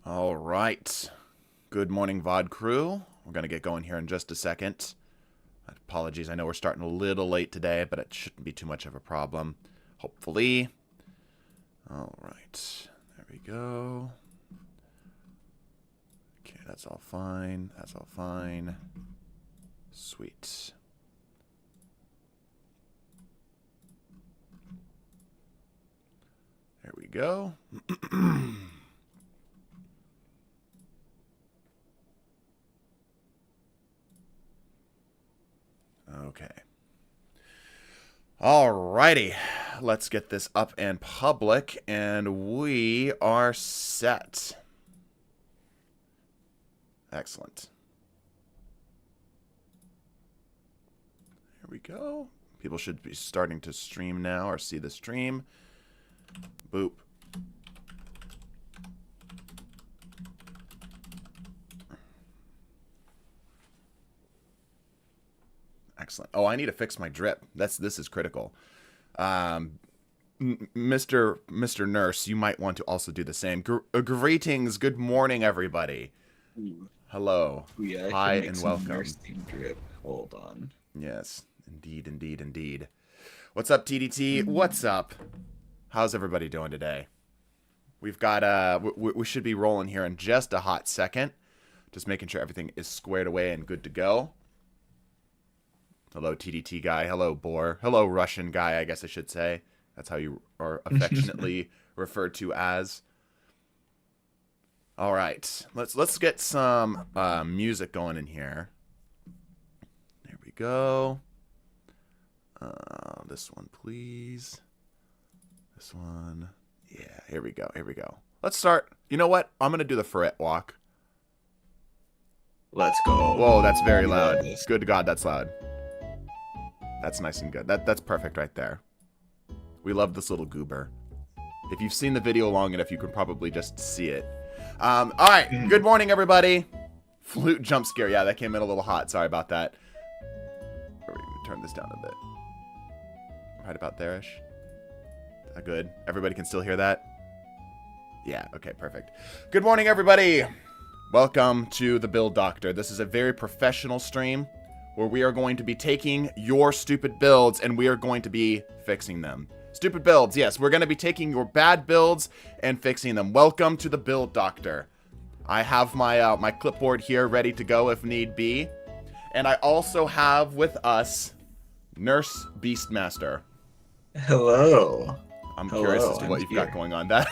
All right. Good morning, VOD crew. We're going to get going here in just a second. Apologies, I know we're starting a little late today, but it shouldn't be too much of a problem. Hopefully. All right. There we go. Okay, that's all fine. That's all fine. Sweet. There we go. Okay. Alrighty. Let's get this up and public, and we are set. Excellent. Here we go. People should be starting to stream now or see the stream. Boop. Excellent. Oh, I need to fix my drip. This is critical. Mr. Nurse, you might want to also do the same. Greetings. Good morning, everybody. Ooh. Hello. Yeah, hi and welcome. Nursing drip. Hold on. Yes, indeed, indeed, indeed. What's up, TDT? What's up? How's everybody doing today? We've got we should be rolling here in just a hot second. Just making sure everything is squared away and good to go. Hello, TDT guy. Hello, Boar. Hello, Russian guy, I guess I should say. That's how you are affectionately referred to as. All right. Let's get some music going in here. There we go. This one, please. This one. Yeah, here we go. Here we go. Let's start. You know what? I'm going to do the ferret walk. Let's go. Whoa, that's very loud. Good God, that's loud. That's nice and good. That's perfect right there. We love this little goober. If you've seen the video long enough, you can probably just see it. All right. Good morning, everybody. Flute jump scare. Yeah, that came in a little hot. Sorry about that. We're going to turn this down a bit. Right about there-ish. Is that good? Everybody can still hear that? Yeah, okay, perfect. Good morning, everybody. Welcome to the Build Doctor. This is a very professional stream where we are going to be taking your stupid builds and we are going to be fixing them. Stupid builds, yes. We're going to be taking your bad builds and fixing them. Welcome to the Build Doctor. I have my my clipboard here ready to go if need be. And I also have with us Nurse Beastmaster. Hello. I'm curious as to what you've got going on. That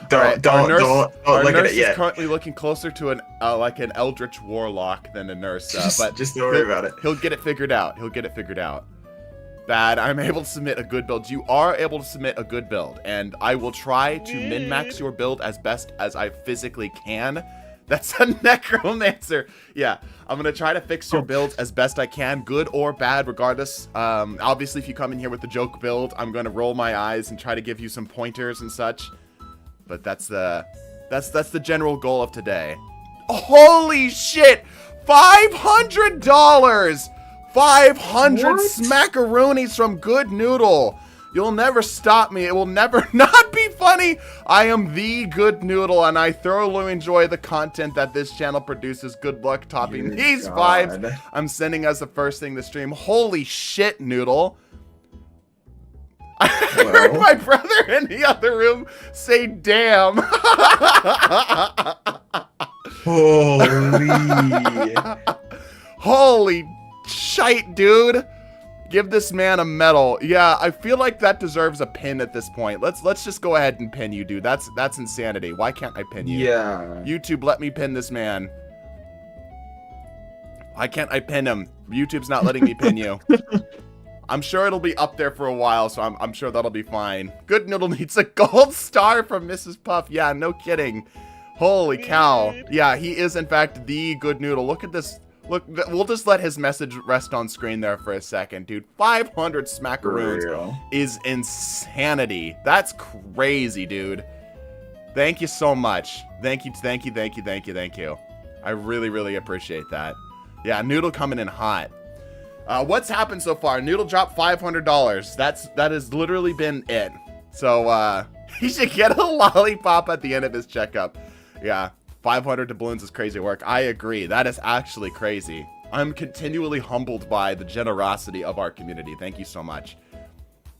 don't our look nurse at it yet. is currently looking closer to an like an eldritch warlock than a nurse, but just don't worry about it. He'll get it figured out. He'll get it figured out. Bad. I'm able to submit a good build. You are able to submit a good build, and I will try to min-max your build as best as I physically can. That's a necromancer. Yeah, I'm going to try to fix your builds as best I can, good or bad, regardless. Obviously, if you come in here with the joke build, I'm going to roll my eyes and try to give you some pointers and such. But that's the general goal of today. Holy shit! $500! 500 smackaroonies from Good Noodle. You'll never stop me. It will never not be funny. I am the Good Noodle, and I thoroughly enjoy the content that this channel produces. Good luck topping these vibes. I'm sending us the first thing to stream. Holy shit, Noodle. I heard my brother in the other room say, damn. Holy. Holy shite, dude. Give this man a medal. Yeah, I feel like that deserves a pin at this point. Let's just go ahead and pin you, dude. That's insanity. Why can't I pin you? Yeah. YouTube, let me pin this man. Why can't I pin him? YouTube's not letting me pin you. I'm sure it'll be up there for a while, so I'm sure that'll be fine. Good Noodle needs a gold star from Mrs. Puff. Yeah, no kidding. Holy cow. Yeah, he is in fact the Good Noodle. Look at this. Look, we'll just let his message rest on screen there for a second, dude. 500 smackaroons is insanity. That's crazy, dude. Thank you so much. Thank you. I really, really appreciate that. Yeah, Noodle coming in hot. What's happened so far? Noodle dropped $500. That has literally been it. So, he should get a lollipop at the end of his checkup. Yeah, 500 doubloons is crazy work. I agree. That is actually crazy. I'm continually humbled by the generosity of our community. Thank you so much.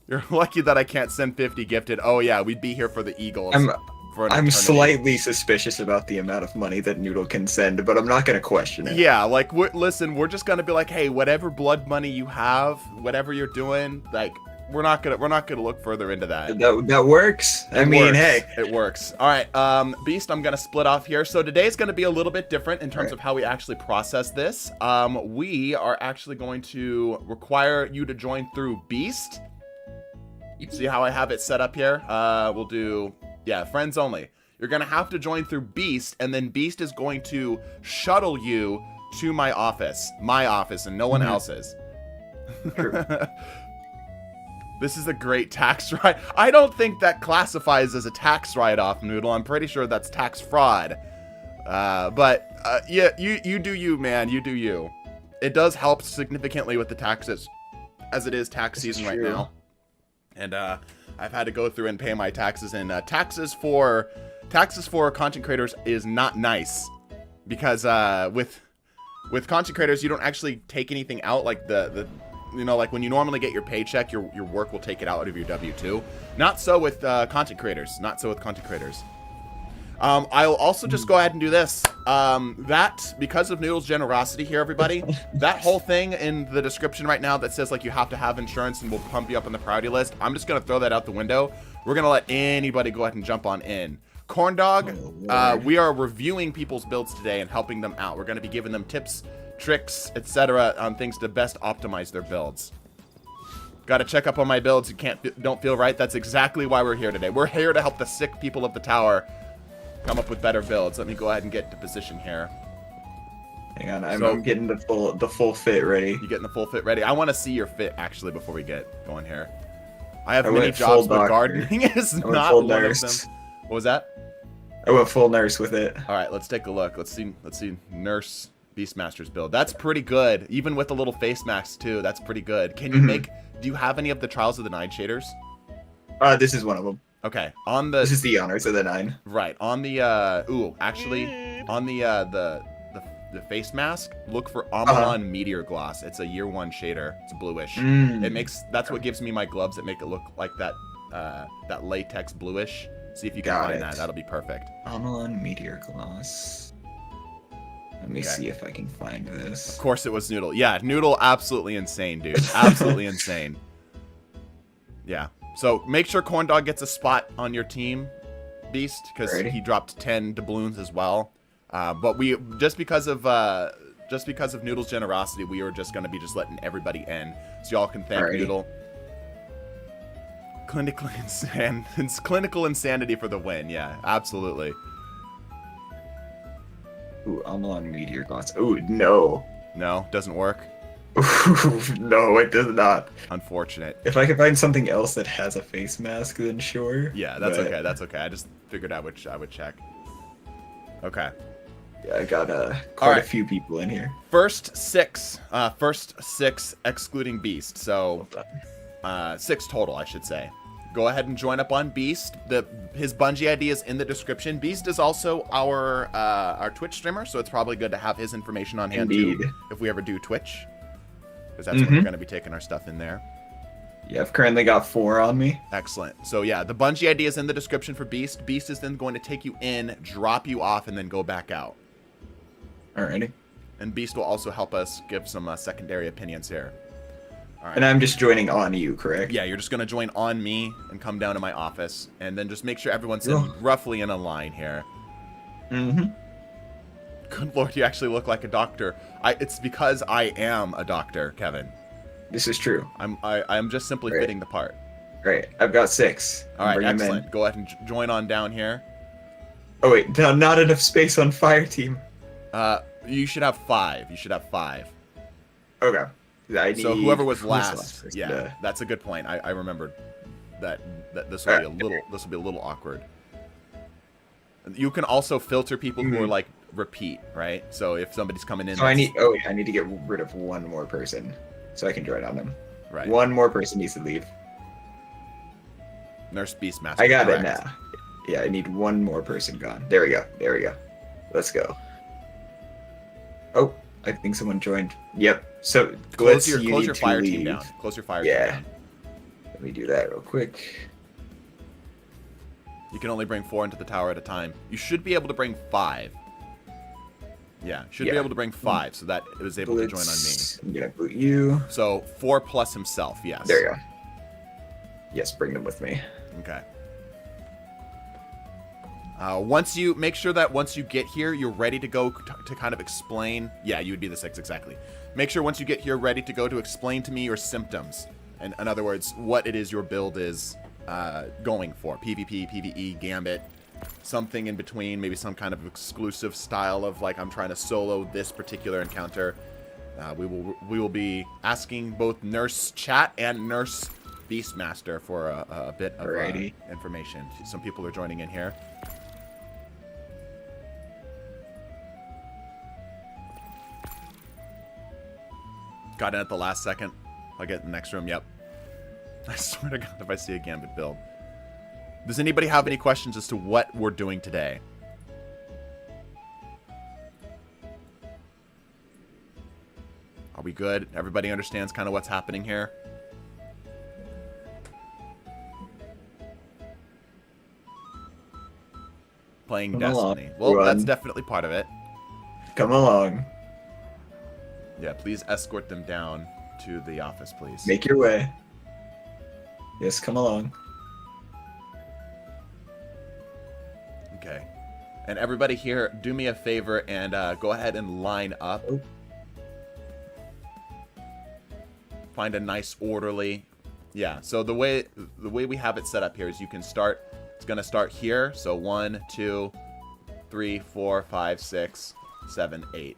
You're lucky that I can't send 50 gifted. Oh yeah, we'd be here for the Eagles. For an I'm eternity. slightly suspicious about the amount of money that Noodle can send, but I'm not gonna question it. Yeah, like listen, we're just gonna be like, hey, whatever blood money you have, whatever you're doing, like we're not gonna look further into that. That works. I mean, hey, it works. All right, Beast, I'm gonna split off here. So today's gonna be a little bit different in terms of how we actually process this. We are actually going to require you to join through Beast. See how I have it set up here? We'll do. Yeah, friends only. You're going to have to join through Beast, and then Beast is going to shuttle you to my office, and no one else's. This is a great tax write. I don't think that classifies as a tax write-off, Noodle. I'm pretty sure that's tax fraud. Yeah, you do you, man. You do you. It does help significantly with the taxes, as it is tax season right now. And I've had to go through and pay my taxes, and taxes for content creators is not nice, because with content creators you don't actually take anything out, like the like when you normally get your paycheck, your work will take it out of your W-2. Not so with content creators. I'll also just go ahead and do this. That, because of Noodle's generosity here, everybody, that whole thing in the description right now that says, like, you have to have insurance and we'll pump you up on the priority list, I'm just going to throw that out the window. We're going to let anybody go ahead and jump on in. Corndog, we are reviewing people's builds today and helping them out. We're going to be giving them tips, tricks, etc. on things to best optimize their builds. Got to check up on my builds. You don't feel right? That's exactly why we're here today. We're here to help the sick people of the tower come up with better builds. Let me go ahead and get to position here. Hang on, I'm getting the full fit ready. You getting the full fit ready? I want to see your fit actually before we get going here. I have many jobs, but gardening is not one of them. What was that? I went full nurse with it. All right, let's take a look. Let's see Nurse Beastmaster's build. That's pretty good, even with the little face mask too. That's pretty good. Can you make? Do you have any of the Trials of the Nine shaders? This is one of them. Okay, this is the Honors of the Nine. Right, on the actually on the face mask, look for Amalon Meteor Gloss. It's a year 1 shader. It's bluish. That's what gives me my gloves that make it look like that that latex bluish. See if you can find that. That'll be perfect. Amalon Meteor Gloss. Let me see if I can find this. Of course it was Noodle. Yeah, Noodle, absolutely insane, dude. Absolutely insane. Yeah. So make sure Corndog gets a spot on your team, Beast, because he dropped 10 doubloons as well. But we just because of Noodle's generosity, we are just going to be letting everybody in, so y'all can thank Noodle. Clinical insanity for the win. Yeah, absolutely. Ooh, Amalon Meteor Gloss. Ooh, no. No, doesn't work. No, it does not. Unfortunate. If I could find something else that has a face mask, then sure. Yeah, that's okay. That's okay. I just figured I would check. Okay. Yeah, I got quite a few people in here. First six excluding Beast. So 6 total, I should say. Go ahead and join up on Beast. His Bungie ID is in the description. Beast is also our Twitch streamer, so it's probably good to have his information on hand too if we ever do Twitch. Because that's when we're going to be taking our stuff in there. Yeah, I've currently got 4 on me. Excellent. So yeah, the Bungie ID is in the description for Beast. Beast is then going to take you in, drop you off, and then go back out. Alrighty. And Beast will also help us give some secondary opinions here. All right. And I'm just joining on you, correct? Yeah, you're just going to join on me and come down to my office. And then just make sure everyone's roughly in a line here. Good Lord, you actually look like a doctor. It's because I am a doctor, Kevin. This is true. I'm just simply fitting the part. Great. I've got 6. All right, excellent. Go ahead and join on down here. Oh wait, not enough space on fire team. You should have 5. Okay. So whoever was last, yeah, that's a good point. I remembered that this will be a little awkward. You can also filter people who are like repeat, right? So if somebody's coming in, so I need to get rid of 1 more person so I can join on them. Right. 1 more person needs to leave. Nurse Beastmaster. I got it now. Yeah, I need one more person gone. There we go. There we go. Let's go. Oh, I think someone joined. Yep. So Close you your need fire to team leave. down. Close your fire team Yeah. down. Let me do that real quick. You can only bring 4 into the tower at a time. You should be able to bring 5. Yeah, should be able to bring 5, so that it was able to join on me. I'm gonna boot you. So 4 plus himself, yes. There you go. Yes, bring them with me. Okay. Once you make sure that once you get here, you're ready to go to kind of explain. Yeah, you would be the 6 exactly. Make sure once you get here, ready to go to explain to me your symptoms. And in other words, what it is your build is going for. PvP, PvE, Gambit, something in between. Maybe some kind of exclusive style of like I'm trying to solo this particular encounter. We will be asking both Nurse Chat and Nurse Beastmaster for a bit of information. Some people are joining in here. Got in at the last second. I'll get in the next room. Yep. I swear to God, if I see a Gambit build. Does anybody have any questions as to what we're doing today? Are we good? Everybody understands kind of what's happening here? Playing Destiny. Well, that's definitely part of it. Come along. Yeah, please escort them down to the office, please. Make your way. Yes, come along. Okay. And everybody here, do me a favor and go ahead and line up. Oh. Find a nice orderly. Yeah, so the way we have it set up here is you can start. It's going to start here. So 1, 2, 3, 4, 5, 6, 7, 8.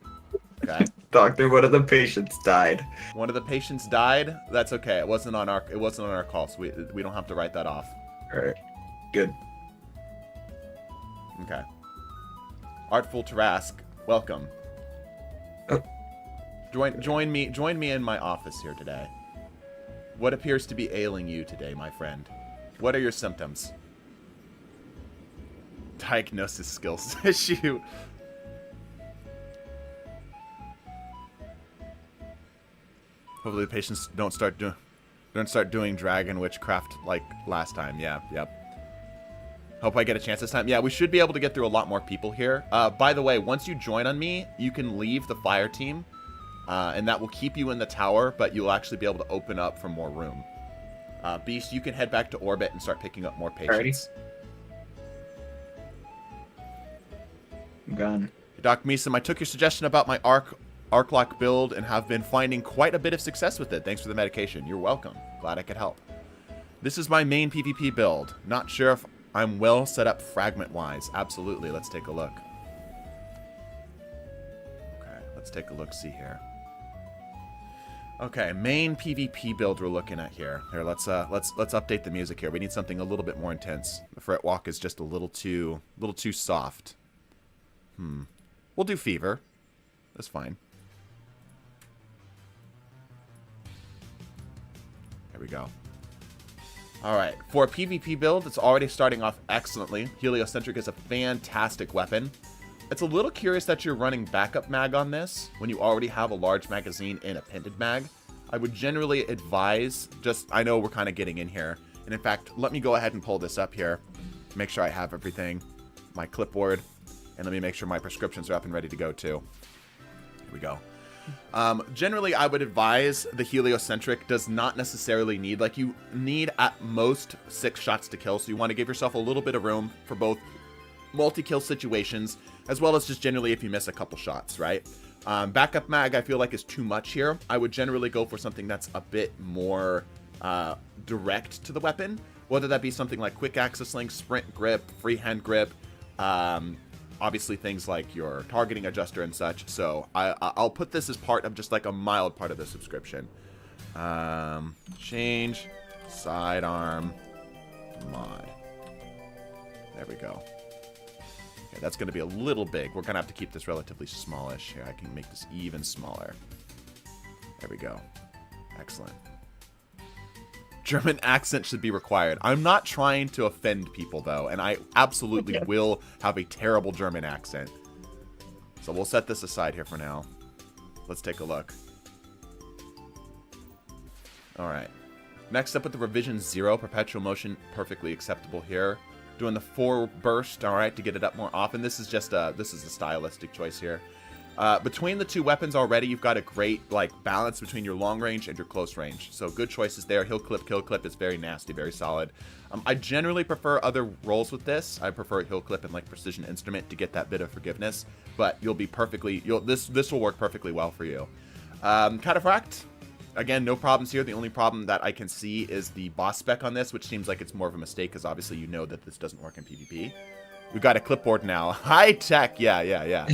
Okay. Doctor, one of the patients died. One of the patients died. That's okay. It wasn't on our call, so we don't have to write that off. All right. Good. Okay. Artful Tarask, welcome. Oh. Join me in my office here today. What appears to be ailing you today, my friend? What are your symptoms? Diagnosis skills issue. Hopefully the patients don't start doing dragon witchcraft like last time. Yeah, yep. Hope I get a chance this time. Yeah, we should be able to get through a lot more people here. By the way, once you join on me, you can leave the fire team, and that will keep you in the tower, but you'll actually be able to open up for more room. Beast, you can head back to orbit and start picking up more patients. I'm gone. Doc Meeson, I took your suggestion about my Arclock build and have been finding quite a bit of success with it. Thanks for the medication. You're welcome. Glad I could help. This is my main PvP build. Not sure if I'm well set up fragment-wise. Absolutely. Let's take a look. Okay, let's take a look-see here. Okay, main PvP build we're looking at here. Here, let's update the music here. We need something a little bit more intense. The fret walk is just a little too soft. We'll do Fever. That's fine. There we go. Alright, for a PvP build, it's already starting off excellently. Heliocentric is a fantastic weapon. It's a little curious that you're running backup mag on this when you already have a large magazine and appended mag. I would generally advise, I know we're kind of getting in here. And in fact, let me go ahead and pull this up here. Make sure I have everything. My clipboard. And let me make sure my prescriptions are up and ready to go too. Here we go. Generally, I would advise the heliocentric does not necessarily need, like you need at most 6 shots to kill. So you want to give yourself a little bit of room for both multi-kill situations, as well as just generally if you miss a couple shots, right? Backup mag, I feel like is too much here. I would generally go for something that's a bit more direct to the weapon, whether that be something like quick access link, sprint grip, freehand grip, obviously things like your targeting adjuster and such. So I'll put this as part of just like a mild part of the subscription. Change sidearm mod. There we go. Okay, that's going to be a little big. We're going to have to keep this relatively smallish. Here, I can make this even smaller. There we go. Excellent. German accent should be required. I'm not trying to offend people, though, and I absolutely will have a terrible German accent. So we'll set this aside here for now. Let's take a look. All right. Next up with the revision 0, perpetual motion, perfectly acceptable here. Doing the 4 burst, all right, to get it up more often. This is just a stylistic choice here. Between the 2 weapons already, you've got a great balance between your long range and your close range. So good choices there. Heal clip, kill clip is very nasty, very solid. I generally prefer other rolls with this. I prefer heal clip and precision instrument to get that bit of forgiveness. But you'll be perfectly. This will work perfectly well for you. Cataphract. Again, no problems here. The only problem that I can see is the boss spec on this, which seems like it's more of a mistake because obviously you know that this doesn't work in PvP. We've got a clipboard now. High tech. Yeah.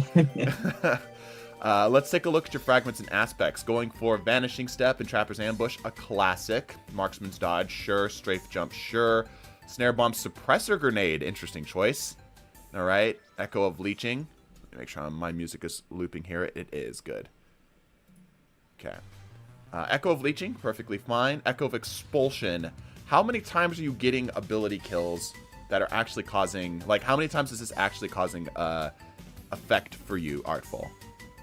Let's take a look at your fragments and aspects. Going for Vanishing Step and Trapper's Ambush, a classic. Marksman's Dodge, sure. Strafe Jump, sure. Snare Bomb, Suppressor Grenade, interesting choice. All right. Echo of Leeching. Let me make sure my music is looping here. It is good. Okay. Echo of Leeching, perfectly fine. Echo of Expulsion. How many times are you getting ability kills that are actually causing... how many times is this actually causing effect for you, Artful?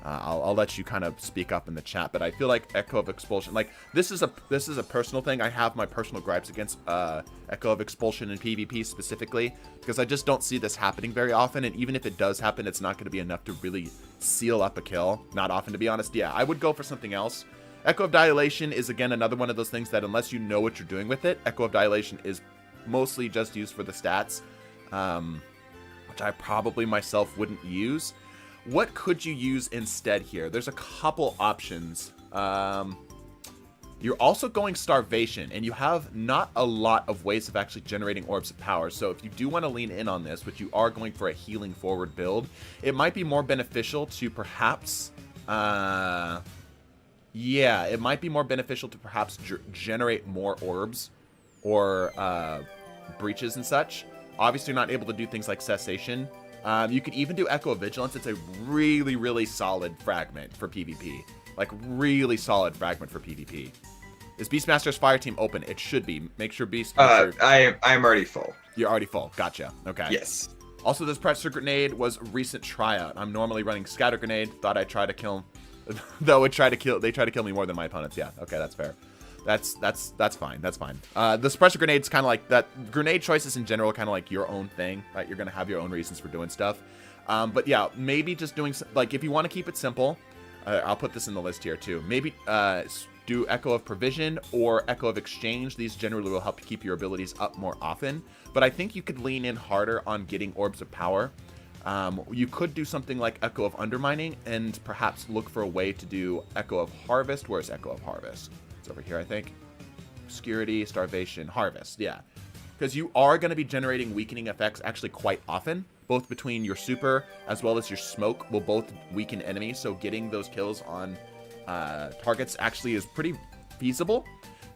I'll let you kind of speak up in the chat, but I feel like Echo of Expulsion... this is a personal thing. I have my personal gripes against Echo of Expulsion in PvP specifically, because I just don't see this happening very often, and even if it does happen, it's not going to be enough to really seal up a kill. Not often, to be honest. Yeah, I would go for something else. Echo of Dilation is, again, another one of those things that unless you know what you're doing with it, Echo of Dilation is mostly just used for the stats, which I probably myself wouldn't use. What could you use instead here? There's a couple options. You're also going Starvation, and you have not a lot of ways of actually generating orbs of power. So if you do want to lean in on this, but you are going for a healing forward build, it might be more beneficial to perhaps... yeah, it might be more beneficial to perhaps generate more orbs or breaches and such. Obviously, you're not able to do things like Cessation. You could even do Echo of Vigilance. It's a really, really solid fragment for PvP. Really solid fragment for PvP. Is Beastmaster's Fire Team open? It should be. Make sure I'm already full. You're already full. Gotcha. Okay. Yes. Also, this Pressure Grenade was a recent tryout. I'm normally running Scatter Grenade. Thought I'd try to kill him. Though they try to kill me more than my opponents. Yeah, okay, that's fair. That's fine. That's fine. The suppressor grenade's kind of like that. Grenade choices in general, kind of like your own thing, right? You're gonna have your own reasons for doing stuff. But yeah, maybe just doing if you want to keep it simple, I'll put this in the list here too. Maybe do Echo of Provision or Echo of Exchange. These generally will help keep your abilities up more often. But I think you could lean in harder on getting Orbs of Power. You could do something like Echo of Undermining and perhaps look for a way to do Echo of Harvest. Where's Echo of Harvest? It's over here, I think. Obscurity, Starvation, Harvest. Yeah. Because you are going to be generating weakening effects actually quite often. Both between your super as well as your smoke will both weaken enemies. So getting those kills on targets actually is pretty feasible.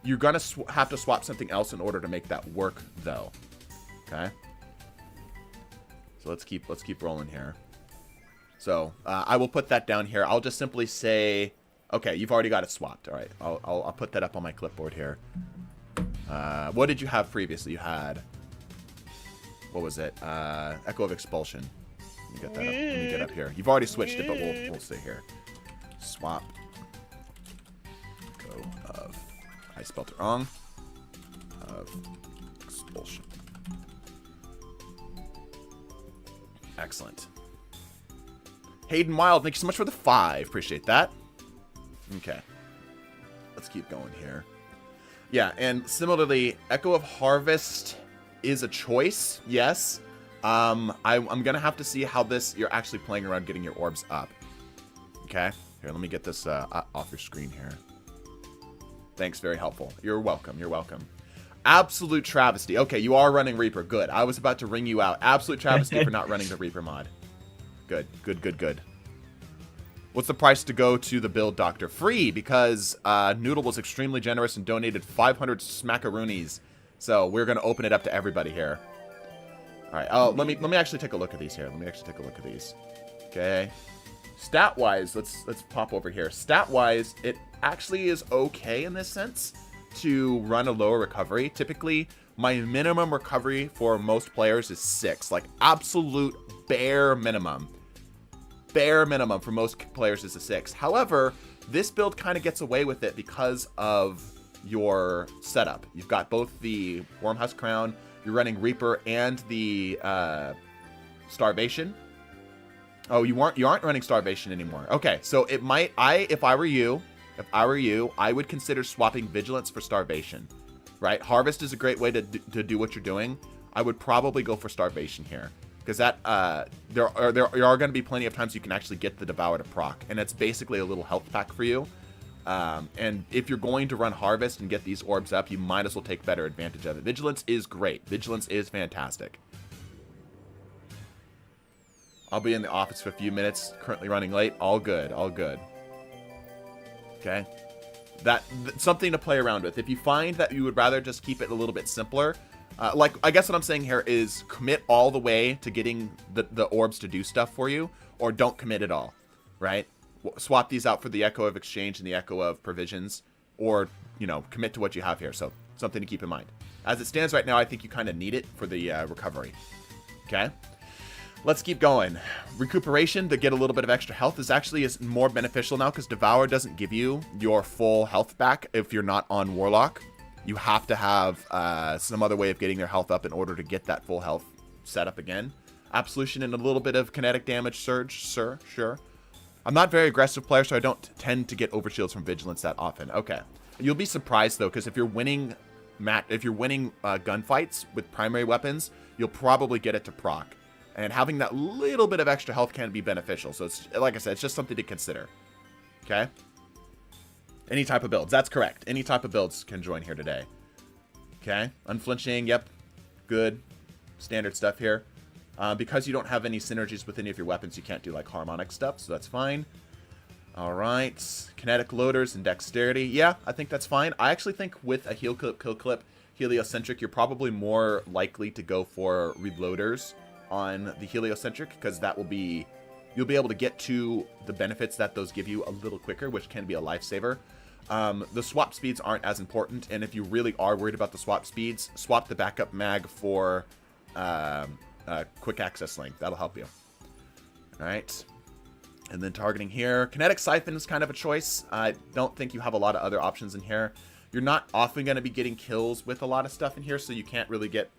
You're going to have to swap something else in order to make that work, though. Okay. So let's keep rolling here. So I will put that down here. I'll just simply say, okay, you've already got it swapped. All right, I'll put that up on my clipboard here. What did you have previously? You had, what was it? Echo of Expulsion. Let me get that up. Let me get up here. You've already switched it, but we'll stay here. Swap. Echo of, I spelled it wrong. Of Expulsion. Excellent. Hayden Wild, thank you so much for the 5. Appreciate that. Okay. Let's keep going here. Yeah, and similarly, Echo of Harvest is a choice, yes. I'm going to have to see how you're actually playing around getting your orbs up. Okay. Here, let me get this off your screen here. Thanks, very helpful. You're welcome. You're welcome. Absolute travesty. Okay, you are running Reaper. Good. I was about to ring you out. Absolute travesty for not running the Reaper mod. Good. Good, good, good. What's the price to go to the build, Doctor? Free, because Noodle was extremely generous and donated 500 smackaroonies. So we're going to open it up to everybody here. All right. Oh, let me actually take a look at these here. Let me actually take a look at these. Okay. Stat-wise, let's pop over here. Stat-wise, it actually is okay in this sense. to run a lower recovery, typically my minimum recovery for most players is 6. Like absolute bare minimum. Bare minimum for most players is a 6. However, this build kind of gets away with it because of your setup. You've got both the Wormhusk Crown, you're running Reaper, and the Starvation. Oh, you aren't running Starvation anymore. Okay, so it might, if I were you, I would consider swapping Vigilance for Starvation, right? Harvest is a great way to do what you're doing. I would probably go for Starvation here, because that there are going to be plenty of times you can actually get the Devour to proc, and it's basically a little health pack for you. And if you're going to run Harvest and get these orbs up, you might as well take better advantage of it. Vigilance is great. Vigilance is fantastic. I'll be in the office for a few minutes, currently running late. All good, all good. Okay. That's something to play around with. If you find that you would rather just keep it a little bit simpler, like, I guess what I'm saying here is commit all the way to getting the orbs to do stuff for you, or don't commit at all, right? Swap these out for the Echo of Exchange and the Echo of Provisions, or, you know, commit to what you have here. So, something to keep in mind. As it stands right now, I think you kind of need it for the recovery. Okay? Let's keep going. Recuperation to get a little bit of extra health is more beneficial now, because Devour doesn't give you your full health back if you're not on Warlock. You have to have some other way of getting their health up in order to get that full health set up again. Absolution and a little bit of kinetic damage surge, sure. I'm not a very aggressive player, so I don't tend to get overshields from Vigilance that often. Okay. You'll be surprised, though, because if you're winning gunfights with primary weapons, you'll probably get it to proc. And having that little bit of extra health can be beneficial. So, it's, like I said, it's just something to consider. Okay? Any type of builds. That's correct. Any type of builds can join here today. Okay? Unflinching, yep. Good. Standard stuff here. Because you don't have any synergies with any of your weapons, you can't do, like, harmonic stuff, so that's fine. Alright. Kinetic loaders and dexterity. Yeah, I think that's fine. I actually think with a heal clip, kill clip, heliocentric, you're probably more likely to go for reloaders on the heliocentric, because that will be, you'll be able to get to the benefits that those give you a little quicker, which can be a lifesaver. The swap speeds aren't as important, and if you really are worried about the swap speeds, swap the backup mag for quick access link. That'll help you. Alright. And then targeting here. Kinetic Siphon is kind of a choice. I don't think you have a lot of other options in here. You're not often going to be getting kills with a lot of stuff in here, so you can't really get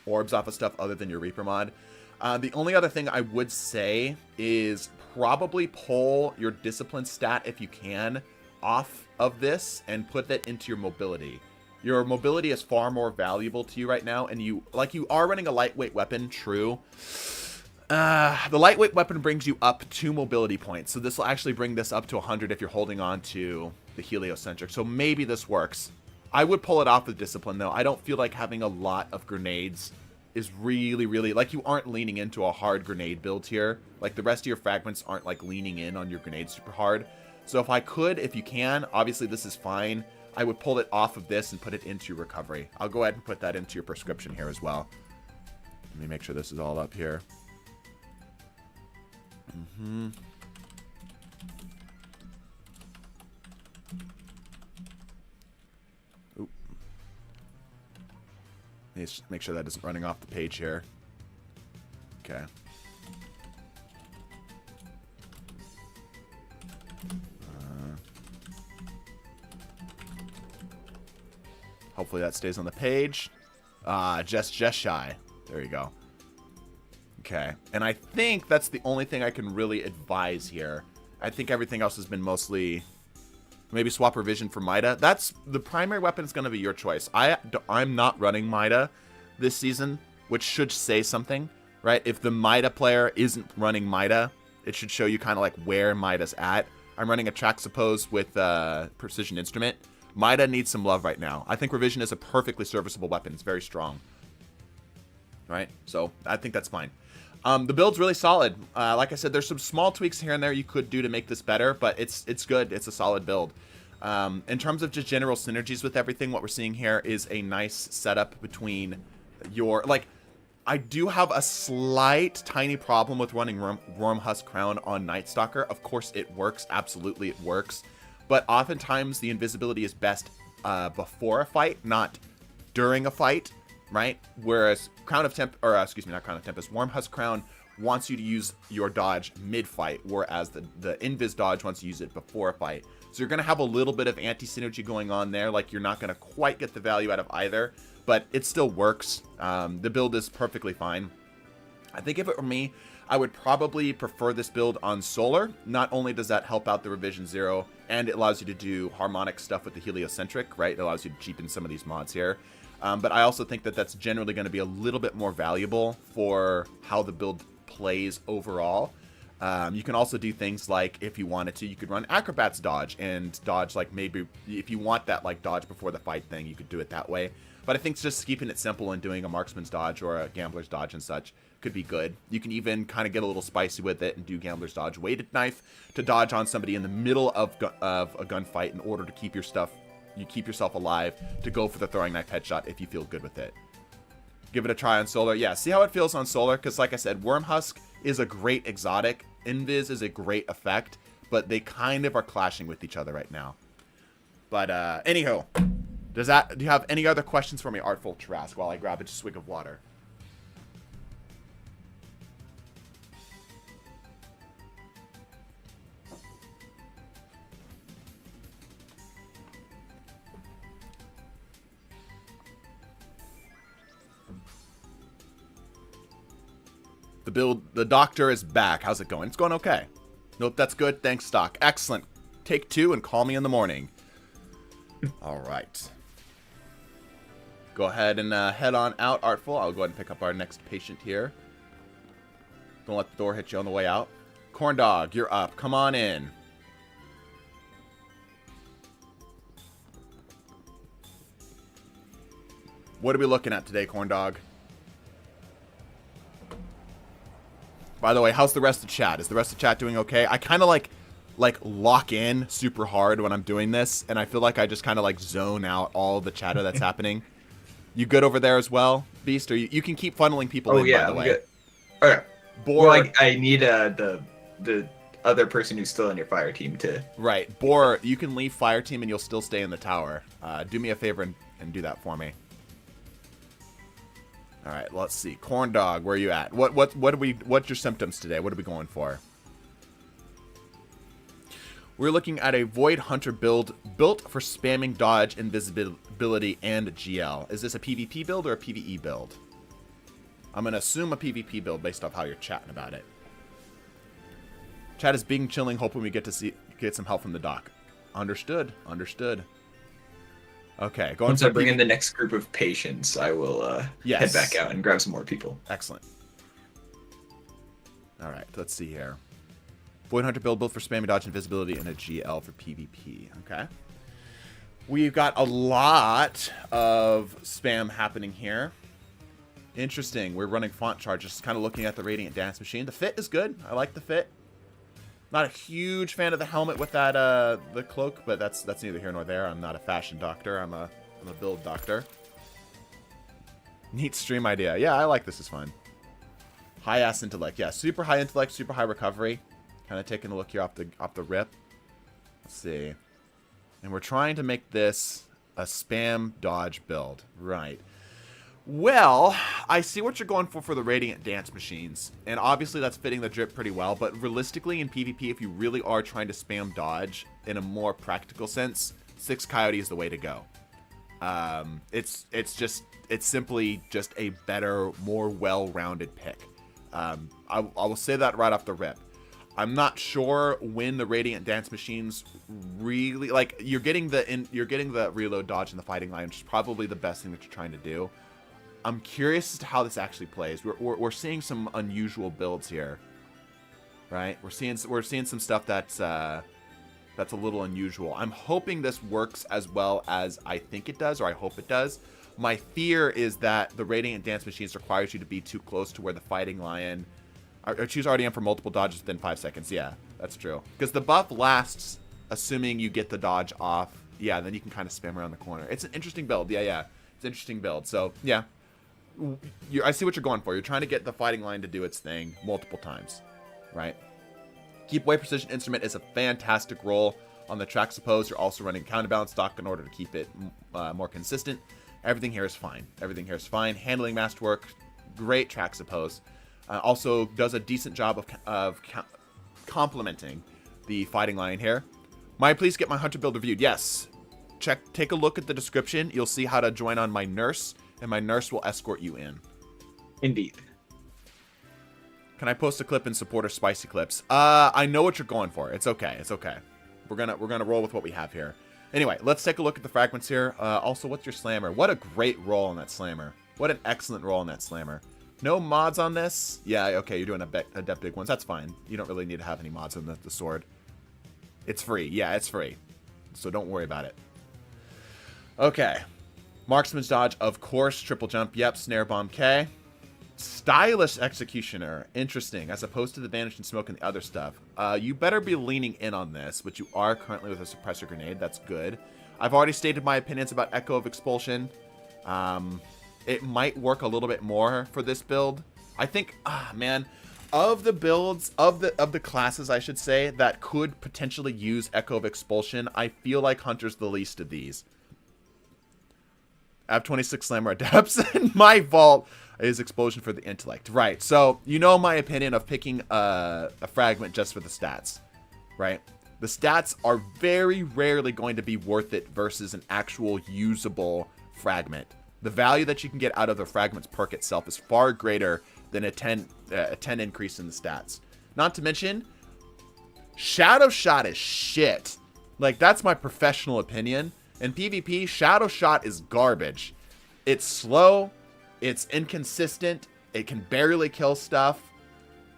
orbs off of stuff other than your Reaper mod. The only other thing I would say is probably pull your discipline stat, if you can, off of this and put that into your mobility. Your mobility is far more valuable to you right now, and you are running a lightweight weapon, true. The lightweight weapon brings you up 2 mobility points, so this will actually bring this up to 100 if you're holding on to the heliocentric, so maybe this works. I would pull it off with discipline, though. I don't feel like having a lot of grenades is really, like, you aren't leaning into a hard grenade build here. Like, the rest of your fragments aren't, like, leaning in on your grenades super hard. So if you can, obviously this is fine. I would pull it off of this and put it into your recovery. I'll go ahead and put that into your prescription here as well. Let me make sure this is all up here. Oop. Let's make sure that isn't running off the page here. Okay. Hopefully that stays on the page. Just shy. There you go. Okay. And I think that's the only thing I can really advise here. I think everything else has been mostly... Maybe swap Revision for Mida. That's the primary weapon is going to be your choice. I'm not running Mida this season, which should say something, right? If the Mida player isn't running Mida, it should show you kind of like where Mida's at. I'm running a Traxopose with Precision Instrument. Mida needs some love right now. I think Revision is a perfectly serviceable weapon. It's very strong. Right? So, I think that's fine. The build's really solid. Like I said, there's some small tweaks here and there you could do to make this better, but it's good. It's a solid build. In terms of just general synergies with everything, what we're seeing here is a nice setup between your... Like, I do have a slight, tiny problem with running Wormhusk Crown on Night Stalker. Of course, it works. Absolutely, it works. But oftentimes, the invisibility is best before a fight, not during a fight, right? Whereas Crown of Tempest, or excuse me, not Crown of Tempest, Warm Husk Crown wants you to use your dodge mid-fight, whereas the Invis dodge wants you to use it before a fight. So you're going to have a little bit of anti-synergy going on there. Like, you're not going to quite get the value out of either, but it still works. The build is perfectly fine. I think if it were me, I would probably prefer this build on Solar. Not only does that help out the Revision Zero, and it allows you to do harmonic stuff with the Heliocentric, right? It allows you to cheapen some of these mods here. But I also think that that's generally going to be a little bit more valuable for how the build plays overall. You can also do things like, if you wanted to, you could run Acrobat's dodge and dodge, like, maybe if you want that, like, dodge before the fight thing, you could do it that way. But I think just keeping it simple and doing a Marksman's dodge or a Gambler's dodge and such could be good. You can even kind of get a little spicy with it and do Gambler's dodge, weighted knife to dodge on somebody in the middle of a gunfight in order to keep keep yourself alive, to go for the throwing knife headshot if you feel good with it. Give it a try on Solar. Yeah, see how it feels on Solar, because like I said, Worm Husk is a great exotic, Invis is a great effect, but they kind of are clashing with each other right now. But anyhow, do you have any other questions for me, Artful Trask, while I grab a swig of water? The doctor is back. How's it going? It's going okay. Nope, that's good. Thanks, Stock. Excellent. Take 2 and call me in the morning. All right. Go ahead and head on out, Artful. I'll go ahead and pick up our next patient here. Don't let the door hit you on the way out. Corn Dog, you're up. Come on in. What are we looking at today, Corn Dog? By the way, how's the rest of chat? Is the rest of chat doing okay? I kind of like lock in super hard when I'm doing this, and I feel like I just kind of like zone out all the chatter that's happening. You good over there as well, Beast? Or you can keep funneling people in, by the way. Good. Okay. Boar, well, I need the other person who's still on your fire team to... Right. Boar, you can leave fire team and you'll still stay in the tower. Do me a favor and do that for me. All right, let's see. Corn Dog, where are you at? What's your symptoms today? What are we going for? We're looking at a Void Hunter build built for spamming dodge, invisibility, and GL. Is this a PvP build or a PvE build? I'm going to assume a PvP build based off how you're chatting about it. Chat is being chilling, hoping we get some help from the doc. Understood. Understood. Okay, once I bring in the next group of patients, I will head back out and grab some more people. Excellent. All right, let's see here. Void Hunter build for spamming dodge, invisibility, and a GL for PvP. Okay. We've got a lot of spam happening here. Interesting. We're running font charge, just kind of looking at the Radiant Dance Machine. The fit is good. I like the fit. Not a huge fan of the helmet with that the cloak, but that's neither here nor there. I'm not a fashion doctor. I'm a build doctor. Neat stream idea. Yeah, I like this. Is fun. High ass intellect. Yeah, super high intellect, super high recovery. Kind of taking a look here off the rip. Let's see. And we're trying to make this a spam dodge build. Right. Well, I see what you're going for the Radiant Dance Machines, and obviously that's fitting the drip pretty well, but realistically in PvP, if you really are trying to spam dodge in a more practical sense, 6 Coyote is the way to go. It's simply just a better, more well-rounded pick. I will say that right off the rip. I'm not sure when the Radiant Dance Machines really, like, you're getting the reload dodge and the fighting line, which is probably the best thing that you're trying to do. I'm curious as to how this actually plays. We're seeing some unusual builds here, right? We're seeing some stuff that's a little unusual. I'm hoping this works as well as I think it does, or I hope it does. My fear is that the Radiant Dance Machines requires you to be too close to where the fighting lion, or choose RDM for multiple dodges within 5 seconds. Yeah, that's true. Because the buff lasts, assuming you get the dodge off. Yeah, then you can kind of spam around the corner. It's an interesting build. Yeah. It's an interesting build. So yeah. I see what you're going for. You're trying to get the fighting line to do its thing multiple times, right? Keep Away Precision Instrument is a fantastic roll on the track suppose. You're also running counterbalance stock in order to keep it more consistent. Everything here is fine. Everything here is fine. Handling masterwork, great track suppose. Also does a decent job of complementing the fighting line here. Might I please get my hunter build reviewed? Yes. Take a look at the description. You'll see how to join on my nurse, and my nurse will escort you in. Indeed. Can I post a clip in support of spicy clips? I know what you're going for. It's okay. It's okay. We're gonna roll with what we have here. Anyway, let's take a look at the fragments here. Also, what's your slammer? What a great roll on that slammer. What an excellent roll on that slammer. No mods on this? Yeah, okay, you're doing adept big ones. That's fine. You don't really need to have any mods on the sword. It's free. Yeah, it's free. So don't worry about it. Okay. Marksman's dodge, of course. Triple jump, yep. Snare bomb, K. Stylish executioner. Interesting. As opposed to the vanish and smoke and the other stuff. You better be leaning in on this, which you are currently with a suppressor grenade. That's good. I've already stated my opinions about Echo of Expulsion. It might work a little bit more for this build. I think, man, of the builds, of the classes, I should say, that could potentially use Echo of Expulsion, I feel like Hunter's the least of these. I have 26 Slammer Adepts, and my vault is Explosion for the intellect. Right, so you know my opinion of picking a fragment just for the stats, right? The stats are very rarely going to be worth it versus an actual usable fragment. The value that you can get out of the fragment's perk itself is far greater than a 10 increase in the stats. Not to mention, Shadow Shot is shit. Like, that's my professional opinion. In PvP, Shadow Shot is garbage. It's slow, it's inconsistent, it can barely kill stuff.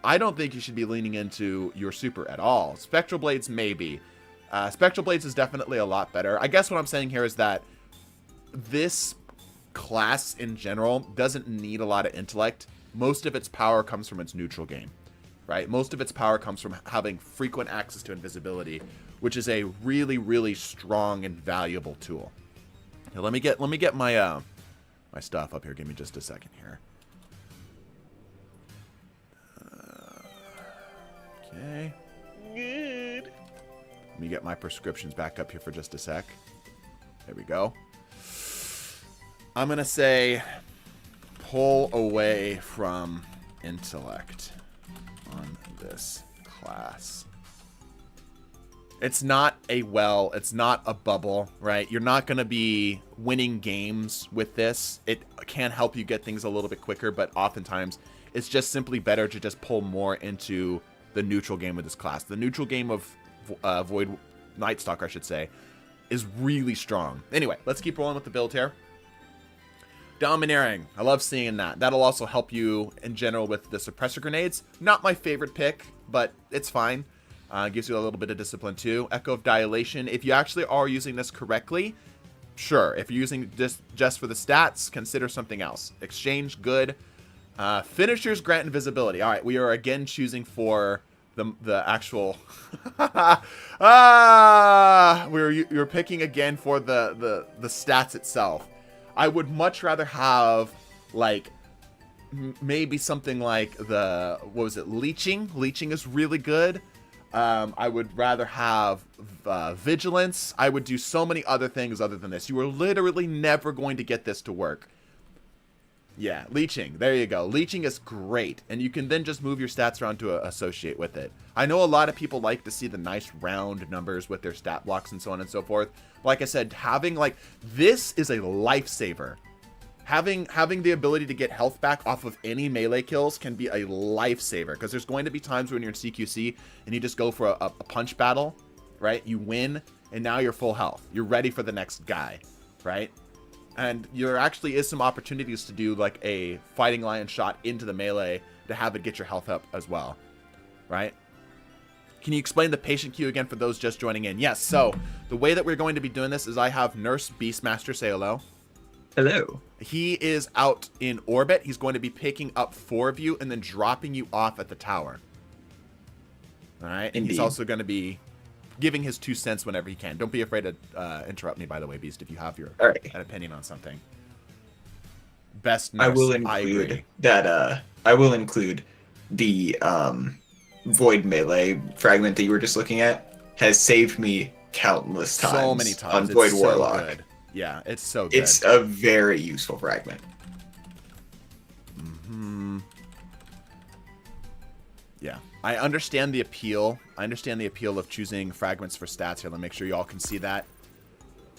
I don't think you should be leaning into your super at all. Spectral Blades, maybe. Spectral Blades is definitely a lot better. I guess what I'm saying here is that this class in general doesn't need a lot of intellect. Most of its power comes from its neutral game, right? Most of its power comes from having frequent access to invisibility, which is a really, really strong and valuable tool. Now, let me get my my stuff up here. Give me just a second here. Okay. Good. Let me get my prescriptions back up here for just a sec. There we go. I'm going to say pull away from intellect on this class. It's not a well, it's not a bubble, right? You're not going to be winning games with this. It can help you get things a little bit quicker, but oftentimes it's just simply better to just pull more into the neutral game of this class. The neutral game of Void Night Stalker, I should say, is really strong. Anyway, let's keep rolling with the build here. Domineering. I love seeing that. That'll also help you in general with the suppressor grenades. Not my favorite pick, but it's fine. Gives you a little bit of discipline too. Echo of Dilation. If you actually are using this correctly, sure. If you're using this just for the stats, consider something else. Exchange, good. Finishers grant invisibility. All right, we are again choosing for the actual. You're picking again for the stats itself. I would much rather have, like, maybe something like what was it, Leeching? Leeching is really good. I would rather have Vigilance. I would do so many other things other than this. You are literally never going to get this to work. Yeah, Leeching. There you go. Leeching is great, and you can then just move your stats around to associate with it. I know a lot of people like to see the nice round numbers with their stat blocks and so on and so forth. Like I said, having, like, this is a lifesaver. Having the ability to get health back off of any melee kills can be a lifesaver, because there's going to be times when you're in CQC and you just go for a punch battle, right? You win, and now you're full health. You're ready for the next guy, right? And there actually is some opportunities to do like a fighting lion shot into the melee to have it get your health up as well, right? Can you explain the patient queue again for those just joining in? Yes, so the way that we're going to be doing this is I have Nurse Beastmaster say hello. Hello. He is out in orbit. He's going to be picking up 4 of you and then dropping you off at the tower. All right. And he's also going to be giving his 2 cents whenever he can. Don't be afraid to interrupt me, by the way, Beast, if you have an opinion on something. Best nurse. I will include the Void Melee fragment that you were just looking at has saved me countless times. So many times. On Void It's Warlock. so good. Yeah, it's so good. It's a very useful fragment. Yeah, I understand the appeal. I understand the appeal of choosing fragments for stats here. Let me make sure you all can see that.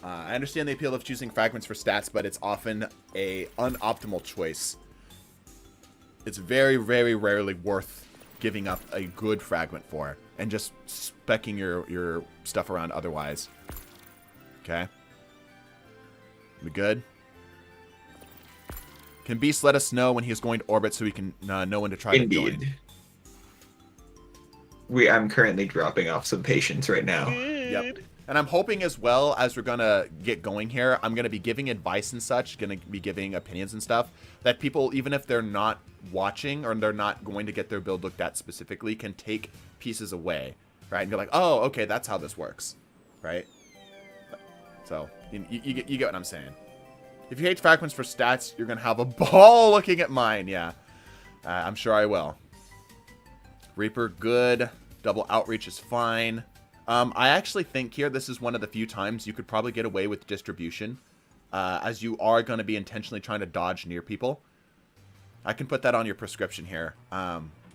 I understand the appeal of choosing fragments for stats, but it's often a unoptimal choice. It's very, very rarely worth giving up a good fragment for and just specking your stuff around otherwise. Okay. We good? Can Beast let us know when he is going to orbit so we can know when to try to join? Indeed. I'm currently dropping off some patients right now. Yep. And I'm hoping as well as we're going to get going here, I'm going to be giving advice and such, going to be giving opinions and stuff, that people, even if they're not watching or they're not going to get their build looked at specifically, can take pieces away, right? And be like, oh, okay, that's how this works, right? So, you get what I'm saying. If you hate fragments for stats, you're going to have a ball looking at mine, yeah. I'm sure I will. Reaper, good. Double outreach is fine. I actually think here this is one of the few times you could probably get away with distribution, as you are going to be intentionally trying to dodge near people. I can put that on your prescription here.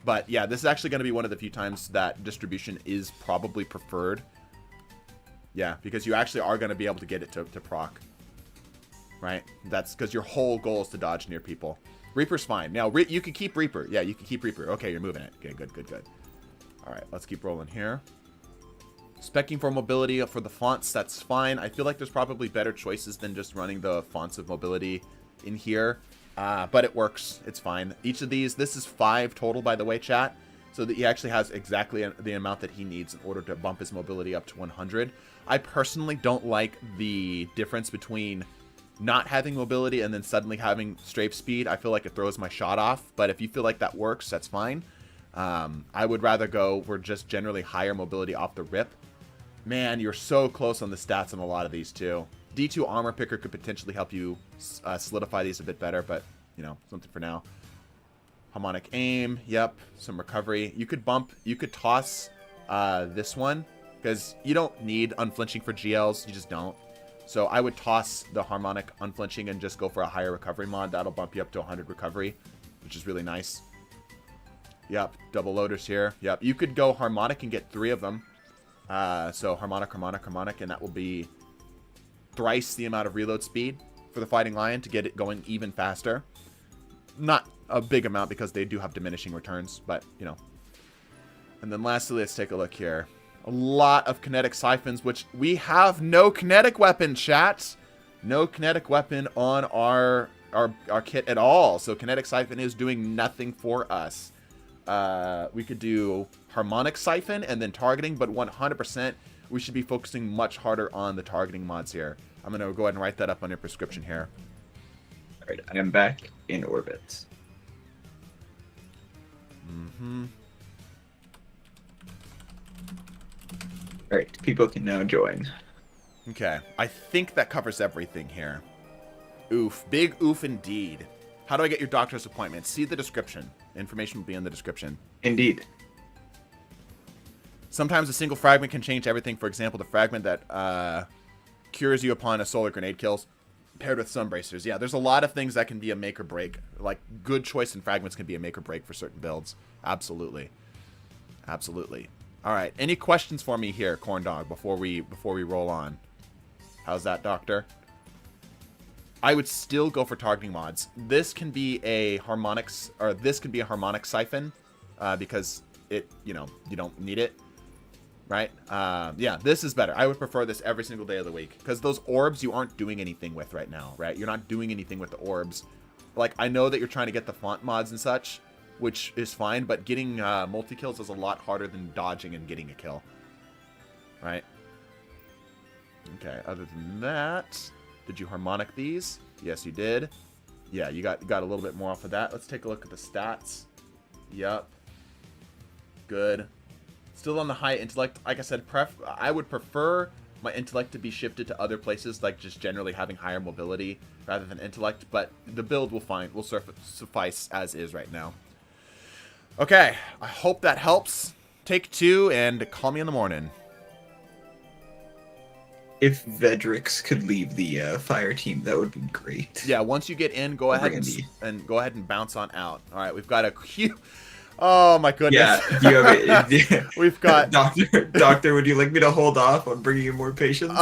But yeah, this is actually going to be one of the few times that distribution is probably preferred. Yeah, because you actually are going to be able to get it to proc. Right? That's because your whole goal is to dodge near people. Reaper's fine. Now, you can keep Reaper. Yeah, you can keep Reaper. Okay, you're moving it. Okay, good, good, good. All right, let's keep rolling here. Specking for mobility for the fonts, that's fine. I feel like there's probably better choices than just running the fonts of mobility in here. But it works. It's fine. Each of these, this is 5 total, by the way, chat. So that he actually has exactly the amount that he needs in order to bump his mobility up to 100. I personally don't like the difference between not having mobility and then suddenly having strafe speed. I feel like it throws my shot off, but if you feel like that works, that's fine. I would rather go for just generally higher mobility off the rip. Man, you're so close on the stats on a lot of these too. D2 armor picker could potentially help you solidify these a bit better, but you know, something for now. Harmonic aim, yep, some recovery. You could toss this one because you don't need unflinching for GLs, you just don't. So I would toss the harmonic unflinching and just go for a higher recovery mod. That'll bump you up to 100 recovery, which is really nice. Yep, double loaders here. Yep, you could go harmonic and get 3 of them. So harmonic, harmonic, harmonic, and that will be thrice the amount of reload speed for the Fighting Lion to get it going even faster. Not a big amount because they do have diminishing returns, but, you know. And then lastly, let's take a look here. A lot of kinetic siphons, which we have no kinetic weapon, chat. No kinetic weapon on our kit at all. So kinetic siphon is doing nothing for us. We could do harmonic siphon and then targeting, but 100% we should be focusing much harder on the targeting mods here. I'm going to go ahead and write that up on your prescription here. All right, I am back in orbit. All right, people can now join. Okay, I think that covers everything here. Oof, big oof indeed. How do I get your doctor's appointment? See the description. Information will be in the description. Indeed. Sometimes a single fragment can change everything. For example, the fragment that cures you upon a solar grenade kills, paired with sun bracers. Yeah, there's a lot of things that can be a make or break. Like, good choice in fragments can be a make or break for certain builds. Absolutely. Absolutely. All right, any questions for me here, Corn Dog, before we roll on? How's that, Doctor? I would still go for targeting mods. This can be a harmonics, or this can be a harmonic siphon, because it, you know, you don't need it, right? Yeah, this is better. I would prefer this every single day of the week, because those orbs you aren't doing anything with right now, right? You're not doing anything with the orbs. Like, I know that you're trying to get the font mods and such, which is fine, but getting multi-kills is a lot harder than dodging and getting a kill, right? Okay, other than that, did you harmonic these? Yes, you did. Yeah, you got a little bit more off of that. Let's take a look at the stats. Yep. Good. Still on the high intellect. Like I said, I would prefer my intellect to be shifted to other places, like just generally having higher mobility rather than intellect, but the build will suffice as is right now. Okay, I hope that helps. Take 2 and call me in the morning. If Vedrix could leave the fire team, that would be great. Yeah, once you get in, go ahead Randy. and go ahead and bounce on out. All right, we've got a cute. Oh my goodness. Yeah, do you have it? We've got Doctor, would you like me to hold off on bringing in more patients?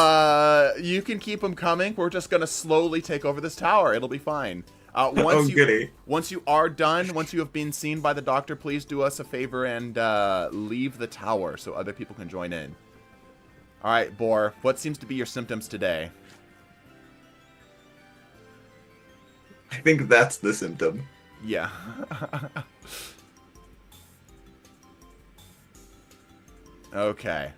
You can keep them coming. We're just gonna slowly take over this tower. It'll be fine. Goody. Once you are done, once you have been seen by the doctor, please do us a favor and leave the tower so other people can join in. All right, Boar. What seems to be your symptoms today? I think that's the symptom. Yeah. Okay.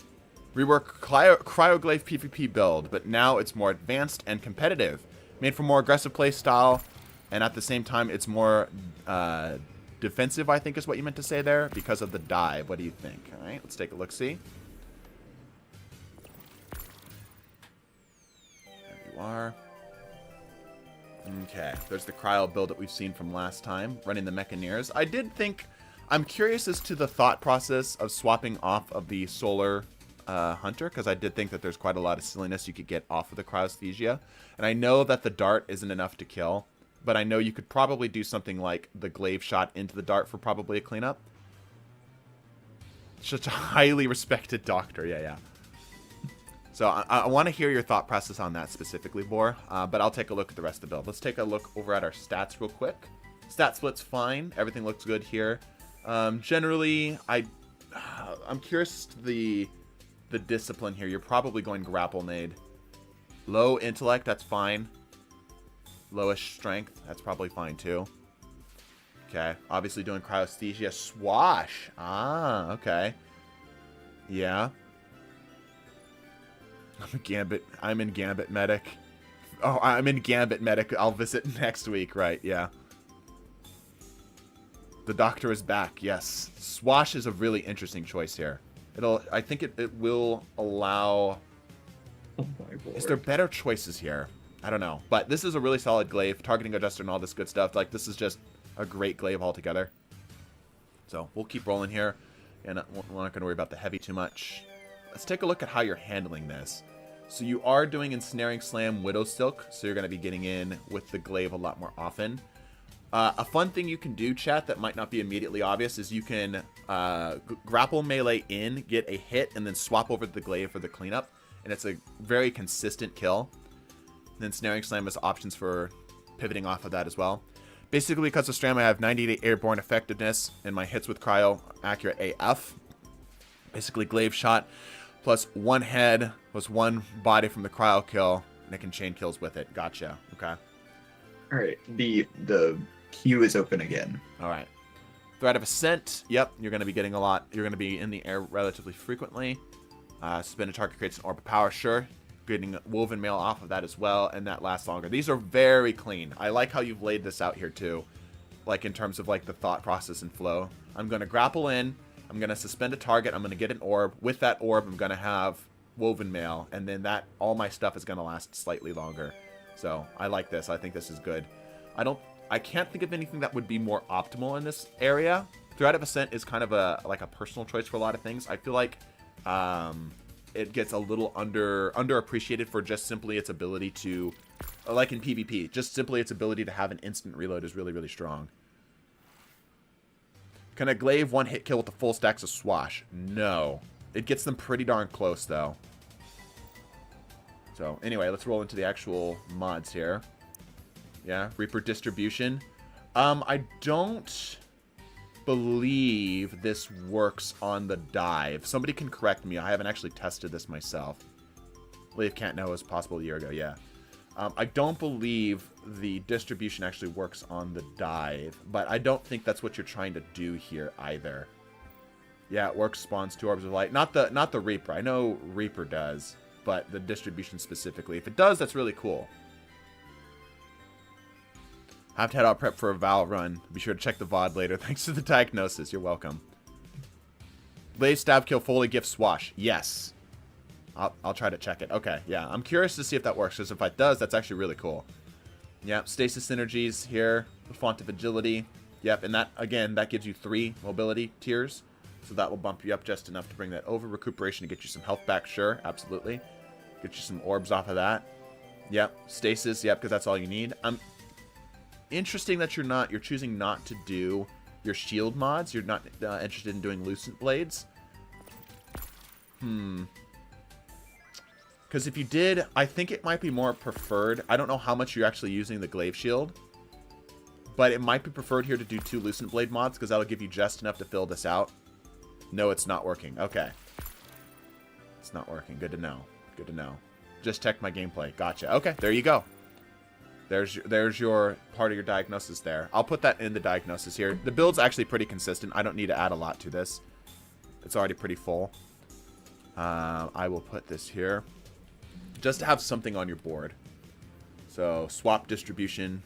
Rework Cryoglaive PvP build, but now it's more advanced and competitive. Made for more aggressive play style, and at the same time, it's more defensive, I think is what you meant to say there, because of the dive. What do you think? All right, let's take a look-see. There you are. Okay, there's the cryo build that we've seen from last time, running the Mechaneers. I did think... I'm curious as to the thought process of swapping off of the Solar Hunter, because I did think that there's quite a lot of silliness you could get off of the Cryosthesia. And I know that the dart isn't enough to kill, but I know you could probably do something like the glaive shot into the dart for probably a cleanup. Such a highly respected doctor, yeah. So I want to hear your thought process on that specifically, Boar, but I'll take a look at the rest of the build. Let's take a look over at our stats real quick. Stat split's fine. Everything looks good here. Generally, I'm curious to the discipline here. You're probably going grapple nade. Low intellect, that's fine. Lowish strength, that's probably fine too. Okay, obviously doing cryosthesia. Swash. Ah, okay. Yeah. I'm in Gambit Medic. Oh, I'm in Gambit Medic. I'll visit next week, right? Yeah. The doctor is back, yes. Swash is a really interesting choice here. I think it will allow... Oh my lord. Is there better choices here? I don't know. But this is a really solid glaive. Targeting adjuster and all this good stuff. Like, this is just a great glaive altogether. So, we'll keep rolling here. And we're not going to worry about the heavy too much. Let's take a look at how you're handling this. So, you are doing Ensnaring Slam Widow Silk. So, you're going to be getting in with the glaive a lot more often. A fun thing you can do, chat, that might not be immediately obvious is you can grapple melee in, get a hit, and then swap over to the glaive for the cleanup. And it's a very consistent kill. And then Snaring Slam has options for pivoting off of that as well. Basically, because of Stram, I have 98 airborne effectiveness, and my hits with Cryo accurate AF. Basically, glaive shot plus one head plus one body from the Cryo kill, and it can chain kills with it. Gotcha. Okay. All right, the queue is open again. All right. Threat of Ascent. Yep, you're going to be getting a lot. You're going to be in the air relatively frequently. Spin a target creates an orb of power. Sure. Getting Woven Mail off of that as well, and that lasts longer. These are very clean. I like how you've laid this out here too. Like in terms of like the thought process and flow. I'm going to grapple in. I'm going to suspend a target. I'm going to get an orb. With that orb, I'm going to have Woven Mail, and then all my stuff is going to last slightly longer. So I like this. I think this is good. I can't think of anything that would be more optimal in this area. Threat of Ascent is kind of a personal choice for a lot of things. I feel like it gets a little underappreciated for just simply its ability to, like in PvP, just simply its ability to have an instant reload is really, really strong. Can a glaive one hit kill with the full stacks of Swash? No. It gets them pretty darn close though. So anyway, let's roll into the actual mods here. Yeah, Reaper distribution. I don't believe this works on the dive. Somebody can correct me. I haven't actually tested this myself. Leave can't know is possible a year ago, yeah. I don't believe the distribution actually works on the dive, but I don't think that's what you're trying to do here either. Yeah, it works, spawns 2 orbs of light. Not the Reaper. I know Reaper does, but the distribution specifically. If it does, that's really cool. Have to head out prep for a Val run. Be sure to check the VOD later. Thanks for the diagnosis. You're welcome. Blade stab kill fully gift swash. Yes. I'll try to check it. Okay, yeah. I'm curious to see if that works, because if it does, that's actually really cool. Yep, stasis synergies here. The font of agility. Yep, and that, again, that gives you 3 mobility tiers. So that will bump you up just enough to bring that over. Recuperation to get you some health back, sure, absolutely. Get you some orbs off of that. Yep. Stasis. Yep, because that's all you need. Interesting that you're choosing not to do your shield mods. You're not interested in doing Lucent Blades. Because if you did, I think it might be more preferred. I don't know how much you're actually using the Glaive Shield. But it might be preferred here to do 2 Lucent Blade mods, because that'll give you just enough to fill this out. No, it's not working. Okay. It's not working. Good to know. Good to know. Just checked my gameplay. Gotcha. Okay, there you go. There's your part of your diagnosis there. I'll put that in the diagnosis here. The build's actually pretty consistent. I don't need to add a lot to this. It's already pretty full. I will put this here. Just to have something on your board. So, swap distribution.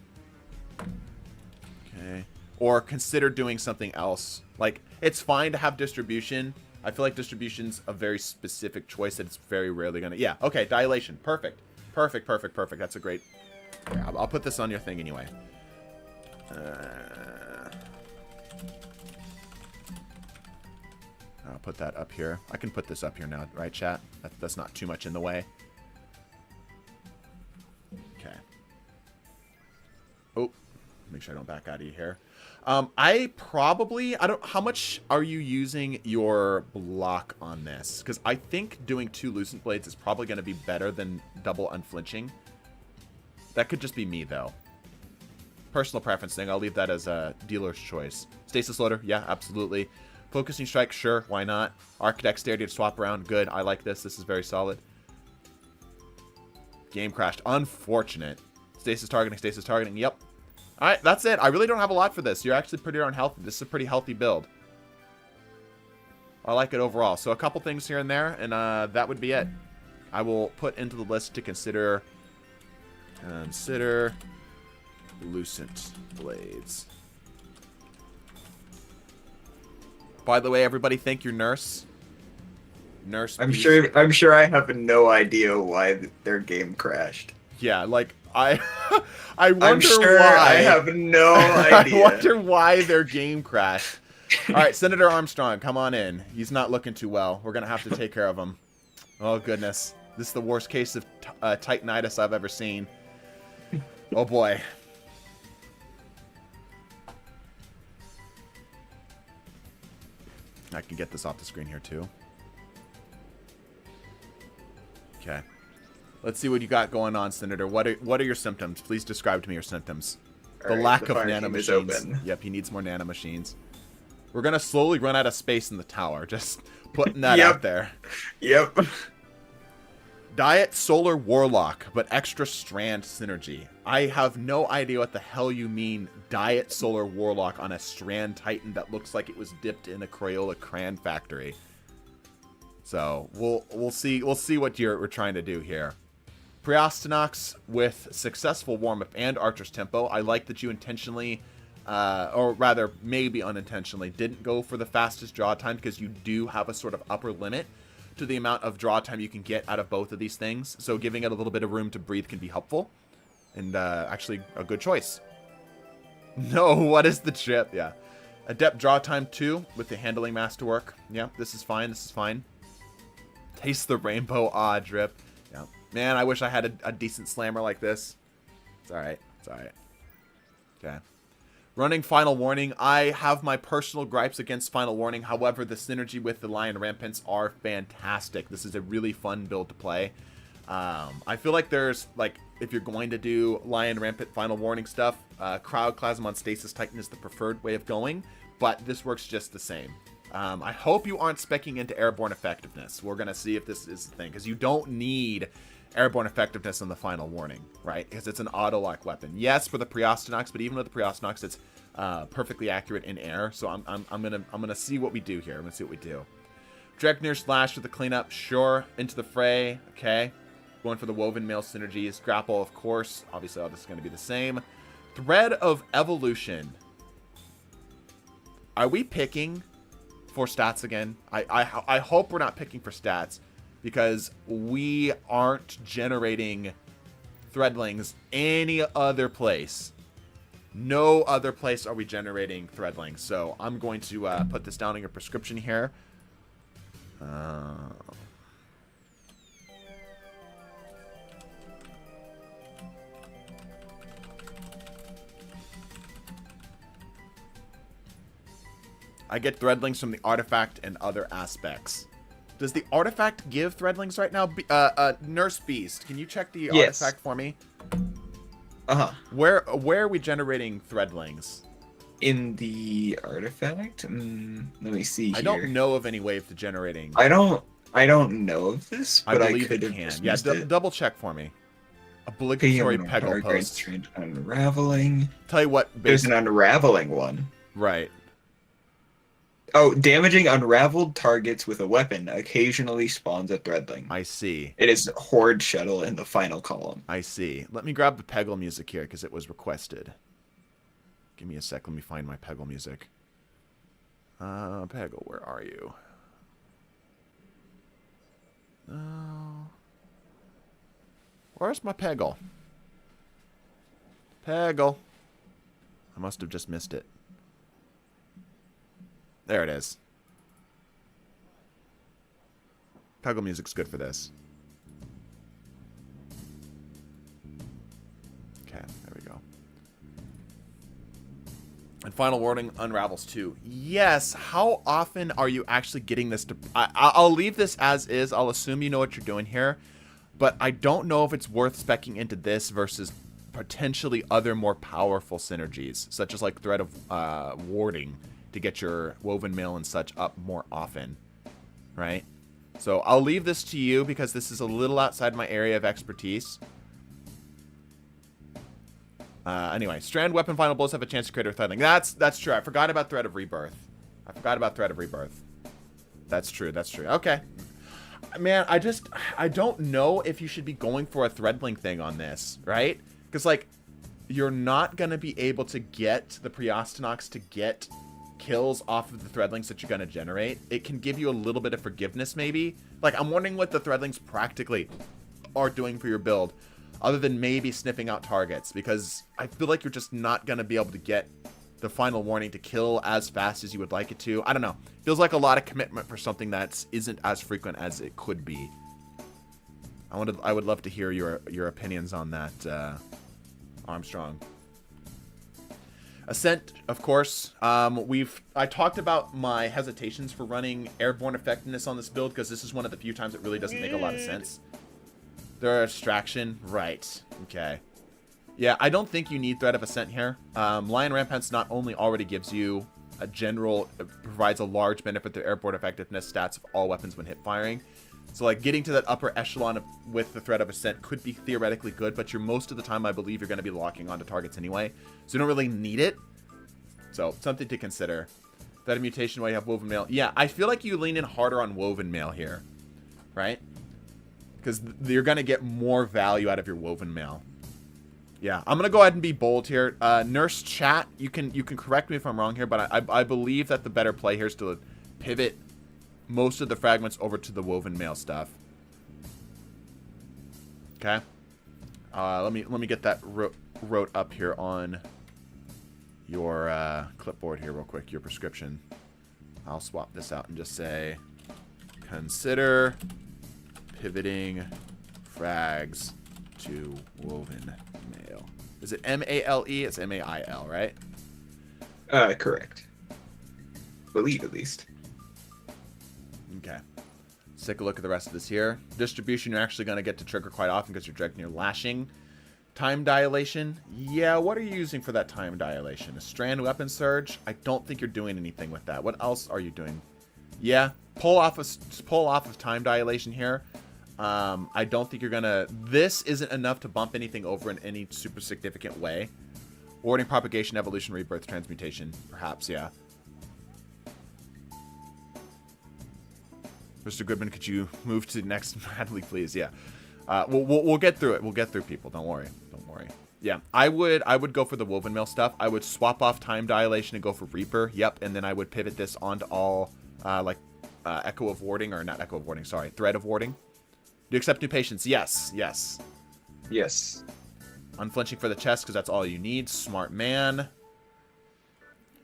Okay. Or consider doing something else. Like, it's fine to have distribution. I feel like distribution's a very specific choice that it's very rarely gonna... Yeah, okay, dilation. Perfect. Perfect, perfect, perfect. That's a great... Yeah, I'll put this on your thing anyway. I'll put that up here. I can put this up here now, right, chat? That's not too much in the way. Okay. Oh, make sure I don't back out of you here. I don't... How much are you using your block on this? Because I think doing 2 Lucent Blades is probably going to be better than double unflinching. That could just be me, though. Personal preference thing. I'll leave that as a dealer's choice. Stasis Loader. Yeah, absolutely. Focusing Strike. Sure, why not? Arc Dexterity to swap around. Good. I like this. This is very solid. Game crashed. Unfortunate. Stasis targeting. Stasis targeting. Yep. Alright, that's it. I really don't have a lot for this. You're actually pretty darn healthy. This is a pretty healthy build. I like it overall. So a couple things here and there, and that would be it. I will put into the list to consider... Consider Lucent Blades. By the way, everybody, thank your nurse. Nurse. I'm sure I have no idea why their game crashed. Yeah, like I wonder I'm sure why. I have no idea. I wonder why their game crashed. All right, Senator Armstrong, come on in. He's not looking too well. We're gonna have to take care of him. Oh goodness, this is the worst case of Titanitis I've ever seen. Oh boy. I can get this off the screen here too. Okay. Let's see what you got going on, Senator. What are your symptoms? Please describe to me your symptoms. The lack of nanomachines. Yep, he needs more nanomachines. We're gonna slowly run out of space in the tower. Just putting that out there. Yep. Diet Solar Warlock, but extra strand synergy. I have no idea what the hell you mean, Diet Solar Warlock on a strand titan that looks like it was dipped in a Crayola crayon factory. So we'll see what we're trying to do here. Priostenox with successful warm-up and Archer's Tempo. I like that you intentionally, or rather maybe unintentionally, didn't go for the fastest draw time because you do have a sort of upper limit to the amount of draw time you can get out of both of these things. So giving it a little bit of room to breathe can be helpful. And actually a good choice. No, what is the chip? Yeah. Adept draw time 2 with the handling masterwork. Yeah, this is fine. This is fine. Taste the rainbow. Ah, drip. Yeah. Man, I wish I had a decent slammer like this. It's alright. It's alright. Okay. Running Final Warning. I have my personal gripes against Final Warning. However, the synergy with the Lion Rampants are fantastic. This is a really fun build to play. I feel like there's, like, if you're going to do Lion Rampant Final Warning stuff, Cryochlasm on Stasis Titan is the preferred way of going, but this works just the same. I hope you aren't speccing into Airborne Effectiveness. We're going to see if this is the thing, because you don't need Airborne Effectiveness on the Final Warning, right? Because it's an auto-lock weapon. Yes, for the Priostenox, but even with the Priostenox, it's perfectly accurate in air. So I'm gonna see what we do here. I'm gonna see what we do. Dregner Slash with the cleanup, sure. Into the fray, okay. Going for the Woven Mail synergies. Grapple, of course. Obviously, all this is gonna be the same. Thread of Evolution. Are we picking for stats again? I hope we're not picking for stats, because we aren't generating threadlings any other place. No other place are we generating threadlings. So I'm going to put this down in your prescription here. I get threadlings from the artifact and other aspects. Does the artifact give threadlings right now? Nurse Beast, can you check the artifact for me? Where are we generating threadlings? In the artifact? Let me see here. I don't know of any way of generating. I don't know of this, but I believe could it have can. Yeah, double check for me. Obligatory peggle post. Unraveling. Tell you what. There's an unraveling one. Right. Oh, damaging unraveled targets with a weapon occasionally spawns a threadling. I see. It is Horde Shuttle in the final column. I see. Let me grab the Peggle music here because it was requested. Give me a sec. Let me find my Peggle music. Peggle, where are you? Where's my Peggle? Peggle. I must have just missed it. There it is. Peggle music's good for this. Okay, there we go. And final warning unravels too. Yes, how often are you actually getting this to... I'll leave this as is. I'll assume you know what you're doing here. But I don't know if it's worth speccing into this versus potentially other more powerful synergies, such as like Thread of Warding, to get your woven mail and such up more often, right? So I'll leave this to you because this is a little outside my area of expertise. Anyway, strand weapon final blows have a chance to create a threadling. That's true. I forgot about Thread of Rebirth. That's true. Okay. Man, I don't know if you should be going for a threadling thing on this, right? Because, like, you're not going to be able to get the Priostenox to get kills off of the threadlings that you're going to generate. It can give you a little bit of forgiveness, maybe. Like, I'm wondering what the threadlings practically are doing for your build, other than maybe sniffing out targets, because I feel like you're just not going to be able to get the final warning to kill as fast as you would like it to. I don't know. Feels like a lot of commitment for something that isn't as frequent as it could be. I would love to hear your opinions on that, Armstrong. Ascent, of course. I talked about my hesitations for running airborne effectiveness on this build because this is one of the few times it really doesn't make a lot of sense. There are distraction, right? Okay. Yeah, I don't think you need Threat of Ascent here. Lion Rampants not only already gives you a general, provides a large benefit to airborne effectiveness stats of all weapons when hip firing. So, like, getting to that upper echelon with the Threat of Ascent could be theoretically good, but most of the time, I believe you're going to be locking onto targets anyway. So you don't really need it. So, something to consider. Threat of Mutation while you have Woven Mail. Yeah, I feel like you lean in harder on Woven Mail here. Right? Because you're going to get more value out of your Woven Mail. Yeah, I'm going to go ahead and be bold here. Nurse Chat, you can correct me if I'm wrong here, but I believe that the better play here is to pivot most of the fragments over to the Woven Mail stuff. Okay. Let me get that wrote up here on your clipboard here real quick, your prescription. I'll swap this out and just say, consider pivoting frags to Woven Mail. Is it M-A-L-E? It's M-A-I-L, right? Correct. Believe, at least. Okay. Let's take a look at the rest of this here. Distribution, you're actually going to get to trigger quite often because you're directing your lashing. Time dilation. Yeah, what are you using for that time dilation? A strand weapon surge? I don't think you're doing anything with that. What else are you doing? Yeah, pull off of time dilation here. I don't think you're gonna... This isn't enough to bump anything over in any super significant way. Warding, propagation, evolution, rebirth, transmutation. Perhaps, yeah. Mr. Goodman, could you move to the next Bradley, please? Yeah. We'll get through it. We'll get through, people. Don't worry. Don't worry. Yeah, I would go for the Woven Mail stuff. I would swap off time dilation and go for Reaper. Yep, and then I would pivot this onto all, Echo of Warding, or not Echo of Warding, sorry, Thread of Warding. Do you accept new patients? Yes, yes. Yes. Unflinching for the chest, because that's all you need. Smart man.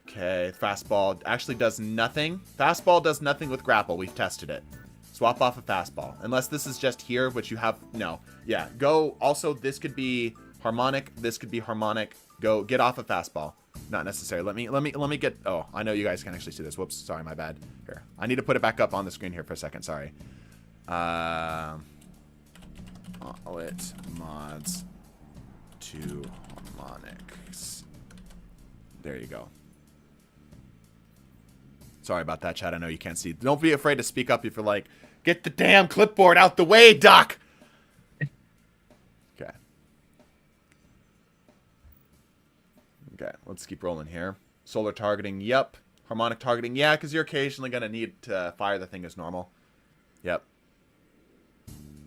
Okay, fastball actually does nothing. Fastball does nothing with grapple. We've tested it. Swap off a fastball. Unless this is just here, which you have... No. Yeah, go... Also, this could be harmonic. This could be harmonic. Go get off a fastball. Not necessary. Let me get. Oh, I know you guys can actually see this. Whoops. Sorry, my bad. Here, I need to put it back up on the screen here for a second. Sorry. Lit mods to harmonics. There you go. Sorry about that, chat. I know you can't see. Don't be afraid to speak up if you're like, get the damn clipboard out the way, Doc. Okay. Okay, let's keep rolling here. Solar targeting, yep. Harmonic targeting, yeah, because you're occasionally going to need to fire the thing as normal. Yep.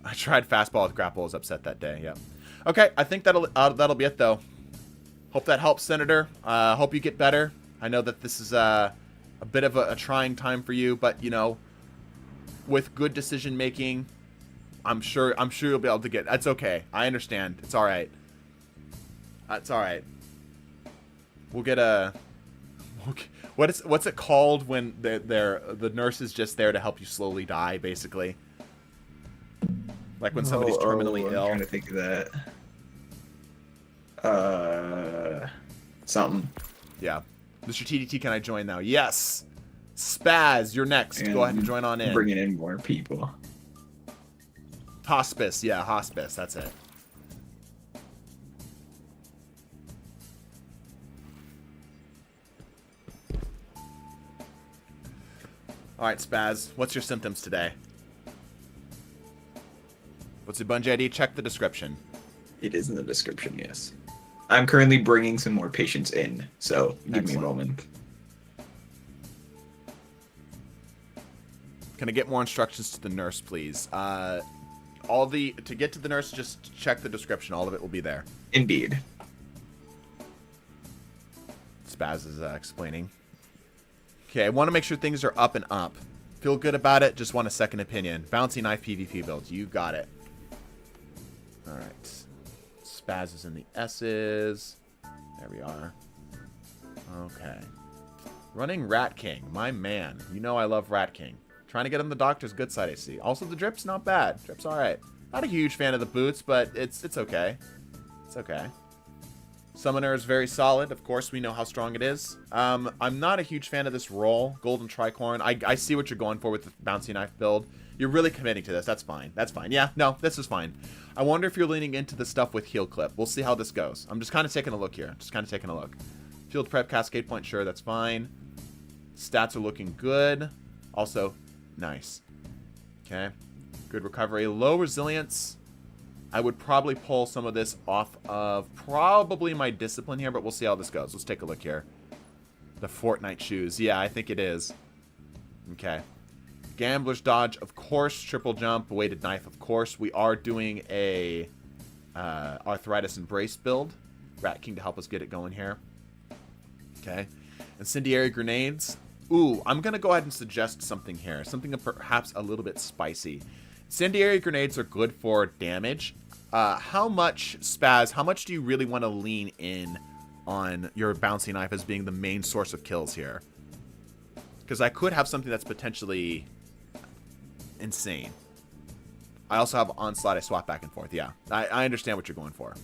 I tried fastball with grapple, was upset that day, yep. Okay, I think that'll be it, though. Hope that helps, Senator. Hope you get better. I know that this is a bit of a trying time for you, but, you know, with good decision making, I'm sure you'll be able to get. That's okay. I understand. It's all right. It's all right. We'll get a. What's it called when the nurse is just there to help you slowly die, basically? Like when somebody's terminally ill. I'm trying to think of that. Something. Yeah. Mr. TDT, can I join now? Yes. Spaz, you're next. And go ahead and join on in. Bringing in more people. Hospice, yeah, hospice. That's it. All right, Spaz. What's your symptoms today? What's your Bungie ID? Check the description. It is in the description, yes. I'm currently bringing some more patients in, so give me a moment. Can I get more instructions to the nurse, please? To get to the nurse, just check the description. All of it will be there. Indeed. Spaz is explaining. Okay, I want to make sure things are up and up. Feel good about it. Just want a second opinion. Bouncy knife PvP build. You got it. All right. Spaz is in the S's. There we are. Okay. Running Rat King. My man. You know I love Rat King. Trying to get him the doctor's good side, I see. Also, the drip's not bad. Drip's all right. Not a huge fan of the boots, but it's okay. It's okay. Summoner is very solid. Of course, we know how strong it is. I'm not a huge fan of this roll. Golden Tricorn. I see what you're going for with the bouncy knife build. You're really committing to this. That's fine. That's fine. Yeah, no, this is fine. I wonder if you're leaning into the stuff with heal clip. We'll see how this goes. I'm just kind of taking a look here. Just kind of taking a look. Field prep, cascade point. Sure, that's fine. Stats are looking good. Also, nice. Okay. Good recovery. Low resilience. I would probably pull some of this off of probably my discipline here, but we'll see how this goes. Let's take a look here. The Fortnite shoes. Yeah, I think it is. Okay. Gambler's dodge, of course. Triple jump, weighted knife, of course. We are doing a arthritis embrace build. Rat King to help us get it going here. Okay. Incendiary grenades. Ooh, I'm going to go ahead and suggest something here. Something perhaps a little bit spicy. Incendiary grenades are good for damage. How much, Spaz, how much do you really want to lean in on your bouncy knife as being the main source of kills here? Because I could have something that's potentially insane. I also have onslaught. I swap back and forth. Yeah, I understand what you're going for.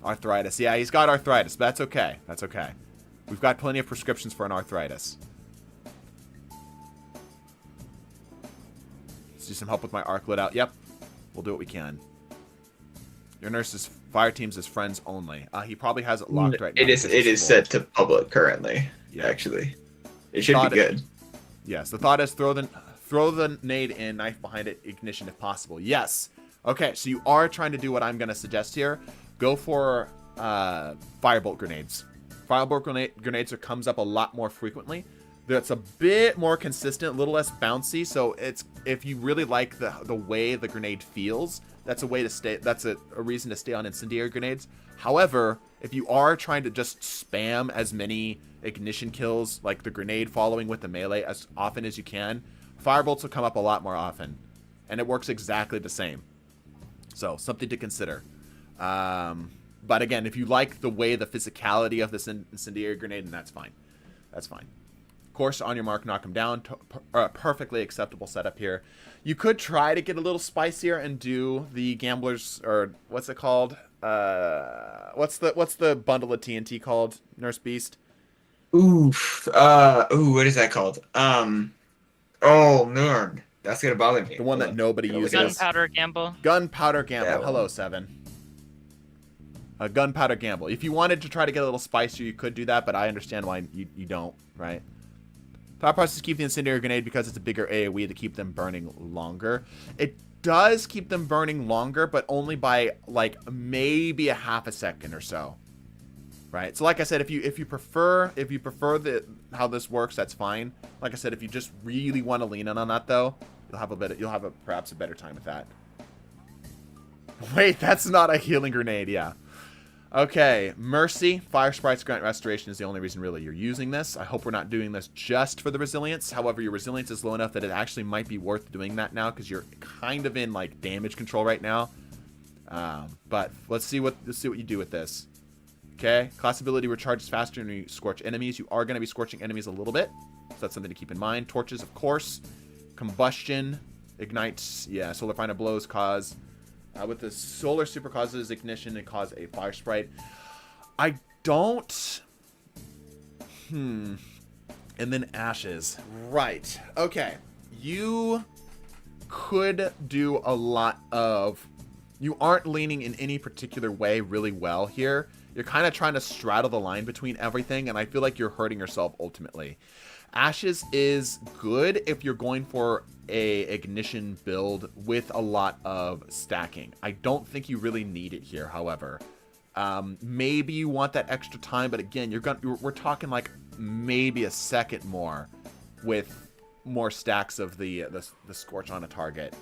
Arthritis. Yeah, he's got arthritis, but that's okay. That's okay. We've got plenty of prescriptions for an arthritis. Let's do some help with my arc lit out. Yep. We'll do what we can. Your nurse's fire teams is friends only. He probably has it locked right now. It is set to public currently, yeah. Actually. It should be good. Yes, the thought is throw the nade in, knife behind it, ignition if possible. Yes. Okay, so you are trying to do what I'm going to suggest here. Go for firebolt grenades. Firebolt grenades comes up a lot more frequently. That's a bit more consistent, a little less bouncy. So it's if you really like the way the grenade feels, that's a way to stay. That's a reason to stay on incendiary grenades. However, if you are trying to just spam as many ignition kills, like the grenade following with the melee, as often as you can, firebolts will come up a lot more often, and it works exactly the same. So something to consider. But again, if you like the way the physicality of this incendiary grenade, then that's fine. That's fine. Of course, on your mark, knock them down. Perfectly acceptable setup here. You could try to get a little spicier and do the gamblers, or what's it called? What's the bundle of TNT called, Nurse Beast? Oof. What is that called? Oh, man. That's gonna bother me. The one that nobody The uses. gunpowder gamble. Gunpowder gamble. That Hello, one. 7. A gunpowder gamble. If you wanted to try to get a little spicier, you could do that, but I understand why you don't, right? Thought process keep the incendiary grenade because it's a bigger AoE to keep them burning longer. It does keep them burning longer, but only by like maybe a half a second or so. Right? So like I said, if you prefer how this works, that's fine. Like I said, if you just really want to lean in on that though, you'll have perhaps a better time with that. Wait, that's not a healing grenade, yeah. Okay, Mercy, Fire Sprites Grant Restoration is the only reason really you're using this. I hope we're not doing this just for the resilience. However, your resilience is low enough that it actually might be worth doing that now because you're kind of in like damage control right now. But let's see what you do with this. Okay, class ability recharges faster when you scorch enemies. You are going to be scorching enemies a little bit, so that's something to keep in mind. Torches, of course. Combustion, ignites, yeah, solar final blows cause... with the solar super causes ignition and cause a fire sprite. I don't... And then ashes. Right. Okay. You could do a lot of... You aren't leaning in any particular way really well here. You're kind of trying to straddle the line between everything, and I feel like you're hurting yourself ultimately. Ashes is good if you're going for a ignition build with a lot of stacking. I don't think you really need it here, however. Maybe you want that extra time, but again, we're talking like maybe a second more with more stacks of the scorch on a target.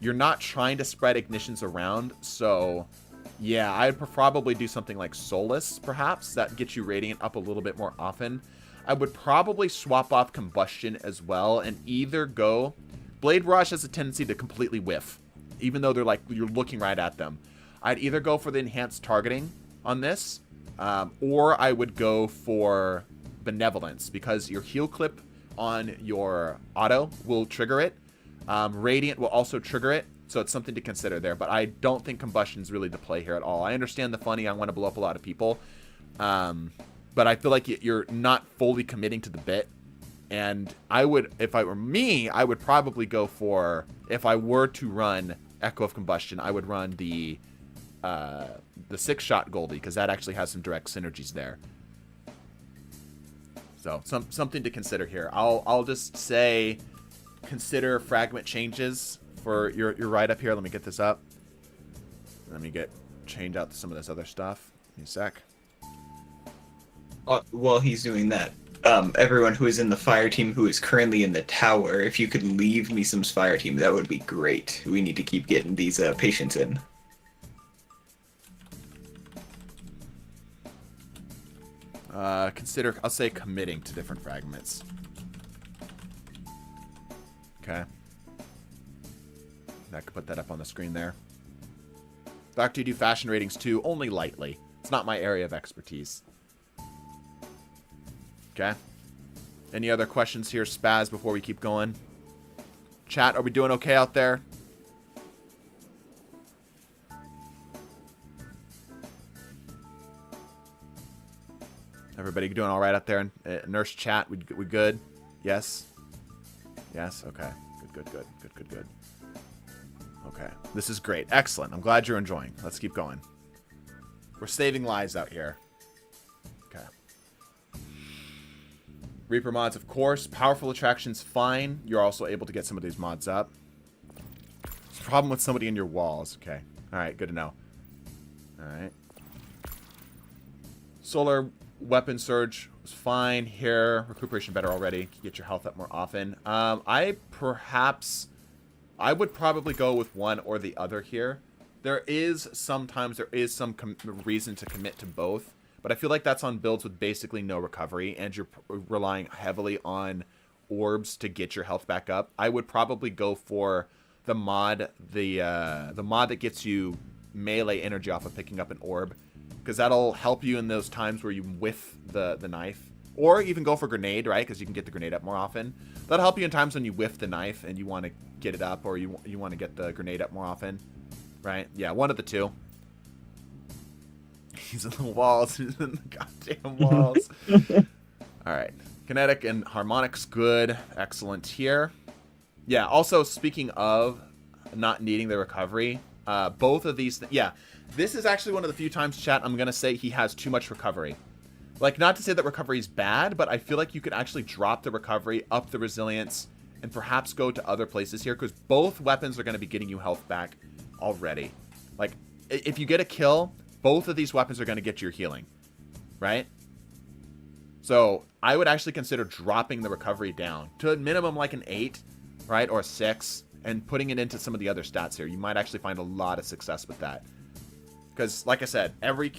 You're not trying to spread ignitions around, so yeah, I'd probably do something like Solace, perhaps. That gets you Radiant up a little bit more often. I would probably swap off Combustion as well and either go... Blade Rush has a tendency to completely whiff, even though they're like, you're looking right at them. I'd either go for the enhanced targeting on this, or I would go for Benevolence, because your heal clip on your auto will trigger it. Radiant will also trigger it, so it's something to consider there. But I don't think Combustion's really the play here at all. I understand the funny, I want to blow up a lot of people. But I feel like you're not fully committing to the bit. And I would, if I were me, I would probably go for, if I were to run Echo of Combustion, I would run the 6-shot Goldie, because that actually has some direct synergies there. So, something to consider here. I'll just say, consider fragment changes for your write-up here. Let me get this up. Let me change out some of this other stuff. Give me a sec. While he's doing that, everyone who is in the fire team who is currently in the tower, if you could leave me some fire team, that would be great. We need to keep getting these patients in. Consider, I'll say, committing to different fragments. Okay. I could put that up on the screen there. Doctor, you do fashion ratings too, only lightly. It's not my area of expertise. Okay. Any other questions here, Spaz, before we keep going? Chat, are we doing okay out there? Everybody doing all right out there? Nurse chat, we good? Yes? Yes? Okay. Good. Okay. This is great. Excellent. I'm glad you're enjoying. Let's keep going. We're saving lives out here. Okay. Reaper mods, of course. Powerful attractions, fine. You're also able to get some of these mods up. Problem with somebody in your walls. Okay. Alright, good to know. Alright. Solar weapon surge was fine here. Recuperation better already. Can get your health up more often. I would probably go with one or the other here. Sometimes there is some reason to commit to both. But I feel like that's on builds with basically no recovery, and you're relying heavily on orbs to get your health back up. I would probably go for the mod, the mod that gets you melee energy off of picking up an orb, because that'll help you in those times where you whiff the knife. Or even go for grenade, right? Because you can get the grenade up more often. That'll help you in times when you whiff the knife and you want to get it up, or you want to get the grenade up more often, right? Yeah, one of the two. He's in the walls. He's in the goddamn walls. All right. Kinetic and harmonics, good. Excellent here. Yeah, also, speaking of not needing the recovery, both of these... yeah, this is actually one of the few times, chat, I'm going to say he has too much recovery. Like, not to say that recovery is bad, but I feel like you could actually drop the recovery, up the resilience, and perhaps go to other places here, because both weapons are going to be getting you health back already. Like, if you get a kill, both of these weapons are going to get your healing, right? So, I would actually consider dropping the recovery down to a minimum like an 8, right, or a 6, and putting it into some of the other stats here. You might actually find a lot of success with that. Because, like I said, every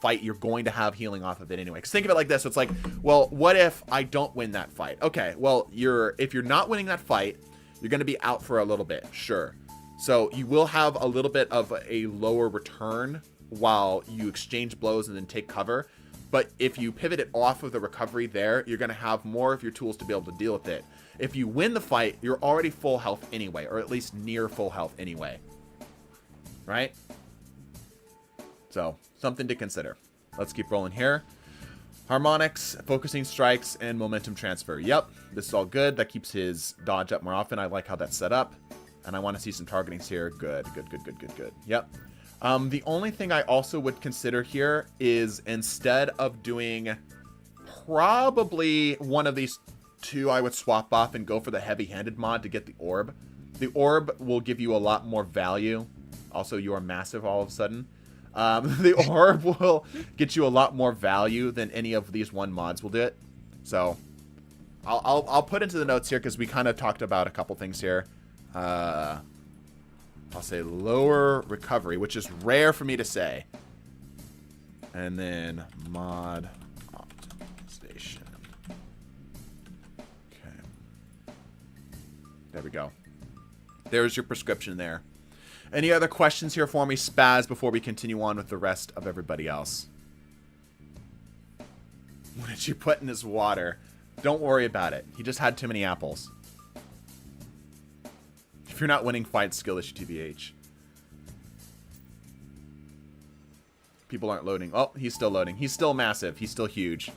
fight, you're going to have healing off of it anyway. Because think of it like this. It's like, well, what if I don't win that fight? Okay, well, if you're not winning that fight, you're going to be out for a little bit, sure. So you will have a little bit of a lower return while you exchange blows and then take cover. But if you pivot it off of the recovery there, you're going to have more of your tools to be able to deal with it. If you win the fight, you're already full health anyway, or at least near full health anyway. Right? So, something to consider. Let's keep rolling here. Harmonics, focusing strikes, and momentum transfer. Yep, this is all good. That keeps his dodge up more often. I like how that's set up. And I want to see some targetings here. Good. Yep. The only thing I also would consider here is instead of doing probably one of these two, I would swap off and go for the heavy-handed mod to get the orb. The orb will give you a lot more value. Also, you are massive all of a sudden. The orb will get you a lot more value than any of these one mods will do it. So, I'll put into the notes here because we kind of talked about a couple things here. I'll say lower recovery, which is rare for me to say. And then mod optimization. Okay. There we go. There's your prescription there. Any other questions here for me, Spaz, before we continue on with the rest of everybody else? What did you put in his water? Don't worry about it. He just had too many apples. If you're not winning fights, skill issue TBH. People aren't loading. Oh, he's still loading. He's still massive. He's still huge.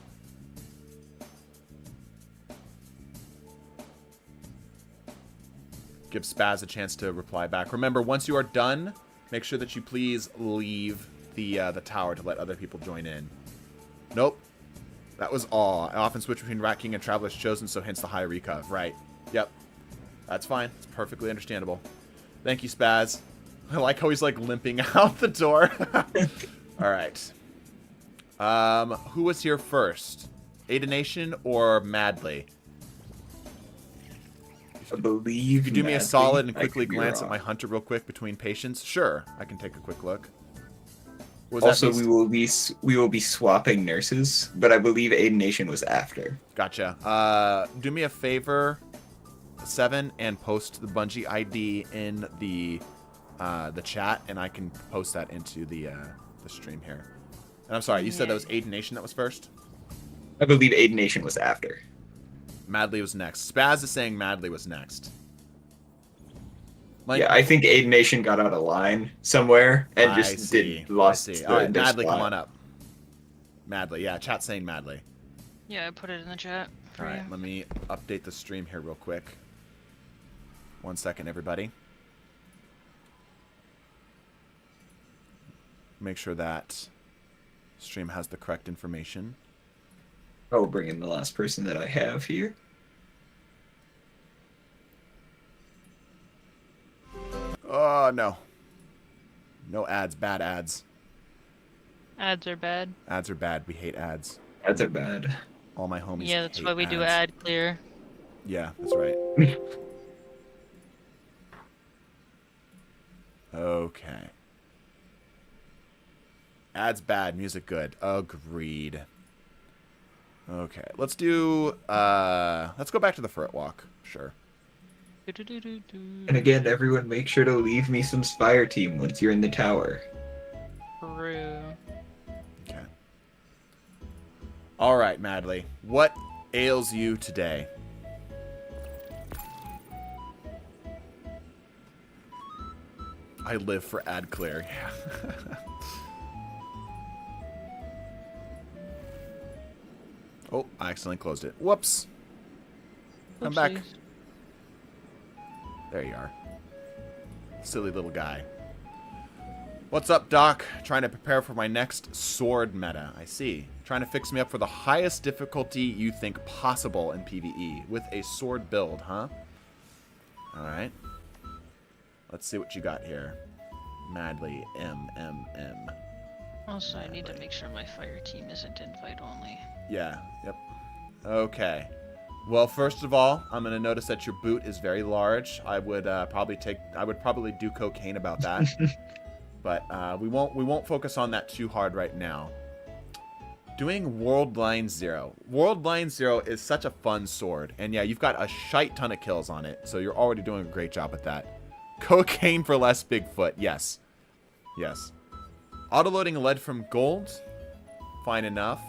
Give Spaz a chance to reply back. Remember, once you are done, make sure that you please leave the tower to let other people join in. Nope. That was all. I often switch between Rat King and Traveler's Chosen, so hence the high recov. Right. Yep. That's fine. It's perfectly understandable. Thank you, Spaz. I like how he's, like, limping out the door. All right. Who was here first? Nation or Madly? I believe. If you do me a solid and quickly glance at my hunter real quick between patients, sure, I can take a quick look. Also, we will be swapping nurses, but I believe Nation was after. Gotcha. Do me a favor, 7, and post the Bungie ID in the chat, and I can post that into the stream here. And I'm sorry, you said that was Nation that was first? I believe Nation was after. Madly was next. Spaz is saying Madly was next. Yeah, I think Nation got out of line somewhere and just lost. All right, Madly, come on up. Madly, yeah, chat's saying Madly. Yeah, I put it in the chat for you. All right, let me update the stream here real quick. 1 second, everybody. Make sure that stream has the correct information. I'll bring in the last person that I have here. Oh, no. No ads. Bad ads. Ads are bad. Ads are bad. We hate ads. Ads are bad. All my homies Yeah, that's hate why we do ads. ad clear. Yeah, that's right. Okay. Ads bad, music good. Agreed. Okay, let's do, let's go back to the Furt Walk. Sure. And again, everyone make sure to leave me some Spire team once you're in the tower. True. Okay. All right, Madly. What ails you today? I live for ad clear. Yeah. Oh, I accidentally closed it. Whoops. Come back. Oopsies. There you are. Silly little guy. What's up, Doc? Trying to prepare for my next sword meta. I see. Trying to fix me up for the highest difficulty you think possible in PvE with a sword build, huh? Alright. Let's see what you got here. Madly. M. Also, I need to make sure my fire team isn't invite only. Yeah, yep. Okay. Well, first of all, I'm going to notice that your boot is very large. I would probably do cocaine about that. But we won't focus on that too hard right now. Doing World Line 0. World Line 0 is such a fun sword. And yeah, you've got a shite ton of kills on it. So you're already doing a great job with that. Cocaine for less Bigfoot. Yes. Yes. Autoloading lead from gold. Fine enough.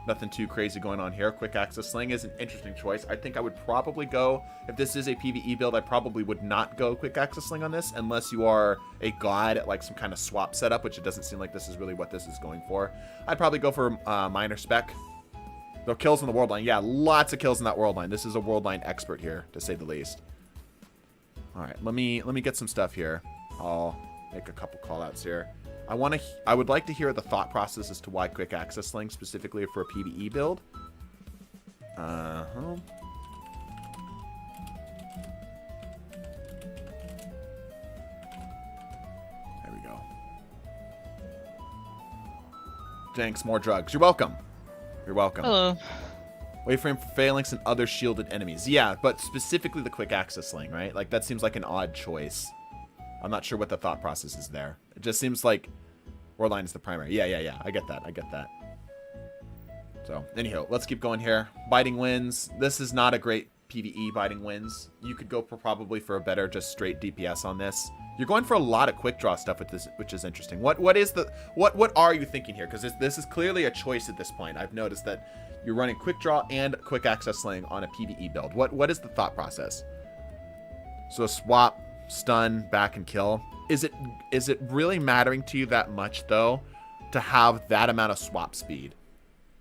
Nothing too crazy going on here. Quick access sling is an interesting choice. I think I would probably go, if this is a PvE build, I probably would not go quick access sling on this unless you are a god at like some kind of swap setup, which it doesn't seem like this is really what this is going for. I'd probably go for minor spec. Though kills in the world line. Yeah, lots of kills in that world line. This is a world line expert here, to say the least. All right, let me get some stuff here. I'll make a couple call outs here. I would like to hear the thought process as to why quick access sling specifically for a PvE build. There we go. Thanks, more drugs. You're welcome. You're welcome. Hello. Wayframe for phalanx and other shielded enemies. Yeah, but specifically the quick access sling, right? Like that seems like an odd choice. I'm not sure what the thought process is there. It just seems like Warline is the primary. Yeah. I get that. So, anyhow, let's keep going here. Biting wins. This is not a great PvE biting wins. You could go probably for a better just straight DPS on this. You're going for a lot of quick draw stuff with this, which is interesting. What are you thinking here? Because this is clearly a choice at this point. I've noticed that you're running quick draw and quick access sling on a PvE build. What is the thought process? So swap, stun, back, and kill. Is it really mattering to you that much, though, to have that amount of swap speed?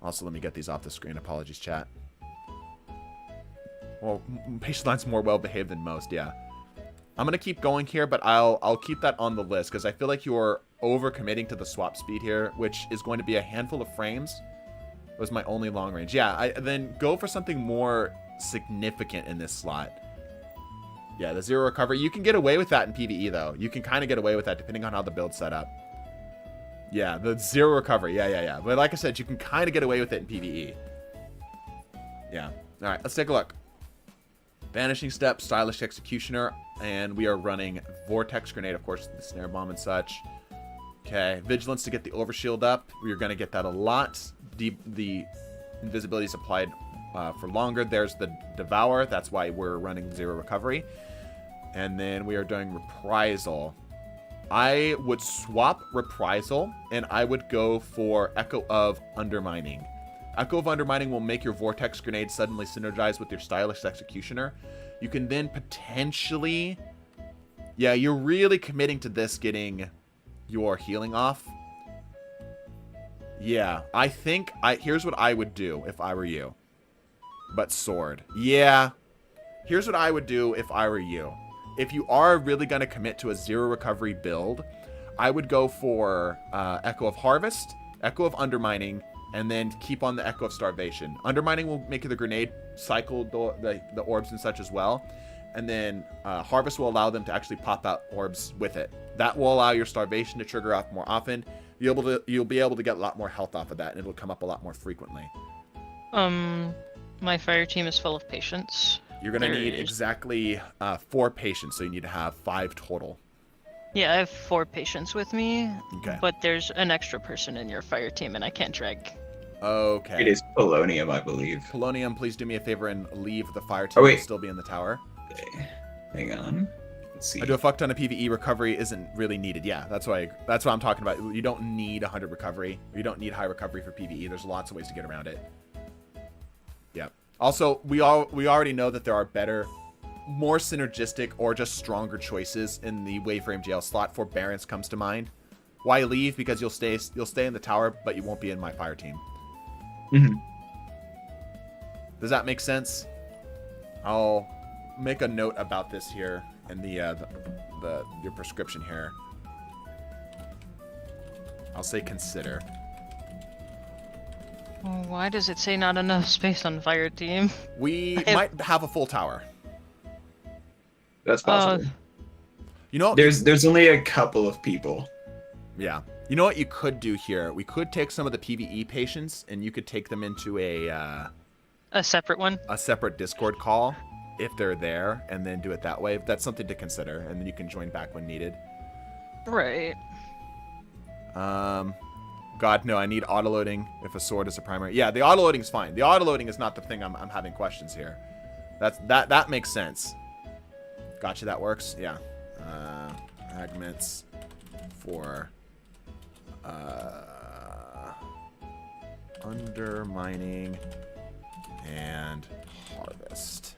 Also, let me get these off the screen. Apologies, chat. Well, Patient Line's more well-behaved than most, yeah. I'm going to keep going here, but I'll keep that on the list, because I feel like you're over-committing to the swap speed here, which is going to be a handful of frames. It was my only long range. Yeah, then go for something more significant in this slot. Yeah, the zero recovery. You can get away with that in PvE, though. You can kind of get away with that depending on how the build's set up. Yeah, the zero recovery. Yeah. But like I said, you can kind of get away with it in PvE. Yeah. All right, let's take a look. Vanishing Step, Stylish Executioner, and we are running Vortex Grenade, of course, the Snare Bomb and such. Okay, Vigilance to get the Overshield up. We're going to get that a lot. The invisibility is applied for longer. There's the Devour. That's why we're running zero recovery. And then we are doing Reprisal. I would swap Reprisal, and I would go for Echo of Undermining. Echo of Undermining will make your Vortex Grenade suddenly synergize with your Stylish Executioner. You can then potentially... Yeah, you're really committing to this getting your healing off. Yeah, I think... Here's what I would do if I were you. But sword. Yeah. Here's what I would do if I were you. If you are really going to commit to a zero recovery build, I would go for Echo of Harvest, Echo of Undermining, and then keep on the Echo of Starvation. Undermining will make the grenade cycle the orbs and such as well. And then Harvest will allow them to actually pop out orbs with it. That will allow your Starvation to trigger off more often. You'll be able to get a lot more health off of that, and it'll come up a lot more frequently. My fire team is full of patients. You're going to need exactly 4 patients, so you need to have 5 total. Yeah, I have 4 patients with me, Okay. but there's an extra person in your fire team, and I can't drag. Okay. It is polonium, I believe. Polonium, please do me a favor and leave the fire team. Oh, wait. To still be in the tower. Okay. Hang on. Let's see. I do a fuck ton of PvE. Recovery isn't really needed. Yeah, that's what I'm talking about. You don't need 100 recovery. You don't need high recovery for PvE. There's lots of ways to get around it. Also, we already know that there are better, more synergistic or just stronger choices in the Waveframe jail slot. Forbearance comes to mind. Why leave? Because you'll stay in the tower, but you won't be in my fire team. Mm-hmm. Does that make sense? I'll make a note about this here in your prescription here. I'll say consider. Why does it say not enough space on fire team? We might have a full tower. That's possible. You know, there's only a couple of people. Yeah. You know what you could do here? We could take some of the PvE patients, and you could take them into a separate one? A separate Discord call, if they're there, and then do it that way. That's something to consider, and then you can join back when needed. Right. God, no, I need autoloading if a sword is a primary. Yeah, the autoloading's fine. The autoloading is not the thing I'm having questions here. That makes sense. Gotcha, that works. Yeah. Fragments for undermining and harvest.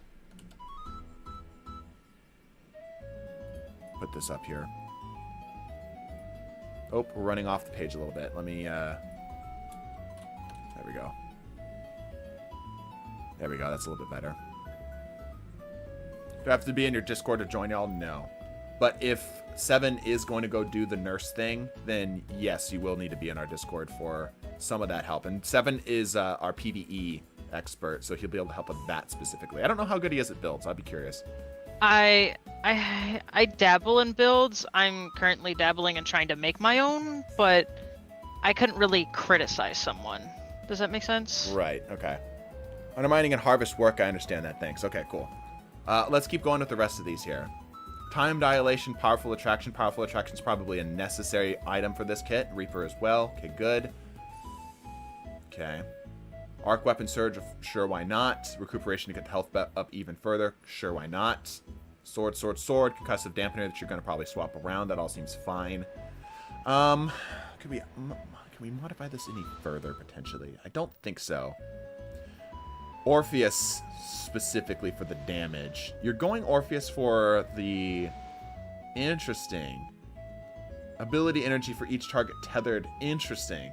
Put this up here. Oh, we're running off the page a little bit. Let me, there we go. There we go, that's a little bit better. Do I have to be in your Discord to join y'all? No. But if 7 is going to go do the nurse thing, then yes, you will need to be in our Discord for some of that help. And 7 is our PvE expert, so he'll be able to help with that specifically. I don't know how good he is at builds. I'd be curious. I dabble in builds. I'm currently dabbling in trying to make my own, but I couldn't really criticize someone. Does that make sense? Right, okay. Undermining and harvest work, I understand that. Thanks. Okay, cool. Let's keep going with the rest of these here. Time dilation, powerful attraction. Powerful attraction is probably a necessary item for this kit. Reaper as well. Okay, good. Okay. Arc weapon surge, sure, why not? Recuperation to get the health up even further, sure, why not? Sword, sword, sword. Concussive dampener that you're going to probably swap around. That all seems fine. Can we modify this any further, potentially? I don't think so. Orpheus, specifically for the damage. You're going Orpheus for the... Interesting. Ability energy for each target tethered. Interesting.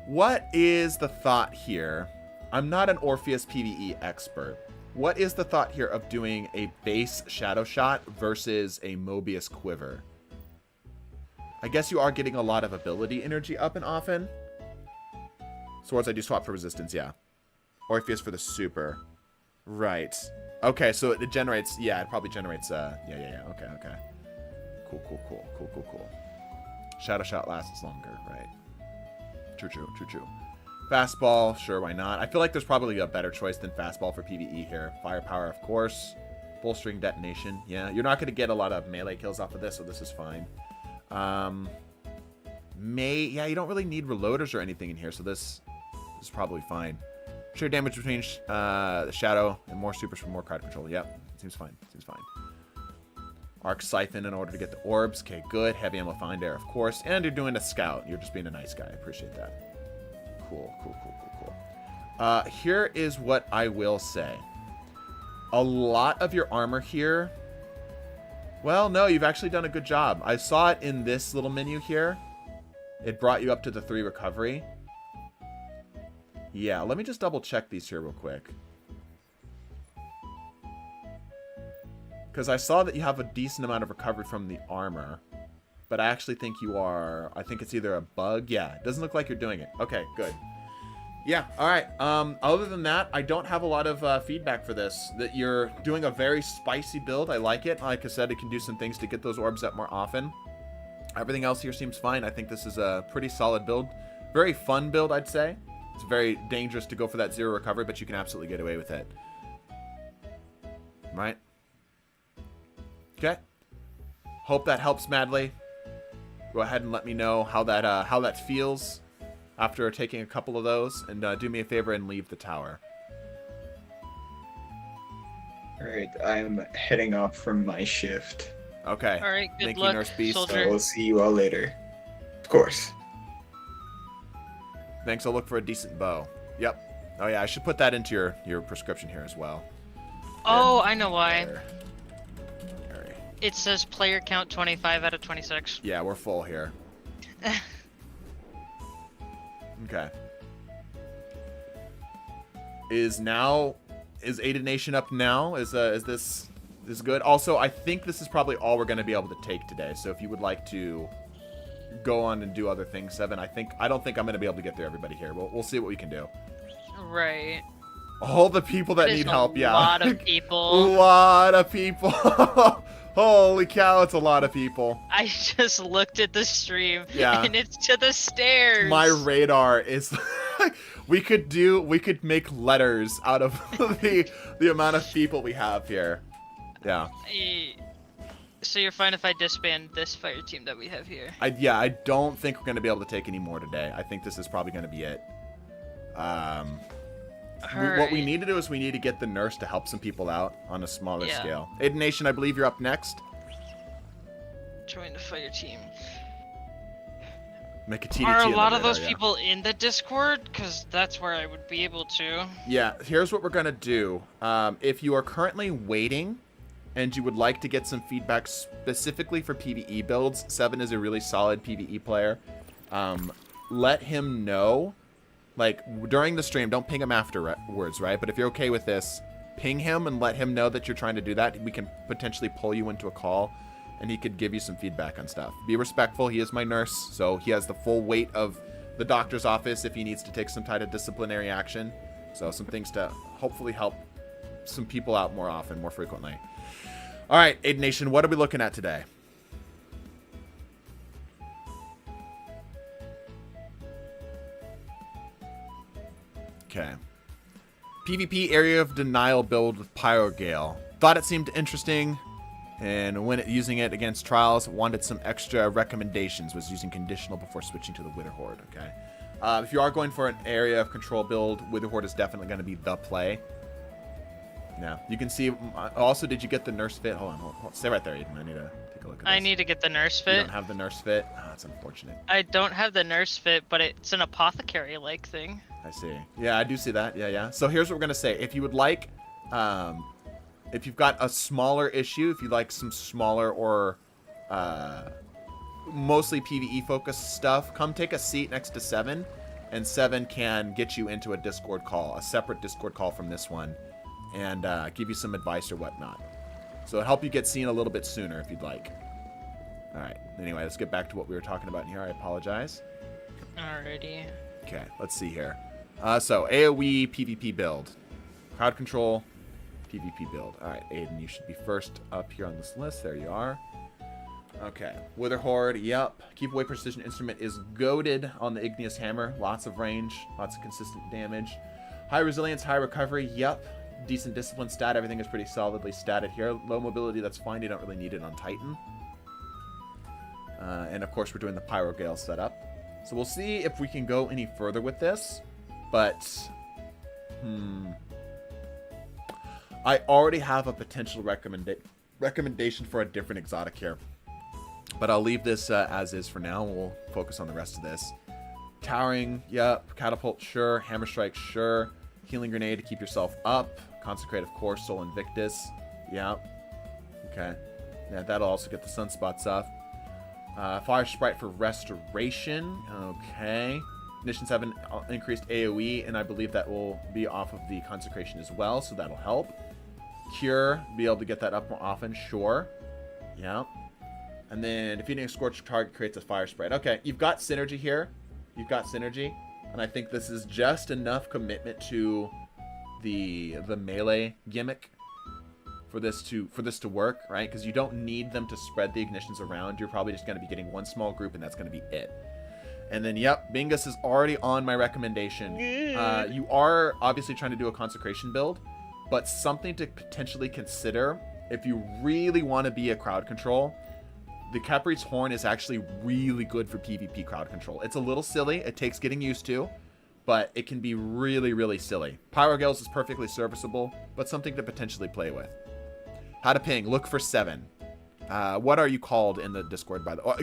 What is the thought here? I'm not an Orpheus PvE expert. What is the thought here of doing a base Shadow Shot versus a Mobius Quiver? I guess you are getting a lot of ability energy up and often. Swords I do swap for resistance, yeah. Orpheus for the super. Right. Okay, so it generates... Yeah, it probably generates... Yeah. Okay. Cool. Shadow Shot lasts longer, right. True. Fastball, sure, why not? I feel like there's probably a better choice than fastball for PvE here. Firepower, of course. Bolstering detonation. Yeah, you're not going to get a lot of melee kills off of this, so this is fine. Yeah, you don't really need reloaders or anything in here, so this is probably fine. Share damage between Shadow and more supers for more crowd control. Yep, seems fine. Arc Siphon in order to get the orbs. Okay, good. Heavy ammo find air, of course. And you're doing a scout. You're just being a nice guy. I appreciate that. Cool. Here is what I will say. A lot of your armor here... Well, no, you've actually done a good job. I saw it in this little menu here. It brought you up to the 3 recovery. Yeah, let me just double check these here real quick. Because I saw that you have a decent amount of recovery from the armor. But I actually think you are... I think it's either a bug. Yeah, it doesn't look like you're doing it. Okay, good. Yeah, alright. Other than that, I don't have a lot of feedback for this. That you're doing a very spicy build. I like it. Like I said, it can do some things to get those orbs up more often. Everything else here seems fine. I think this is a pretty solid build. Very fun build, I'd say. It's very dangerous to go for that 0 recovery, but you can absolutely get away with it. Right? Okay. Hope that helps, Madly. Go ahead and let me know how that feels after taking a couple of those, and do me a favor and leave the tower. Alright, I'm heading off from my shift. Okay. Alright, good Thank luck, you, Nurse Beast. soldier. So we'll see you all later. Of course. Thanks, I'll look for a decent bow. Yep. Oh yeah, I should put that into your prescription here as well. Oh, I know why. There. It says player count 25 out of 26. Yeah, we're full here. Okay. Is Aided Nation up now? Is this good? Also, I think this is probably all we're going to be able to take today. So if you would like to go on and do other things, Seven, I don't think I'm going to be able to get through everybody here. We'll see what we can do. Right. All the people that need help, yeah. A lot of people. A lot of people. Holy cow, it's a lot of people. I just looked at the stream, yeah. and it's to the stairs. My radar is... we could make letters out of the amount of people we have here. Yeah. So you're fine if I disband this fire team that we have here? I don't think we're going to be able to take any more today. I think this is probably going to be it. What we need to do is we need to get the nurse to help some people out on a smaller scale. Aiden Nation, I believe you're up next. Join the fire team. Make a TDT. Are a lot of those people in the Discord? Because that's where I would be able to. Yeah, here's what we're going to do. If you are currently waiting and you would like to get some feedback specifically for PvE builds, Seven is a really solid PvE player. Let him know. Like, during the stream, don't ping him afterwards, right? But if you're okay with this, ping him and let him know that you're trying to do that. We can potentially pull you into a call, and he could give you some feedback on stuff. Be respectful. He is my nurse, so he has the full weight of the doctor's office if he needs to take some type of disciplinary action. So some things to hopefully help some people out more often, more frequently. All right, Aiden Nation, what are we looking at today? Okay. PvP Area of Denial build with Pyrogale. Thought it seemed interesting, and when using it against trials, wanted some extra recommendations. Was using conditional before switching to the Wither Horde. Okay. If you are going for an area of control build, Wither Horde is definitely going to be the play. Yeah. You can see. Also, did you get the nurse fit? Hold on. Stay right there, Eden. I need to take a look at this. I need to get the nurse fit. You don't have the nurse fit? Oh, that's unfortunate. I don't have the nurse fit, but it's an apothecary-like thing. I see. Yeah, I do see that. Yeah. So here's what we're going to say. If you would like, if you've got a smaller issue, if you like some smaller or mostly PvE-focused stuff, come take a seat next to Seven, and Seven can get you into a Discord call, a separate Discord call from this one, and give you some advice or whatnot. So it'll help you get seen a little bit sooner if you'd like. All right. Anyway, let's get back to what we were talking about here. I apologize. Alrighty. Okay, let's see here. So AoE PvP build, crowd control, PvP build. All right, Aiden, you should be first up here on this list. There you are. Okay, Wither Horde. Yep. Keep away precision instrument is goated on the Igneous Hammer. Lots of range, lots of consistent damage. High resilience, high recovery. Yep. Decent discipline stat. Everything is pretty solidly statted here. Low mobility. That's fine. You don't really need it on Titan. And of course, we're doing the Pyrogale setup. So we'll see if we can go any further with this. But, I already have a potential recommendation for a different exotic here. But I'll leave this as is for now. We'll focus on the rest of this. Towering, yep. Catapult, sure. Hammer Strike, sure. Healing Grenade to keep yourself up. Consecrate, of course. Soul Invictus, yep. Okay. Yeah, that'll also get the sunspots up. Fire Sprite for Restoration, okay. Ignitions have an increased AoE, and I believe that will be off of the Consecration as well, so that'll help. Cure, be able to get that up more often, sure. Yeah. And then defeating a scorched target creates a fire sprite. Okay, you've got synergy here. You've got synergy, and I think this is just enough commitment to the melee gimmick for this to work, right? Because you don't need them to spread the ignitions around. You're probably just going to be getting one small group, and that's going to be it. And then, yep, Bingus is already on my recommendation. You are obviously trying to do a consecration build, but something to potentially consider if you really want to be a crowd control. The Capri's Horn is actually really good for PvP crowd control. It's a little silly. It takes getting used to, but it can be really, really silly. Pyrogales is perfectly serviceable, but something to potentially play with. How to ping. Look for 7. What are you called in the Discord, by the way?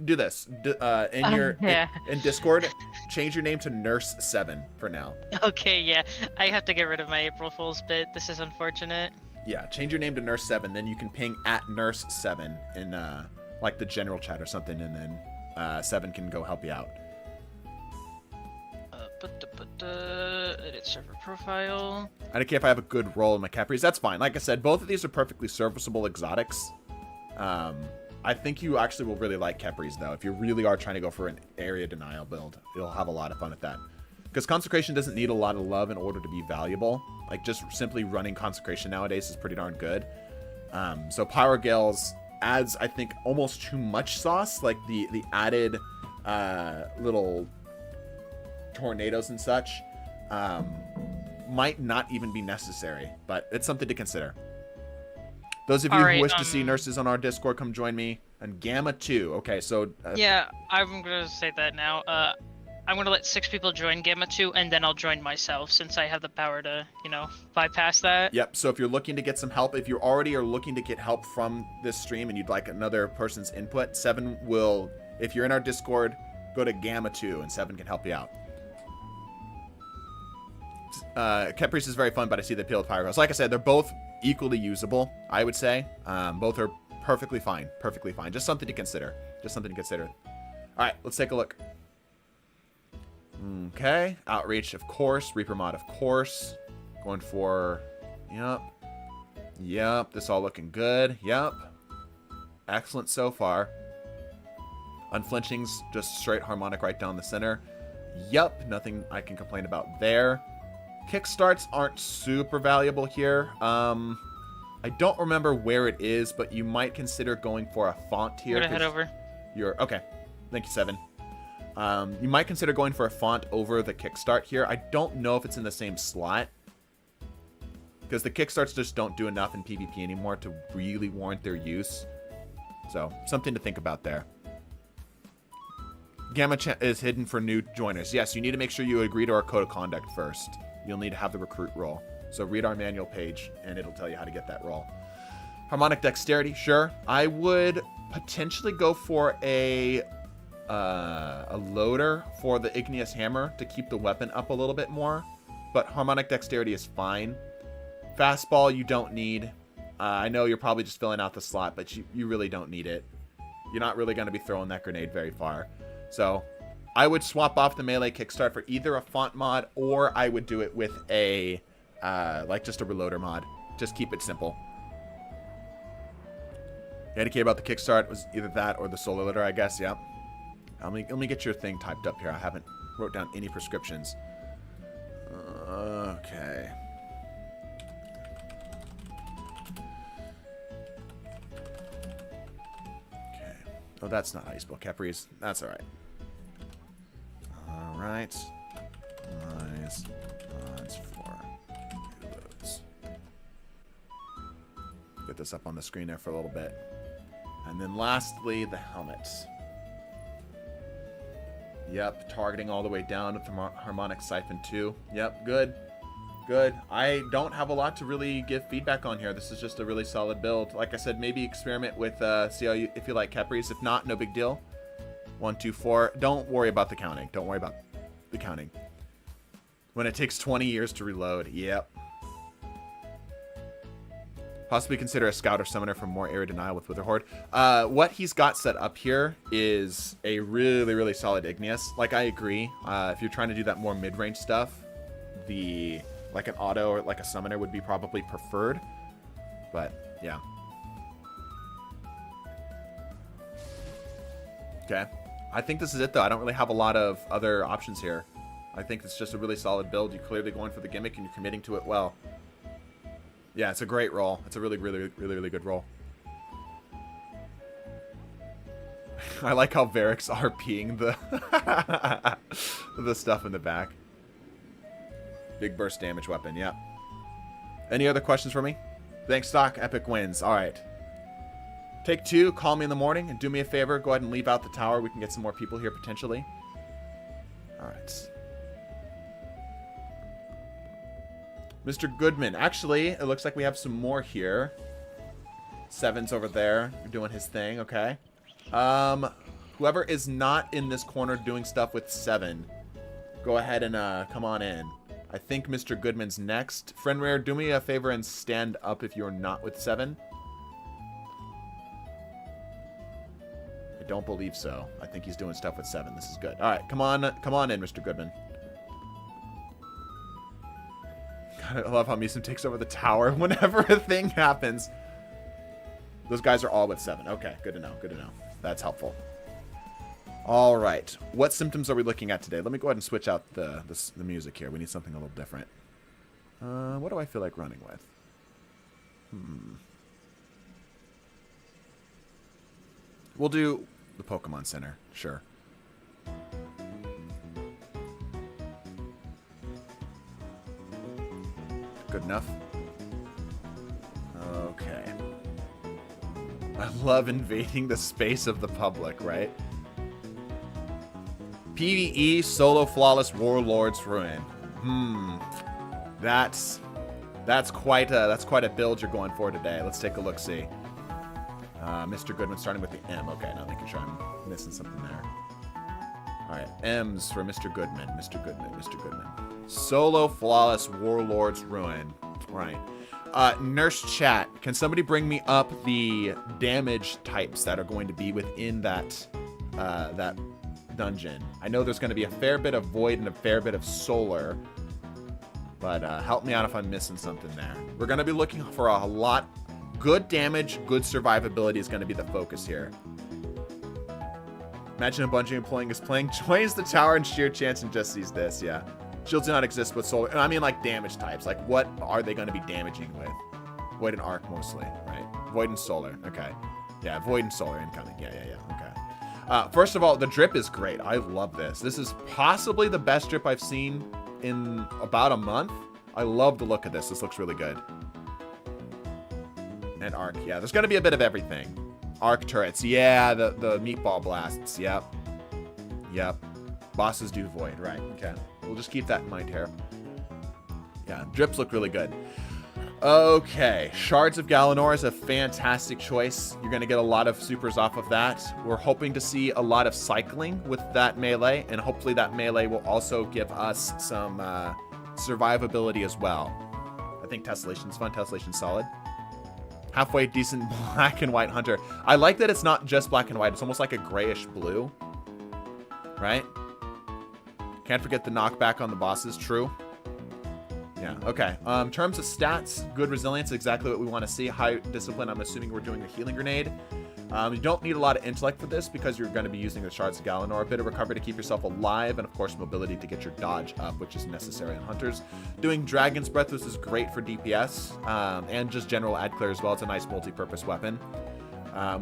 Do this. Yeah. In Discord, change your name to Nurse7 for now. Okay, yeah. I have to get rid of my April Fool's bit. This is unfortunate. Yeah, change your name to Nurse7, then you can ping at Nurse7 in like the general chat or something, and then 7 can go help you out. Edit server profile. I don't care if I have a good roll in my Capris. That's fine. Like I said, both of these are perfectly serviceable exotics. I think you actually will really like Capris, though. If you really are trying to go for an area denial build, you'll have a lot of fun at that. Because Consecration doesn't need a lot of love in order to be valuable. Like, just simply running Consecration nowadays is pretty darn good. So Pyro Gales adds, I think, almost too much sauce. Like, the added little tornadoes and such might not even be necessary. But it's something to consider. Those of you who wish to see nurses on our Discord, come join me. And Gamma 2. Okay, so... yeah, I'm going to say that now. I'm going to let 6 people join Gamma 2, and then I'll join myself, since I have the power to, you know, bypass that. Yep, so if you're looking to get some help, if you already are looking to get help from this stream and you'd like another person's input, 7 will... If you're in our Discord, go to Gamma 2, and 7 can help you out. Caprice is very fun, but I see the appeal of Pyros. Like I said, they're both equally usable, I would say. Both are perfectly fine. Perfectly fine. Just something to consider. Just something to consider. Alright, let's take a look. Okay. Outreach, of course. Reaper mod, of course. Going for... Yep. Yep. This all looking good. Yep. Excellent so far. Unflinching's just straight harmonic right down the center. Yep. Nothing I can complain about there. Kickstarts aren't super valuable here. I don't remember where it is, but you might consider going for a font here. I'm gonna head over. Okay. Thank you, 7. You might consider going for a font over the kickstart here. I don't know if it's in the same slot, because the kickstarts just don't do enough in PvP anymore to really warrant their use. So, something to think about there. Gamma is hidden for new joiners. Yes, you need to make sure you agree to our code of conduct first. You'll need to have the recruit role. So read our manual page, and it'll tell you how to get that role. Harmonic dexterity, sure. I would potentially go for a loader for the igneous hammer to keep the weapon up a little bit more. But harmonic dexterity is fine. Fastball, you don't need. I know you're probably just filling out the slot, but you really don't need it. You're not really going to be throwing that grenade very far. So I would swap off the melee kickstart for either a font mod, or I would do it with a, like just a reloader mod. Just keep it simple. Indicate about the kickstart was either that or the solo loader, I guess. Yep. Let me get your thing typed up here. I haven't wrote down any prescriptions. Okay. Okay. Oh, that's not how you spell Capri's. That's all right. All right. Nice. Mods for reloads. Get this up on the screen there for a little bit. And then lastly, the helmets. Yep, targeting all the way down with the harmonic siphon too. Yep, good. Good. I don't have a lot to really give feedback on here. This is just a really solid build. Like I said, maybe experiment with, see how if you like Capri's. If not, no big deal. 1, 2, 4. Don't worry about the counting. Don't worry about the counting. When it takes 20 years to reload. Yep. Possibly consider a scout or summoner for more area denial with Wither Horde. What he's got set up here is a really, really solid Igneous. Like, I agree. If you're trying to do that more mid-range stuff, like an auto or like a summoner would be probably preferred. But, yeah. Okay. I think this is it, though. I don't really have a lot of other options here. I think it's just a really solid build. You're clearly going for the gimmick, and you're committing to it well. Yeah, it's a great roll. It's a really good roll. I like how Varric's RPing the stuff in the back. Big burst damage weapon, yeah. Any other questions for me? Thanks, Stock. Epic wins. All right. Take 2. Call me in the morning, and do me a favor. Go ahead and leave out the tower. We can get some more people here potentially. All right. Mr. Goodman. Actually, it looks like we have some more here. Seven's over there doing his thing. Okay. Whoever is not in this corner doing stuff with 7, go ahead and come on in. I think Mr. Goodman's next. Friend Rare, do me a favor and stand up if you're not with 7. I don't believe so. I think he's doing stuff with 7. This is good. All right, come on in, Mr. Goodman. God, I love how Misum takes over the tower whenever a thing happens. Those guys are all with 7. Okay, good to know. Good to know. That's helpful. All right. What symptoms are we looking at today? Let me go ahead and switch out the music here. We need something a little different. What do I feel like running with? We'll do the Pokemon Center. Sure. Good enough. Okay. I love invading the space of the public, right? PvE solo flawless warlord's ruin. That's quite a build you're going for today. Let's take a look. See. Mr. Goodman starting with the M. Okay, not making sure I'm missing something there. All right, M's for Mr. Goodman. Mr. Goodman. Mr. Goodman. Solo flawless warlord's ruin. Right. Nurse chat. Can somebody bring me up the damage types that are going to be within that that dungeon? I know there's going to be a fair bit of void and a fair bit of solar, but help me out if I'm missing something there. We're going to be looking for a lot. Good damage, good survivability is going to be the focus here. Imagine a Bungie employee is playing, joins the tower and sheer chance and just sees this. Yeah. Shields do not exist with solar. I mean, like, damage types. Like, what are they going to be damaging with? Void and arc mostly, right? Void and solar. Okay. Yeah, void and solar incoming. Yeah. Okay. First of all, the drip is great. I love this. This is possibly the best drip I've seen in about a month. I love the look of this. This looks really good. And arc. Yeah, there's going to be a bit of everything. Arc turrets. Yeah, the meatball blasts. Yep. Bosses do void. Right. Okay. We'll just keep that in mind here. Yeah, drips look really good. Okay, Shards of Galanor is a fantastic choice. You're going to get a lot of supers off of that. We're hoping to see a lot of cycling with that melee, and hopefully that melee will also give us some survivability as well. I think Tessellation's fun. Tessellation's solid. Halfway decent black and white hunter. I like that it's not just black and white. It's almost like a grayish blue. Right? Can't forget the knockback on the bosses. True. Yeah, okay. In terms of stats, good resilience, exactly what we want to see. High discipline, I'm assuming we're doing the healing grenade. You don't need a lot of intellect for this because you're going to be using the Shards of Galanor. A bit of recovery to keep yourself alive, and of course mobility to get your dodge up, which is necessary on hunters. Doing Dragon's Breath, this is great for DPS, and just general ad clear as well. It's a nice multi-purpose weapon.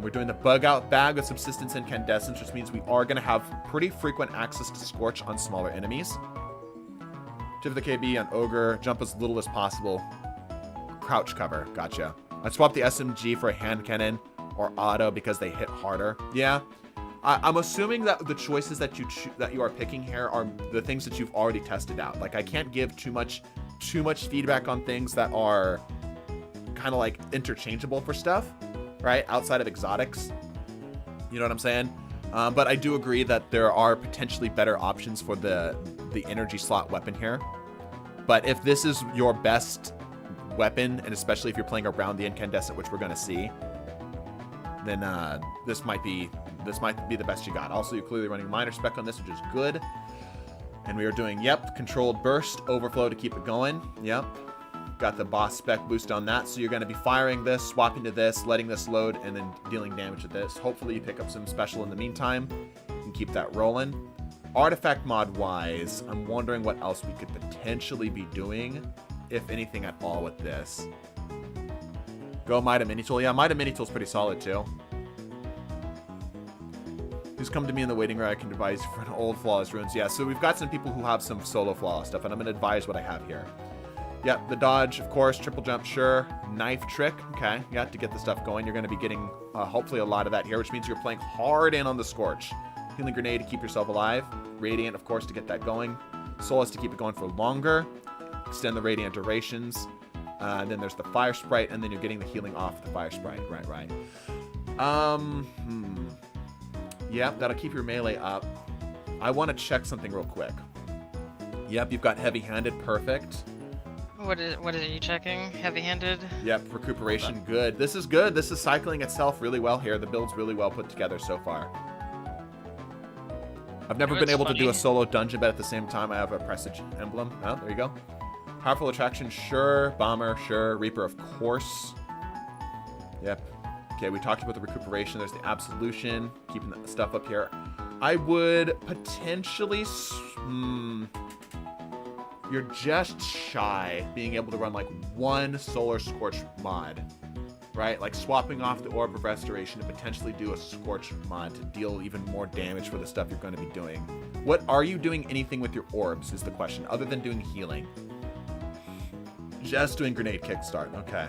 We're doing the bug out bag with subsistence incandescence, which means we are going to have pretty frequent access to Scorch on smaller enemies. Tip of the KB on Ogre, jump as little as possible. Crouch cover, gotcha. I'd swap the SMG for a hand cannon or auto because they hit harder. Yeah, I'm assuming that the choices that you are picking here are the things that you've already tested out. Like, I can't give too much feedback on things that are kind of like interchangeable for stuff, right? Outside of exotics, you know what I'm saying? But I do agree that there are potentially better options for the energy slot weapon here. But if this is your best weapon, and especially if you're playing around the incandescent, which we're going to see, then this might be the best you got. Also, you're clearly running minor spec on this, which is good. And we are doing, yep, controlled burst, overflow to keep it going. Yep. Got the boss spec boost on that. So you're going to be firing this, swapping to this, letting this load, and then dealing damage with this. Hopefully you pick up some special in the meantime and keep that rolling. Artifact mod wise, I'm wondering what else we could potentially be doing, if anything at all, with this. Go Mida Mini Tool. Yeah, Mida Mini Tool's pretty solid too. Who's come to me in the waiting room? I can advise for an old flawless runes. Yeah, so we've got some people who have some solo flawless stuff, and I'm going to advise what I have here. Yep, the dodge, of course, triple jump, sure. Knife trick, okay. Yeah, to get the stuff going. You're going to be getting hopefully a lot of that here, which means you're playing hard in on the Scorch. Healing Grenade to keep yourself alive. Radiant, of course, to get that going. Solace to keep it going for longer. Extend the Radiant durations. Then there's the fire sprite, and then you're getting the healing off the fire sprite. Right. Yep, that'll keep your melee up. I want to check something real quick. Yep, you've got heavy-handed, perfect. What is it you checking? Heavy-handed? Yep, recuperation, good. This is good. This is cycling itself really well here. The build's really well put together so far. I've never been able to do a solo dungeon, but at the same time, I have a presage emblem. Oh, there you go. Powerful attraction, sure. Bomber, sure. Reaper, of course. Yep. Okay, we talked about the recuperation. There's the absolution, keeping the stuff up here. I would potentially... You're just shy being able to run like one Solar Scorch mod, right? Like swapping off the Orb of Restoration to potentially do a Scorch mod to deal even more damage for the stuff you're going to be doing. What are you doing anything with your orbs is the question, other than doing healing? Just doing grenade kickstart. Okay.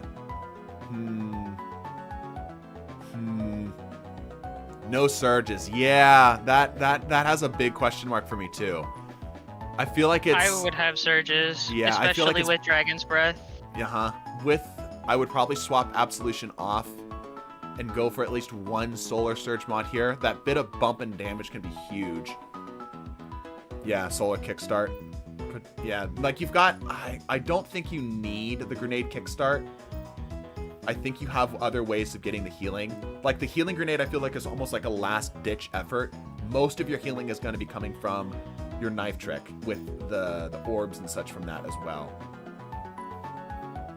No surges. Yeah, that has a big question mark for me too. I feel like it's... I would have surges. Yeah, especially I feel like with Dragon's Breath. I would probably swap Absolution off and go for at least one Solar Surge mod here. That bit of bump and damage can be huge. Yeah, Solar Kickstart. But yeah, like you've got... I don't think you need the Grenade Kickstart. I think you have other ways of getting the healing. Like the healing grenade, I feel like is almost like a last-ditch effort. Most of your healing is going to be coming from your knife trick with the orbs and such from that as well.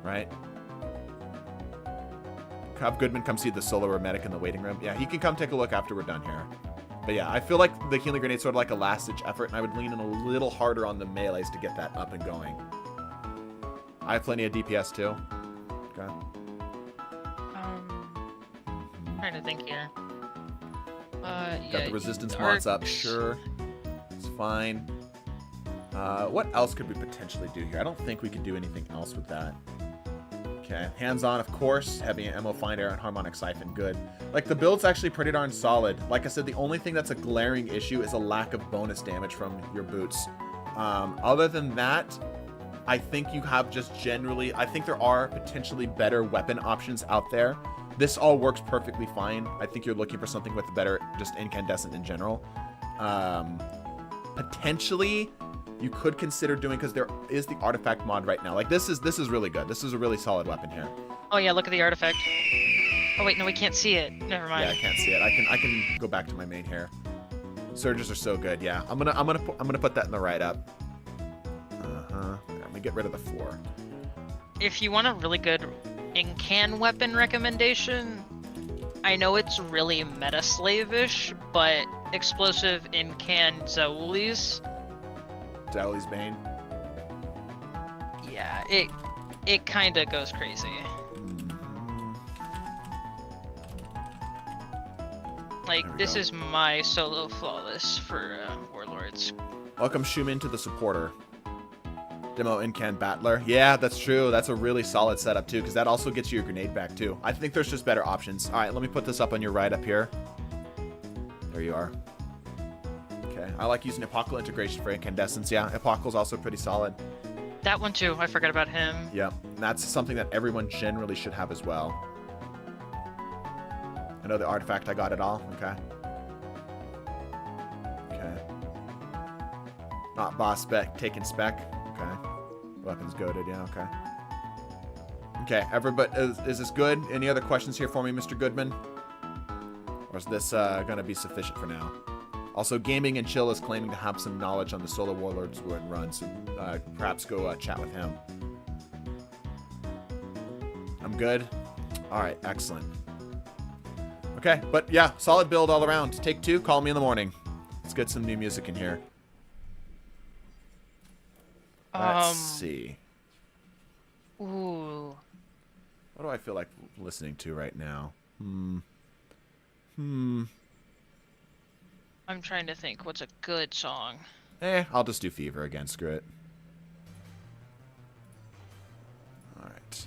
Right? Have Goodman come see the solo medic in the waiting room. Yeah, he can come take a look after we're done here. But yeah, I feel like the healing grenade's sort of like a last-ditch effort, and I would lean in a little harder on the melees to get that up and going. I have plenty of DPS too. Okay. Trying to think here. Got the resistance mods up, sure. It's fine. What else could we potentially do here? I don't think we could do anything else with that. Okay, hands-on, of course. Heavy ammo finder and harmonic siphon, good. Like, the build's actually pretty darn solid. Like I said, the only thing that's a glaring issue is a lack of bonus damage from your boots. Other than that, I think you have just generally... I think there are potentially better weapon options out there. This all works perfectly fine. I think you're looking for something with a better, just incandescent in general. Potentially, you could consider doing, because there is the artifact mod right now. Like this is really good. This is a really solid weapon here. Oh yeah, look at the artifact. Oh wait, no, we can't see it. Never mind. Yeah, I can't see it. I can go back to my main here. Surges are so good. Yeah, I'm gonna put that in the write up. I'm gonna get rid of the 4. If you want a really good in-can weapon recommendation, I know it's really meta-slavish, but explosive in-can Zaulis. Zauli's Bane. Yeah, it kind of goes crazy. Like, this is my solo flawless for Warlords. Welcome, Schumann, to the supporter. Demo in-can battler. Yeah, that's true. That's a really solid setup too, because that also gets you your grenade back too. I think there's just better options. All right, let me put this up on your right up here. There you are. Okay, I like using Apocal integration for incandescence. Yeah, Apocal's also pretty solid. That one too. I forgot about him. Yeah, and that's something that everyone generally should have as well. I know the artifact. I got it all. Okay. Okay. Not boss spec. Taking spec. Okay. Weapons goaded, yeah, okay. Okay, everybody, is this good? Any other questions here for me, Mr. Goodman? Or is this gonna be sufficient for now? Also, Gaming and Chill is claiming to have some knowledge on the Solar Warlords run, so perhaps go chat with him. I'm good? Alright, excellent. Okay, but yeah, solid build all around. Take 2, call me in the morning. Let's get some new music in here. Let's see. Ooh. What do I feel like listening to right now? I'm trying to think. What's a good song? I'll just do Fever again. Screw it. Alright.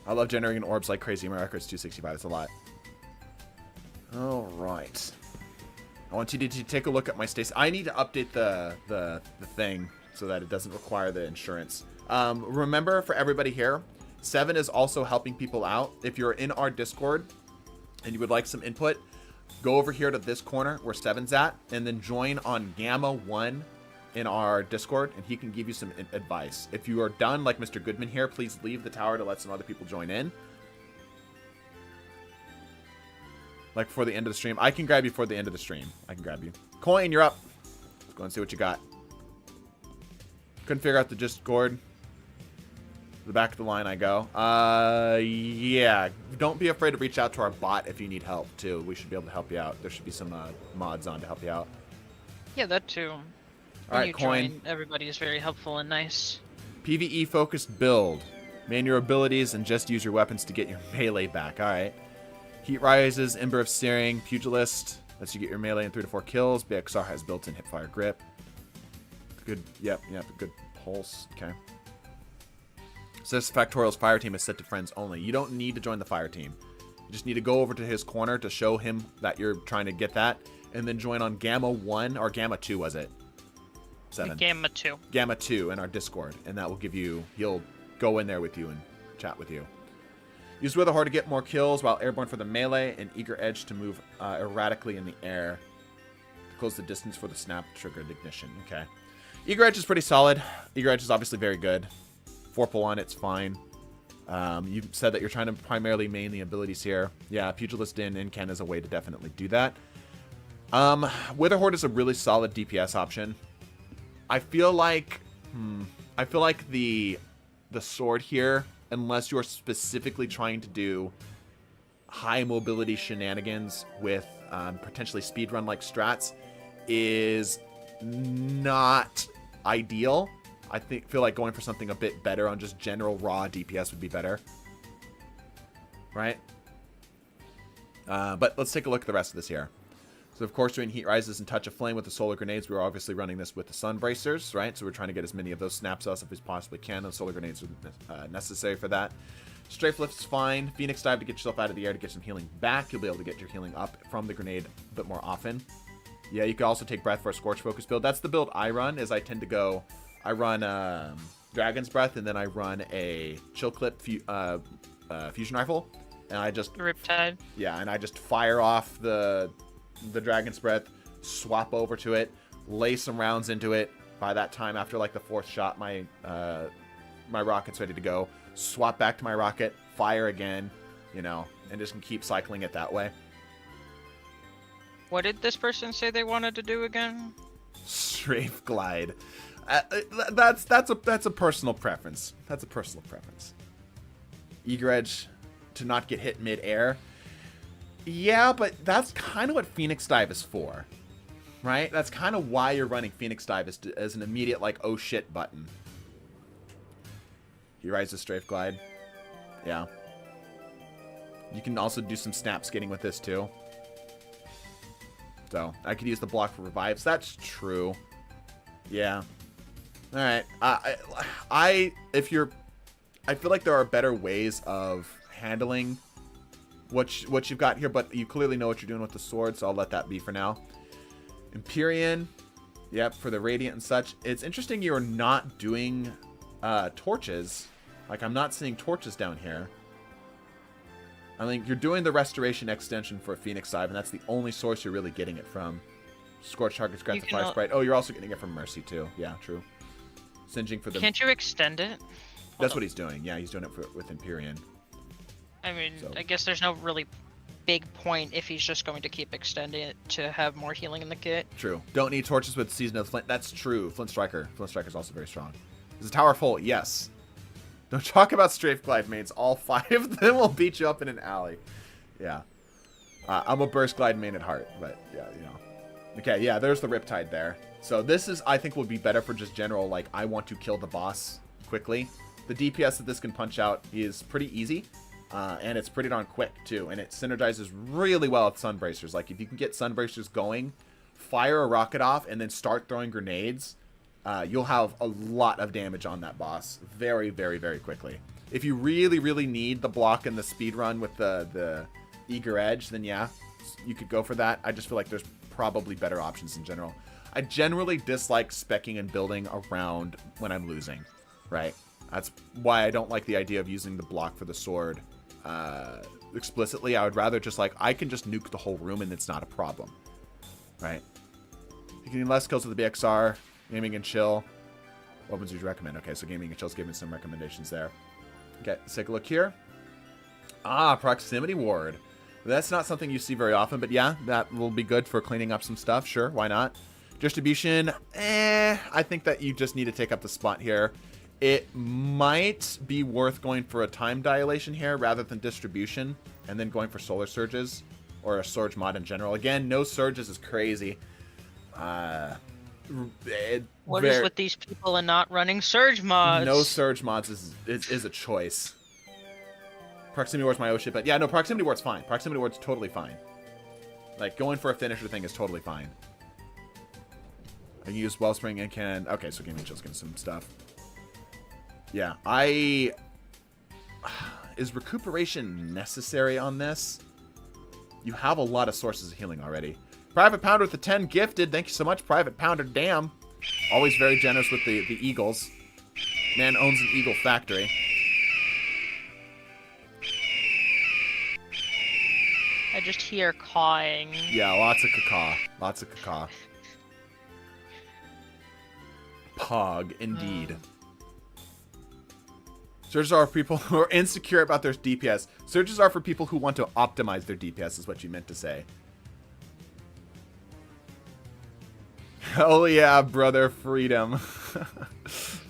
I love generating orbs like crazy. My record's 265. It's a lot. Alright. I want you to take a look at my station. I need to update the thing. so that it doesn't require the insurance. Remember, for everybody here, 7 is also helping people out. If you're in our Discord and you would like some input, go over here to this corner where 7's at, and then join on Gamma 1 in our Discord, and he can give you some advice. If you are done, like Mr. Goodman here, please leave the tower to let some other people join in. Like before the end of the stream. I can grab you before the end of the stream. I can grab you. Coin, you're up. Let's go and see what you got. Couldn't figure out the Discord. The back of the line I go. Yeah. Don't be afraid to reach out to our bot if you need help, too. We should be able to help you out. There should be some mods on to help you out. Yeah, that too. All right, Coin. Join, everybody is very helpful and nice. PvE focused build. Man your abilities and just use your weapons to get your melee back. All right. Heat rises, Ember of Searing, Pugilist. Lets you get your melee in 3 to 4 kills. BXR has built-in hipfire grip. Good. Yep. Good pulse. Okay. Says Factorial's fire team is set to friends only. You don't need to join the fire team. You just need to go over to his corner to show him that you're trying to get that, and then join on Gamma 1 or Gamma 2, was it? 7. Gamma 2. Gamma 2 in our Discord, and that will give you. He'll go in there with you and chat with you. Use Witherhoard to get more kills while airborne for the melee, and Eager Edge to move erratically in the air. To close the distance for the snap triggered ignition. Okay. Eager Edge is pretty solid. Eager Edge is obviously very good. 4 pull on, it's fine. You said that you're trying to primarily main the abilities here. Yeah, Pugilist in Incan is a way to definitely do that. Witherhoard is a really solid DPS option. I feel like the sword here, unless you're specifically trying to do high mobility shenanigans with potentially speedrun like strats, is not ideal. I feel like going for something a bit better on just general raw DPS would be better. Right? But let's take a look at the rest of this here. So, of course, doing Heat Rises and Touch of Flame with the Solar Grenades, we were obviously running this with the Sun Bracers, right? So we're trying to get as many of those snaps us as we possibly can. The Solar Grenades are necessary for that. Strafe Lift's fine. Phoenix Dive to get yourself out of the air to get some healing back. You'll be able to get your healing up from the grenade a bit more often. Yeah, you can also take Breath for a Scorch Focus build. That's the build I run, is I tend to go... I run Dragon's Breath, and then I run a Chill Clip Fusion Rifle. And I just... Riptide. Yeah, and I just fire off the Dragon's Breath, swap over to it, lay some rounds into it. By that time, after like the 4th shot, my rocket's ready to go. Swap back to my rocket, fire again, and just keep cycling it that way. What did this person say they wanted to do again? Strafe Glide. That's a personal preference. That's a personal preference. Eager Edge to not get hit mid-air. Yeah, but that's kind of what Phoenix Dive is for, right? That's kind of why you're running Phoenix Dive as an immediate, like, oh shit button. He rises Strafe Glide. Yeah. You can also do some snap skating with this, too. So, I could use the block for revives. That's true. Yeah. Alright. I feel like there are better ways of handling what you've got here, but you clearly know what you're doing with the sword, so I'll let that be for now. Empyrean, yep, for the Radiant and such. It's interesting you're not doing torches. Like, I'm not seeing torches down here. I think you're doing the Restoration extension for Phoenix Dive, and that's the only source you're really getting it from. Scorch Targets grants a Fire Sprite. Oh, you're also getting it from Mercy, too. Yeah, true. Singeing for the... Can't you extend it? That's what he's doing. Yeah, he's doing it with Empyrean. I mean, so. I guess there's no really big point if he's just going to keep extending it to have more healing in the kit. True. Don't need torches with Season of the Flint. That's true. Flint Striker. Flint Striker is also very strong. Is the tower full? Yes. Don't talk about Strafe Glide mains. All 5 of them will beat you up in an alley. Yeah. I'm a Burst Glide main at heart, but yeah, Okay, yeah, there's the Riptide there. So this is, I think, would be better for just general, like, I want to kill the boss quickly. The DPS that this can punch out is pretty easy. And it's pretty darn quick, too. And it synergizes really well with Sunbracers. Like, if you can get Sunbracers going, fire a rocket off, and then start throwing grenades, you'll have a lot of damage on that boss very, very, very quickly. If you really, really need the block and the speed run with the Eager Edge, then yeah, you could go for that. I just feel like there's probably better options in general. I generally dislike specking and building around when I'm losing, right? That's why I don't like the idea of using the block for the sword explicitly. I would rather just like, I can just nuke the whole room and it's not a problem, right? You can get less kills with the BXR, gaming and chill. What ones would you recommend? Okay, so gaming and chill's giving some recommendations there. Okay, let's take a look here. Ah, proximity ward. That's not something you see very often, but yeah, that will be good for cleaning up some stuff. Sure, why not? Distribution, I think that you just need to take up the spot here. It might be worth going for a time dilation here rather than distribution, and then going for solar surges or a surge mod in general. Again, no surges is crazy. What is with these people and not running surge mods? No surge mods is a choice. Proximity ward's my oh shit, but yeah, no, proximity ward's fine. Proximity ward's totally fine. Like, going for a finisher thing is totally fine. I can use Wellspring and can... Okay, so Gaming Chill's getting some stuff. Yeah, is recuperation necessary on this? You have a lot of sources of healing already. Private Pounder with the 10 gifted. Thank you so much, Private Pounder. Damn. Always very generous with the eagles. Man owns an eagle factory. I just hear cawing. Yeah, lots of cacaw. Lots of cacaw. Pog, indeed. Surges are for people who are insecure about their DPS. Surges are for people who want to optimize their DPS, is what you meant to say. Hell yeah, brother, freedom.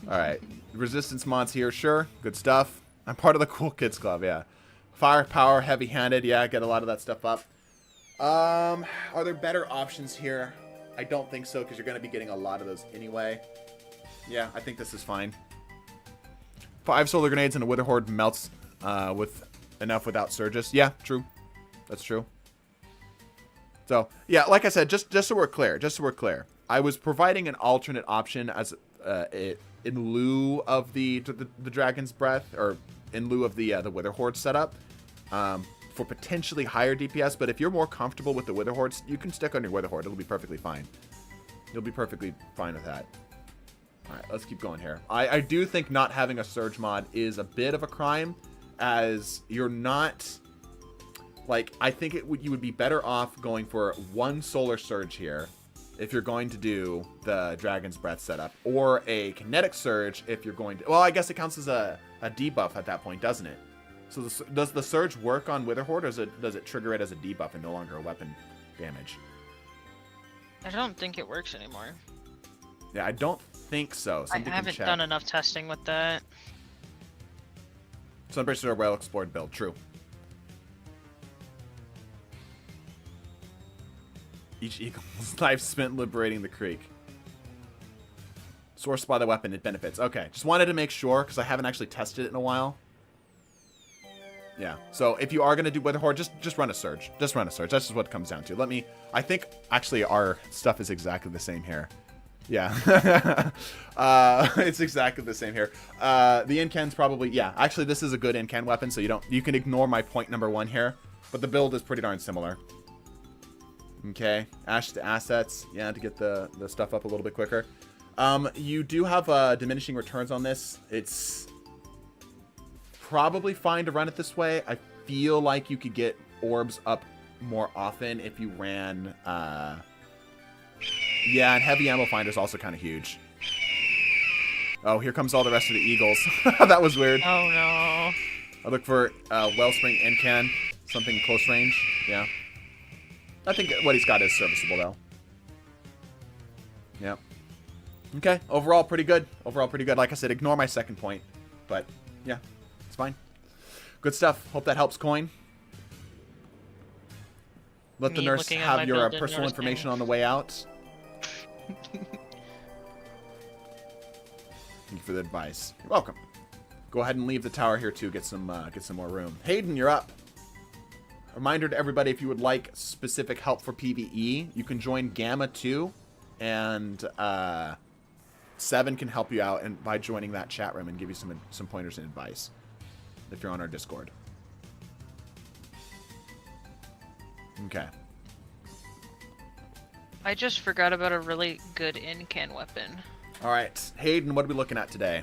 Alright. Resistance mods here, sure. Good stuff. I'm part of the Cool Kids Club, yeah. Firepower, heavy-handed, yeah, get a lot of that stuff up. Are there better options here? I don't think so, because you're going to be getting a lot of those anyway. Yeah, I think this is fine. 5 solar grenades and a Wither Horde melts with enough without surges. Yeah, true. That's true. So, yeah, like I said, just so we're clear, I was providing an alternate option as in lieu of the Dragon's Breath, or in lieu of the Wither Horde setup, for potentially higher DPS. But if you're more comfortable with the Wither Hordes, you can stick on your Wither Horde. It'll be perfectly fine. You'll be perfectly fine with that. All right, let's keep going here. I do think not having a Surge mod is a bit of a crime, as you're not... Like, I think you would be better off going for 1 Solar Surge here if you're going to do the Dragon's Breath setup, or a Kinetic Surge if you're going to... Well, I guess it counts as a debuff at that point, doesn't it? So does the Surge work on Wither Horde, or does it trigger it as a debuff and no longer a weapon damage? I don't think it works anymore. Yeah, I don't think so. I haven't done enough testing with that. Sunburst is a well-explored build, true. Each eagle's life spent liberating the creek. Sourced by the weapon, it benefits. Okay, just wanted to make sure, because I haven't actually tested it in a while. Yeah, so if you are going to do Wither Horde, just run a Surge. Just run a Surge. That's just what it comes down to. I think, actually, our stuff is exactly the same here. Yeah. It's exactly the same here. The Incan's probably... Yeah, actually, this is a good Incan weapon, so you can ignore my point number 1 here. But the build is pretty darn similar. Okay, Ash to assets, yeah, to get the stuff up a little bit quicker. You do have diminishing returns on this. It's probably fine to run it this way. I feel like you could get orbs up more often if you ran... Yeah, and heavy ammo finder is also kind of huge. Oh, here comes all the rest of the eagles. That was weird. Oh no. I look for Wellspring Incan, something close range, yeah. I think what he's got is serviceable, though. Yep. Okay, overall pretty good. Overall pretty good. Like I said, ignore my second point. But, yeah, it's fine. Good stuff. Hope that helps, Coin. Let the nurse have your personal information on the way out. Thank you for the advice. You're welcome. Go ahead and leave the tower here, too. Get some more room. Hayden, you're up. Reminder to everybody, if you would like specific help for PvE, you can join Gamma 2, and 7 can help you out and by joining that chat room and give you some pointers and advice if you're on our Discord. Okay. I just forgot about a really good in-can weapon. All right, Hayden, what are we looking at today?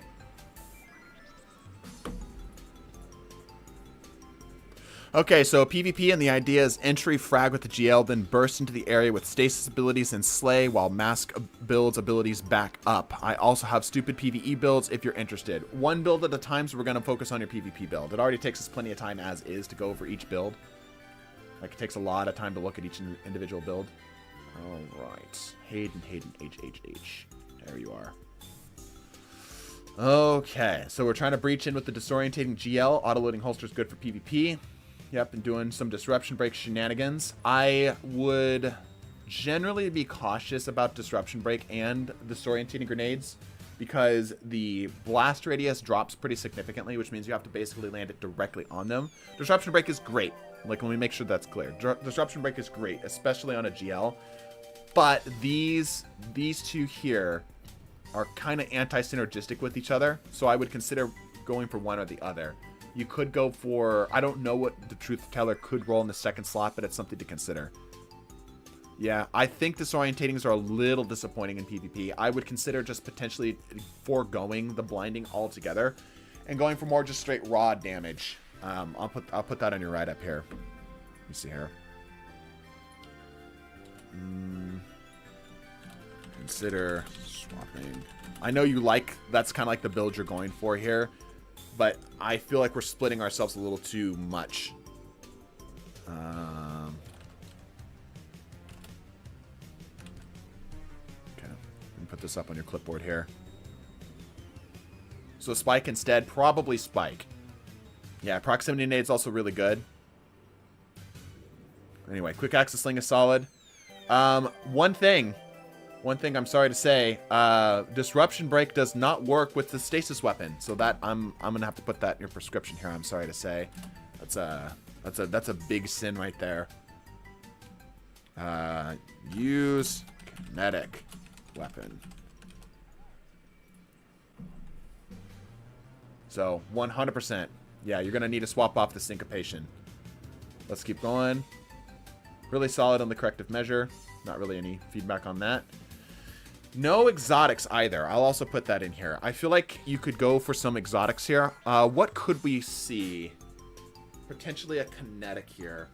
Okay, so PvP, and the idea is entry frag with the GL, then burst into the area with stasis abilities and slay while mask builds abilities back up. I also have stupid PvE builds if you're interested. One build at a time, so we're going to focus on your PvP build. It already takes us plenty of time as is to go over each build. Like, it takes a lot of time to look at each individual build. All right. Hayden, H. There you are. Okay, so we're trying to breach in with the disorientating GL. Auto-loading holster is good for PvP. Yep, and doing some disruption break shenanigans. I would generally be cautious about disruption break and disorientating grenades because the blast radius drops pretty significantly, which means you have to basically land it directly on them. Disruption break is great. Like, let me make sure that's clear. Disruption break is great, especially on a GL. But these two here are kind of anti-synergistic with each other, so I would consider going for one or the other. You could go for, I don't know what the Truth Teller could roll in the second slot, but it's something to consider. Yeah, I think disorientatings are a little disappointing in PvP. I would consider just potentially foregoing the blinding altogether and going for more just straight raw damage. I'll put that on your write-up here. Let me see here. Consider swapping. I know you like, that's kind of like the build you're going for here, but I feel like we're splitting ourselves a little too much. Okay, let me put this up on your clipboard here. So spike instead, probably spike. Yeah, proximity nade is also really good. Anyway, quick access sling is solid. One thing I'm sorry to say, disruption break does not work with the stasis weapon. So that I'm gonna have to put that in your prescription here. I'm sorry to say, that's a big sin right there. Use kinetic weapon. So 100%. Yeah, you're gonna need to swap off the syncopation. Let's keep going. Really solid on the corrective measure. Not really any feedback on that. No exotics either. I'll also put that in here. I feel like you could go for some exotics here. What could we see? Potentially a kinetic here.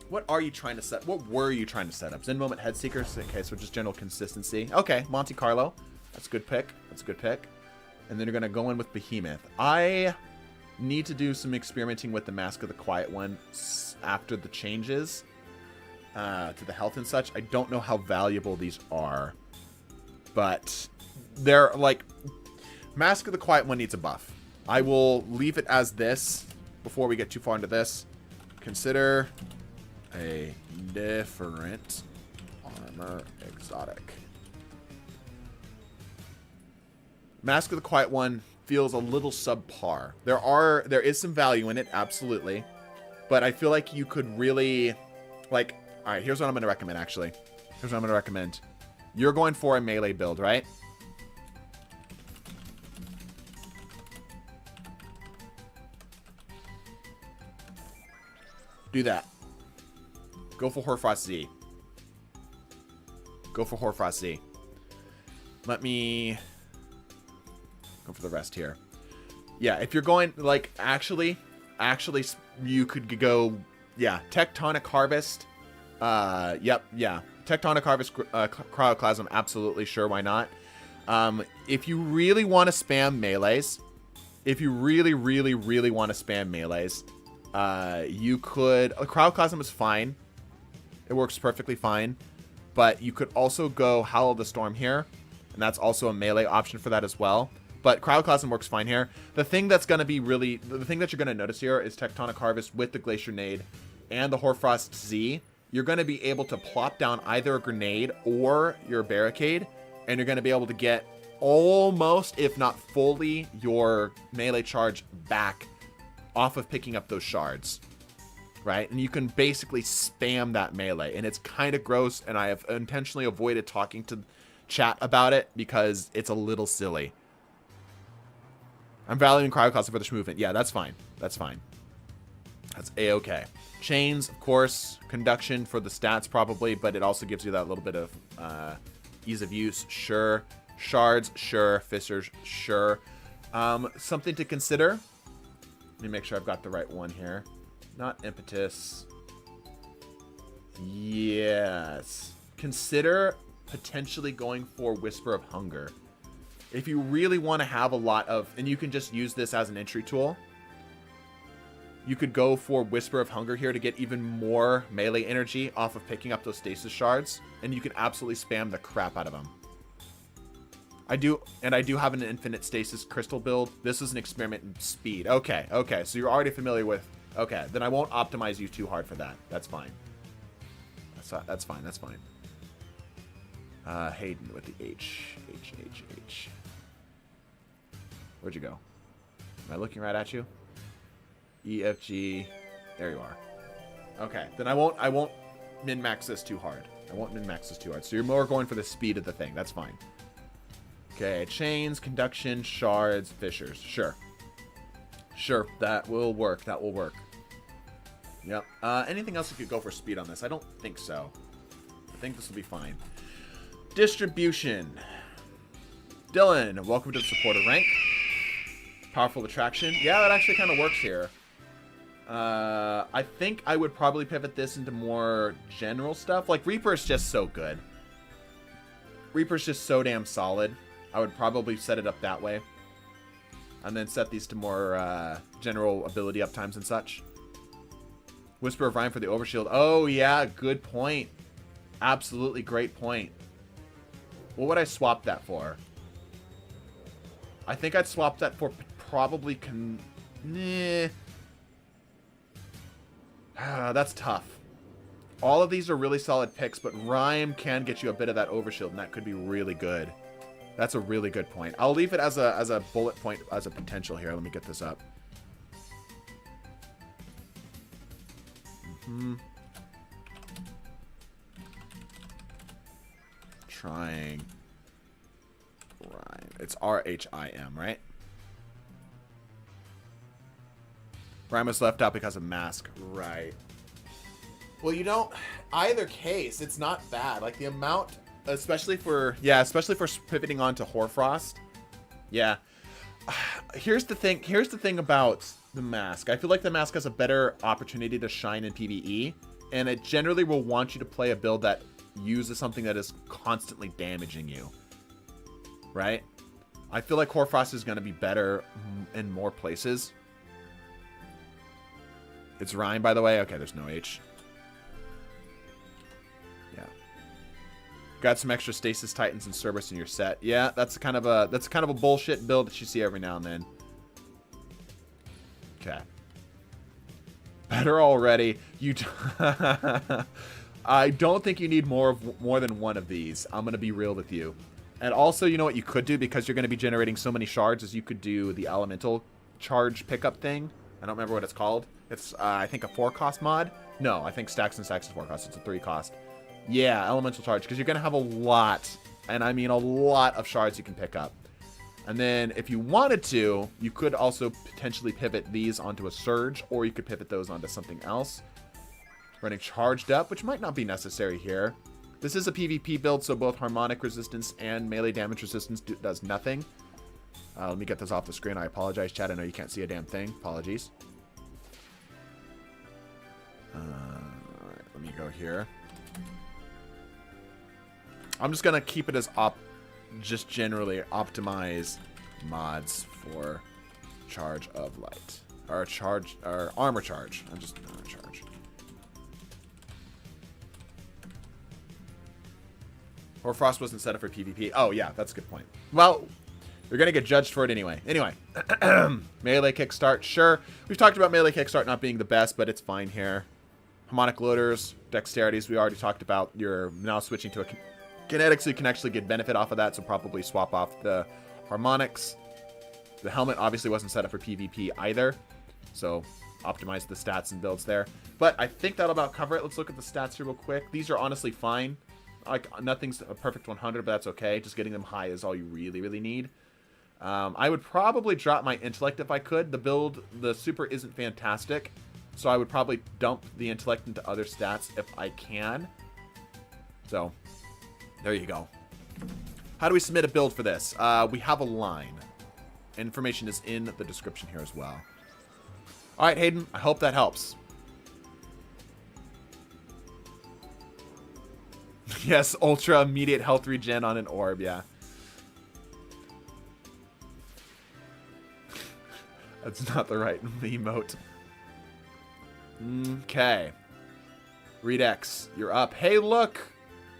What are you trying to set? What were you trying to set up? Zen Moment Head Seekers. Okay, so just general consistency. Okay, Monte Carlo. That's a good pick. That's a good pick. And then you're going to go in with Behemoth. I need to do some experimenting with the Mask of the Quiet One after the changes to the health and such. I don't know how valuable these are, but they're like, Mask of the Quiet One needs a buff. I will leave it as this before we get too far into this. Consider a different armor exotic. Mask of the Quiet One feels a little subpar. There is some value in it, absolutely. But I feel like you could really, like, all right, here's what I'm going to recommend, actually. Here's what I'm going to recommend. You're going for a melee build, right? Do that. Go for Hoarfrost Z. Go for Hoarfrost Z. Let me go for the rest here. Yeah, if you're going, like, actually, you could go, yeah, Tectonic Harvest. Yep, yeah. Tectonic Harvest, Cryoclasm, absolutely, sure, why not? If you really want to spam melees, you could, Cryoclasm is fine. It works perfectly fine. But you could also go Howl of the Storm here, and that's also a melee option for that as well. But Cryoclasm works fine here. The thing that's going to be really, the thing that you're going to notice here is Tectonic Harvest with the Glacier Nade and the Hoarfrost Z. You're going to be able to plop down either a grenade or your barricade, and you're going to be able to get almost, if not fully, your melee charge back off of picking up those shards, right? And you can basically spam that melee, and it's kind of gross, and I have intentionally avoided talking to chat about it because it's a little silly. I'm valuing Cryoclasm for this movement. Yeah, that's fine. That's fine. That's A-okay. Chains, of course. Conduction for the stats, probably, but it also gives you that little bit of ease of use. Sure. Shards, sure. Fissures, sure. Something to consider. Let me make sure I've got the right one here. Not impetus. Yes. Consider potentially going for Whisper of Hunger. If you really want to have a lot of... And you can just use this as an entry tool. You could go for Whisper of Hunger here to get even more melee energy off of picking up those stasis shards. And you can absolutely spam the crap out of them. I do have an infinite stasis crystal build. This is an experiment in speed. Okay, so you're already familiar with... Okay, then I won't optimize you too hard for that. That's fine. That's fine. Hayden with the H. Where'd you go? Am I looking right at you? E, F, G. There you are. Okay, then I won't min-max this too hard. So you're more going for the speed of the thing. That's fine. Okay, chains, conduction, shards, fissures. Sure, that will work. Yep. Anything else you could go for speed on this? I don't think so. I think this will be fine. Distribution. Dylan, welcome to the supporter rank. Powerful attraction. Yeah, that actually kind of works here. I think I would probably pivot this into more general stuff. Like, Reaper's just so good. Reaper's just so damn solid. I would probably set it up that way. And then set these to more general ability uptimes and such. Whisper of Rhyme for the Overshield. Oh, yeah, good point. Absolutely great point. What would I swap that for? I think I'd swap that for probably... That's tough. All of these are really solid picks, but Rhyme can get you a bit of that Overshield, and that could be really good. That's a really good point. I'll leave it as a bullet point, as a potential here. Let me get this up. Trying. Rhyme. It's R-H-I-M, right? Rhyme was left out because of mask. Right. Well, you don't... Either case, it's not bad. Like, the amount... Especially for pivoting onto Hoarfrost. Yeah. Here's the thing about the mask. I feel like the mask has a better opportunity to shine in PvE. And it generally will want you to play a build that uses something that is constantly damaging you. Right? I feel like Hoarfrost is going to be better in more places. It's Rhyme, by the way. Okay, there's no H. Yeah. Got some extra Stasis Titans and Cerberus in your set. Yeah, that's kind of a bullshit build that you see every now and then. Okay. Better already. I don't think you need more than one of these. I'm going to be real with you. And also, you know what you could do, because you're going to be generating so many shards, is you could do the elemental charge pickup thing. I don't remember what it's called. It's, I think, a 4-cost mod. No, I think Stacks and Stacks is 4-cost. It's a 3-cost. Yeah, elemental charge, because you're going to have a lot, and I mean a lot of shards you can pick up. And then, if you wanted to, you could also potentially pivot these onto a Surge, or you could pivot those onto something else. Running Charged Up, which might not be necessary here. This is a PvP build, so both harmonic resistance and melee damage resistance does nothing. Let me get this off the screen. I apologize, chat. I know you can't see a damn thing. Apologies. Alright, let me go here. I'm just going to keep it as just generally optimize mods for Charge of Light. Or Armor Charge. I'm just Armor Charge. Hoarfrost wasn't set up for PvP. Oh, yeah, that's a good point. Well, you're going to get judged for it anyway. Anyway, melee kickstart, sure. We've talked about melee kickstart not being the best, but it's fine here. Harmonic loaders, dexterities, we already talked about. You're now switching to a kinetic, so you can actually get benefit off of that, so probably swap off the harmonics. The helmet obviously wasn't set up for PvP either, so optimize the stats and builds there. But I think that'll about cover it. Let's look at the stats here real quick. These are honestly fine. Like, nothing's a perfect 100, but that's okay. Just getting them high is all you really, really need. I would probably drop my intellect if I could. The super isn't fantastic. so I would probably dump the intellect into other stats if I can. So, there you go. How do we submit a build for this? We have a line. Information is in the description here as well. Alright, Hayden, I hope that helps. Yes, ultra immediate health regen on an orb, yeah. That's not the right emote. Okay. Redex, you're up. Hey, look!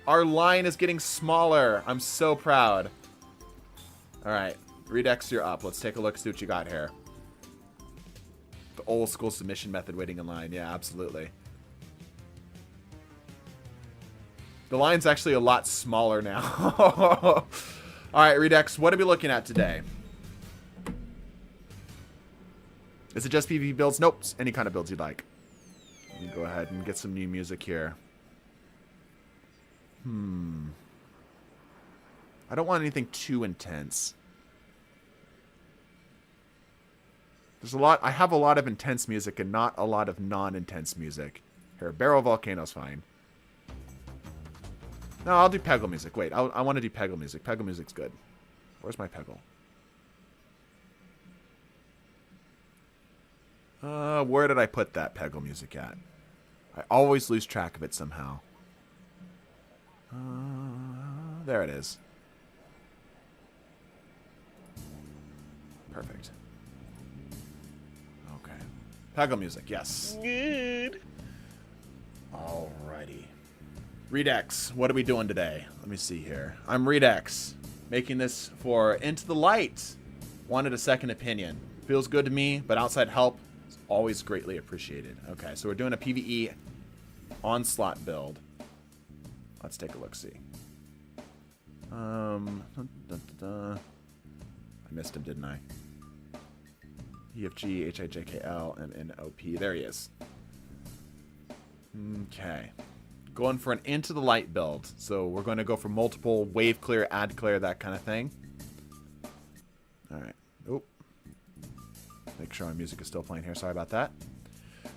Our line is getting smaller. I'm so proud. Alright. Redex, you're up. Let's take a look, see what you got here. The old school submission method waiting in line. Yeah, absolutely. The line's actually a lot smaller now. Alright, Redex, what are we looking at today? Is it just PvP builds? Nope. Any kind of builds you'd like. Let me go ahead and get some new music here. I don't want anything too intense. There's a lot. I have a lot of intense music and not a lot of non-intense music. Here, Barrel Volcano's fine. No, I'll do Peggle music. Wait, I want to do Peggle music. Peggle music's good. Where's my Peggle? Where did I put that Peggle music at? I always lose track of it somehow. There it is. Perfect. Okay. Peggle music, yes. Good. Alrighty. Redex, what are we doing today? Let me see here. I'm Redex, making this for Into the Light. Wanted a second opinion. Feels good to me, but outside help is always greatly appreciated. Okay, so we're doing a PvE onslaught build. Let's take a look-see. I missed him, didn't I? EFG, HIJKL, MNOP. There he is. Okay. Going for an Into the Light build. So we're going to go for multiple wave clear, ad clear, that kind of thing. Alright. Oop. Make sure our music is still playing here. Sorry about that.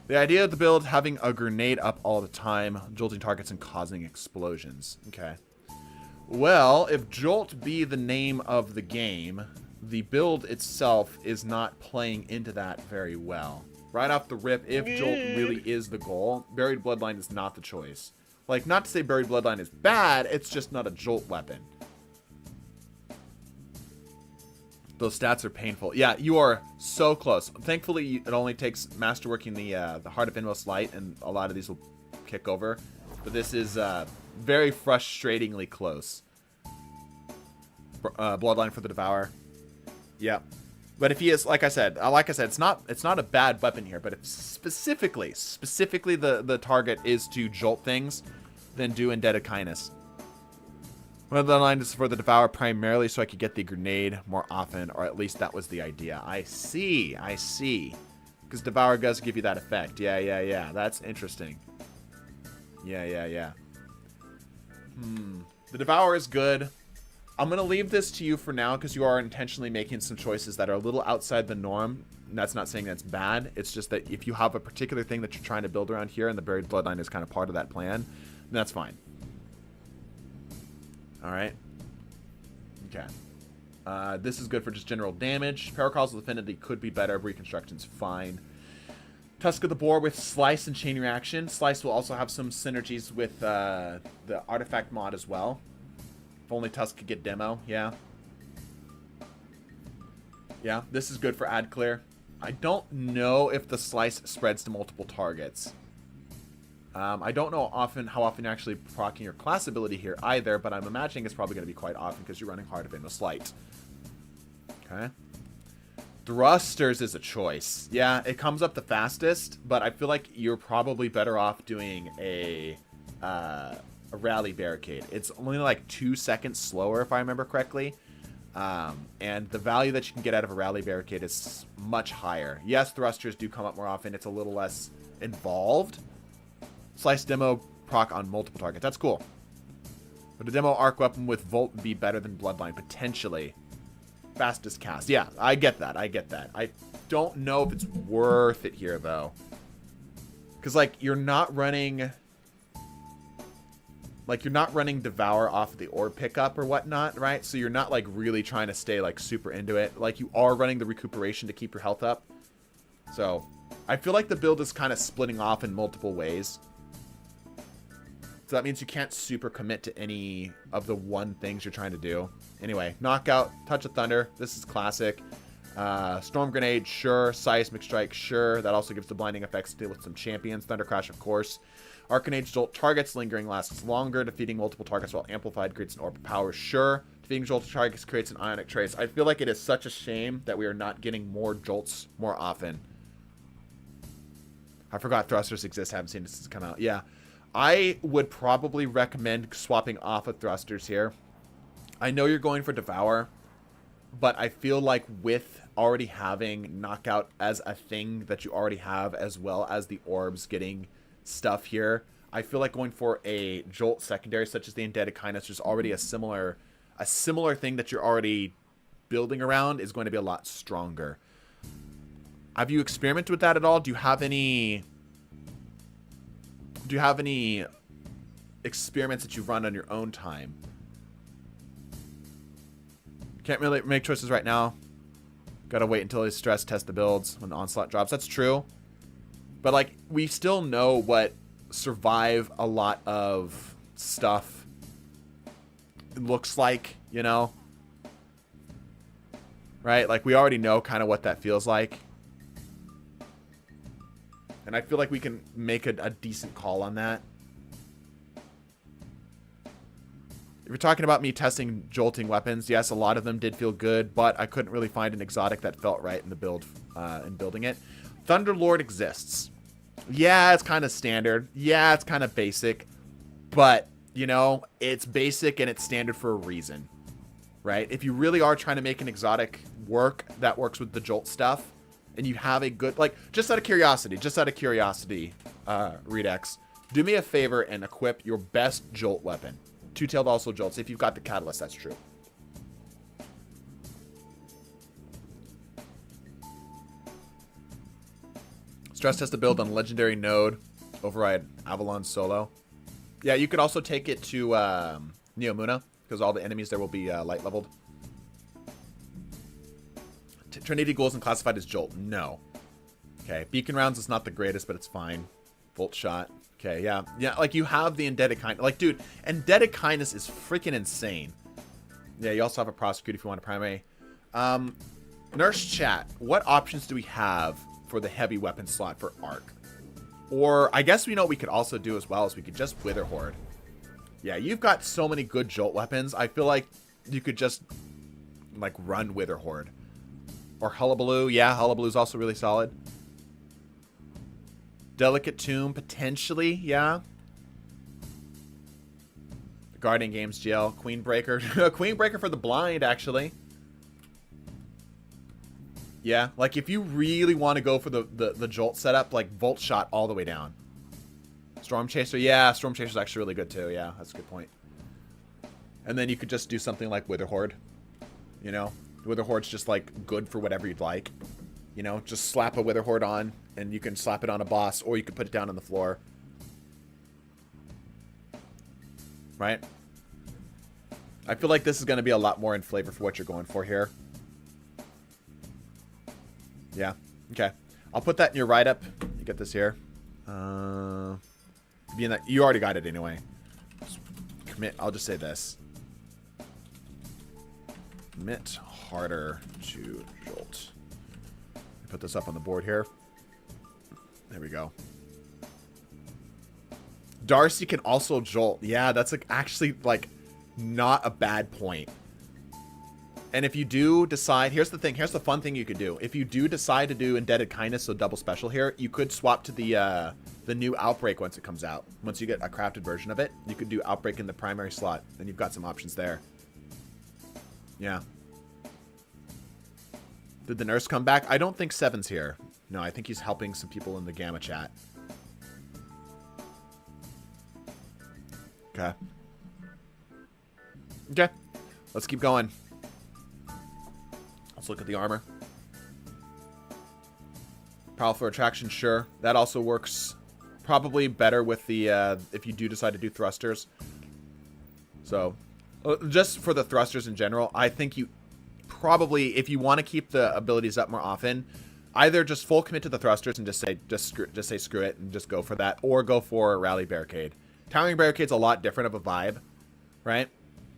The idea of the build, having a grenade up all the time, jolting targets and causing explosions. Okay. Well, if Jolt be the name of the game, the build itself is not playing into that very well. Right off the rip, if Jolt really is the goal, Buried Bloodline is not the choice. Like, not to say Buried Bloodline is bad, it's just not a Jolt weapon. Those stats are painful. Yeah, you are so close. Thankfully, it only takes masterworking the Heart of Inmost Light, and a lot of these will kick over. But this is very frustratingly close. Bloodline for the Devourer. Yep. But if he is, like I said, it's not a bad weapon here. But if specifically the target is to jolt things, then do Indebted Kindness. Bloodline is for the Devourer primarily so I could get the grenade more often, or at least that was the idea. I see. Because Devourer does give you that effect. Yeah. That's interesting. Yeah. The Devourer is good. I'm going to leave this to you for now because you are intentionally making some choices that are a little outside the norm. And that's not saying that's bad. It's just that if you have a particular thing that you're trying to build around here and the Buried Bloodline is kind of part of that plan, then that's fine. Alright. Okay. This is good for just general damage. Paracausal Affinity could be better. Reconstruction's fine. Tusk of the Boar with Slice and Chain Reaction. Slice will also have some synergies with the Artifact mod as well. If only Tusk could get demo, yeah. Yeah, this is good for ad clear. I don't know if the Slice spreads to multiple targets. I don't know how often you're actually proccing your class ability here either, but I'm imagining it's probably going to be quite often because you're running Heart of Inmost Light. Okay. Thrusters is a choice. Yeah, it comes up the fastest, but I feel like you're probably better off doing a Rally Barricade. It's only like 2 seconds slower, if I remember correctly. And the value that you can get out of a Rally Barricade is much higher. Yes, thrusters do come up more often. It's a little less involved. Slice demo proc on multiple targets. That's cool. But a demo arc weapon with Volt would be better than Bloodline, potentially. Fastest cast. Yeah, I get that. I don't know if it's worth it here, though. Because, like, you're not running... Like, you're not running Devour off of the orb pickup or whatnot, right? So you're not, like, really trying to stay, like, super into it. Like, you are running the recuperation to keep your health up. So, I feel like the build is kind of splitting off in multiple ways. So that means you can't super commit to any of the one things you're trying to do. Anyway, Knockout, Touch of Thunder. This is classic. Storm Grenade, sure. Seismic Strike, sure. That also gives the blinding effects to deal with some champions. Thunder Crash, of course. Arcanage Jolt targets, lingering lasts longer. Defeating multiple targets while amplified creates an orb of power, sure. Defeating Jolt targets creates an ionic trace. I feel like it is such a shame that we are not getting more Jolts more often. I forgot thrusters exist. Haven't seen this come out. Yeah. I would probably recommend swapping off of thrusters here. I know you're going for Devour, but I feel like with already having Knockout as a thing that you already have, as well as the orbs getting stuff here, I feel like going for a Jolt secondary such as the Indebted Kindness, which is already a similar thing that you're already building around, is going to be a lot stronger. Have you experimented with that at all? Do you have any experiments that you've run on your own time? Can't really make choices right now. Gotta wait until his stress test the builds when the onslaught drops. That's true. But, like, we still know what survive a lot of stuff looks like, you know? Right? Like, we already know kind of what that feels like. And I feel like we can make a decent call on that. If you're talking about me testing jolting weapons, yes, a lot of them did feel good, but I couldn't really find an exotic that felt right in the build, in building it. Thunderlord exists. Yeah, it's kind of standard. Yeah, it's kind of basic. But, you know, it's basic and it's standard for a reason. Right? If you really are trying to make an exotic work that works with the jolt stuff, and you have a good, like, just out of curiosity, Redex, do me a favor and equip your best jolt weapon. Two-tailed also jolts. If you've got the catalyst, that's true. Stress test to build on legendary node. Override Avalon solo. Yeah, you could also take it to Neomuna, because all the enemies there will be light leveled. Trinity Ghouls and classified as Jolt. No. Okay. Beacon Rounds is not the greatest, but it's fine. Volt Shot. Okay, yeah. Yeah, like, you have the Indebted Kindness. Like, dude, Indebted Kindness is freaking insane. Yeah, you also have a Prosecute if you want a primary. Nurse Chat, what options do we have for the heavy weapon slot for Arc? Or, I guess we know what we could also do as well, is we could just Wither Horde. Yeah, you've got so many good Jolt weapons. I feel like you could just, like, run Wither Horde. Or Hullabaloo. Yeah, Hullabaloo's also really solid. Delicate Tomb, potentially, yeah. Guardian Games GL. Queenbreaker. Queenbreaker for the blind, actually. Yeah, like, if you really want to go for the Jolt setup, like, Volt Shot all the way down. Storm Chaser, yeah, Storm Chaser's actually really good, too. Yeah, that's a good point. And then you could just do something like Wither Horde. You know? Wither Horde's just, like, good for whatever you'd like. You know, just slap a Wither Horde on, and you can slap it on a boss, or you could put it down on the floor. Right? I feel like this is going to be a lot more in flavor for what you're going for here. Yeah. Okay. I'll put that in your write-up. You get this here. Being that you already got it anyway. Commit. I'll just say this. Commit harder to jolt. Put this up on the board here. There we go. Darcy can also jolt. Yeah, that's like actually like not a bad point. And if you do decide, here's the thing, here's the fun thing you could do. If you do decide to do Indebted Kindness, so double special here, you could swap to the new Outbreak once it comes out. Once you get a crafted version of it, you could do Outbreak in the primary slot, and you've got some options there. Yeah. Did the nurse come back? I don't think Seven's here. No, I think he's helping some people in the Gamma chat. Okay. Okay. Let's keep going. Let's look at the armor. Powerful attraction, sure. That also works Probably better with the, if you do decide to do thrusters. So, just for the thrusters in general, I think you probably, if you want to keep the abilities up more often, either just full commit to the thrusters and just say screw it and just go for that, or go for Rally Barricade. Towering Barricade's a lot different of a vibe, right?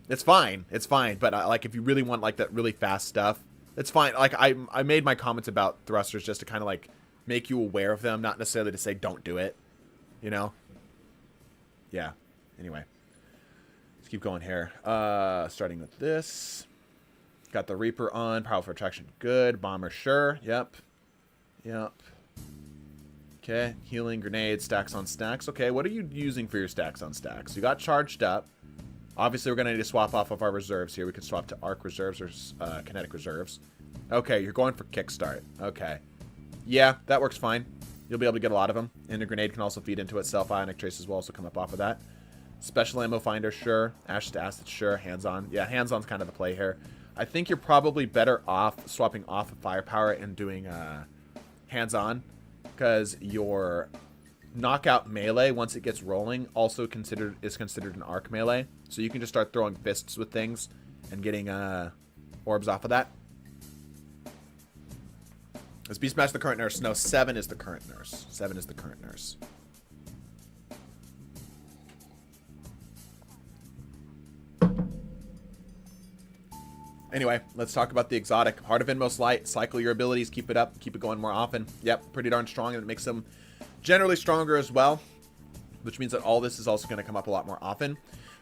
It's fine, but like if you really want like that really fast stuff, it's fine. Like I made my comments about thrusters just to kind of like make you aware of them, not necessarily to say don't do it, you know? Yeah. Anyway, let's keep going here. Starting with this. Got the Reaper on. Powerful Attraction, good. Bomber, sure. Yep. Okay. Healing, grenades, stacks on stacks. Okay, what are you using for your stacks on stacks? You got charged up. Obviously, we're going to need to swap off of our reserves here. We can swap to arc reserves or kinetic reserves. Okay, you're going for kickstart. Okay. Yeah, that works fine. You'll be able to get a lot of them. And the grenade can also feed into itself. Ionic traces will also come up off of that. Special ammo finder, sure. Ashes to acid, sure. Hands-on. Yeah, hands-on's kind of the play here. I think you're probably better off swapping off of firepower and doing hands-on, because your knockout melee, once it gets rolling, also is considered an arc melee. So you can just start throwing fists with things and getting orbs off of that. Is Beastmaster the current nurse? No, 7 is the current nurse. 7 is the current nurse. Anyway, let's talk about the exotic. Heart of Inmost Light. Cycle your abilities. Keep it up. Keep it going more often. Yep, pretty darn strong, and it makes them generally stronger as well, which means that all this is also going to come up a lot more often.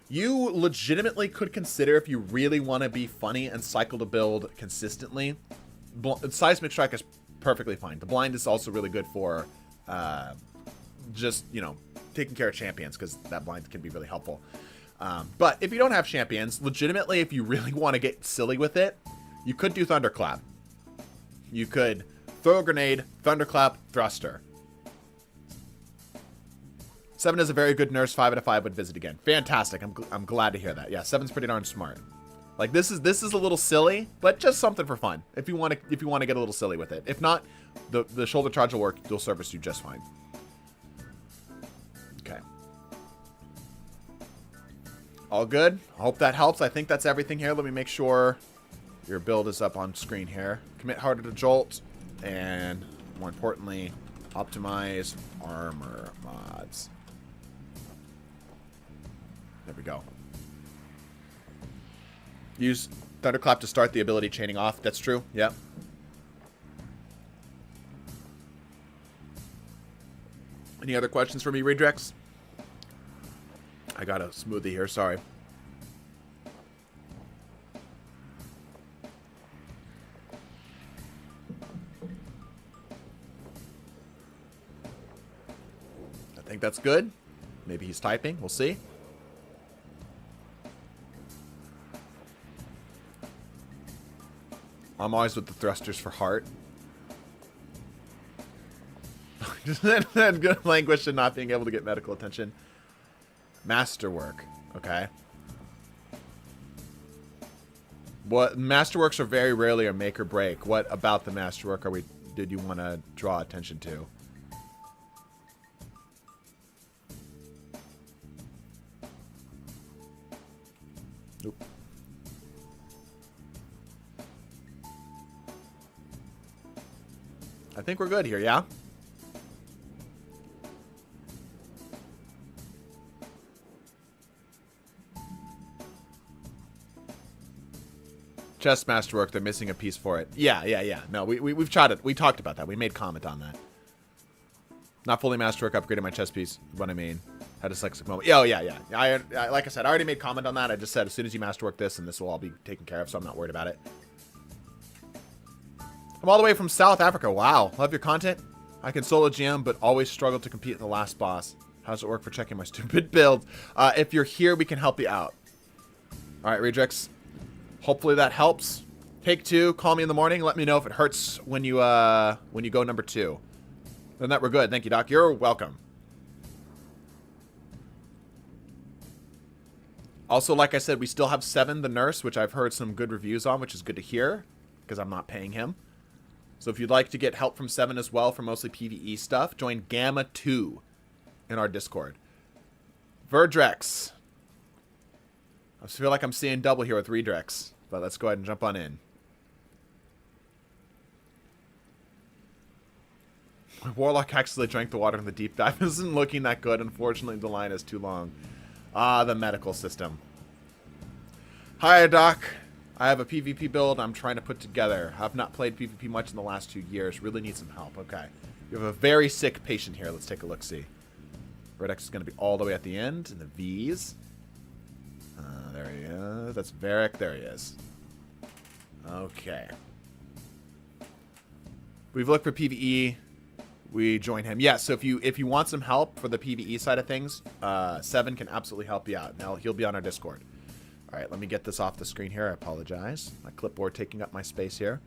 You legitimately could consider, if you really want to be funny and cycle to build consistently, Seismic Strike is perfectly fine. The blind is also really good for just, you know, taking care of champions, because that blind can be really helpful. But if you don't have champions, legitimately, if you really want to get silly with it, you could do Thunderclap. You could throw a grenade, Thunderclap, thruster. 7 is a very good nurse. 5 out of 5 would visit again. Fantastic. I'm glad to hear that. Yeah, 7's pretty darn smart. Like this is a little silly, but just something for fun. If you want to get a little silly with it. If not, the shoulder charge will work. You'll service you just fine. Okay. All good. I hope that helps. I think that's everything here. Let me make sure your build is up on screen here. Commit harder to jolt, and more importantly, optimize armor mods. There we go. Use Thunderclap to start the ability chaining off. That's true. Yep. Any other questions for me, Redrex? I got a smoothie here. Sorry. I think that's good. Maybe he's typing. We'll see. I'm always with the thrusters for heart. That good languish and not being able to get medical attention. Masterwork. Okay. What masterworks are very rarely a make or break. What about the masterwork did you want to draw attention to? Nope. I think we're good here, yeah? Chest masterwork, they're missing a piece for it. Yeah. No, we've chatted. We talked about that. We made comment on that. Not fully masterwork, upgraded my chest piece. What I mean. Had a dyslexic moment. Oh, yeah. I like I said, I already made comment on that. I just said as soon as you masterwork this, and this will all be taken care of, so I'm not worried about it. I'm all the way from South Africa. Wow. Love your content. I can solo GM, but always struggle to compete in the last boss. How does it work for checking my stupid build? If you're here, we can help you out. All right, Redrex. Hopefully that helps. Take 2. Call me in the morning. Let me know if it hurts when you go number 2. Then that we're good. Thank you, Doc. You're welcome. Also, like I said, we still have 7, the nurse, which I've heard some good reviews on, which is good to hear, because I'm not paying him. So if you'd like to get help from 7 as well for mostly PvE stuff, join Gamma 2. in our Discord. Verdrex. I feel like I'm seeing double here with Redrex, but let's go ahead and jump on in. My Warlock actually drank the water in the deep dive. Isn't looking that good. Unfortunately, the line is too long. Ah, the medical system. Hi, Doc. I have a PvP build I'm trying to put together. I've not played PvP much in the last 2 years. Really need some help. Okay. We have a very sick patient here. Let's take a look-see. Verdex is going to be all the way at the end in the V's. There he is. That's Varric. There he is. Okay. We've looked for PvE. We join him. Yeah, so if you want some help for the PvE side of things, Seven can absolutely help you out. Now, he'll be on our Discord. All right, let me get this off the screen here. I apologize. My clipboard taking up my space here.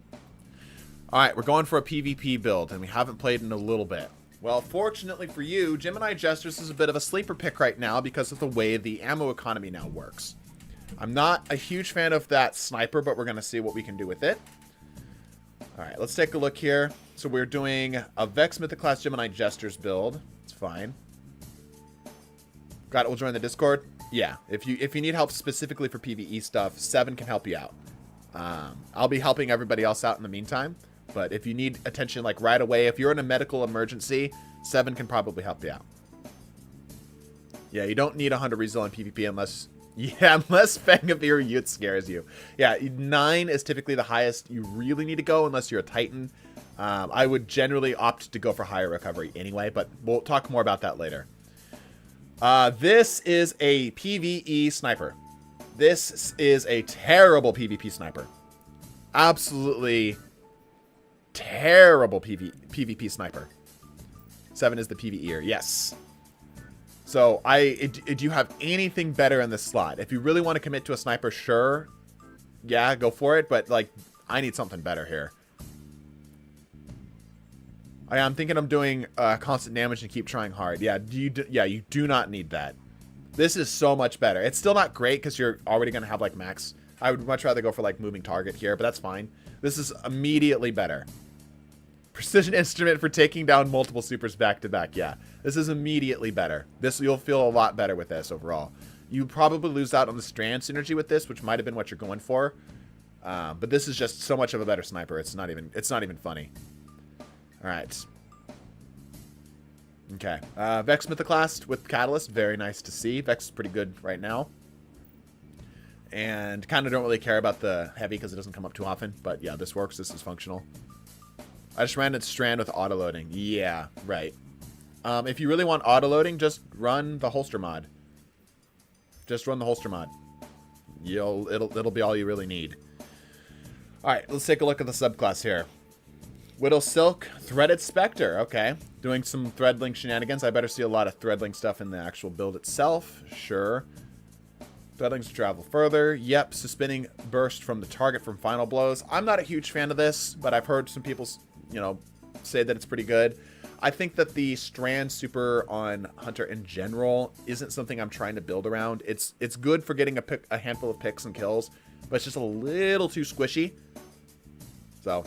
All right, we're going for a PvP build, and we haven't played in a little bit. Well, fortunately for you, Gemini Jesters is a bit of a sleeper pick right now because of the way the ammo economy now works. I'm not a huge fan of that sniper, but we're going to see what we can do with it. All right, let's take a look here. So we're doing a Vex Mythic Class Gemini Jesters build. It's fine. Got it. We'll join the Discord. Yeah, if you need help specifically for PvE stuff, Seven can help you out. I'll be helping everybody else out in the meantime. But if you need attention like right away, if you're in a medical emergency, Seven can probably help you out. Yeah, you don't need 100 resil on PvP unless Fang of Ear Youth scares you. Yeah, 9 is typically the highest you really need to go unless you're a Titan. I would generally opt to go for higher recovery anyway, but we'll talk more about that later. This is a PvE sniper. This is a terrible PvP sniper. Absolutely terrible PvP sniper. 7 is the PvEer. Yes. So, do you have anything better in this slot? If you really want to commit to a sniper, sure. Yeah, go for it. But, like, I need something better here. I'm thinking I'm doing constant damage and keep trying hard. Yeah, you do not need that. This is so much better. It's still not great because you're already going to have, like, max. I would much rather go for, like, moving target here, but that's fine. This is immediately better. Precision instrument for taking down multiple supers back to back. Yeah, this is immediately better. You'll feel a lot better with this overall. You probably lose out on the strand synergy with this, which might have been what you're going for. But this is just so much of a better sniper. It's not even funny. All right. Okay. Vex Mythoclast with Catalyst. Very nice to see. Vex is pretty good right now. And kind of don't really care about the heavy because it doesn't come up too often. But yeah, this works. This is functional. I just ran it strand with autoloading. Yeah, right. If you really want autoloading, just run the holster mod. Just run the holster mod. It'll be all you really need. All right, let's take a look at the subclass here. Widow Silk, Threaded Spectre. Okay, doing some Threadlink shenanigans. I better see a lot of Threadlink stuff in the actual build itself. Sure. Threadlings to travel further. Yep, suspending burst from the target from final blows. I'm not a huge fan of this, but I've heard some people, say that it's pretty good. I think that the strand super on Hunter in general isn't something I'm trying to build around. It's good for getting a handful of picks and kills, but it's just a little too squishy. So,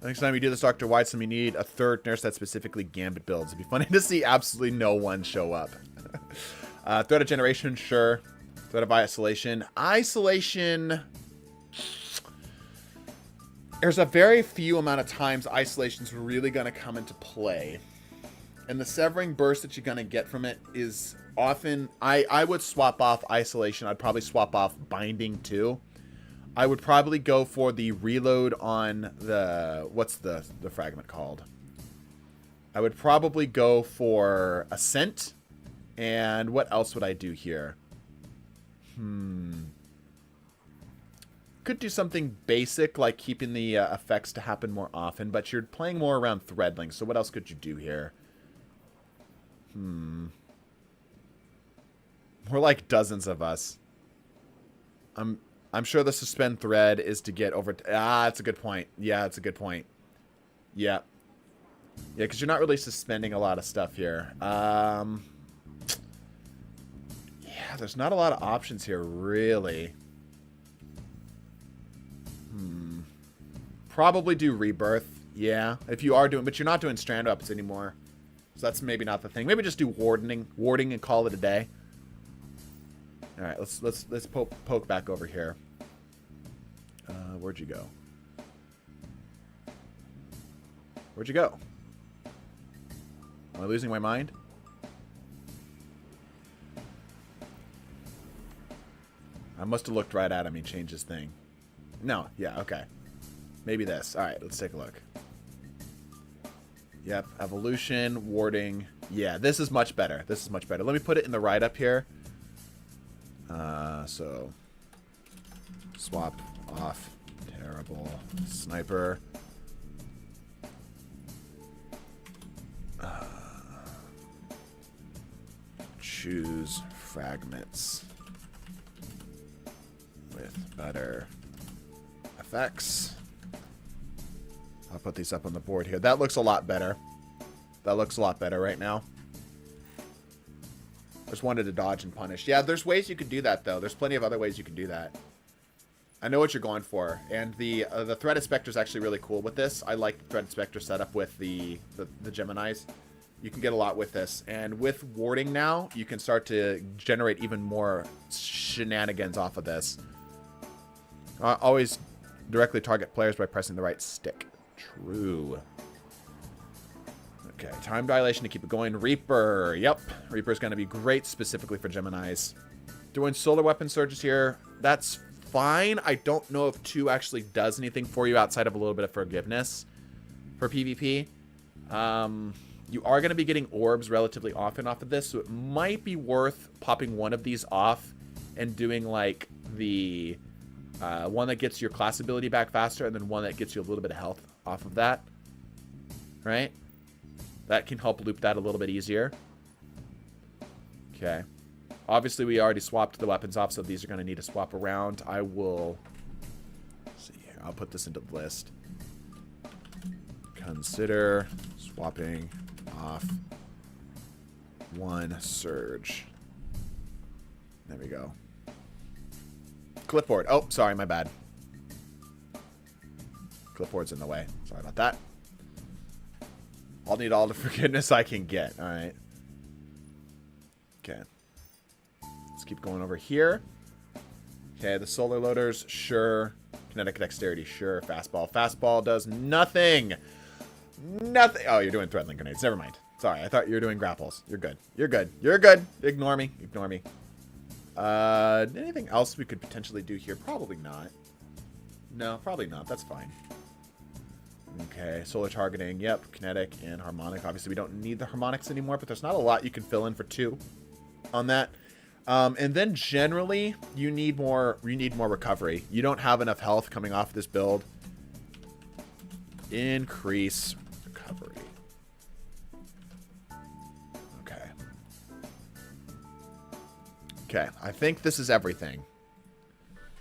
next time you do this, Dr. Whitesome, you need a third nurse that specifically Gambit builds. It'd be funny to see absolutely no one show up. Threat of Generation, sure. Threat of Isolation. Isolation... There's a very few amount of times Isolation's really going to come into play. And the Severing Burst that you're going to get from it is often... I would swap off Isolation. I'd probably swap off Binding too. I would probably go for the reload on the... What's the fragment called? I would probably go for Ascent. And what else would I do here? Could do something basic, like keeping the effects to happen more often, but you're playing more around Threadling, so what else could you do here? More like dozens of us. I'm sure the suspend thread is to get over... that's a good point. Yeah, that's a good point. Yeah. Yeah, because you're not really suspending a lot of stuff here. Yeah, there's not a lot of options here, really. Probably do Rebirth. Yeah, if you are doing... But you're not doing strand ups anymore. So that's maybe not the thing. Maybe just do warding and call it a day. All right, let's poke back over here. Where'd you go? Where'd you go? Am I losing my mind? I must have looked right at him. He changed his thing. No, yeah, okay. Maybe this. All right, let's take a look. Yep, evolution, warding. Yeah, this is much better. This is much better. Let me put it in the write-up here. So, swap off terrible sniper. Choose fragments with better effects. I'll put these up on the board here. That looks a lot better. That looks a lot better right now. Just wanted to dodge and punish. Yeah, there's ways you could do that, though. There's plenty of other ways you can do that. I know what you're going for. And the Threat Inspector is actually really cool with this. I like the Threat Inspector setup with the Geminis. You can get a lot with this. And with warding now, you can start to generate even more shenanigans off of this. Always directly target players by pressing the right stick. True. Okay, time dilation to keep it going. Reaper. Yep. Reaper's going to be great specifically for Geminis. Doing solar weapon surges here. That's fine. I don't know if 2 actually does anything for you outside of a little bit of forgiveness for PvP. You are going to be getting orbs relatively often off of this, so it might be worth popping one of these off and doing like the one that gets your class ability back faster and then one that gets you a little bit of health off of that. Right? That can help loop that a little bit easier. Okay. Obviously, we already swapped the weapons off, so these are going to need to swap around. I will... Let's see here. I'll put this into the list. Consider swapping off one surge. There we go. Clipboard. Oh, sorry, my bad. Clipboard's in the way. Sorry about that. I'll need all the forgiveness I can get. All right. Okay. Let's keep going over here. Okay, the solar loaders, sure. Kinetic dexterity, sure. Fastball. Fastball does nothing. Nothing. Oh, you're doing threat-link grenades. Never mind. Sorry, I thought you were doing grapples. You're good. You're good. You're good. Ignore me. Ignore me. Anything else we could potentially do here? Probably not. No, probably not. That's fine. Okay, solar targeting, yep, kinetic and harmonic. Obviously, we don't need the harmonics anymore, but there's not a lot you can fill in for 2 on that. And then generally, you need more recovery. You don't have enough health coming off this build. Increase recovery. Okay. Okay, I think this is everything.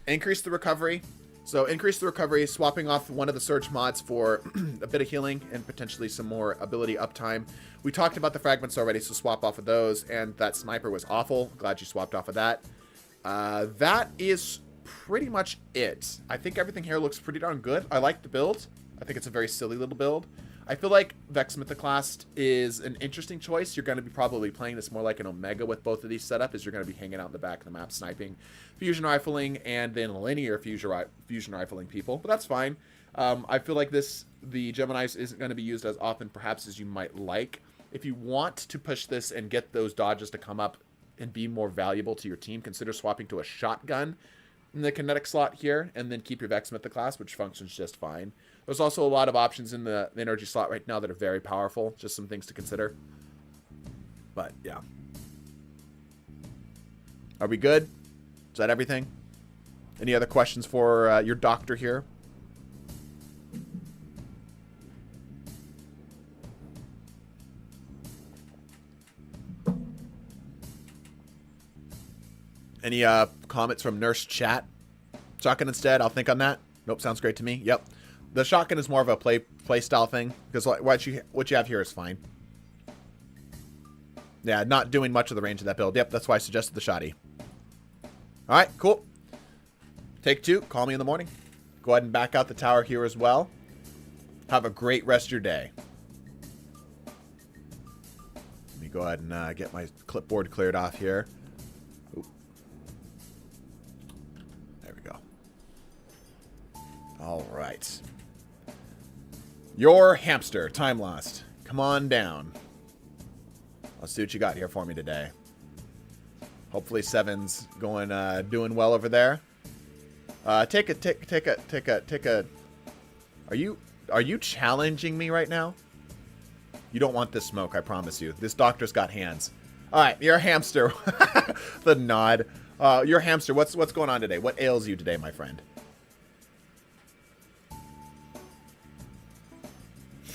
Increase the recovery. So increase the recovery, swapping off one of the surge mods for a bit of healing and potentially some more ability uptime. We talked about the fragments already, so swap off of those. And that sniper was awful. Glad you swapped off of that. That is pretty much it. I think everything here looks pretty darn good. I like the build. I think it's a very silly little build. I feel like Vex Mythoclast is an interesting choice. You're going to be probably playing this more like an Omega with both of these setup, as you're going to be hanging out in the back of the map sniping, fusion rifling, and then linear fusion rifling people. But that's fine. I feel like the Geminis isn't going to be used as often perhaps as you might like. If you want to push this and get those dodges to come up and be more valuable to your team, consider swapping to a shotgun in the kinetic slot here, and then keep your Vex Mythoclast, which functions just fine. There's also a lot of options in the energy slot right now that are very powerful. Just some things to consider. But, yeah. Are we good? Is that everything? Any other questions for your doctor here? Any comments from Nurse Chat? Shotgun instead. I'll think on that. Nope, sounds great to me. Yep. The shotgun is more of a play style thing, because what you have here is fine. Yeah, not doing much of the range of that build. Yep, that's why I suggested the shotty. All right, cool. Take 2. Call me in the morning. Go ahead and back out the tower here as well. Have a great rest of your day. go ahead and get my clipboard cleared off here. Oop. There we go. All right. Your hamster, time lost. Come on down. Let's see what you got here for me today. Hopefully Seven's going, doing well over there. Take a. Are you challenging me right now? You don't want this smoke, I promise you. This doctor's got hands. All right, your hamster. The nod. Your hamster. What's going on today? What ails you today, my friend?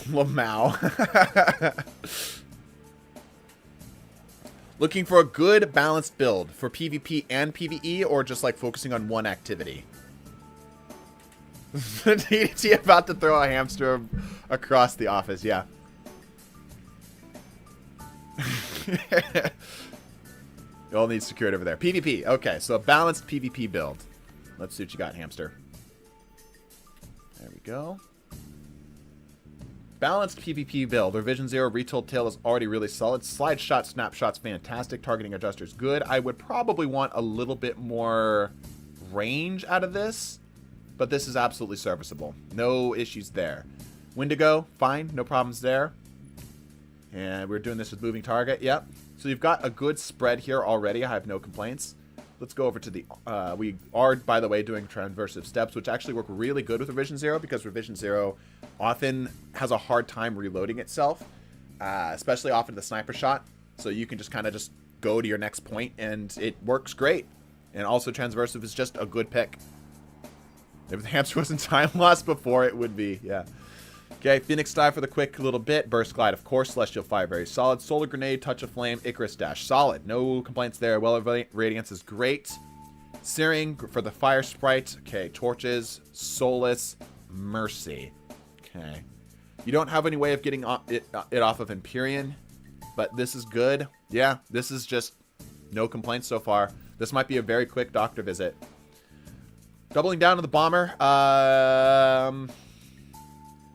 Lamau. Looking for a good balanced build for PvP and PvE, or just like focusing on one activity? DDT about to throw a hamster across the office, yeah. You all need security over there. PvP, okay, so a balanced PvP build. Let's see what you got, hamster. There we go. Balanced PvP build. Revision 0 retold tail is already really solid. Slide shot, snapshots, fantastic. Targeting adjuster's good. I would probably want a little bit more range out of this, but this is absolutely serviceable. No issues there. Wendigo, fine. No problems there. And we're doing this with moving target. Yep. So you've got a good spread here already. I have no complaints. Let's go over to the... we are, by the way, doing transversive steps, which actually work really good with Revision 0 because Revision 0 often has a hard time reloading itself, especially off of the sniper shot. So you can just kind of just go to your next point, and it works great. And also transversive is just a good pick. If the hamster wasn't time lost before, it would be, yeah. Okay, Phoenix Dive for the quick little bit. Burst Glide, of course. Celestial Fire, very solid. Solar Grenade, Touch of Flame, Icarus Dash, solid. No complaints there. Well of Radiance is great. Searing for the Fire Sprite. Okay, Torches, Solace, Mercy. Okay. You don't have any way of getting it off of Empyrean, but this is good. Yeah, this is just no complaints so far. This might be a very quick doctor visit. Doubling down on the Bomber.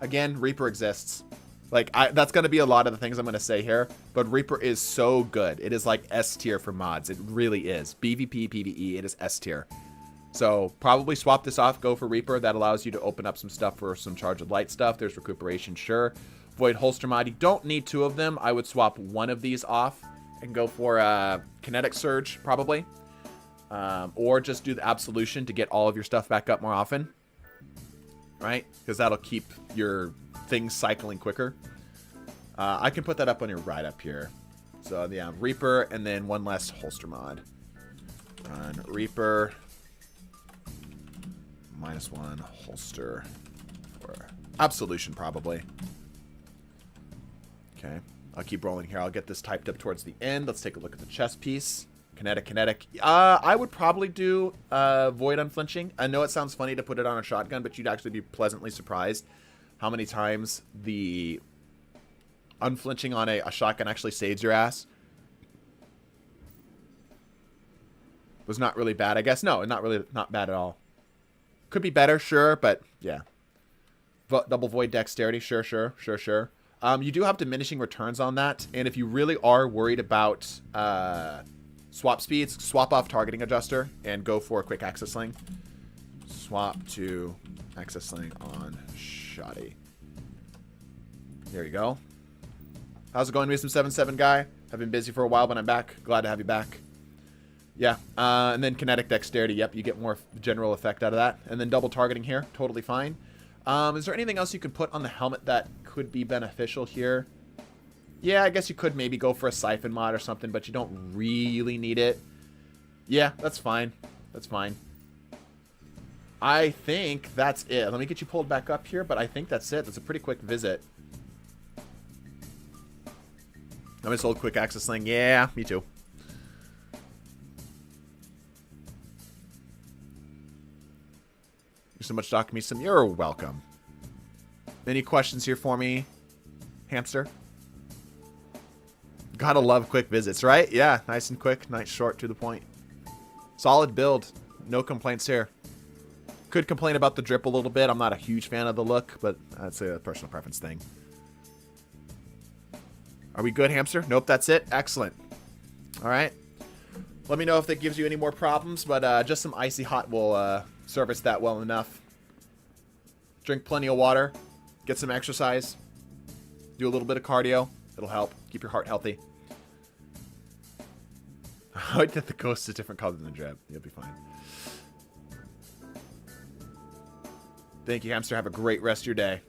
Again, Reaper exists. Like, that's going to be a lot of the things I'm going to say here, but Reaper is so good. It is like S tier for mods. It really is. BVP, PvE, it is S tier. So probably swap this off, go for Reaper. That allows you to open up some stuff for some Charge of Light stuff. There's recuperation, sure. Void Holster mod, you don't need two of them. I would swap one of these off and go for Kinetic Surge, probably. Or just do the Absolution to get all of your stuff back up more often. Right? Because that'll keep your things cycling quicker. I can put that up on your right up here. So, yeah, Reaper, and then one less holster mod. Run Reaper. -1 holster for Absolution, probably. Okay. I'll keep rolling here. I'll get this typed up towards the end. Let's take a look at the chest piece. Kinetic. I would probably do Void Unflinching. I know it sounds funny to put it on a shotgun, but you'd actually be pleasantly surprised how many times the Unflinching on a shotgun actually saves your ass. Was not really bad, I guess. No, not bad at all. Could be better, sure, but yeah. Double Void Dexterity, sure. You do have diminishing returns on that, and if you really are worried about swap speeds, swap off Targeting Adjuster and go for a quick Access Sling. Swap to Access Sling on Shoddy. There you go. How's it going, Wisdom 77 guy? I've been busy for a while, but I'm back. Glad to have you back. Yeah, and then Kinetic Dexterity. Yep, you get more general effect out of that. And then double targeting here. Totally fine. Is there anything else you could put on the helmet that could be beneficial here? Yeah, I guess you could maybe go for a Siphon mod or something, but you don't really need it. Yeah, that's fine. That's fine. I think that's it. Let me get you pulled back up here, but I think that's it. That's a pretty quick visit. I miss old quick access sling. Yeah, me too. Thanks so much, Doc Me some. You're welcome. Any questions here for me, hamster? Gotta love quick visits, right? Yeah, nice and quick, nice, short, to the point. Solid build. No complaints here. Could complain about the drip a little bit. I'm not a huge fan of the look, but I'd say a personal preference thing. Are we good, hamster? Nope, that's it. Excellent. All right. Let me know if that gives you any more problems, but just some icy hot will service that well enough. Drink plenty of water. Get some exercise. Do a little bit of cardio. It'll help. Keep your heart healthy. I like that the ghost is different color than the drip. You'll be fine. Thank you, hamster. Have a great rest of your day.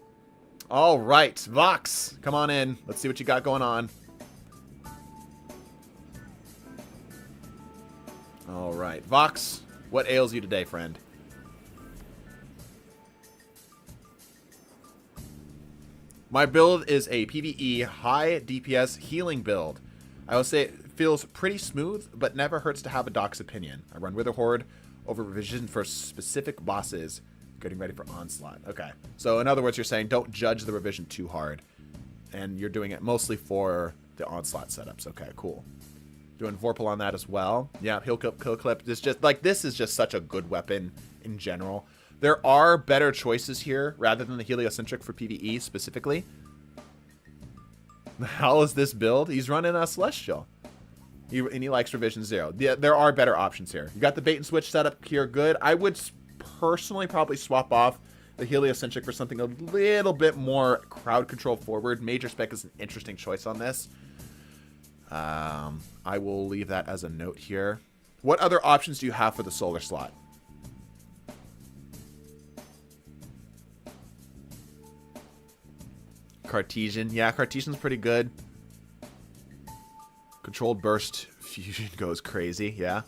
All right, Vox, come on in. Let's see what you got going on. All right, Vox, what ails you today, friend? My build is a PvE high DPS healing build. I will say it feels pretty smooth, but never hurts to have a doc's opinion. I run Wither Horde over revision for specific bosses, getting ready for Onslaught. Okay, so in other words, you're saying don't judge the revision too hard, and you're doing it mostly for the Onslaught setups. Okay, cool. Doing Vorpal on that as well. Yeah, heal clip, kill clip. This just like this is just such a good weapon in general. There are better choices here rather than the heliocentric for PvE specifically. The hell is this build? He's running a Celestial. And he likes Revision 0. Yeah, there are better options here. You got the bait and switch setup here, good. I would personally probably swap off the heliocentric for something a little bit more crowd control forward. Major Spec is an interesting choice on this. I will leave that as a note here. What other options do you have for the solar slot? Cartesian. Yeah, Cartesian's pretty good. Controlled burst fusion goes crazy. Yeah.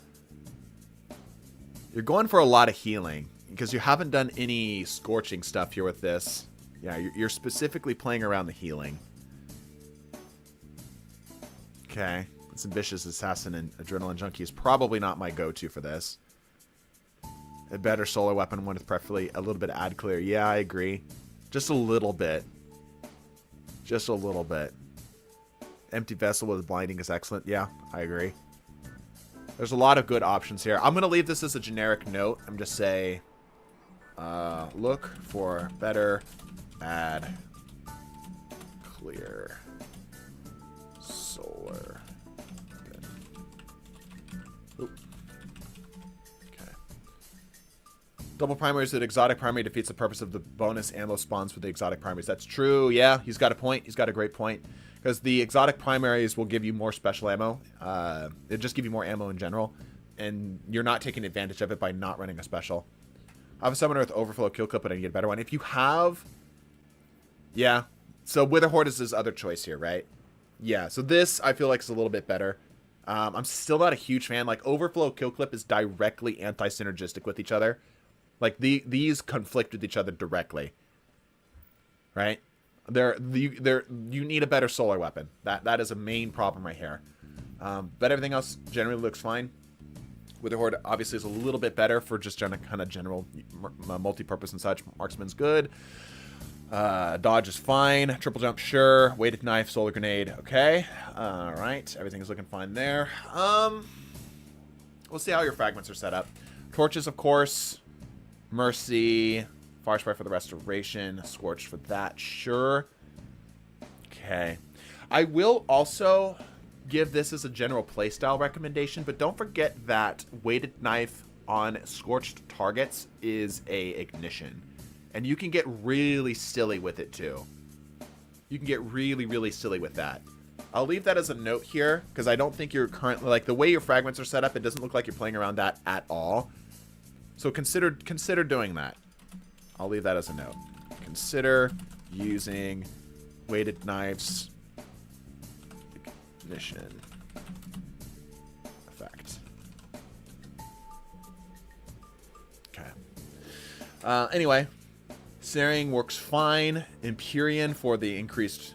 You're going for a lot of healing because you haven't done any scorching stuff here with this. Yeah, you're specifically playing around the healing. Okay. This ambitious assassin and adrenaline junkie is probably not my go-to for this. A better solar weapon, one with preferably a little bit of ad clear. Yeah, I agree. Just a little bit. Just a little bit. Empty vessel with blinding is excellent. Yeah, I agree. There's a lot of good options here. I'm going to leave this as a generic note. I'm just say, look for better ad clear solar. Oop. Okay. Double primaries that exotic primary defeats the purpose of the bonus ammo spawns with the exotic primaries. That's true. Yeah, he's got a point. He's got a great point. Because the exotic primaries will give you more special ammo. It'll just give you more ammo in general. And you're not taking advantage of it by not running a special. I have a summoner with overflow kill clip, but I need a better one. If you have... Yeah. So Wither Horde is his other choice here, right? Yeah. So this, I feel like, is a little bit better. I'm still not a huge fan. Like, overflow kill clip is directly anti-synergistic with each other. Like, these conflict with each other directly. Right? You need a better solar weapon. That is a main problem right here. But everything else generally looks fine. Wither Horde obviously is a little bit better for just kind of general multi-purpose and such. Marksman's good. Dodge is fine. Triple jump, sure. Weighted knife, solar grenade, okay. All right, everything is looking fine there. We'll see how your fragments are set up. Torches, of course. Mercy. Fire spray for the restoration. Scorched for that. Sure. Okay. I will also give this as a general playstyle recommendation, but don't forget that weighted knife on scorched targets is a ignition. And you can get really silly with it too. You can get really, really silly with that. I'll leave that as a note here, because I don't think you're currently, like, the way your fragments are set up, it doesn't look like you're playing around that at all. So consider doing that. I'll leave that as a note. Consider using weighted knives ignition effect. Okay. Anyway, Searing works fine. Empyrean for the increased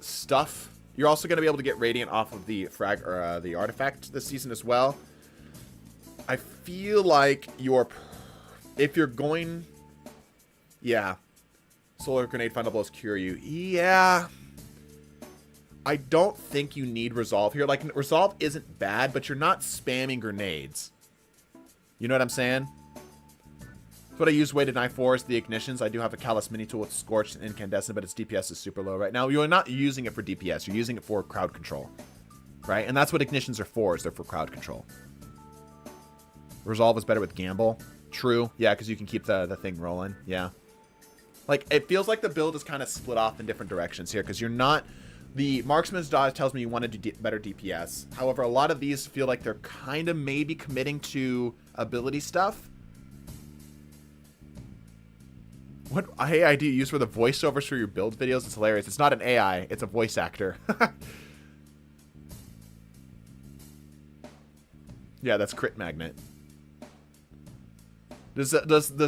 stuff. You're also going to be able to get Radiant off of the the artifact this season as well. I feel like if you're going... Yeah. Solar Grenade Final Blows cure you. Yeah. I don't think you need Resolve here. Like, Resolve isn't bad, but you're not spamming grenades. You know what I'm saying? What I use weighted knife for is the ignitions. I do have a Callus mini tool with Scorched and Incandescent, but its DPS is super low right now. You're not using it for DPS. You're using it for crowd control, right? And that's what ignitions are for, is they're for crowd control. Resolve is better with Gamble. True. Yeah, because you can keep the thing rolling. Yeah. Like, it feels like the build is kind of split off in different directions here, because you're not... The Marksman's Dodge tells me you want to do better DPS. However, a lot of these feel like they're kind of maybe committing to ability stuff. What AI do you use for the voiceovers for your build videos? It's hilarious. It's not an AI. It's a voice actor. Yeah, that's Crit Magnet. Does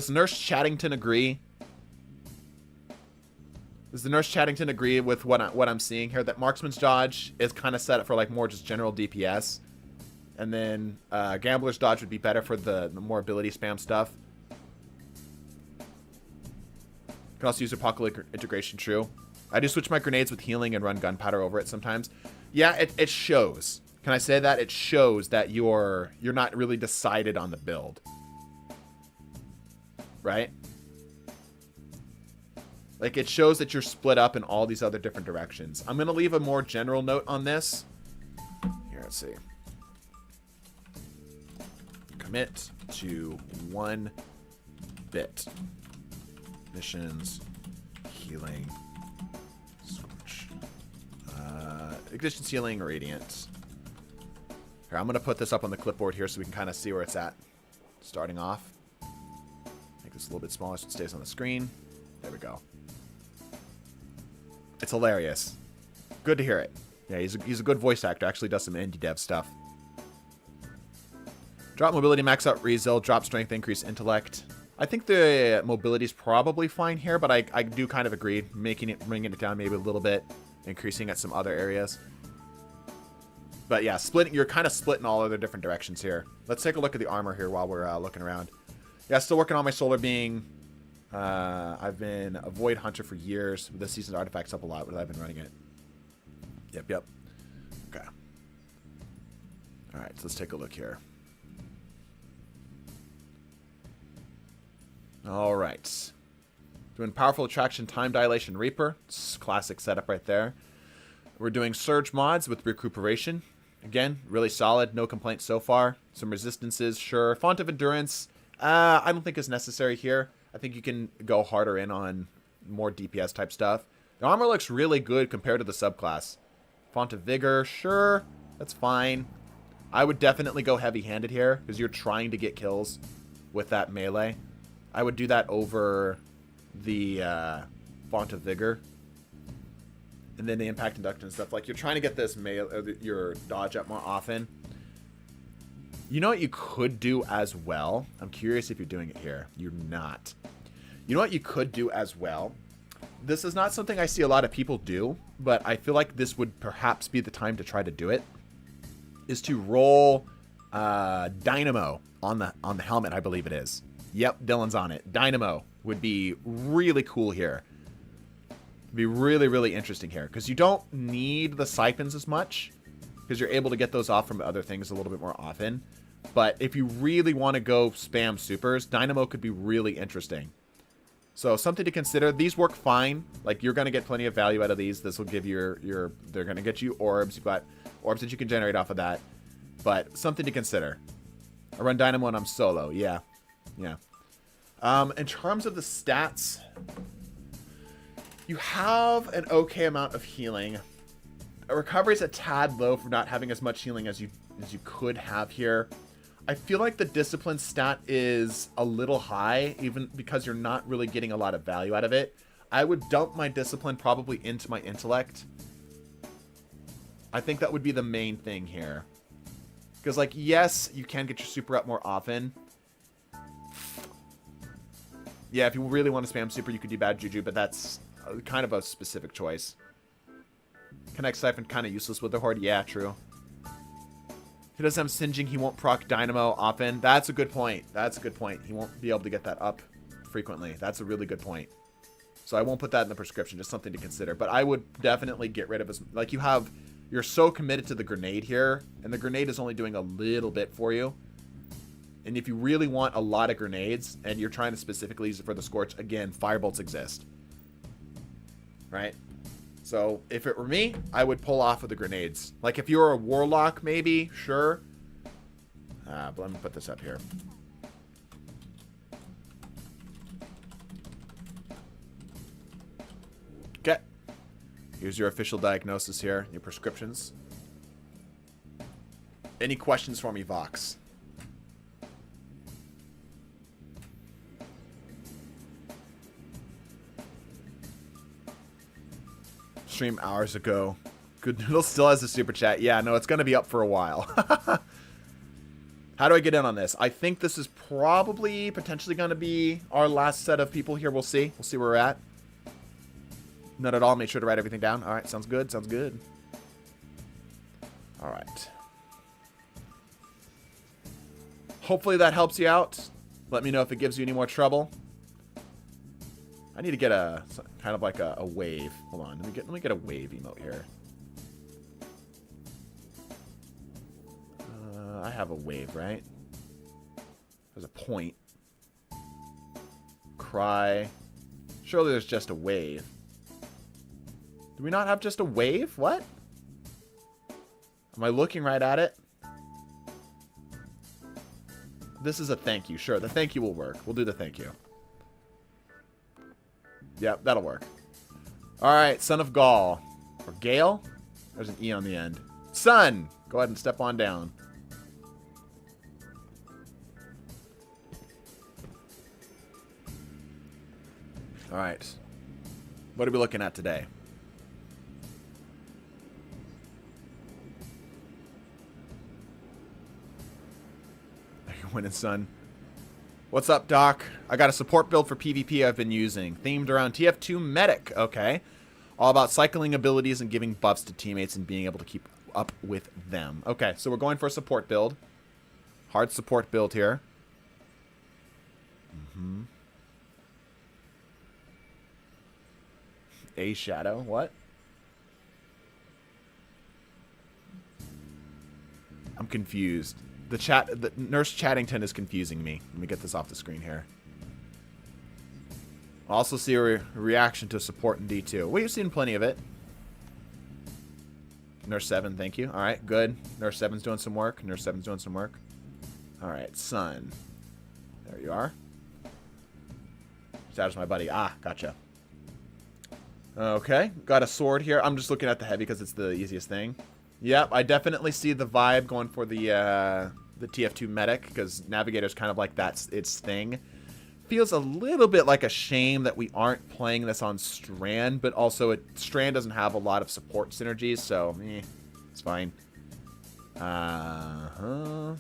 Nurse Chattington agree? Does the Nurse Chattington agree with what I'm seeing here? That Marksman's Dodge is kind of set up for like more just general DPS. And then Gambler's Dodge would be better for the more ability spam stuff. Can also use Apocalyptic Integration, true. I do switch my grenades with healing and run gunpowder over it sometimes. Yeah, it shows. Can I say that? It shows that you're not really decided on the build. Right? Like, it shows that you're split up in all these other different directions. I'm going to leave a more general note on this. Here, let's see. Commit to 1 bit. Missions, healing, Scorch, ignition, healing, radiant. Here, I'm going to put this up on the clipboard here so we can kind of see where it's at. Starting off. Make this a little bit smaller so it stays on the screen. There we go. It's hilarious. Good to hear it. Yeah, he's a good voice actor. Actually does some indie dev stuff. Drop mobility, max out Rezel, drop strength, increase intellect. I think the mobility is probably fine here, but I do kind of agree. Bringing it down maybe a little bit, increasing at some other areas. But yeah, you're kind of split in all other different directions here. Let's take a look at the armor here while we're looking around. Yeah, still working on my solar being. I've been a Void Hunter for years. This season's artifacts up a lot, but I've been running it. Yep. Okay. All right, so let's take a look here. All right. Doing Powerful Attraction, Time Dilation, Reaper. It's classic setup right there. We're doing Surge mods with Recuperation. Again, really solid. No complaints so far. Some resistances, sure. Font of Endurance, I don't think is necessary here. I think you can go harder in on more DPS type stuff. The armor looks really good compared to the subclass. Font of Vigor, sure. That's fine. I would definitely go heavy-handed here because you're trying to get kills with that melee. I would do that over the Font of Vigor. And then the Impact Induction and stuff. Like, you're trying to get this your dodge up more often. You know what you could do as well? I'm curious if you're doing it here. You're not. You know what you could do as well? This is not something I see a lot of people do, but I feel like this would perhaps be the time to try to do it. Is to roll Dynamo on the helmet, I believe it is. Yep, Dylan's on it. Dynamo would be really cool here. It'd be really, really interesting here. Because you don't need the Siphons as much. Because you're able to get those off from other things a little bit more often. But if you really want to go spam supers, Dynamo could be really interesting. So something to consider. These work fine. Like, you're going to get plenty of value out of these. This will give you they're going to get you orbs. You've got orbs that you can generate off of that. But something to consider. I run Dynamo and I'm solo. Yeah. Yeah. In terms of the stats, you have an okay amount of healing. Recovery is a tad low for not having as much healing as you could have here. I feel like the discipline stat is a little high, even because you're not really getting a lot of value out of it. I would dump my discipline probably into my intellect. I think that would be the main thing here. Because, like, yes, you can get your super up more often. Yeah, if you really want to spam super, you could do Bad Juju, but that's kind of a specific choice. Connect Siphon, kind of useless with the Horde. Yeah, true. He doesn't have Singeing. He won't proc Dynamo often. That's a good point. That's a good point. He won't be able to get that up frequently. That's a really good point. So I won't put that in the prescription. Just something to consider. But I would definitely get rid of his... Like, you're so committed to the grenade here, and the grenade is only doing a little bit for you. And if you really want a lot of grenades and you're trying to specifically use it for the Scorch, again, firebolts exist. Right? So if it were me, I would pull off with the grenades. Like if you were a warlock, maybe, sure. But let me put this up here. Okay. Here's your official diagnosis here, your prescriptions. Any questions for me, Vox? Stream hours ago. Good Noodle still has a super chat. Yeah, no, it's going to be up for a while. How do I get in on this? I think this is probably potentially going to be our last set of people here. We'll see. We'll see where we're at. Not at all. Make sure to write everything down. All right. Sounds good. Sounds good. All right. Hopefully that helps you out. Let me know if it gives you any more trouble. I need to get a kind of like a wave. Hold on. Let me get a wave emote here. I have a wave, right? There's a point. Cry. Surely there's just a wave. Do we not have just a wave? What? Am I looking right at it? This is a thank you. Sure, the thank you will work. We'll do the thank you. Yep, that'll work. Alright, Son of Gaul. Or Gale? There's an E on the end. Son! Go ahead and step on down. Alright. What are we looking at today? You're winning, son. What's up, Doc? I got a support build for PvP I've been using. Themed around TF2 Medic. Okay. All about cycling abilities and giving buffs to teammates and being able to keep up with them. Okay, so we're going for a support build. Hard support build here. A Shadow. What? I'm confused. The Nurse Chattington is confusing me. Let me get this off the screen here. I'll also see a reaction to support in D2. Well, you've seen plenty of it. Nurse 7, thank you. Alright, good. Nurse 7's doing some work. Nurse 7's doing some work. Alright, Son. There you are. Shadow's my buddy. Ah, gotcha. Okay, got a sword here. I'm just looking at the heavy because it's the easiest thing. Yep, I definitely see the vibe going for the TF2 medic because Navigator's kind of like that's its thing. Feels a little bit like a shame that we aren't playing this on Strand, but also Strand doesn't have a lot of support synergies, so it's fine. Yeah.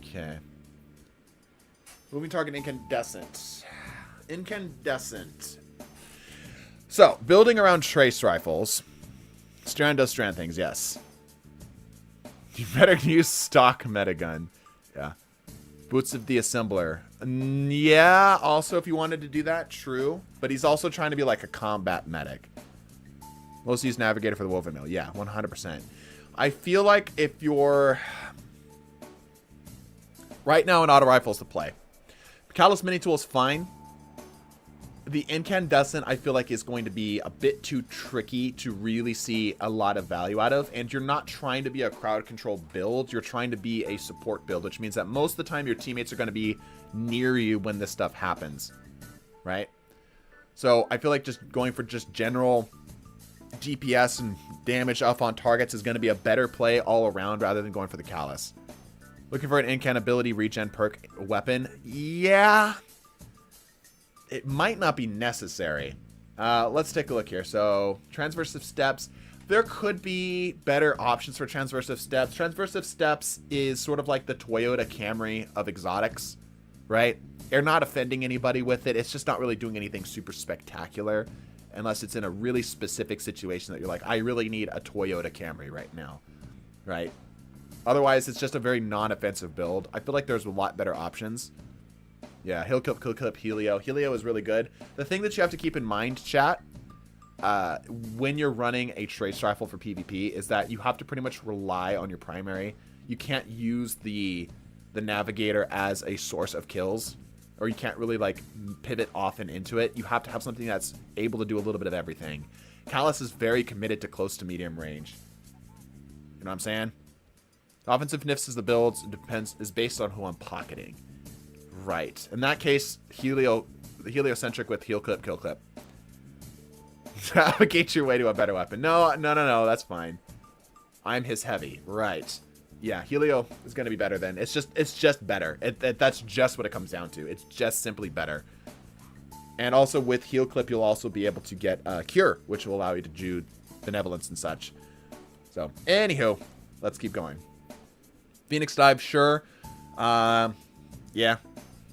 Okay. Moving target incandescent. Incandescent. So, building around trace rifles. Strand does Strand things, yes. You better use stock metagun. Yeah. Boots of the Assembler. Yeah, also if you wanted to do that, true. But he's also trying to be like a combat medic. Most use Navigator for the Woven Mill. Yeah, 100%. I feel like if you're... Right now in auto rifles to play. Callus Mini Tool is fine. The Incandescent, I feel like, is going to be a bit too tricky to really see a lot of value out of. And you're not trying to be a crowd control build. You're trying to be a support build, which means that most of the time your teammates are going to be near you when this stuff happens. Right? So I feel like just going for just general DPS and damage up on targets is going to be a better play all around rather than going for the Callus. Looking for an incant ability regen perk weapon. Yeah. It might not be necessary. Let's take a look here. So, Transversive Steps. There could be better options for Transversive Steps. Transversive Steps is sort of like the Toyota Camry of exotics, right? You're not offending anybody with it. It's just not really doing anything super spectacular unless it's in a really specific situation that you're like, I really need a Toyota Camry right now, right? Otherwise, it's just a very non-offensive build. I feel like there's a lot better options. Yeah, he'll clip Helio. Helio is really good. The thing that you have to keep in mind, chat, when you're running a trace rifle for PvP is that you have to pretty much rely on your primary. You can't use the navigator as a source of kills, or you can't really like pivot off and into it. You have to have something that's able to do a little bit of everything. Callus is very committed to close to medium range. You know what I'm saying? Offensive nifs is the builds. It is based on who I'm pocketing. Right. In that case, heliocentric with heal clip, kill clip. Navigate your way to a better weapon. No, that's fine. I'm his heavy. Right. Yeah, Helio is going to be better then. It's just better. That's just what it comes down to. It's just simply better. And also with heal clip, you'll also be able to get cure, which will allow you to do benevolence and such. So, anywho, let's keep going. Phoenix dive, sure. Yeah,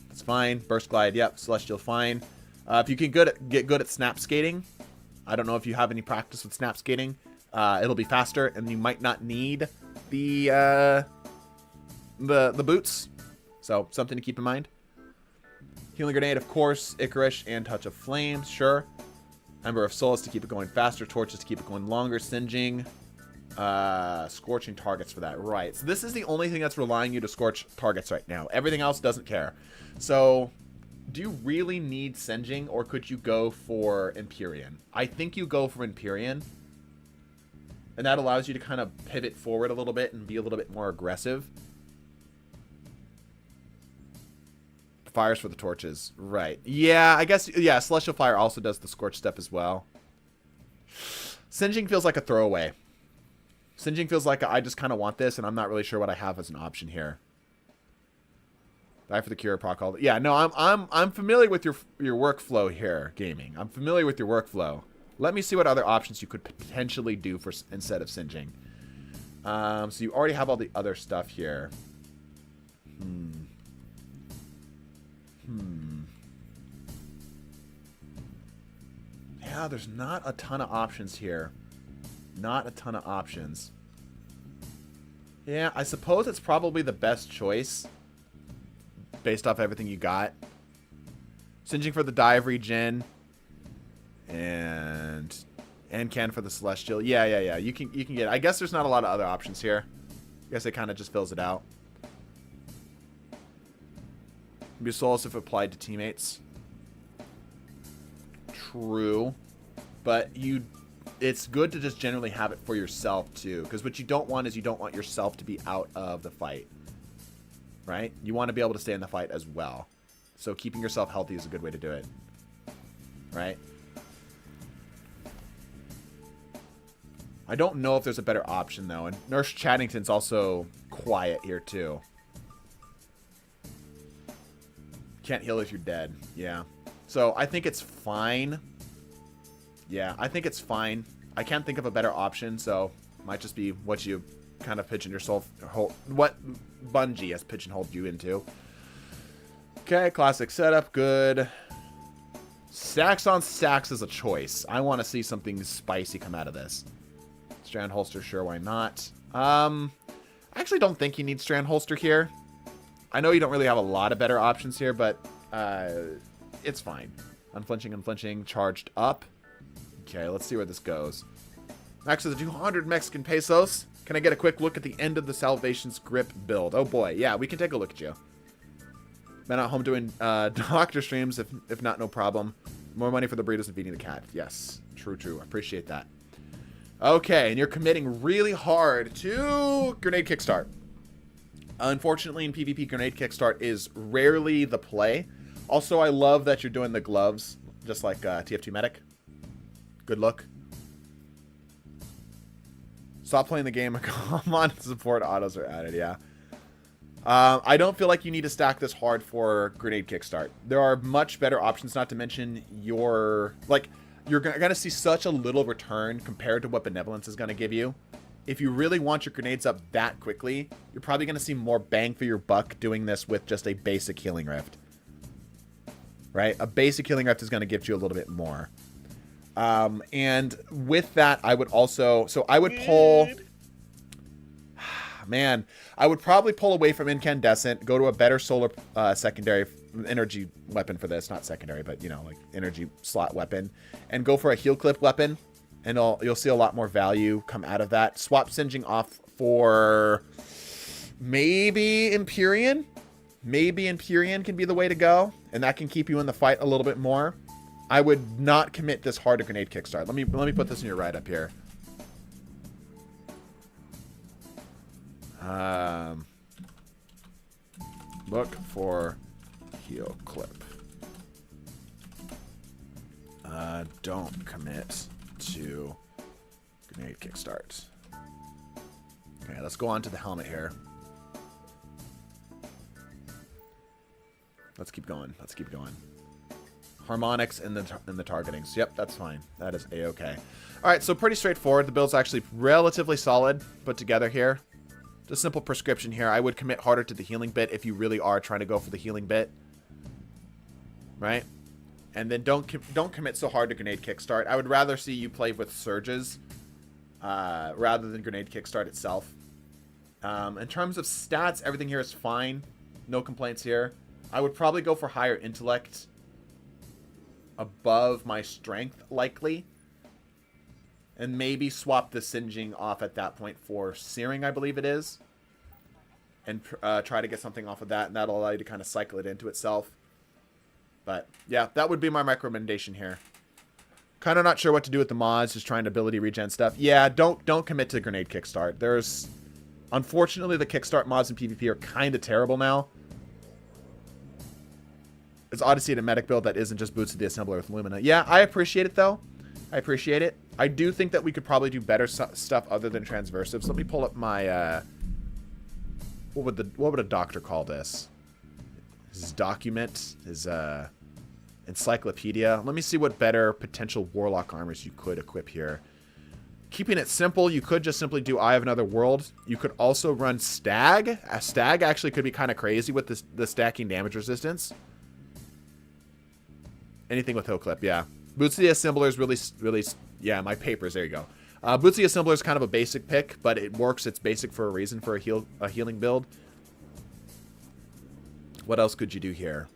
that's fine. Burst glide, yep. Celestial, fine. If you can get good at snap skating, I don't know if you have any practice with snap skating. It'll be faster, and you might not need the boots. So something to keep in mind. Healing grenade, of course. Icarus and touch of flames, sure. Ember of Souls to keep it going faster. Torches to keep it going longer. Singeing. Scorching targets for that. Right. So this is the only thing that's relying you to scorch targets right now. Everything else doesn't care. So do you really need Singeing, or could you go for Empyrean? I think you go for Empyrean. And that allows you to kind of pivot forward a little bit and be a little bit more aggressive. Fires for the torches. Right. Yeah, I guess, yeah, Celestial Fire also does the Scorch Step as well. Singeing feels like a throwaway. Singeing feels like I just kind of want this, and I'm not really sure what I have as an option here. Die for the cure, proc all. Yeah, no, I'm familiar with your workflow here, gaming. I'm familiar with your workflow. Let me see what other options you could potentially do for instead of Singeing. So you already have all the other stuff here. Yeah, there's not a ton of options here. Not a ton of options. Yeah, I suppose it's probably the best choice based off everything you got. Singeing for the dive regen. And can for the celestial. Yeah. You can get it. I guess there's not a lot of other options here. I guess it kind of just fills it out. Be soulless if applied to teammates. True. But it's good to just generally have it for yourself too, because what you don't want is you don't want yourself to be out of the fight. Right? You want to be able to stay in the fight as well. So keeping yourself healthy is a good way to do it. Right? I don't know if there's a better option, though. And Nurse Chattington's also quiet here, too. Can't heal if you're dead. Yeah. So, I think it's fine. Yeah, I think it's fine. I can't think of a better option, so might just be what you kind of pigeon yourself... What Bungie has pigeonholed you into. Okay, classic setup. Good. Stacks on stacks is a choice. I want to see something spicy come out of this. Strand holster, sure, why not? I actually don't think you need strand holster here. I know you don't really have a lot of better options here, but it's fine. Unflinching, charged up. Okay, let's see where this goes. Max of the 200 Mexican pesos. Can I get a quick look at the end of the Salvation's Grip build? Oh boy, yeah, we can take a look at you. Been at home doing doctor streams, if not, no problem. More money for the burritos and feeding the cat. Yes, true. Appreciate that. Okay, and you're committing really hard to Grenade Kickstart. Unfortunately, in PvP, Grenade Kickstart is rarely the play. Also, I love that you're doing the gloves, just like TF2 Medic. Good look. Stop playing the game. Come on, support autos are added, yeah. I don't feel like you need to stack this hard for Grenade Kickstart. There are much better options, not to mention you're going to see such a little return compared to what Benevolence is going to give you. If you really want your grenades up that quickly, you're probably going to see more bang for your buck doing this with just a basic Healing Rift. Right? A basic Healing Rift is going to give you a little bit more. And with that, I would also... So I would pull... Man, I would probably pull away from Incandescent, go to a better solar secondary energy weapon for this, not secondary, but, you know, like energy slot weapon. And go for a heal clip weapon. And you'll see a lot more value come out of that. Swap Singeing off for maybe Empyrean. Maybe Empyrean can be the way to go. And that can keep you in the fight a little bit more. I would not commit this hard to grenade kickstart. Let me put this in your write-up here. Look for heal clip. Don't commit to grenade kickstart. Okay, let's go on to the helmet here. Let's keep going. Let's keep going. Harmonics in the targetings. Yep, that's fine. That is a-okay. All right, so pretty straightforward. The build's actually relatively solid put together here. Just simple prescription here. I would commit harder to the healing bit if you really are trying to go for the healing bit. Right? And then don't commit so hard to grenade kickstart. I would rather see you play with surges rather than grenade kickstart itself. In terms of stats, everything here is fine. No complaints here. I would probably go for higher intellect above my strength, likely. And maybe swap the singeing off at that point for searing, I believe it is. And try to get something off of that, and that'll allow you to kind of cycle it into itself. But, yeah, that would be my recommendation here. Kind of not sure what to do with the mods, just trying to ability regen stuff. Yeah, don't commit to grenade kickstart. There's... Unfortunately, the kickstart mods in PvP are kind of terrible now. It's odd to see a medic build that isn't just Boots of the Assembler with Lumina. Yeah, I appreciate it, though. I appreciate it. I do think that we could probably do better stuff other than transversives. Let me pull up my... what would a doctor call this? His document, his encyclopedia. Let me see what better potential Warlock armors you could equip here. Keeping it simple, you could just simply do Eye of Another World. You could also run Stag. A Stag actually could be kind of crazy with the stacking damage resistance. Anything with Hill Clip, yeah. Boots of the Assembler is really, yeah, my papers, there you go. Boots of the Assembler is kind of a basic pick, but it works. It's basic for a reason, for a healing build. What else could you do here?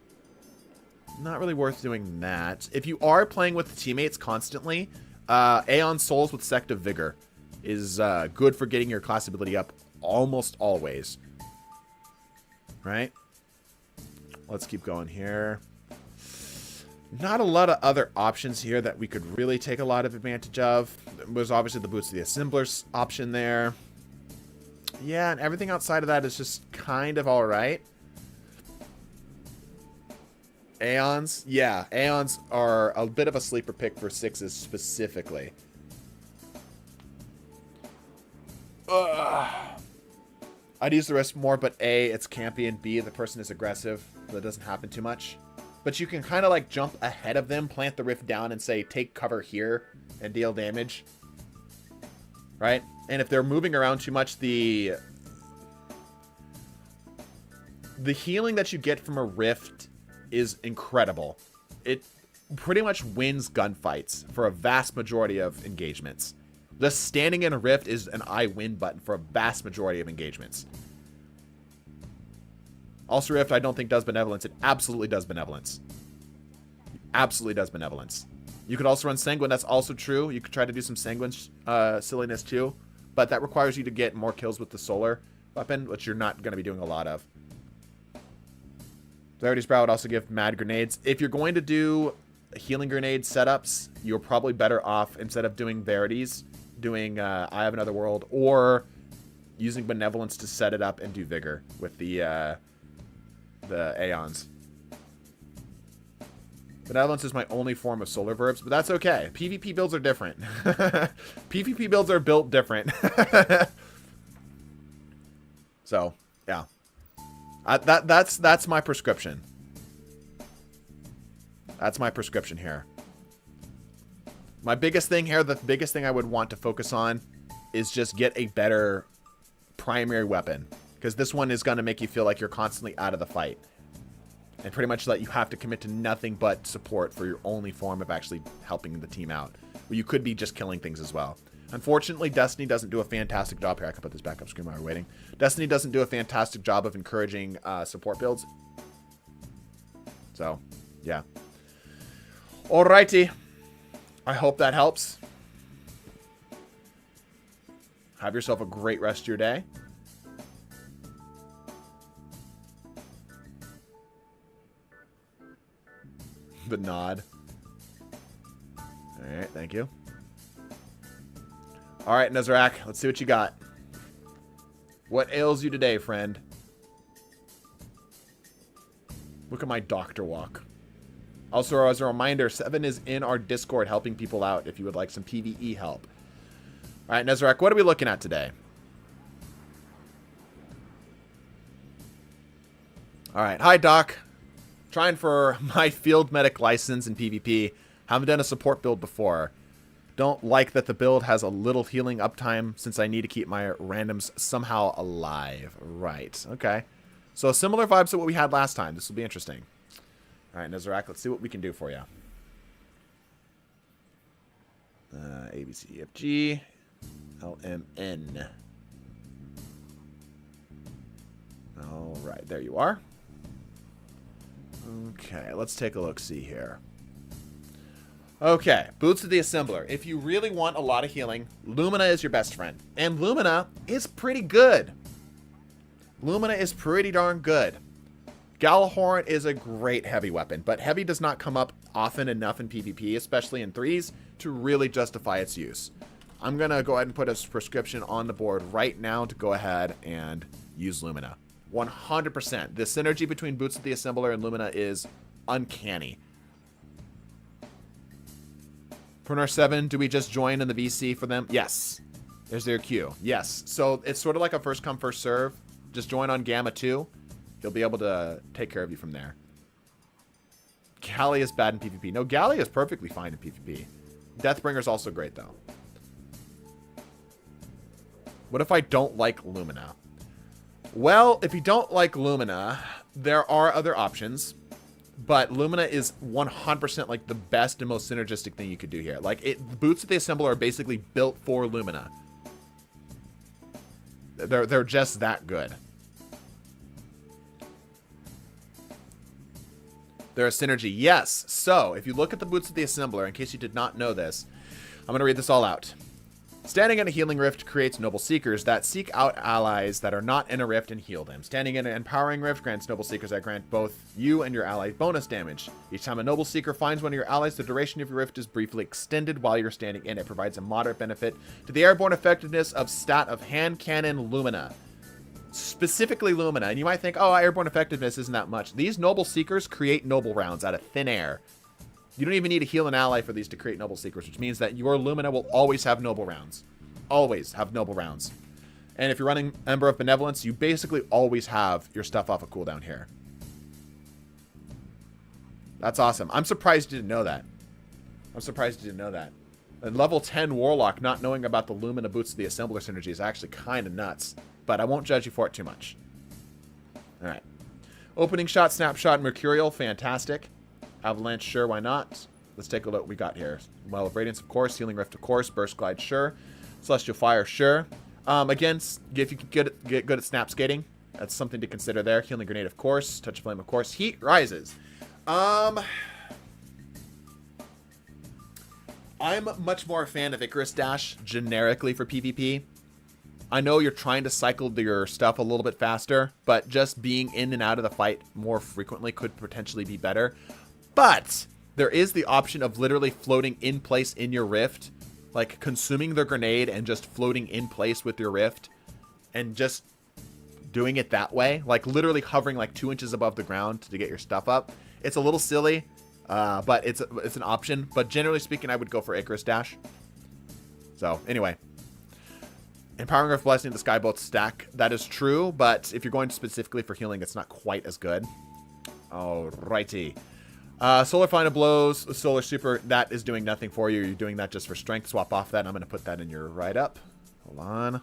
Not really worth doing that. If you are playing with teammates constantly, Aeon Souls with Sect of Vigor is good for getting your class ability up almost always. Right? Let's keep going here. Not a lot of other options here that we could really take a lot of advantage of. There's obviously the Boots of the Assemblers option there. Yeah, and everything outside of that is just kind of alright. Aeons? Yeah, Aeons are a bit of a sleeper pick for 6s specifically. I'd use the rest more, but A, it's campy, and B, the person is aggressive. That doesn't happen too much. But you can kind of like jump ahead of them, plant the rift down, and say, take cover here and deal damage. Right? And if they're moving around too much, the healing that you get from a rift is incredible. It pretty much wins gunfights for a vast majority of engagements. Just standing in a rift is an I win button for a vast majority of engagements. Also, Rift, I don't think does benevolence. It absolutely does benevolence. Absolutely does benevolence. You could also run Sanguine. That's also true. You could try to do some Sanguine silliness too. But that requires you to get more kills with the Solar weapon, which you're not going to be doing a lot of. Verity's Brow would also give mad grenades. If you're going to do healing grenade setups, you're probably better off, instead of doing Verities, doing Eye of Another World, or using Benevolence to set it up and do Vigor with the Aeons. Benevolence is my only form of solar verbs, but that's okay. PvP builds are different. PvP builds are built different. So, yeah. That's my prescription. That's my prescription here. My biggest thing here, the biggest thing I would want to focus on is just get a better primary weapon. Because this one is going to make you feel like you're constantly out of the fight. And pretty much that you have to commit to nothing but support for your only form of actually helping the team out. Well, you could be just killing things as well. Unfortunately, Destiny doesn't do a fantastic job. Here, I can put this back up screen while we're waiting. Destiny doesn't do a fantastic job of encouraging support builds. So, yeah. Alrighty. I hope that helps. Have yourself a great rest of your day. The nod. Alright, thank you. Alright, Nezrak, let's see what you got. What ails you today, friend? Look at my doctor walk. Also, as a reminder, 7 is in our Discord helping people out if you would like some PvE help. Alright, Nezrak, what are we looking at today? Alright, hi, Doc. Trying for my field medic license in PvP. Haven't done a support build before. Don't like that the build has a little healing uptime since I need to keep my randoms somehow alive. Right, okay. So similar vibes to what we had last time. This will be interesting. Alright, Nezrak, let's see what we can do for you. A, B, C, D, F, G, L, M, N. Alright, there you are. Okay, let's take a look-see here. Okay, Boots of the Assembler. If you really want a lot of healing, Lumina is your best friend. And Lumina is pretty good. Lumina is pretty darn good. Galahorn is a great heavy weapon, but heavy does not come up often enough in PvP, especially in 3s, to really justify its use. I'm going to go ahead and put a prescription on the board right now to go ahead and use Lumina. 100%. The synergy between Boots of the Assembler and Lumina is uncanny. Prunar 7, do we just join in the VC for them? Yes. There's their queue. Yes. So it's sort of like a first come, first serve. Just join on Gamma 2. He'll be able to take care of you from there. Galley is bad in PvP. No, Galley is perfectly fine in PvP. Deathbringer's also great, though. What if I don't like Lumina? Well, if you don't like Lumina, there are other options. But Lumina is 100% like the best and most synergistic thing you could do here. Like, Boots of the Assembler are basically built for Lumina. They're just that good. They're a synergy. Yes. So, if you look at the Boots of the Assembler, in case you did not know this, I'm going to read this all out. Standing in a healing rift creates noble seekers that seek out allies that are not in a rift and heal them. Standing in an empowering rift grants noble seekers that grant both you and your ally bonus damage. Each time a noble seeker finds one of your allies, the duration of your rift is briefly extended while you're standing in it. Provides a moderate benefit to the airborne effectiveness of stat of hand cannon Lumina. Specifically Lumina. And you might think, oh, airborne effectiveness isn't that much. These noble seekers create noble rounds out of thin air. You don't even need to heal an ally for these to create noble seekers, which means that your Lumina will always have noble rounds. Always have noble rounds. And if you're running Ember of Benevolence, you basically always have your stuff off a cooldown here. That's awesome. I'm surprised you didn't know that. I'm surprised you didn't know that. And level 10 Warlock not knowing about the Lumina Boots of the Assembler synergy is actually kind of nuts. But I won't judge you for it too much. Alright. Opening shot, snapshot, Mercurial, fantastic. Avalanche, sure, why not? Let's take a look what we got here. Well of Radiance, of course. Healing Rift, of course. Burst Glide, sure. Celestial Fire, sure. Again, if you can get good at snap skating, that's something to consider there. Healing Grenade, of course. Touch of Flame, of course. Heat Rises. I'm much more a fan of Icarus Dash generically for PvP. I know you're trying to cycle your stuff a little bit faster, but just being in and out of the fight more frequently could potentially be better. But there is the option of literally floating in place in your rift, like consuming the grenade and just floating in place with your rift and just doing it that way, like literally hovering like 2 inches above the ground to get your stuff up. It's a little silly, but it's an option. But generally speaking, I would go for Icarus Dash. So anyway. Empowering Earth Blessing, the Skybolt stack. That is true, but if you're going specifically for healing, it's not quite as good. Alrighty. Solar Final Blows, Solar Super, that is doing nothing for you. You're doing that just for strength. Swap off that. I'm going to put that in your write-up. Hold on.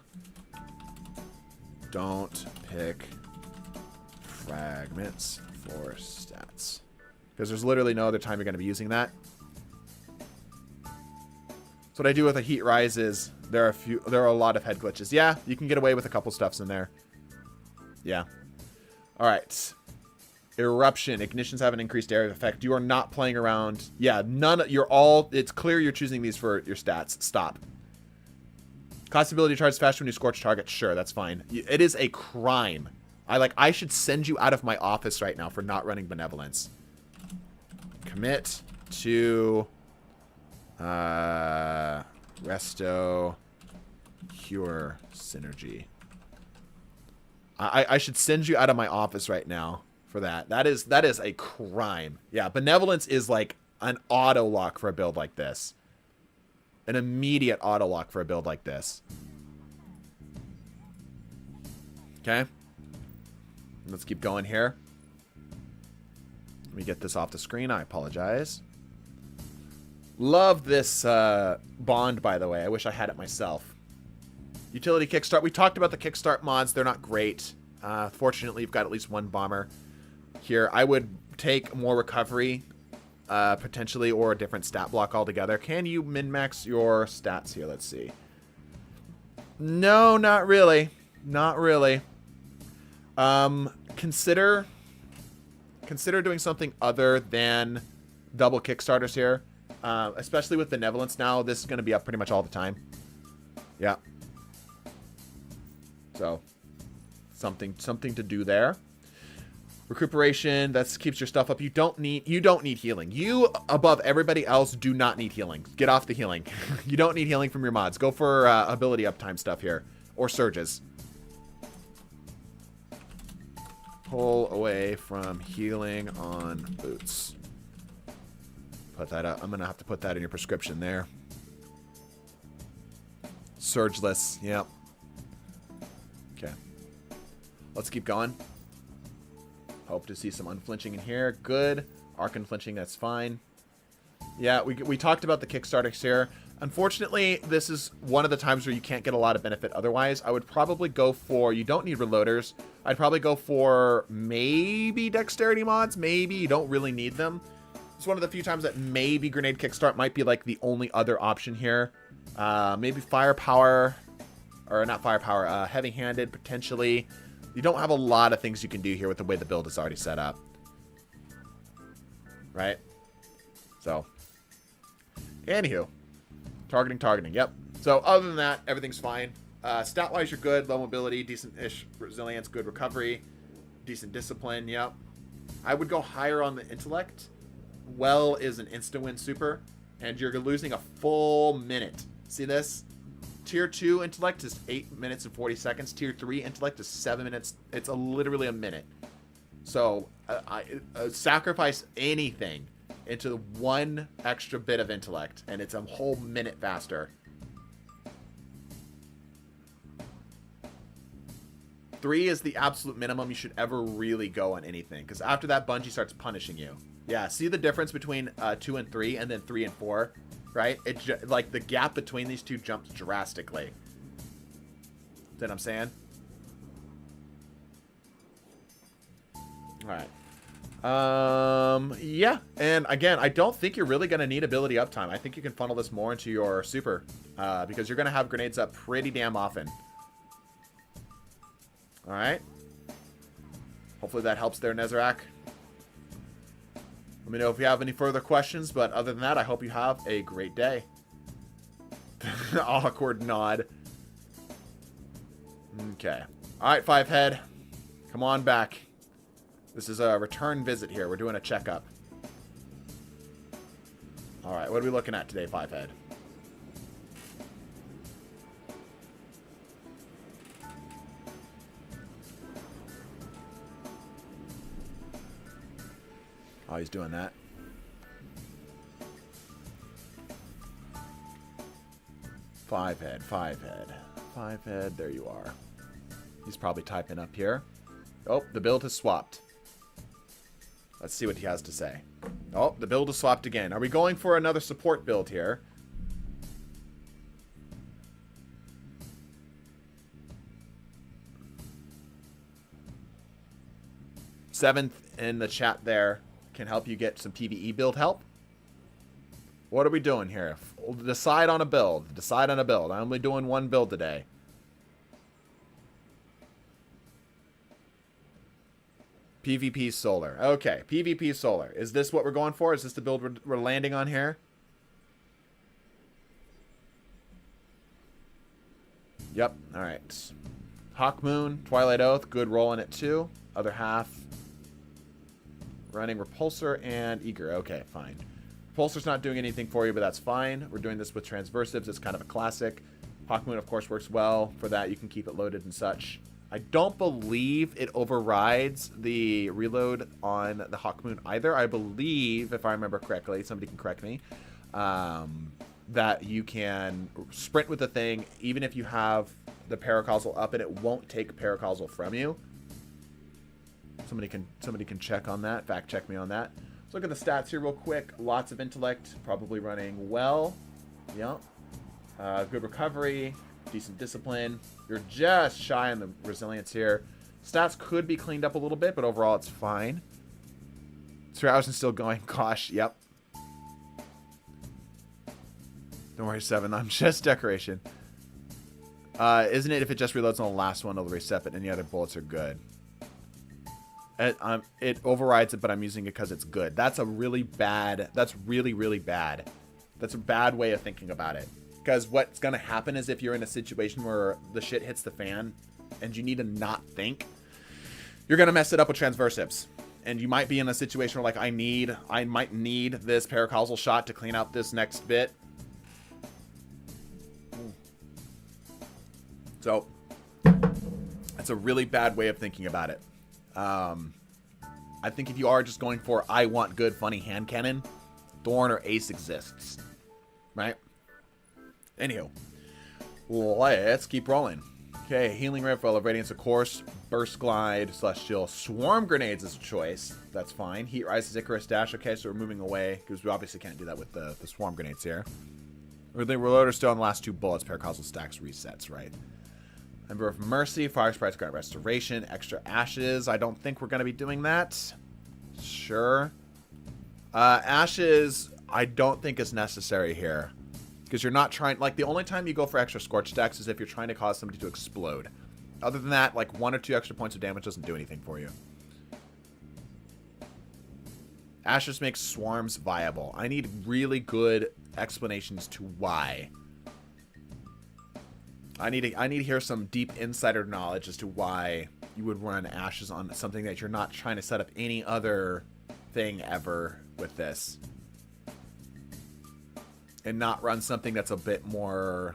Don't pick fragments for stats. Because there's literally no other time you're going to be using that. So what I do with a Heat Rise is there are a lot of head glitches. Yeah, you can get away with a couple stuffs in there. Yeah. All right. Eruption. Ignitions have an increased area of effect. You are not playing around. Yeah, you're all, it's clear you're choosing these for your stats. Stop. Cost ability charges faster when you scorch targets. Sure, that's fine. It is a crime. I should send you out of my office right now for not running benevolence. Commit to resto cure synergy. I should send you out of my office right now for that. That is a crime. Yeah, benevolence is like an auto lock for a build like this. An immediate auto lock for a build like this. Okay. Let's keep going here. Let me get this off the screen. I apologize. Love this bond, by the way. I wish I had it myself. Utility Kickstart. We talked about the Kickstart mods. They're not great. Fortunately, you've got at least one bomber here. I would take more recovery, potentially, or a different stat block altogether. Can you min-max your stats here? Let's see. No, not really. Not really. Consider doing something other than double Kickstarters here. Especially with Benevolence now, this is going to be up pretty much all the time. Yeah. So, something to do there. Recuperation, that keeps your stuff up. You don't need healing. You, above everybody else, do not need healing. Get off the healing. You don't need healing from your mods. Go for ability uptime stuff here. Or surges. Pull away from healing on boots. Put that up. I'm going to have to put that in your prescription there. Surgeless. Yep. Okay. Let's keep going. Hope to see some unflinching in here. Good. Arc unflinching, that's fine. Yeah, we talked about the Kickstarters here. Unfortunately, this is one of the times where you can't get a lot of benefit otherwise. I would probably go for... You don't need reloaders. I'd probably go for maybe dexterity mods. Maybe. You don't really need them. It's one of the few times that maybe Grenade Kickstart might be like the only other option here. Maybe Firepower... Or not Firepower. Heavy-handed, potentially. You don't have a lot of things you can do here with the way the build is already set up. Right? So. Anywho. Targeting. Yep. So, other than that, everything's fine. Stat-wise, you're good. Low mobility, decent-ish resilience, good recovery, decent discipline. Yep. I would go higher on the intellect. Well is an insta-win super. And you're losing a full minute. See this? Tier 2 intellect is 8 minutes and 40 seconds. Tier 3 intellect is 7 minutes. It's literally a minute. So, sacrifice anything into one extra bit of intellect, and it's a whole minute faster. 3 is the absolute minimum you should ever really go on anything, because after that, Bungie starts punishing you. Yeah, see the difference between 2 and 3, and then 3 and 4? Right? Like, the gap between these two jumps drastically. See what I'm saying? Alright. Yeah. And, again, I don't think you're really going to need ability uptime. I think you can funnel this more into your super. Because you're going to have grenades up pretty damn often. Alright. Hopefully that helps there, Nezerac. Let me know if you have any further questions, but other than that, I hope you have a great day. Awkward nod. Okay. Alright, Fivehead. Come on back. This is a return visit here. We're doing a checkup. Alright, what are we looking at today, Fivehead? Oh, he's doing that. Fivehead. Fivehead, there you are. He's probably typing up here. Oh, the build has swapped. Let's see what he has to say. Oh, the build has swapped again. Are we going for another support build here? Seventh in the chat there can help you get some PvE build help. What are we doing here? Decide on a build. Decide on a build. I'm only doing one build today. PvP solar. Okay, PvP solar. Is this what we're going for? Is this the build we're landing on here? Yep. All right. Hawk Moon, Twilight Oath, good roll in it too. Other half running Repulsor and Eager. Okay, fine. Repulsor's not doing anything for you, but that's fine. We're doing this with Transversives. It's kind of a classic. Hawk Moon, of course, works well for that. You can keep it loaded and such. I don't believe it overrides the reload on the Hawk Moon either. I believe, if I remember correctly, somebody can correct me, that you can sprint with the thing even if you have the Paracausal up, and it won't take Paracausal from you. Somebody can check on that. Fact check me on that. Let's look at the stats here real quick. Lots of intellect, probably running well. Yep. Good recovery, decent discipline. You're just shy on the resilience here. Stats could be cleaned up a little bit, but overall it's fine. Strausen's still going. Gosh, yep. Don't worry, 7. I'm just decoration. Isn't it if it just reloads on the last one, it'll reset it, and the other bullets are good? It overrides it, but I'm using it because it's good. That's a really bad... That's really, really bad. That's a bad way of thinking about it. Because what's going to happen is if you're in a situation where the shit hits the fan and you need to not think, you're going to mess it up with Transversives. And you might be in a situation where, like, I might need this Paracausal shot to clean out this next bit. So, that's a really bad way of thinking about it. I think if you are just going for, I want good, funny hand cannon, Thorn or Ace exists. Right? Anywho, let's keep rolling. Okay, Healing Rift, Radiance, of course. Burst Glide, Celestial. Swarm Grenades is a choice. That's fine. Heat Rises, Icarus Dash. Okay, so we're moving away, because we obviously can't do that with the Swarm Grenades here. The Reloader still on the last 2 bullets. Paracausal stacks resets, right? Ember of Mercy, Fire Sprites, Grant Restoration, Extra Ashes. I don't think we're going to be doing that. Sure. Ashes, I don't think is necessary here. Because you're not trying... Like, the only time you go for extra Scorch stacks is if you're trying to cause somebody to explode. Other than that, like, 1 or 2 extra points of damage doesn't do anything for you. Ashes makes swarms viable. I need really good explanations to why. I need to hear some deep insider knowledge as to why you would run Ashes on something that you're not trying to set up any other thing ever with this. And not run something that's a bit more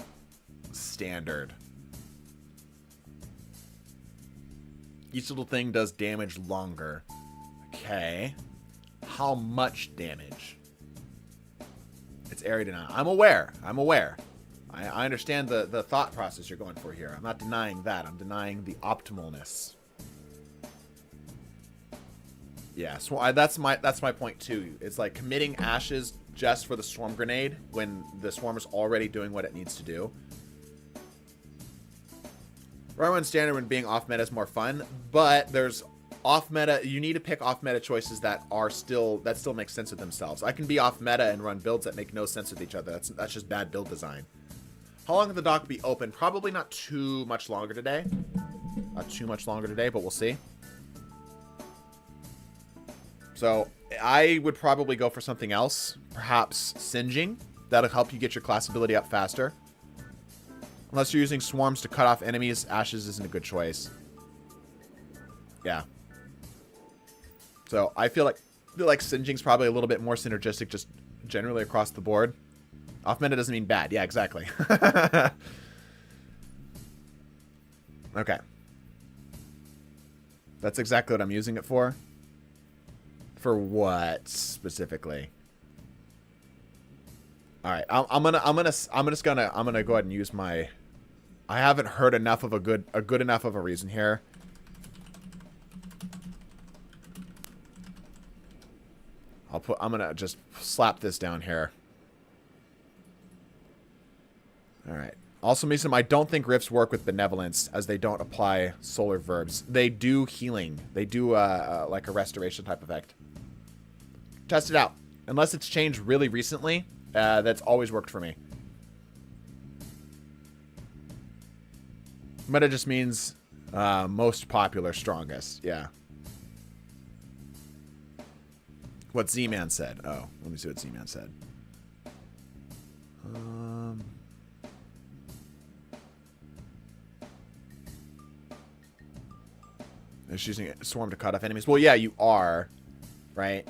standard. Each little thing does damage longer. Okay. How much damage? It's area denial. I'm aware. I understand the thought process you're going for here. I'm not denying that. I'm denying the optimalness. Yeah, so that's my point too. It's like committing Ashes just for the Swarm Grenade when the Swarm is already doing what it needs to do. Right when standard when being off meta is more fun, but there's off meta. You need to pick off meta choices that still make sense with themselves. I can be off meta and run builds that make no sense with each other. That's just bad build design. How long will the dock be open? Probably not too much longer today. Not too much longer today, but we'll see. So I would probably go for something else. Perhaps Singeing. That'll help you get your class ability up faster. Unless you're using swarms to cut off enemies, Ashes isn't a good choice. Yeah. So I feel like Singeing's probably a little bit more synergistic just generally across the board. Off meta doesn't mean bad. Yeah, exactly. Okay. That's exactly what I'm using it for. For what specifically? All right, I'm gonna go ahead and use my. I haven't heard enough of a good enough of a reason here. I'm gonna just slap this down here. All right. Also, Misum, I don't think rifts work with benevolence as they don't apply solar verbs. They do healing. They do like a restoration type effect. Test it out. Unless it's changed really recently, that's always worked for me. Meta just means most popular, strongest. Yeah. What Z-Man said. Oh, let me see what Z-Man said. It's using a swarm to cut off enemies. Well, yeah, you are, right?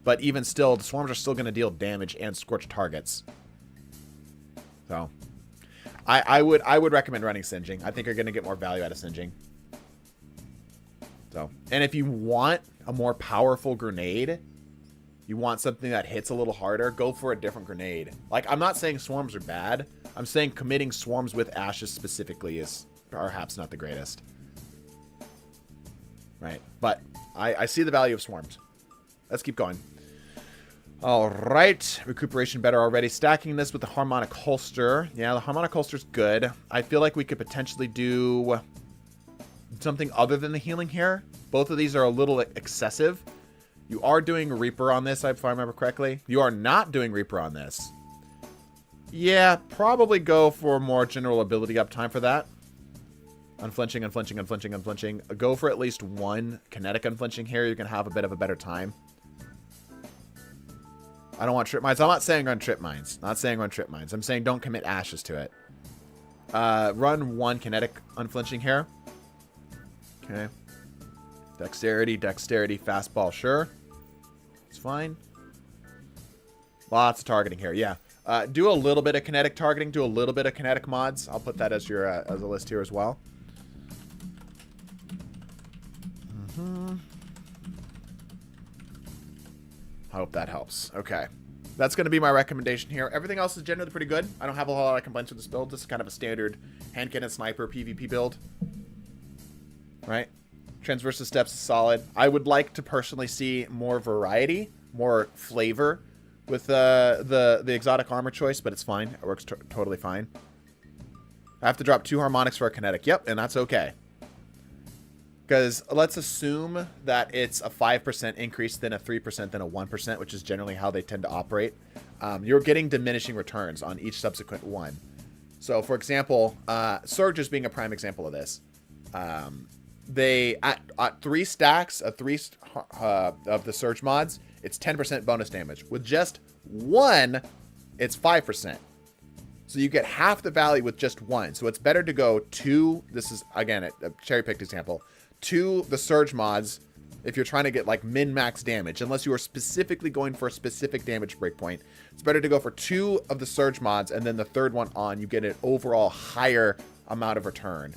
But even still, the swarms are still going to deal damage and scorch targets. So, I would recommend running Singeing. I think you're going to get more value out of Singeing. So, and if you want a more powerful grenade, you want something that hits a little harder, go for a different grenade. Like, I'm not saying swarms are bad. I'm saying committing swarms with ashes specifically is perhaps not the greatest. Right, but I see the value of swarms. Let's keep going. All right, recuperation better already. Stacking this with the harmonic holster. Yeah, the harmonic holster's good. I feel like we could potentially do something other than the healing here. Both of these are a little excessive. You are doing Reaper on this, if I remember correctly. You are not doing Reaper on this. Yeah, probably go for more general ability uptime for that. Unflinching, unflinching, unflinching, unflinching. Go for at least one kinetic unflinching here. You're going to have a bit of a better time. I don't want trip mines. I'm not saying run trip mines. Not saying run trip mines. I'm saying don't commit ashes to it. Run one kinetic unflinching here. Okay. Dexterity, dexterity, fastball, sure. It's fine. Lots of targeting here, yeah. Do a little bit of kinetic targeting. Do a little bit of kinetic mods. I'll put that as your as a list here as well. I hope that helps. Okay. That's going to be my recommendation here. Everything else is generally pretty good. I don't have a whole lot of complaints with this build. This is kind of a standard hand cannon sniper PvP build. Right? Transversus steps is solid. I would like to personally see more variety, more flavor with the exotic armor choice, but it's fine. It works totally fine. I have to drop 2 harmonics for a kinetic. Yep, and that's okay. Because let's assume that it's a 5% increase, then a 3%, then a 1%, which is generally how they tend to operate. You're getting diminishing returns on each subsequent one. So, for example, Surges being a prime example of this. They at 3 stacks of of the Surge mods, it's 10% bonus damage. With just 1, it's 5%. So you get half the value with just 1. So it's better to go to, this is again a cherry-picked example, to the Surge mods if you're trying to get like min-max damage, unless you are specifically going for a specific damage breakpoint. It's better to go for 2 of the Surge mods, and then the third one on, you get an overall higher amount of return.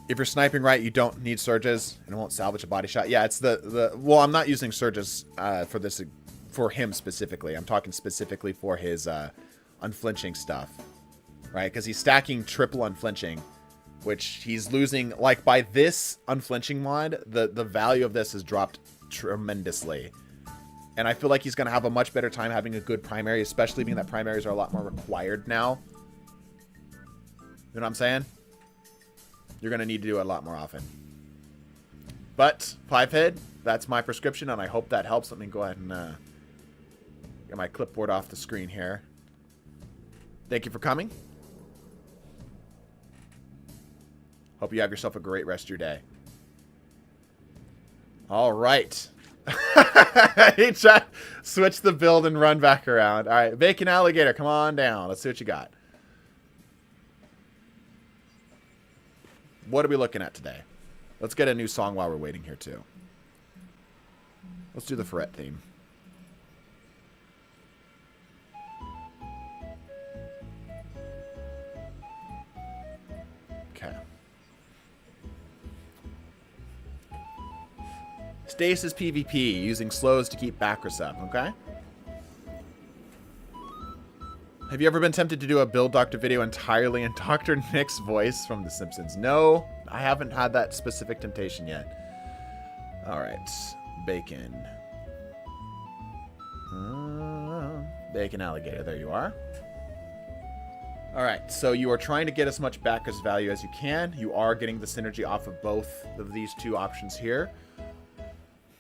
If you're sniping right, you don't need Surges, and it won't salvage a body shot. Yeah, it's well, I'm not using Surges for this, for him specifically. I'm talking specifically for his unflinching stuff. Right, because he's stacking triple unflinching, which he's losing. Like, by this unflinching mod, the value of this has dropped tremendously. And I feel like he's going to have a much better time having a good primary, especially being that primaries are a lot more required now. You know what I'm saying? You're going to need to do it a lot more often. But, 5-head, that's my prescription, and I hope that helps. Let me go ahead and get my clipboard off the screen here. Thank you for coming. Hope you have yourself a great rest of your day. All right. He tried switch the build and run back around. All right, Bacon Alligator, come on down. Let's see what you got. What are we looking at today? Let's get a new song while we're waiting here, too. Let's do the Ferret theme. Okay. Stasis PvP, using slows to keep Bacchus up, okay? Have you ever been tempted to do a Build Doctor video entirely in Dr. Nick's voice from The Simpsons? No, I haven't had that specific temptation yet. Alright, Bacon. Bacon Alligator, there you are. Alright, so you are trying to get as much Bacchus value as you can. You are getting the synergy off of both of these two options here.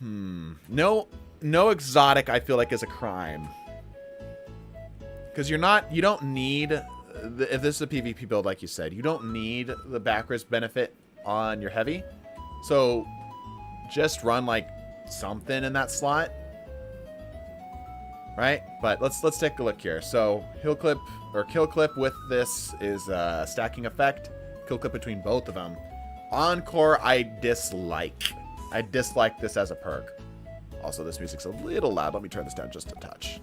No exotic, I feel like, is a crime. Because you don't need, if this is a PvP build like you said, you don't need the Bacchus benefit on your heavy. So just run like something in that slot. Right? But let's take a look here. So heal clip or kill clip with this is a stacking effect. Kill clip between both of them. Encore I dislike. I dislike this as a perk. Also, this music's a little loud. Let me turn this down just a touch.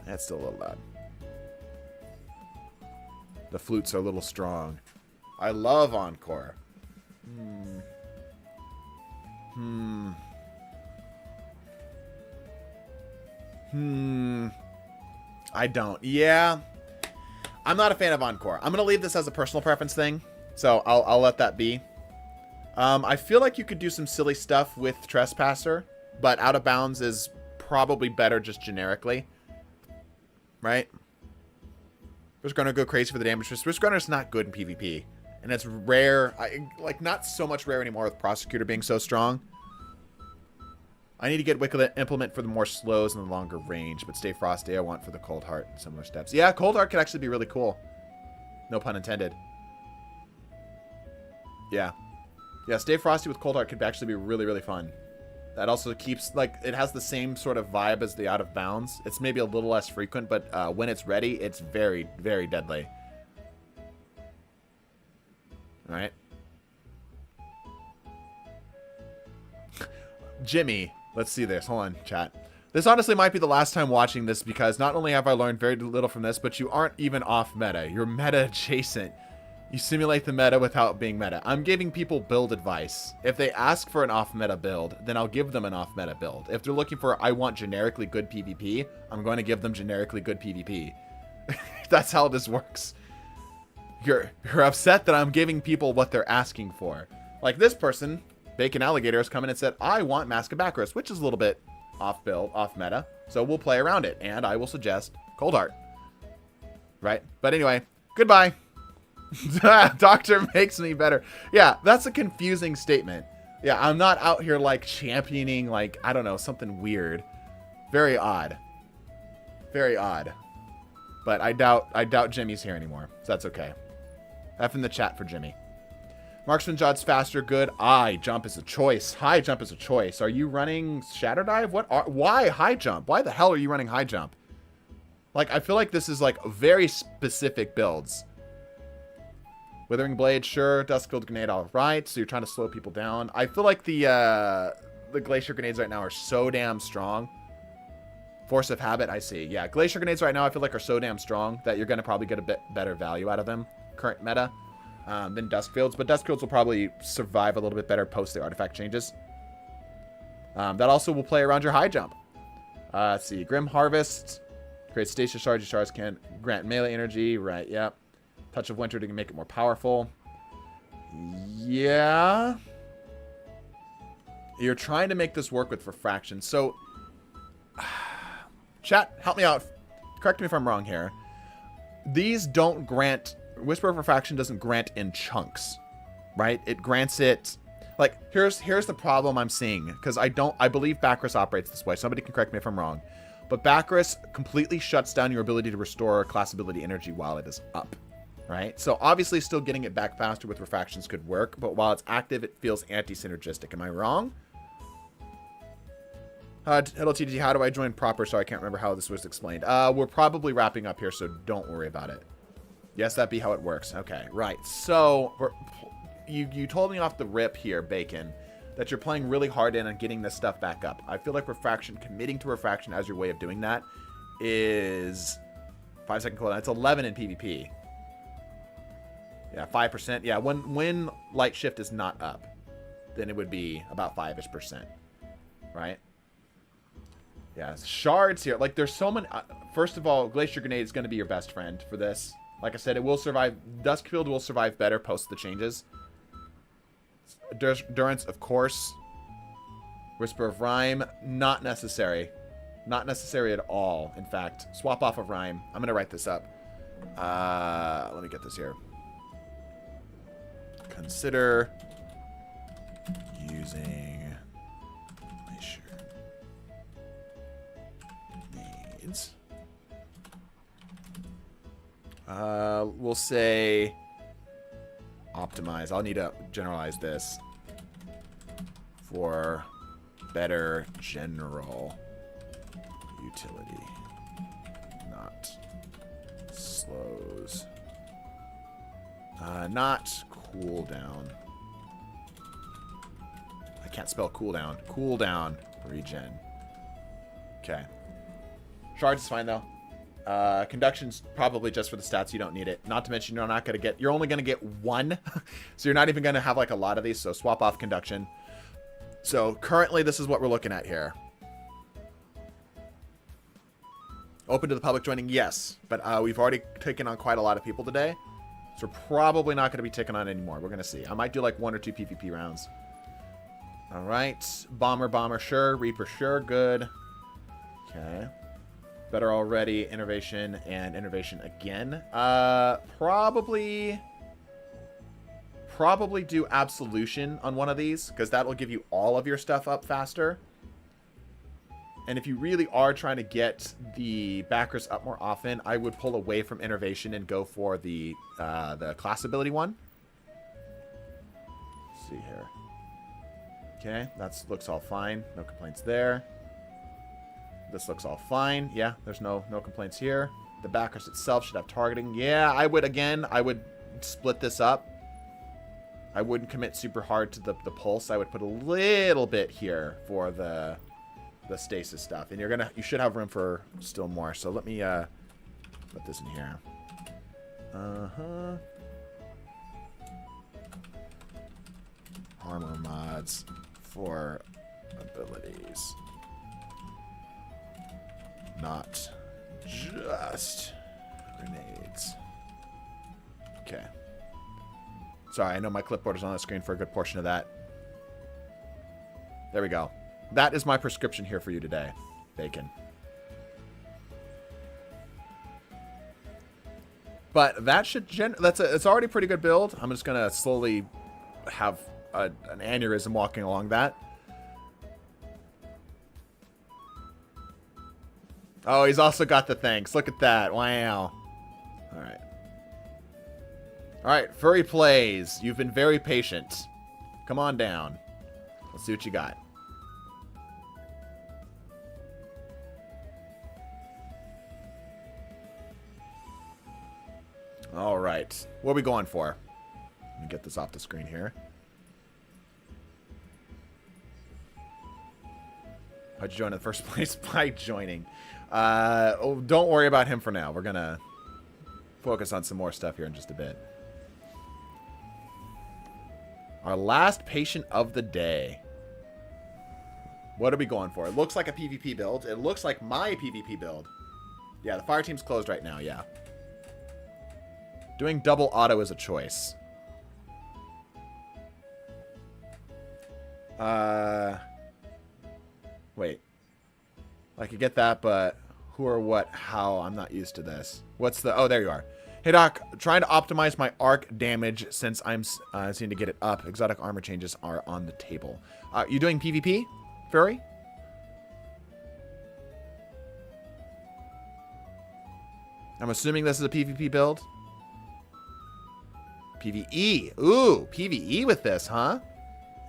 That's still a little loud. The flutes are a little strong. I love Encore. I don't. Yeah. I'm not a fan of Encore. I'm going to leave this as a personal preference thing. So I'll let that be. I feel like you could do some silly stuff with Trespasser, but Out of Bounds is probably better just generically. Right? Risk Runner go crazy for the damage. Risk Runner's not good in PvP. And it's rare. Like, not so much rare anymore with Prosecutor being so strong. I need to get Wicked Implement for the more slows and the longer range, but Stay Frosty I want for the Cold Heart and similar steps. Yeah, Cold Heart could actually be really cool. No pun intended. Yeah. Yeah, Stay Frosty with Cold Heart could actually be really, really fun. That also keeps, like, it has the same sort of vibe as the Out of Bounds. It's maybe a little less frequent, but when it's ready, it's very, very deadly. Alright. Jimmy. Let's see this. Hold on, chat. This honestly might be the last time watching this because not only have I learned very little from this, but you aren't even off meta. You're meta adjacent. You simulate the meta without being meta. I'm giving people build advice. If they ask for an off-meta build, then I'll give them an off-meta build. If they're looking for, I want generically good PvP, I'm going to give them generically good PvP. That's how this works. You're upset that I'm giving people what they're asking for. Like this person, Bacon Alligator, has come in and said, I want Mask of Bacchus, which is a little bit off build, off meta. So we'll play around it, and I will suggest Cold Heart. Right? But anyway, goodbye. Doctor makes me better. Yeah, that's a confusing statement. Yeah, I'm not out here like championing like, I don't know, something weird. Very odd. Very odd. But I doubt Jimmy's here anymore. So that's okay. F in the chat for Jimmy. Marksman Jod's faster, good. High jump is a choice. High jump is a choice. Are you running Shatter Dive? Why high jump? Why the hell are you running high jump? Like, I feel like this is like very specific builds. Withering Blade, sure. Duskfield Grenade, all right. So you're trying to slow people down. I feel like the Glacier Grenades right now are so damn strong. Force of Habit, I see. Yeah, Glacier Grenades right now I feel like are so damn strong that you're going to probably get a bit better value out of them. Current meta. Than Duskfields, but Duskfields will probably survive a little bit better post the artifact changes. That also will play around your high jump. Let's see. Grim Harvest. Create stasis shards. Your shards can grant melee energy. Right, yep. Touch of Winter to make it more powerful. Yeah. You're trying to make this work with Refraction. So, chat, help me out. Correct me if I'm wrong here. These don't grant... Whisper of Refraction doesn't grant in chunks, right? It grants it... Like, here's the problem I'm seeing. Because I believe Bacchus operates this way. Somebody can correct me if I'm wrong. But Bacchus completely shuts down your ability to restore class ability energy while it is up. Right? So obviously still getting it back faster with Refractions could work. But while it's active, it feels anti-synergistic. Am I wrong? Hello, TG. How do I join proper? Sorry, I can't remember how this was explained. We're probably wrapping up here, so don't worry about it. Yes, that'd be how it works. Okay, right. So, you told me off the rip here, Bacon, that you're playing really hard in and getting this stuff back up. I feel like Refraction, committing to Refraction as your way of doing that is 5-second cooldown. It's 11 in PvP. Yeah, 5%. Yeah, when Light Shift is not up, then it would be about 5-ish%. Right? Yeah, shards here. Like, there's so many... first of all, Glacier Grenade is going to be your best friend for this. Like I said, it will survive. Duskfield will survive better post the changes. Durance, of course. Whisper of Rhyme, not necessary. Not necessary at all, in fact. Swap off of Rhyme. I'm going to write this up. Let me get this here. Consider using Glacier Grenades We'll say optimize. I'll need to generalize this for better general utility. Not slows. Not cooldown. I can't spell cooldown. Cooldown regen. Okay. Shards is fine though. Conduction's probably just for the stats. You don't need it. Not to mention you're not gonna get. You're only gonna get one, so you're not even gonna have like a lot of these. So swap off conduction. So currently, this is what we're looking at here. Open to the public joining, yes, but we've already taken on quite a lot of people today, so we're probably not going to be taking on any more. We're going to see. I might do like 1 or 2 PvP rounds. All right, bomber, sure. Reaper, sure. Good. Okay. Better already. Innervation and innervation again. Probably do absolution on one of these because that will give you all of your stuff up faster. And if you really are trying to get the backers up more often, I would pull away from innervation and go for the class ability one. Let's see here. Okay, that looks all fine. No complaints there. This looks all fine. Yeah, there's no complaints here. The backers itself should have targeting. Yeah, I would split this up. I wouldn't commit super hard to the pulse. I would put a little bit here for the stasis stuff, and you should have room for still more. So let me put this in here. Armor mods for abilities, not just grenades. Okay. Sorry, I know my clipboard is on the screen for a good portion of that. There we go. That is my prescription here for you today, Bacon. But that should it's already a pretty good build. I'm just gonna slowly have an aneurysm walking along that. Oh, he's also got the thanks. Look at that. Wow. All right. All right, Furry Plays. You've been very patient. Come on down. Let's see what you got. All right. What are we going for? Let me get this off the screen here. How'd you join in the first place? By joining. Don't worry about him for now. We're going to focus on some more stuff here in just a bit. Our last patient of the day. What are we going for? It looks like a PvP build. It looks like my PvP build. Yeah, the fire team's closed right now, yeah. Doing double auto is a choice. Wait. I could get that, but who or what, how, I'm not used to this. What's the, oh, there you are. Hey Doc, trying to optimize my arc damage since I'm seeing to get it up. Exotic armor changes are on the table. You doing PvP, Furry? I'm assuming this is a PvP build. PvE. Ooh, PvE with this, huh?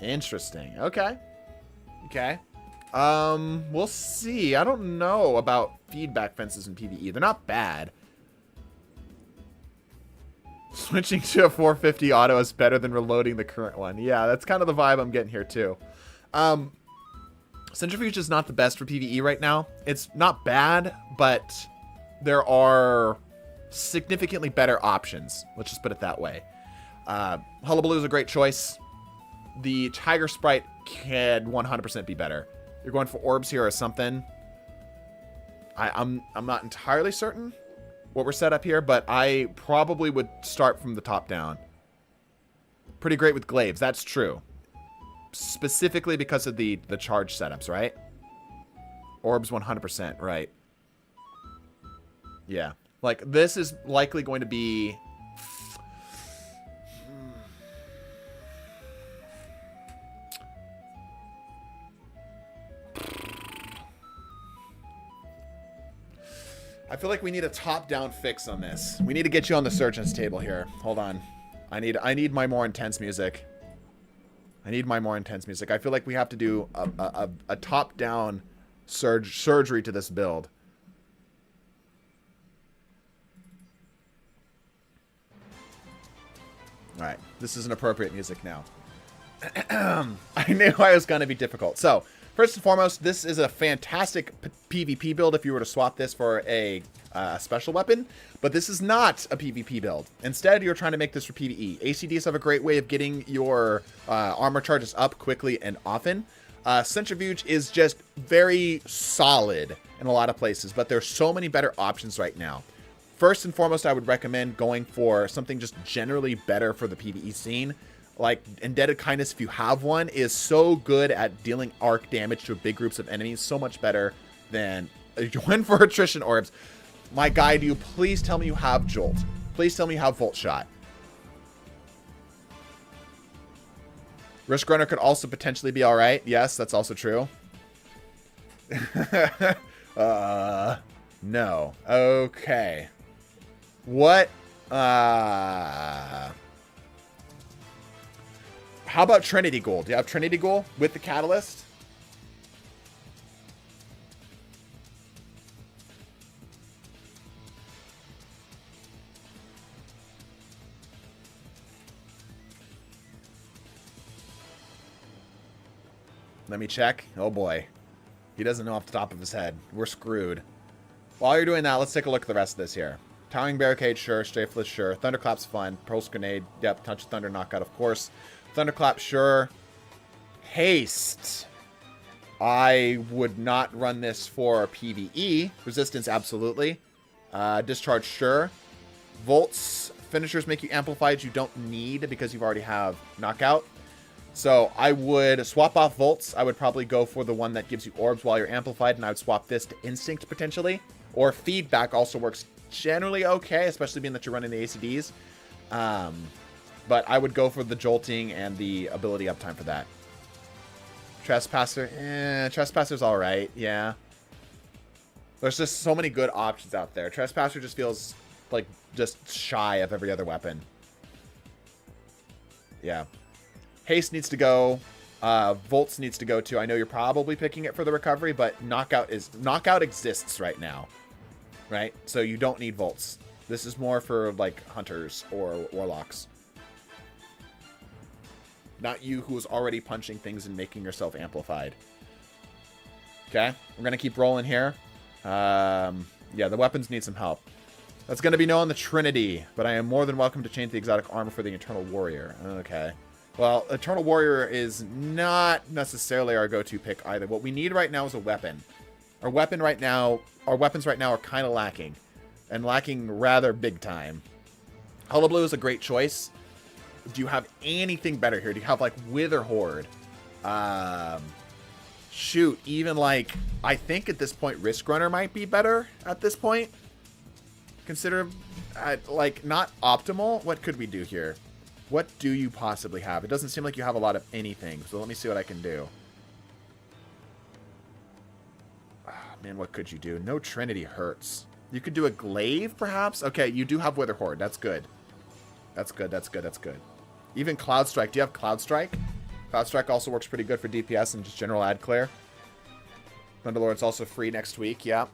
Interesting. Okay. Okay. We'll see. I don't know about feedback fences in PvE. They're not bad. Switching to a 450 auto is better than reloading the current one. Yeah, that's kind of the vibe I'm getting here too. Centrifuge is not the best for PvE right now. It's not bad, but there are significantly better options. Let's just put it that way. Hullabaloo is a great choice. The Tiger Sprite can 100% be better. You're going for orbs here or something. I'm not entirely certain what we're set up here, but I probably would start from the top down. Pretty great with glaives, that's true. Specifically because of the charge setups, right? Orbs 100%, right. Yeah. Like, this is likely going to be... I feel like we need a top-down fix on this. We need to get you on the surgeon's table here. Hold on. I need my more intense music. I need my more intense music. I feel like we have to do a top-down surgery to this build. Alright, this is an appropriate music now. I knew I was going to be difficult. So, first and foremost, this is a fantastic PvP build if you were to swap this for a special weapon. But this is not a PvP build. Instead, you're trying to make this for PvE. ACDs have a great way of getting your armor charges up quickly and often. Centrifuge is just very solid in a lot of places, but there's so many better options right now. First and foremost, I would recommend going for something just generally better for the PvE scene. Like, Indebted Kindness, if you have one, is so good at dealing arc damage to big groups of enemies. So much better than one for attrition orbs. My guy, do you please tell me you have Jolt? Please tell me you have Volt Shot. Risk Runner could also potentially be alright. Yes, that's also true. No. Okay. What? How about Trinity Ghoul? Do you have Trinity Ghoul with the Catalyst? Let me check. Oh boy. He doesn't know off the top of his head. We're screwed. While you're doing that, let's take a look at the rest of this here. Towering Barricade, sure. Strafeless, sure. Thunderclap's fun. Pulse Grenade, yep. Touch of Thunder, Knockout, of course. Thunderclap, sure. Haste. I would not run this for PvE. Resistance, absolutely. Discharge, sure. Volts, finishers make you amplified. You don't need because you already have Knockout. So I would swap off Volts. I would probably go for the one that gives you orbs while you're amplified, and I would swap this to Instinct potentially. Or Feedback also works generally okay, especially being that you're running the ACDs. But I would go for the Jolting and the ability uptime for that. Trespasser, Trespasser's alright, yeah. There's just so many good options out there. Trespasser just feels like just shy of every other weapon. Yeah. Haste needs to go. Volts needs to go too. I know you're probably picking it for the recovery, but Knockout exists right now. Right? So you don't need Volts. This is more for like Hunters or Warlocks. Not you who's already punching things and making yourself amplified. Okay? We're going to keep rolling here. Yeah, the weapons need some help. That's going to be no on the Trinity, but I am more than welcome to change the exotic armor for the Eternal Warrior. Okay. Well, Eternal Warrior is not necessarily our go-to pick either. What we need right now is a weapon. Our weapons right now are kind of lacking. And lacking rather big time. Hullabaloo is a great choice. Do you have anything better here? Do you have, like, Wither Horde? Shoot, even, like, I think at this point, Risk Runner might be better at this point. Consider, like, not optimal. What could we do here? What do you possibly have? It doesn't seem like you have a lot of anything, so let me see what I can do. Oh, man, what could you do? No Trinity hurts. You could do a Glaive, perhaps? Okay, you do have Wither Horde. That's good. That's good, that's good, that's good. Even Cloud Strike. Do you have Cloud Strike? Cloud Strike also works pretty good for DPS and just general ad clear. Thunderlord's also free next week, yeah.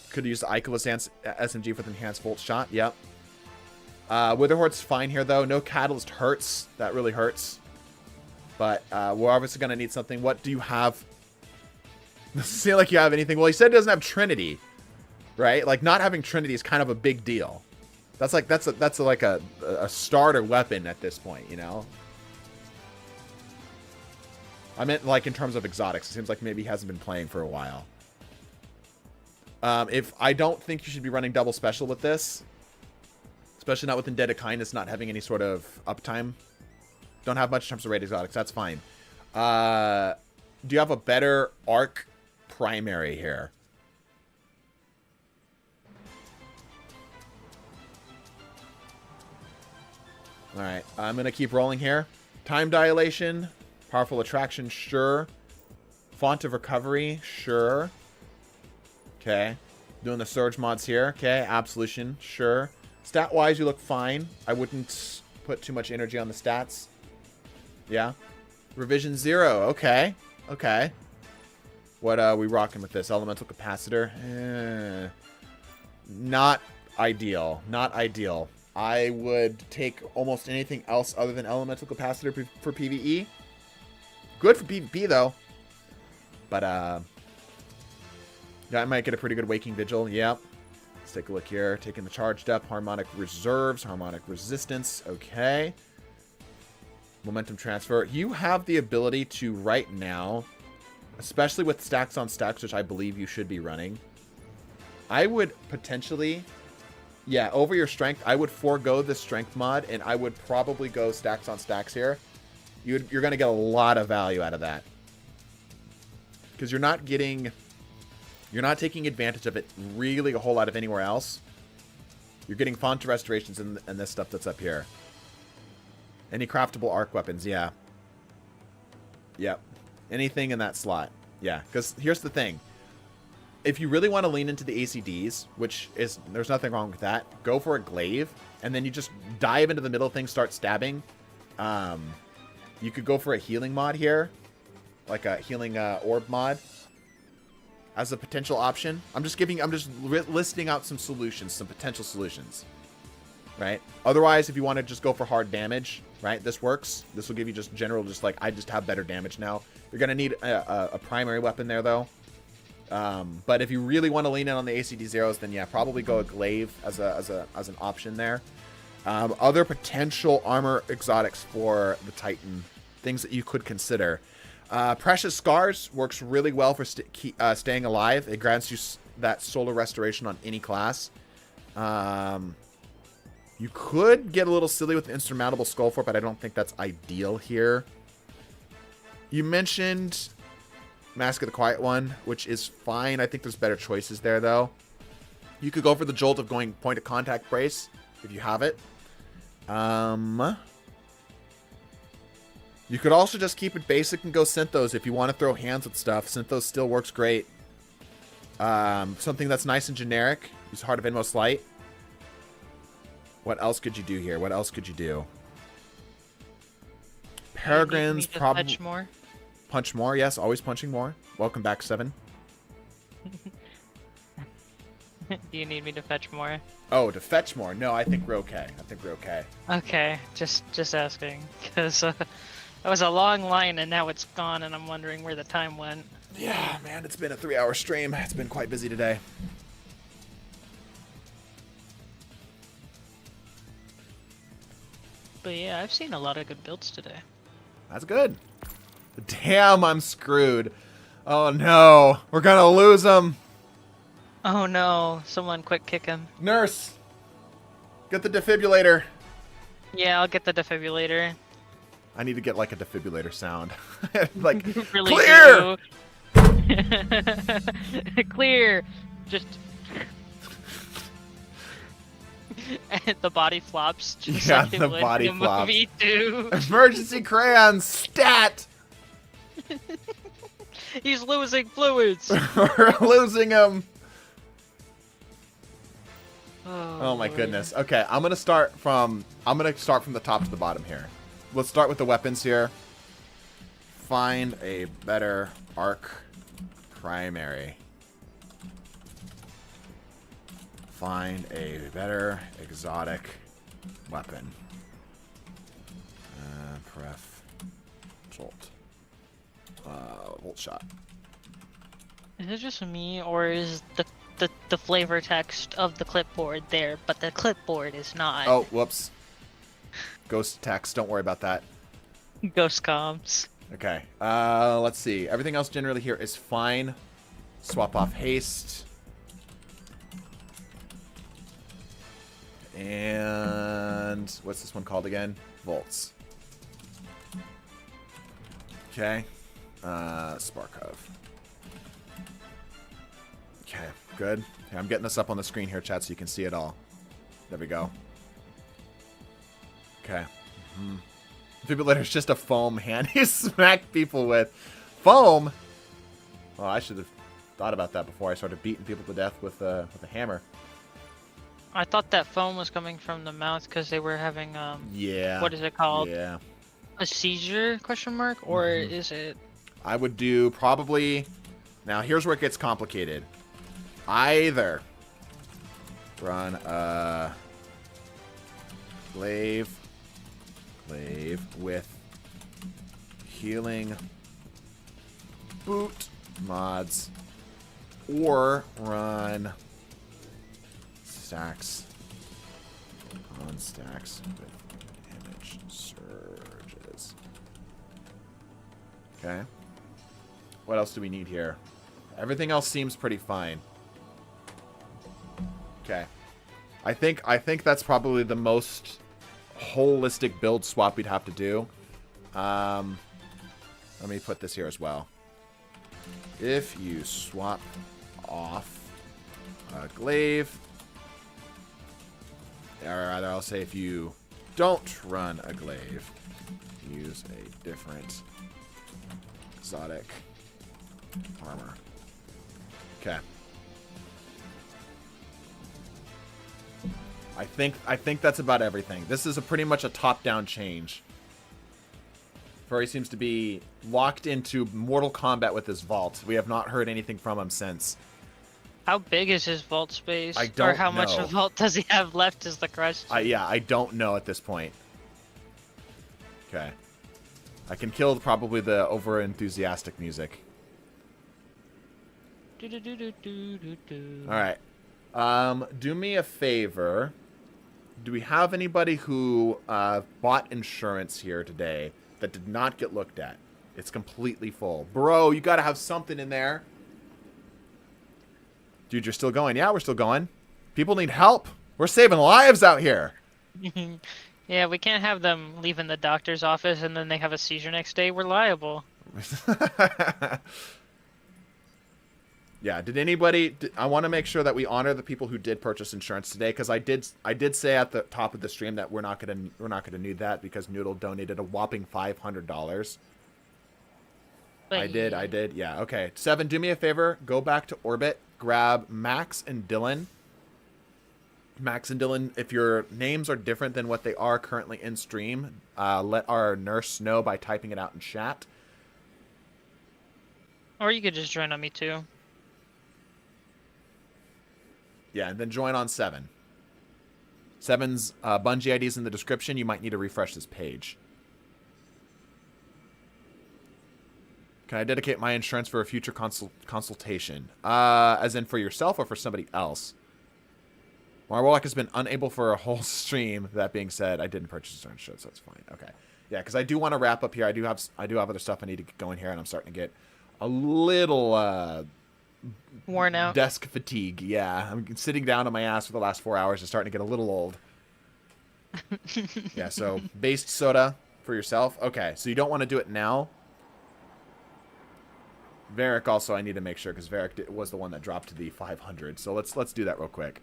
Could use the Icarus SMG for the enhanced Volt Shot, yep. Witherhoard's fine here, though. No Catalyst hurts. That really hurts. But we're obviously going to need something. What do you have? Doesn't seem like you have anything. Well, he said he doesn't have Trinity, right? Like, not having Trinity is kind of a big deal. That's like like a starter weapon at this point, you know? I meant, like, in terms of exotics. It seems like maybe he hasn't been playing for a while. If I don't think you should be running double special with this. Especially not with Indebted Kindness not having any sort of uptime. Don't have much in terms of raid exotics. That's fine. Do you have a better arc primary here? Alright. I'm going to keep rolling here. Time Dilation. Powerful Attraction. Sure. Font of Recovery. Sure. Okay. Doing the surge mods here. Okay, absolution. Sure. Stat-wise, you look fine. I wouldn't put too much energy on the stats. Yeah. Revision 0. Okay. Okay. What are we rocking with this? Elemental capacitor? Not ideal. Not ideal. I would take almost anything else other than elemental capacitor for PvE. Good for PvP, though. But, yeah, I might get a pretty good Waking Vigil. Yep. Let's take a look here. Taking the charged up. Harmonic reserves. Harmonic resistance. Okay. Momentum transfer. You have the ability to, right now, especially with stacks on stacks, which I believe you should be running, I would potentially, yeah, over your strength, I would forego the strength mod, and I would probably go stacks on stacks here. You're going to get a lot of value out of that. Because you're not taking advantage of it really a whole lot of anywhere else. You're getting font restorations and this stuff that's up here. Any craftable arc weapons, yeah. Yep. Anything in that slot. Yeah, because here's the thing. If you really want to lean into the ACDs, which is, there's nothing wrong with that, go for a glaive, and then you just dive into the middle thing, start stabbing. You could go for a healing mod here, like a healing orb mod, as a potential option. I'm just listing out some solutions, some potential solutions, right? Otherwise, if you want to just go for hard damage, right, this works. This will give you just general, just like, I just have better damage now. You're going to need a primary weapon there, though. But if you really want to lean in on the ACD zeros, then yeah, probably go a glaive as an option there. Other potential armor exotics for the Titan, things that you could consider. Precious Scars works really well for staying alive. It grants you that solar restoration on any class. You could get a little silly with the Insurmountable Skullfort, but I don't think that's ideal here. You mentioned Mask of the Quiet One, which is fine. I think there's better choices there, though. You could go for the jolt of going point of contact brace if you have it. You could also just keep it basic and go Synthos if you want to throw hands with stuff. Synthos still works great. Something that's nice and generic. Use Heart of Inmost Light. What else could you do here? What else could you do? Peregrine's probably... Punch more? Punch more, yes. Always punching more. Welcome back, 7. Do you need me to fetch more? Oh, to fetch more? No, I think we're okay. I think we're okay. Okay, just asking. Because that was a long line and now it's gone and I'm wondering where the time went. Yeah, man, it's been a 3-hour stream. It's been quite busy today. But yeah, I've seen a lot of good builds today. That's good. Damn, I'm screwed. Oh no, we're gonna lose him. Oh no, someone quick kick him. Nurse, get the defibrillator. Yeah, I'll get the defibrillator. I need to get like a defibrillator sound. Like, Really clear! do. Clear! Just... and the body flops. Just Yeah, like the body in flops. Movie 2. Emergency crayons, stat! He's losing fluids! We're losing him. Oh my Lord. goodness. Okay, I'm gonna start from the top to the bottom here. Let's start with the weapons here. Find a better arc primary. Find a better exotic weapon. Pref. Jolt. Volt shot. Is it just me, or is the flavor text of the clipboard there, but the clipboard is not? Oh, whoops. Ghost text. Don't worry about that. Ghost comms. Okay. Let's see. Everything else generally here is fine. Swap off haste. And what's this one called again? Volts. Okay. Sparkov. Okay, good. Okay, I'm getting this up on the screen here, chat, so you can see it all. There we go. Okay. Defibrillator's just a foam hand you smack people with. Foam? Oh, I should have thought about that before I started beating people to death with a hammer. I thought that foam was coming from the mouth because they were having Yeah. what is it called? Yeah. A seizure? Question mark? Or is it? I would do probably. Now here's where it gets complicated. Either run a glaive with healing boot mods, or run stacks on stacks with damage surges. Okay. What else do we need here? Everything else seems pretty fine. Okay. I think that's probably the most holistic build swap we'd have to do. Let me put this here as well. If you swap off a glaive, or rather I'll say if you don't run a glaive, use a different exotic armor. Okay. I think that's about everything. This is pretty much a top-down change. Furry seems to be locked into Mortal Kombat with his vault. We have not heard anything from him since. How big is his vault space? I don't Or how much know. of vault does he have left is the question. Yeah, I don't know at this point. Okay. I can kill probably the over-enthusiastic music. Alright. Do me a favor. Do we have anybody who bought insurance here today that did not get looked at? It's completely full. Bro, you gotta have something in there. Dude, you're still going. Yeah, we're still going. People need help. We're saving lives out here. Yeah, we can't have them leaving the doctor's office and then they have a seizure next day. We're liable. Yeah, did anybody... I want to make sure that we honor the people who did purchase insurance today, because I did say at the top of the stream that we're not gonna need that because Noodle donated a whopping $500. But I did. Yeah, okay. Seven, do me a favor. Go back to Orbit. Grab Max and Dylan. Max and Dylan, if your names are different than what they are currently in stream, let our nurse know by typing it out in chat. Or you could just join on me too. Yeah, and then join on 7. 7's Bungie ID is in the description. You might need to refresh this page. Can I dedicate my insurance for a future consultation? As in for yourself or for somebody else? Marwarlock has been unable for a whole stream. That being said, I didn't purchase insurance, so that's fine. Okay. Yeah, because I do want to wrap up here. I do have other stuff I need to get going here, and I'm starting to get a little... Worn out. Desk fatigue, yeah. I'm sitting down on my ass for the last 4 hours. It's starting to get a little old. Yeah, so based soda for yourself. Okay, so you don't want to do it now. Varric also I need to make sure, because Varric was the one that dropped to the 500. So let's do that real quick.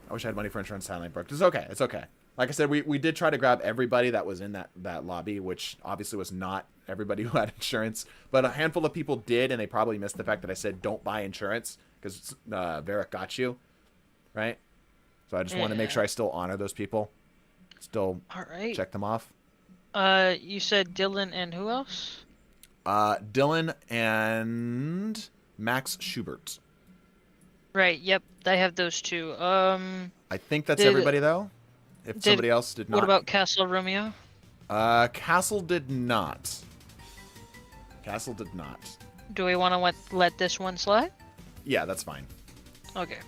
I wish I had money for insurance. Silent broke. It's okay. It's okay. Like I said, we did try to grab everybody that was in that lobby, which obviously was not everybody who had insurance. But a handful of people did, and they probably missed the fact that I said don't buy insurance, because Varric got you, right? So I just want to make sure I still honor those people. Still check them off. You said Dylan and who else? Dylan and Max Schubert. Right, yep, I have those two. I think that's everybody, though. If somebody else did not. What about Castle Romeo? Castle did not. Castle did not. Do we want to let this one slide? Yeah, that's fine. Okay.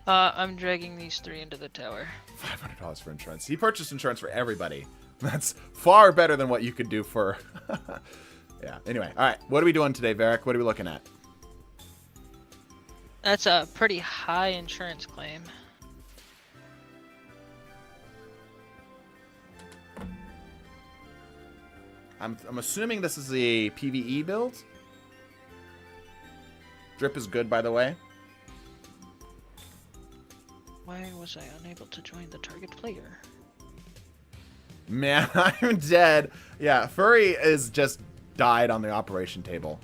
I'm dragging these 3 into the tower. $500 for insurance. He purchased insurance for everybody. That's far better than what you could do for... Yeah, anyway. All right, what are we doing today, Varric? What are we looking at? That's a pretty high insurance claim. I'm assuming this is a PvE build. Drip is good, by the way. Why was I unable to join the target player? Man, I'm dead. Yeah, Furry is just died on the operation table.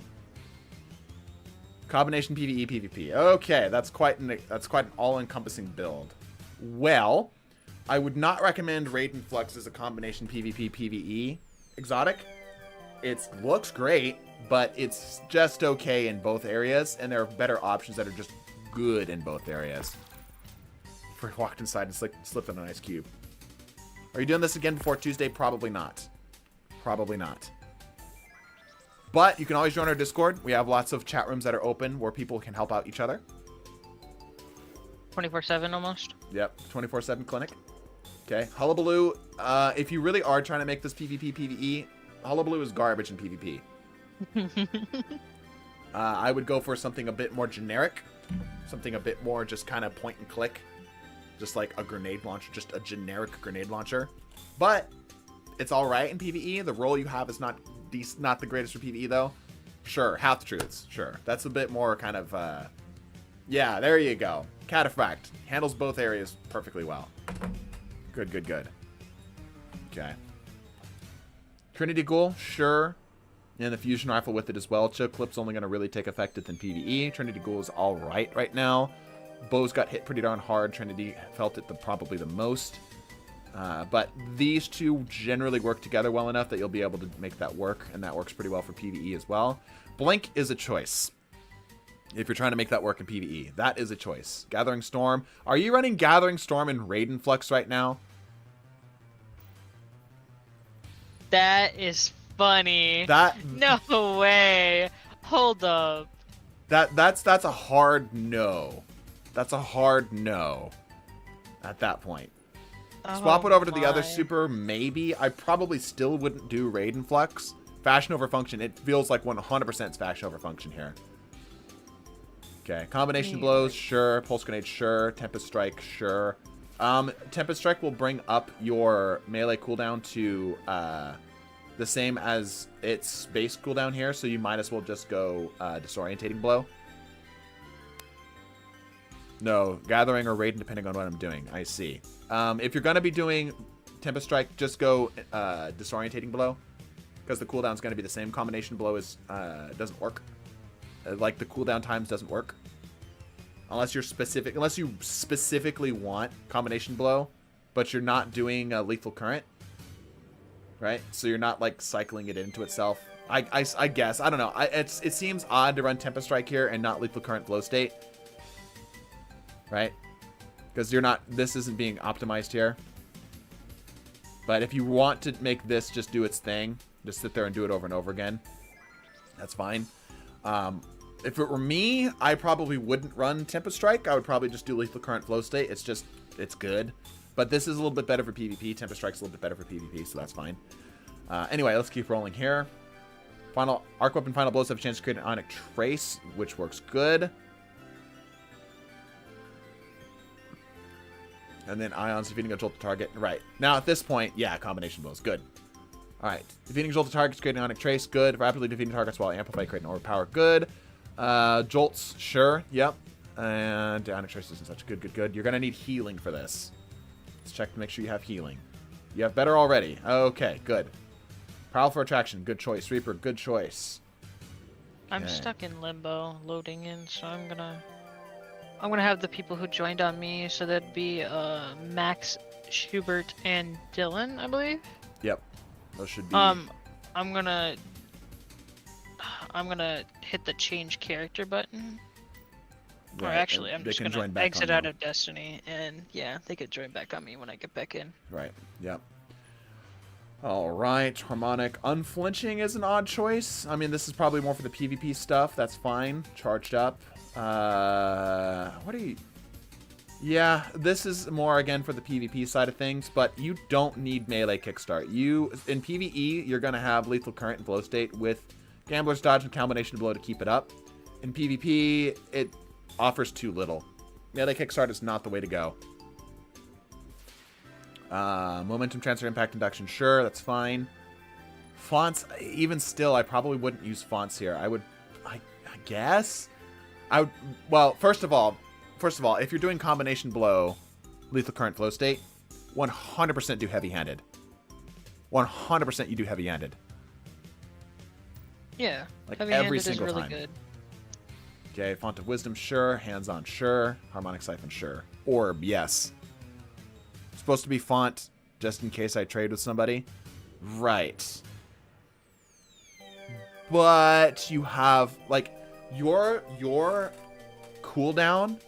Combination PvE PvP. Okay, that's quite an all-encompassing build. Well, I would not recommend Raiden Flux as a combination PvP PvE exotic. It looks great, but it's just okay in both areas, and there are better options that are just good in both areas. Before he walked inside and slipped on an ice cube. Are you doing this again before Tuesday? Probably not. Probably not. But you can always join our Discord. We have lots of chat rooms that are open where people can help out each other. 24/7 almost. Yep, 24/7 clinic. Okay, Hullabaloo. If you really are trying to make this PvP PvE, Hullabaloo is garbage in PvP. I would go for something a bit more generic. Something a bit more just kind of point and click. Just like a grenade launcher, just a generic grenade launcher. But it's all right in PvE. The role you have is not the greatest for PvE, though. Sure, half the truths. Sure. That's a bit more kind of, yeah, there you go. Cataphract. Handles both areas perfectly well. Good, good, good. Okay. Trinity Ghoul, sure. And the fusion rifle with it as well. Choke clip's only going to really take effect in PvE. Trinity Ghoul is all right now. Bows got hit pretty darn hard. Trinity felt it probably the most. But these two generally work together well enough that you'll be able to make that work, and that works pretty well for PvE as well. Blink is a choice. If you're trying to make that work in PvE, that is a choice. Gathering Storm. Are you running Gathering Storm in Raiden Flux right now? That is funny. No way. Hold up. That's a hard no. That's a hard no. At that point. Swap it over to the other super, maybe. I probably still wouldn't do Raiden Flux. Fashion over function. It feels like 100% fashion over function here. Okay, combination blows, sure. Pulse grenade, sure. Tempest strike, sure. Tempest strike will bring up your melee cooldown to the same as its base cooldown here, so you might as well just go disorientating blow. No, gathering or Raiden depending on what I'm doing. I see. If you're gonna be doing Tempest strike, just go disorientating blow, because the cooldown's gonna be the same. Combination blow is doesn't work. Like the cooldown times doesn't work unless you specifically want combination blow, but you're not doing lethal current, right? So you're not like cycling it into itself. I guess I don't know. It seems odd to run Tempest strike here and not lethal current flow state, right? Because this isn't being optimized here. But if you want to make this just do its thing, just sit there and do it over and over again, that's fine. If it were me, I probably wouldn't run Tempest Strike. I would probably just do Lethal Current Flow State. It's good. But this is a little bit better for PvP. Tempest Strike's a little bit better for PvP, so that's fine. Anyway, let's keep rolling here. Final Arc Weapon Final Blows have a chance to create an Ionic Trace, which works good. And then Ions defeating a Jolt to target. Right. Now, at this point, yeah, combination blows. Good. Alright. Defeating Jolt to targets, creating Ionic Trace. Good. Rapidly defeating targets while amplify, creating Overpower. Good. Jolts. Sure. Yep. And Ionic Trace isn't such good. You're going to need healing for this. Let's check to make sure you have healing. You have better already. Okay. Good. Powerful Attraction. Good choice. Reaper. Good choice. I'm stuck in limbo loading in, so I'm gonna have the people who joined on me, so that'd be Max, Schubert, and Dylan, I believe. Yep. Those should be. I'm gonna hit the change character button. Right. Or actually, I'm just gonna exit out of Destiny, and yeah, they could join back on me when I get back in. Right. Yep. All right. Harmonic Unflinching is an odd choice. I mean, this is probably more for the PvP stuff. That's fine. Charged up. What are you? Yeah, this is more again for the PvP side of things, but you don't need melee kickstart. In PvE, you're gonna have lethal current and flow state with Gambler's Dodge and combination blow to keep it up. In PvP, it offers too little. Melee kickstart is not the way to go. Momentum transfer, impact induction, sure, that's fine. Fonts, even still, I probably wouldn't use fonts here. I guess. Well, first of all, if you're doing combination blow, lethal current flow state, 100% do heavy-handed. 100% you do heavy-handed. Yeah, like heavy-handed every single is really time. good. Okay, Font of Wisdom, sure. Hands-on, sure. Harmonic Siphon, sure. Orb, yes. Supposed to be font, just in case I trade with somebody. Right. But you have, like, your cooldown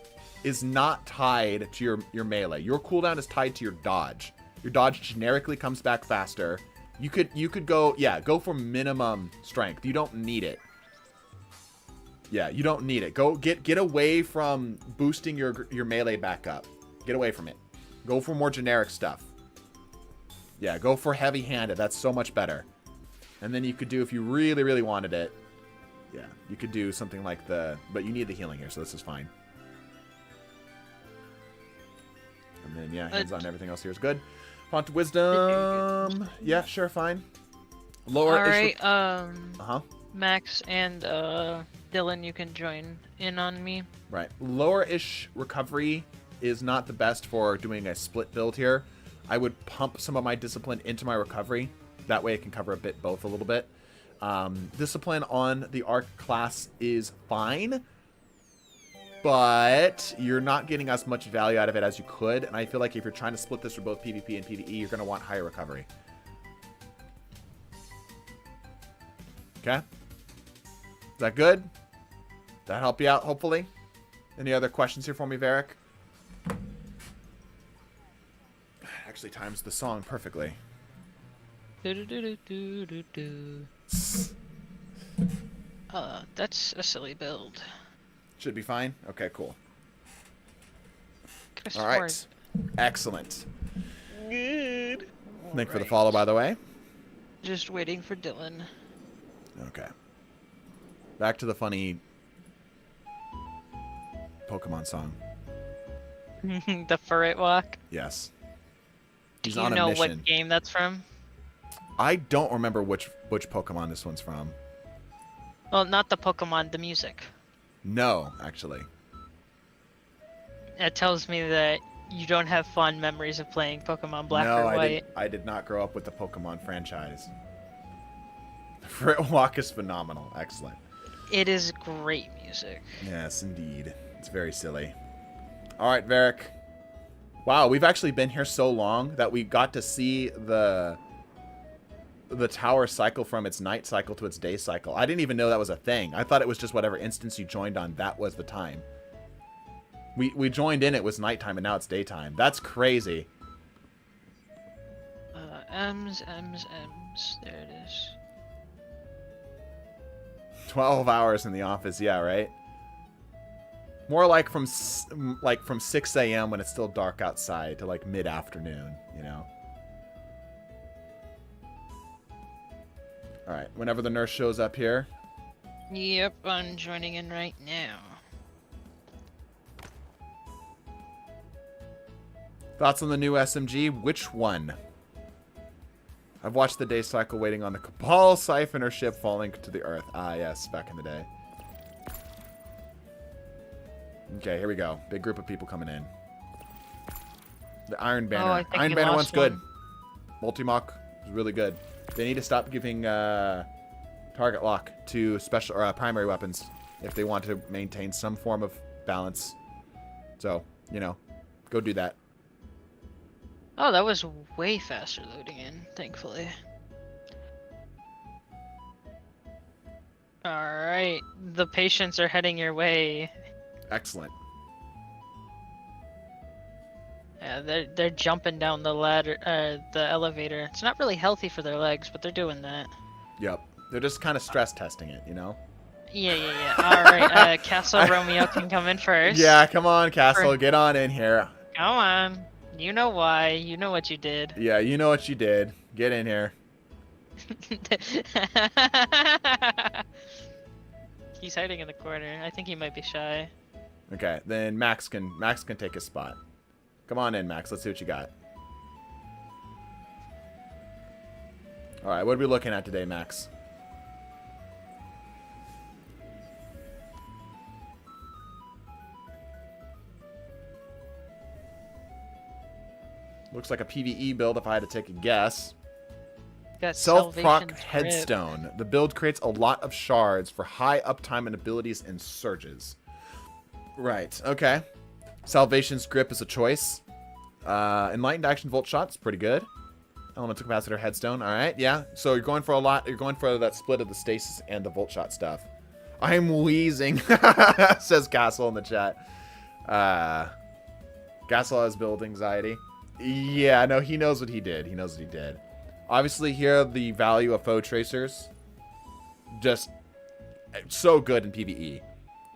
is not tied to your melee. Your cooldown is tied to your dodge. Your dodge generically comes back faster. You could go, yeah, go for minimum strength. You don't need it. Yeah, you don't need it. Go get away from boosting your melee back up. Get away from it. Go for more generic stuff. Yeah, go for heavy-handed. That's so much better. And then you could do, if you really, really wanted it, yeah, you could do something like but you need the healing here, so this is fine. And then, yeah, hands on everything else here is good. Font of Wisdom. Yeah, sure, fine. Lower. Alright, Max and Dylan, you can join in on me. Right. Lower-ish recovery is not the best for doing a split build here. I would pump some of my discipline into my recovery. That way it can cover both a little bit. Discipline on the Arc class is fine, but you're not getting as much value out of it as you could. And I feel like if you're trying to split this for both PvP and PvE, you're going to want higher recovery. Okay? Is that good? That help you out, hopefully? Any other questions here for me, Varric? Actually times the song perfectly. That's a silly build. Should be fine? Okay, cool. Could've All right. sworn. Excellent. Good. Thank you for the follow, by the way. Just waiting for Dylan. Okay. Back to the funny Pokemon song. The Furret Walk. Yes. Do He's you on a know mission. what game that's from? I don't remember which Pokemon this one's from. Well, not the Pokemon, the music. No, actually. It tells me that you don't have fond memories of playing Pokemon Black no, or White. I did not grow up with the Pokemon franchise. Frit Walk is phenomenal. Excellent. It is great music. Yes, indeed. It's very silly. All right, Varric. Wow, we've actually been here so long that we got to see the tower cycle from its night cycle to its day cycle. I didn't even know that was a thing. I thought it was just whatever instance you joined on, that was the time. We joined in, it was nighttime, and now it's daytime. That's crazy. M's. There it is. 12 hours in the office, yeah, right? More like from 6 a.m. when it's still dark outside to like mid-afternoon, you know? Alright, whenever the nurse shows up here. Yep, I'm joining in right now. Thoughts on the new SMG? Which one? I've watched the day cycle waiting on the Cabal Siphoner ship falling to the earth. Ah, yes, back in the day. Okay, here we go. Big group of people coming in. The Iron Banner. I think Iron you Banner lost one's good. one. Multi-Mach is really good. They need to stop giving target lock to special or primary weapons if they want to maintain some form of balance. So, you know, go do that. Oh, that was way faster loading in, thankfully. Alright, the patients are heading your way. Excellent. Yeah, they're jumping down the ladder, the elevator. It's not really healthy for their legs, but they're doing that. Yep. They're just kind of stress testing it, you know? Yeah. Alright, Castle Romeo can come in first. Yeah, come on, Castle. Get on in here. Come on. You know why. You know what you did. Yeah, you know what you did. Get in here. He's hiding in the corner. I think he might be shy. Okay, then Max can take his spot. Come on in, Max. Let's see what you got. All right, what are we looking at today, Max? Looks like a PvE build if I had to take a guess. Got Self-proc Salvation's headstone. The build creates a lot of shards for high uptime and abilities and surges. Right, okay. Salvation's grip is a choice. Enlightened action volt shot's pretty good. Elemental capacitor headstone, alright, yeah. So you're going for a lot, you're going for that split of the stasis and the volt shot stuff. I'm wheezing, says Castle in the chat. Castle has build anxiety. Yeah, no, he knows what he did. He knows what he did. Obviously, here, the value of foe tracers. Just so good in PvE,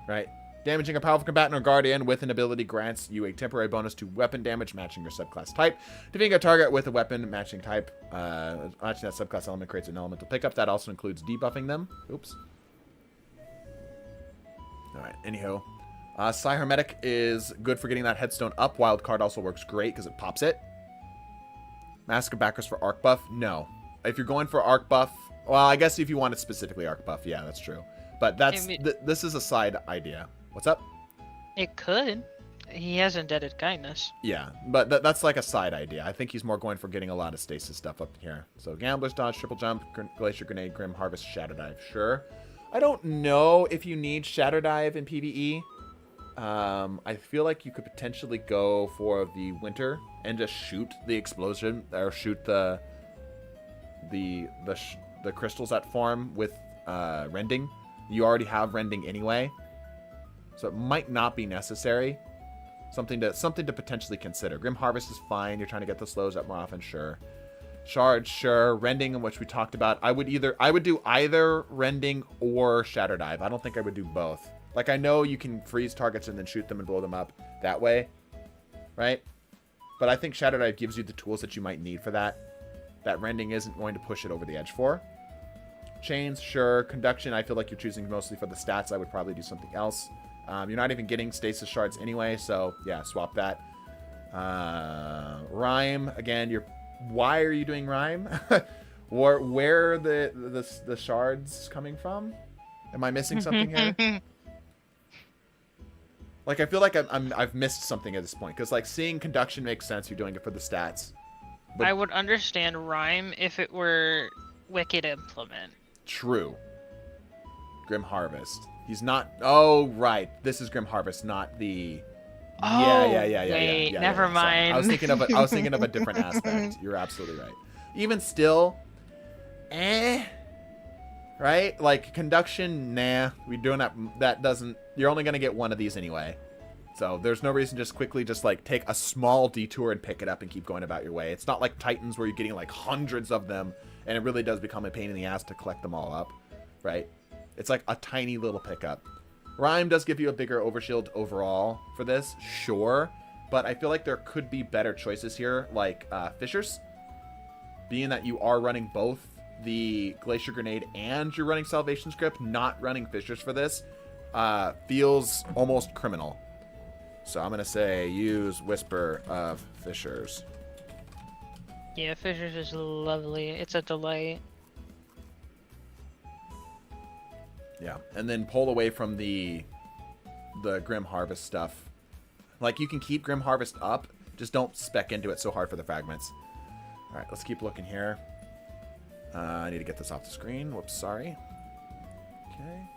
right? Damaging a powerful combatant or guardian with an ability grants you a temporary bonus to weapon damage matching your subclass type. Defeating a target with a weapon matching type, matching that subclass element creates an elemental pickup. That also includes debuffing them. Oops. Alright, anyhow. Psy Hermetic is good for getting that headstone up. Wild card also works great because it pops it. Mask of Backers for arc buff? No. If you're going for arc buff, well, I guess if you wanted specifically arc buff, yeah, that's true. But that's this is a side idea. What's up? It could. He has Indebted Kindness. Yeah, but that's like a side idea. I think he's more going for getting a lot of stasis stuff up here. So Gambler's Dodge, Triple Jump, Glacier Grenade, Grim Harvest, Shadow Dive. Sure. I don't know if you need Shadow Dive in PvE. I feel like you could potentially go for the Winter and just shoot the explosion or shoot the crystals that form with rending. You already have rending anyway, so it might not be necessary. Something to potentially consider. Grim Harvest is fine. You're trying to get the slows up more often, sure. Shard, sure. Rending, which we talked about. I would do either rending or Shadow Dive. I don't think I would do both. Like, I know you can freeze targets and then shoot them and blow them up that way, right? But I think Shadow Dive gives you the tools that you might need for that. That rending isn't going to push it over the edge for. Chains, sure. Conduction, I feel like you're choosing mostly for the stats. I would probably do something else. You're not even getting stasis shards anyway, so yeah, swap that. Rhyme, again, why are you doing Rhyme? Where are the shards coming from? Am I missing something here? Like, I feel like I've missed something at this point. Because, like, seeing Conduction makes sense. You're doing it for the stats. But I would understand Rhyme if it were Wicked Implement. True. Grim Harvest. He's not... Oh, right. This is Grim Harvest, not the... Wait, never mind. Sorry. I was thinking of a different aspect. You're absolutely right. Even still... Right? Like, Conduction, nah. We're doing that doesn't... You're only going to get one of these anyway. So, there's no reason just quickly like, take a small detour and pick it up and keep going about your way. It's not like Titans where you're getting, like, hundreds of them, and it really does become a pain in the ass to collect them all up. Right? It's like a tiny little pickup. Rhyme does give you a bigger overshield overall for this, sure. But I feel like there could be better choices here, like Fissures. Being that you are running both the Glacier Grenade and you're running Salvation Script, not running Fissures for this feels almost criminal. So I'm going to say use Whisper of Fissures. Yeah, Fissures is lovely. It's a delight. Yeah, and then pull away from the Grim Harvest stuff. Like, you can keep Grim Harvest up, just don't spec into it so hard for the fragments. Alright, let's keep looking here. I need to get this off the screen. Whoops, sorry. Okay.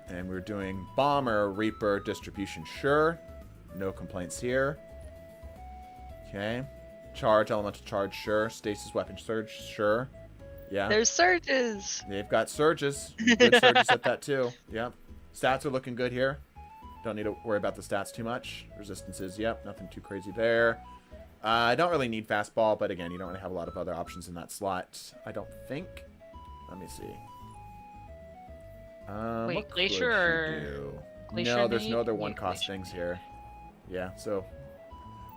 And we're doing Bomber, Reaper, Distribution, sure. No complaints here. Okay. Charge, Elemental Charge, sure. Stasis Weapon Surge, sure. Yeah. There's surges. They've got surges. Good surges at that too. Yep. Stats are looking good here. Don't need to worry about the stats too much. Resistances, yep. Nothing too crazy there. I don't really need fastball, but again, you don't really have a lot of other options in that slot, I don't think. Let me see. Wait, Glacier or... Glacier no, there's Nade? no other one-cost Glacier. things here. Yeah, so...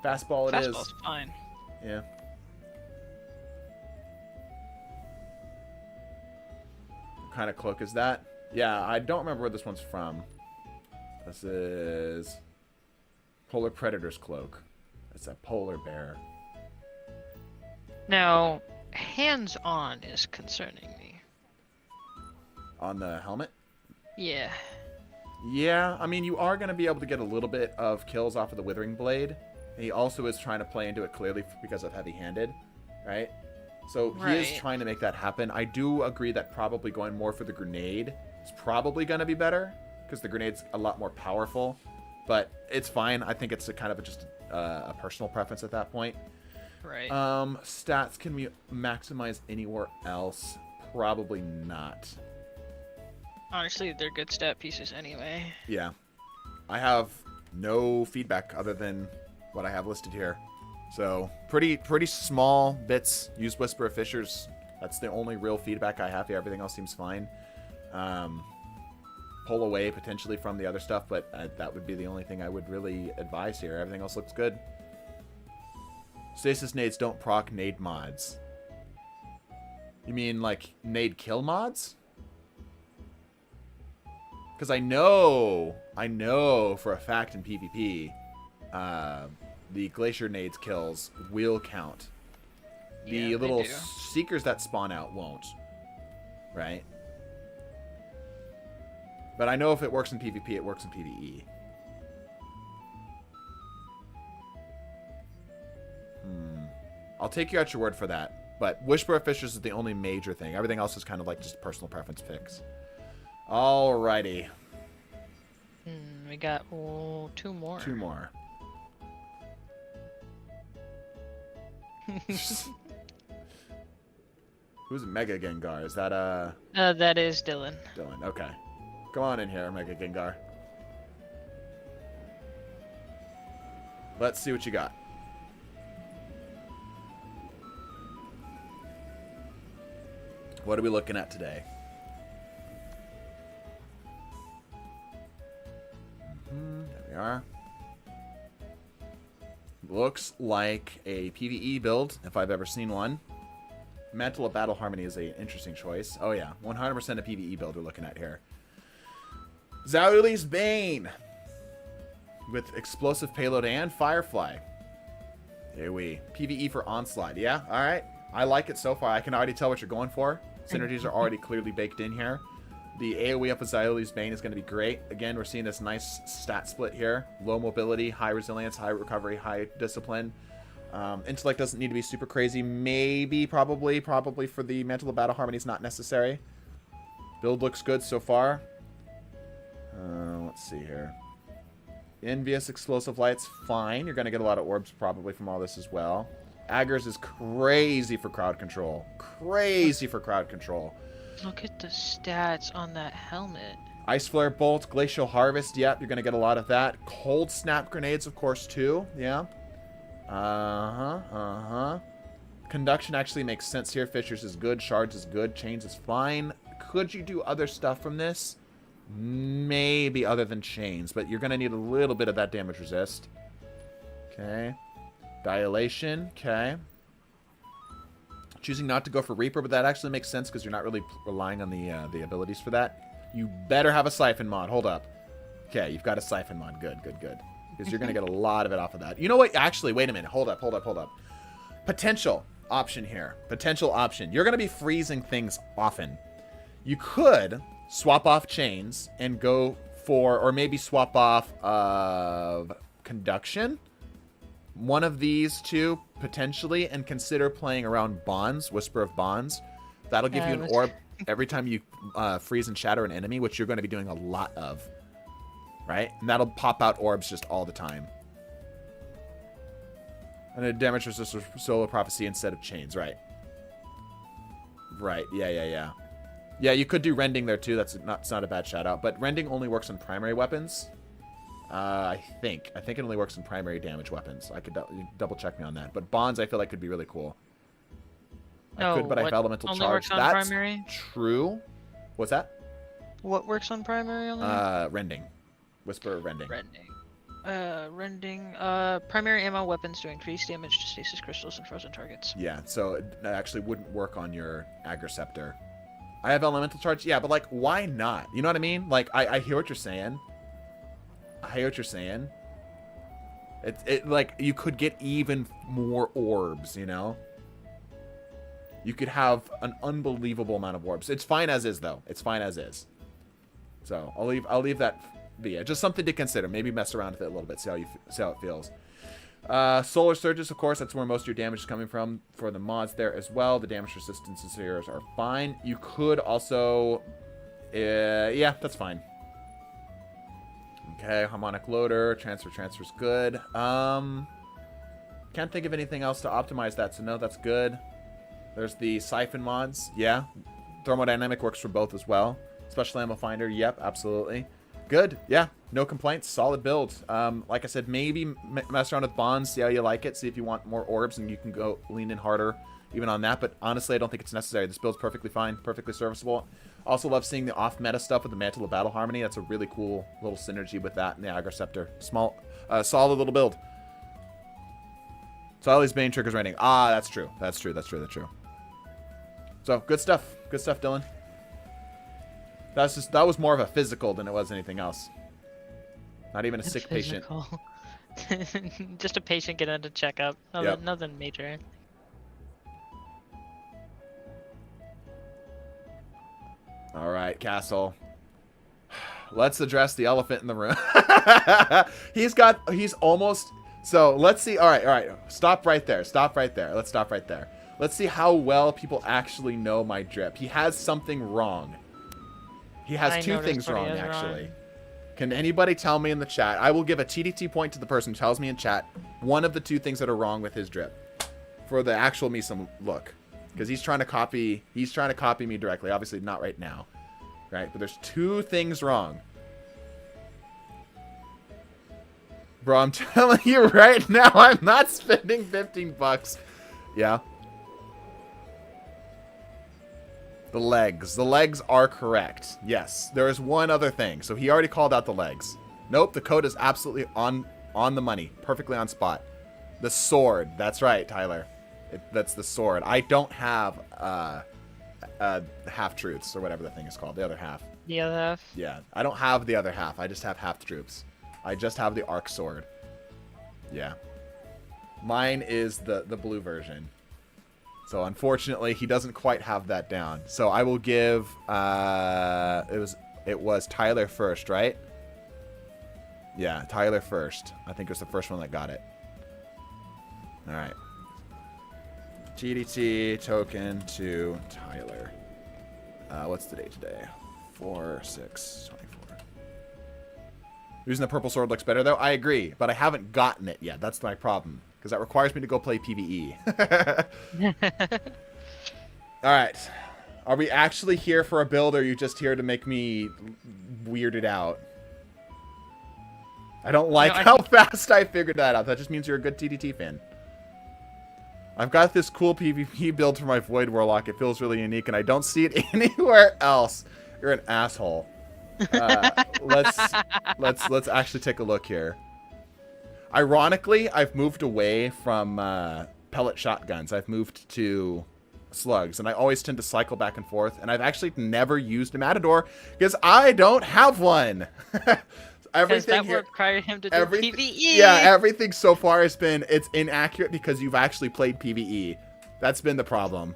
Fastball it is. Fastball's fine. Yeah. What kind of cloak is that? Yeah, I don't remember where this one's from. This is... Polar Predator's cloak. It's a polar bear. Now, hands-on is concerning me. On the helmet? Yeah. Yeah, I mean, you are going to be able to get a little bit of kills off of the Withering Blade. And he also is trying to play into it clearly because of heavy-handed, right? So he is Right. trying to make that happen. I do agree that probably going more for the grenade is probably going to be better because the grenade's a lot more powerful. But it's fine. I think it's a kind of just a personal preference at that point. Right. Stats can we maximize anywhere else? Probably not. Honestly, they're good stat pieces anyway. Yeah. I have no feedback other than what I have listed here. So pretty small bits. Use Whisper of Fissures. That's the only real feedback I have here. Everything else seems fine. Pull away potentially from the other stuff, but that would be the only thing I would really advise here. Everything else looks good. Stasis nades don't proc nade mods. You mean like nade kill mods? Because I know for a fact in PvP, the Glacier Nades kills will count. The Yeah, they little do. Seekers that spawn out won't. Right? But I know if it works in PvP, it works in PvE. I'll take you at your word for that. But Whisper of Fissures is the only major thing. Everything else is kind of like just personal preference picks. Alrighty. We got two more. Two more. Who's Mega Gengar? Is that That is Dylan. Dylan? Okay. Come on in here, Mega Gengar. Let's see what you got. What are we looking at today? There we are. Looks like a PvE build, if I've ever seen one. Mantle of Battle Harmony is an interesting choice. Oh yeah, 100% a PvE build we're looking at here. Zauli's Bane with explosive payload and Firefly. Here we PvE for Onslaught. Yeah, all right. I like it so far. I can already tell what you're going for. Synergies are already clearly baked in here. The AoE up of Zauli's Bane is going to be great. Again, we're seeing this nice stat split here. Low mobility, high resilience, high recovery, high discipline. Intellect doesn't need to be super crazy. Maybe, probably for the Mantle of Battle Harmony is not necessary. Build looks good so far. Let's see here. Envious Explosive Light's fine. You're going to get a lot of orbs probably from all this as well. Aggers is crazy for crowd control. Crazy for crowd control. Look at the stats on that helmet. Ice Flare Bolt, Glacial Harvest, yep, you're going to get a lot of that. Cold Snap Grenades, of course, too, yeah. Conduction actually makes sense here. Fissures is good, Shards is good, Chains is fine. Could you do other stuff from this? Maybe other than Chains, but you're going to need a little bit of that damage resist. Okay. Dilation, okay. Choosing not to go for Reaper, but that actually makes sense because you're not really relying on the abilities for that. You better have a Siphon mod. Hold up. Okay, you've got a Siphon mod. Good. Because you're going to get a lot of it off of that. You know what? Actually, wait a minute. Hold up. Potential option here. Potential option. You're going to be freezing things often. You could swap off Chains and go for, or maybe swap off Conduction. One of these two, potentially, and consider playing around Bonds, Whisper of Bonds. That'll give you an orb every time you freeze and shatter an enemy, which you're going to be doing a lot of. Right? And that'll pop out orbs just all the time. And a damage resist Solar Prophecy instead of Chains, right. Right, yeah. Yeah, you could do Rending there too, it's not a bad shout out. But Rending only works on primary weapons. I think it only works in primary damage weapons. I could double check me on that. But Bonds, I feel like could be really cool. I could, but I have Elemental only Charge. Works on That's primary? true. What's that? What works on primary only? Rending. Whisper of Rending. Rending. Primary ammo weapons do increase damage to stasis crystals and frozen targets. Yeah, so it actually wouldn't work on your Agriceptor. I have Elemental Charge. Yeah, but like, why not? You know what I mean? Like, I hear what you're saying. It like you could get even more orbs, you know. You could have an unbelievable amount of orbs. It's fine as is, though. It's fine as is. So I'll leave that be. Just something to consider. Maybe mess around with it a little bit. See how it feels. Solar Surges, of course, that's where most of your damage is coming from for the mods there as well. The damage resistances here are fine. You could also... yeah, that's fine. Okay, Harmonic Loader. Transfer's good. Can't think of anything else to optimize that, so no, that's good. There's the Siphon mods. Yeah. Thermodynamic works for both as well. Special Ammo Finder. Yep, absolutely. Good. Yeah, no complaints. Solid build. Like I said, maybe mess around with bonds, see how you like it, see if you want more orbs, and you can go lean in harder even on that. But honestly, I don't think it's necessary. This build's perfectly fine, perfectly serviceable. Also love seeing the off-meta stuff with the Mantle of Battle Harmony. That's a really cool little synergy with that and the Aggro Scepter. Small, solid little build. Solly's Bane triggers rating. Ah, that's true. That's true. So, good stuff. Good stuff, Dylan. That was more of a physical than it was anything else. Not even a sick patient. Just a patient getting into checkup. Nothing major. All right, Castle. Let's address the elephant in the room. He's almost... So, let's see. All right. Stop right there. Let's stop right there. Let's see how well people actually know my drip. He has something wrong. He has two things wrong, actually. Can anybody tell me in the chat? I will give a TDT point to the person who tells me in chat one of the two things that are wrong with his drip. For the actual me some look. Because he's trying to copy me directly. Obviously not right now. Right? But there's two things wrong. Bro, I'm telling you right now, I'm not spending 15 bucks. Yeah. The legs. The legs are correct. Yes. There is one other thing. So he already called out the legs. Nope, the code is absolutely on the money. Perfectly on spot. The sword. That's right, Tyler. That's the sword. I don't have half-truths or whatever the thing is called. The other half. The other half? Yeah. I don't have the other half. I just have half-troops. I just have the arc sword. Yeah. Mine is the blue version. So unfortunately, he doesn't quite have that down. So I will give it was Tyler first, right? Yeah, Tyler first. I think it was the first one that got it. All right. GDT token to Tyler. What's the date today? 4/6/24. Using the purple sword looks better though. I agree, but I haven't gotten it yet. That's my problem. Because that requires me to go play PvE. Alright. Are we actually here for a build, or are you just here to make me weirded out? I don't like how fast I figured that out. That just means you're a good TDT fan. I've got this cool PvP build for my Void Warlock. It feels really unique, and I don't see it anywhere else. You're an asshole. Let's actually take a look here. Ironically, I've moved away from pellet shotguns. I've moved to slugs, and I always tend to cycle back and forth, and I've actually never used a Matador because I don't have one. Everything that required him to do PvE. Yeah, everything so far has been, it's inaccurate because you've actually played PvE. That's been the problem.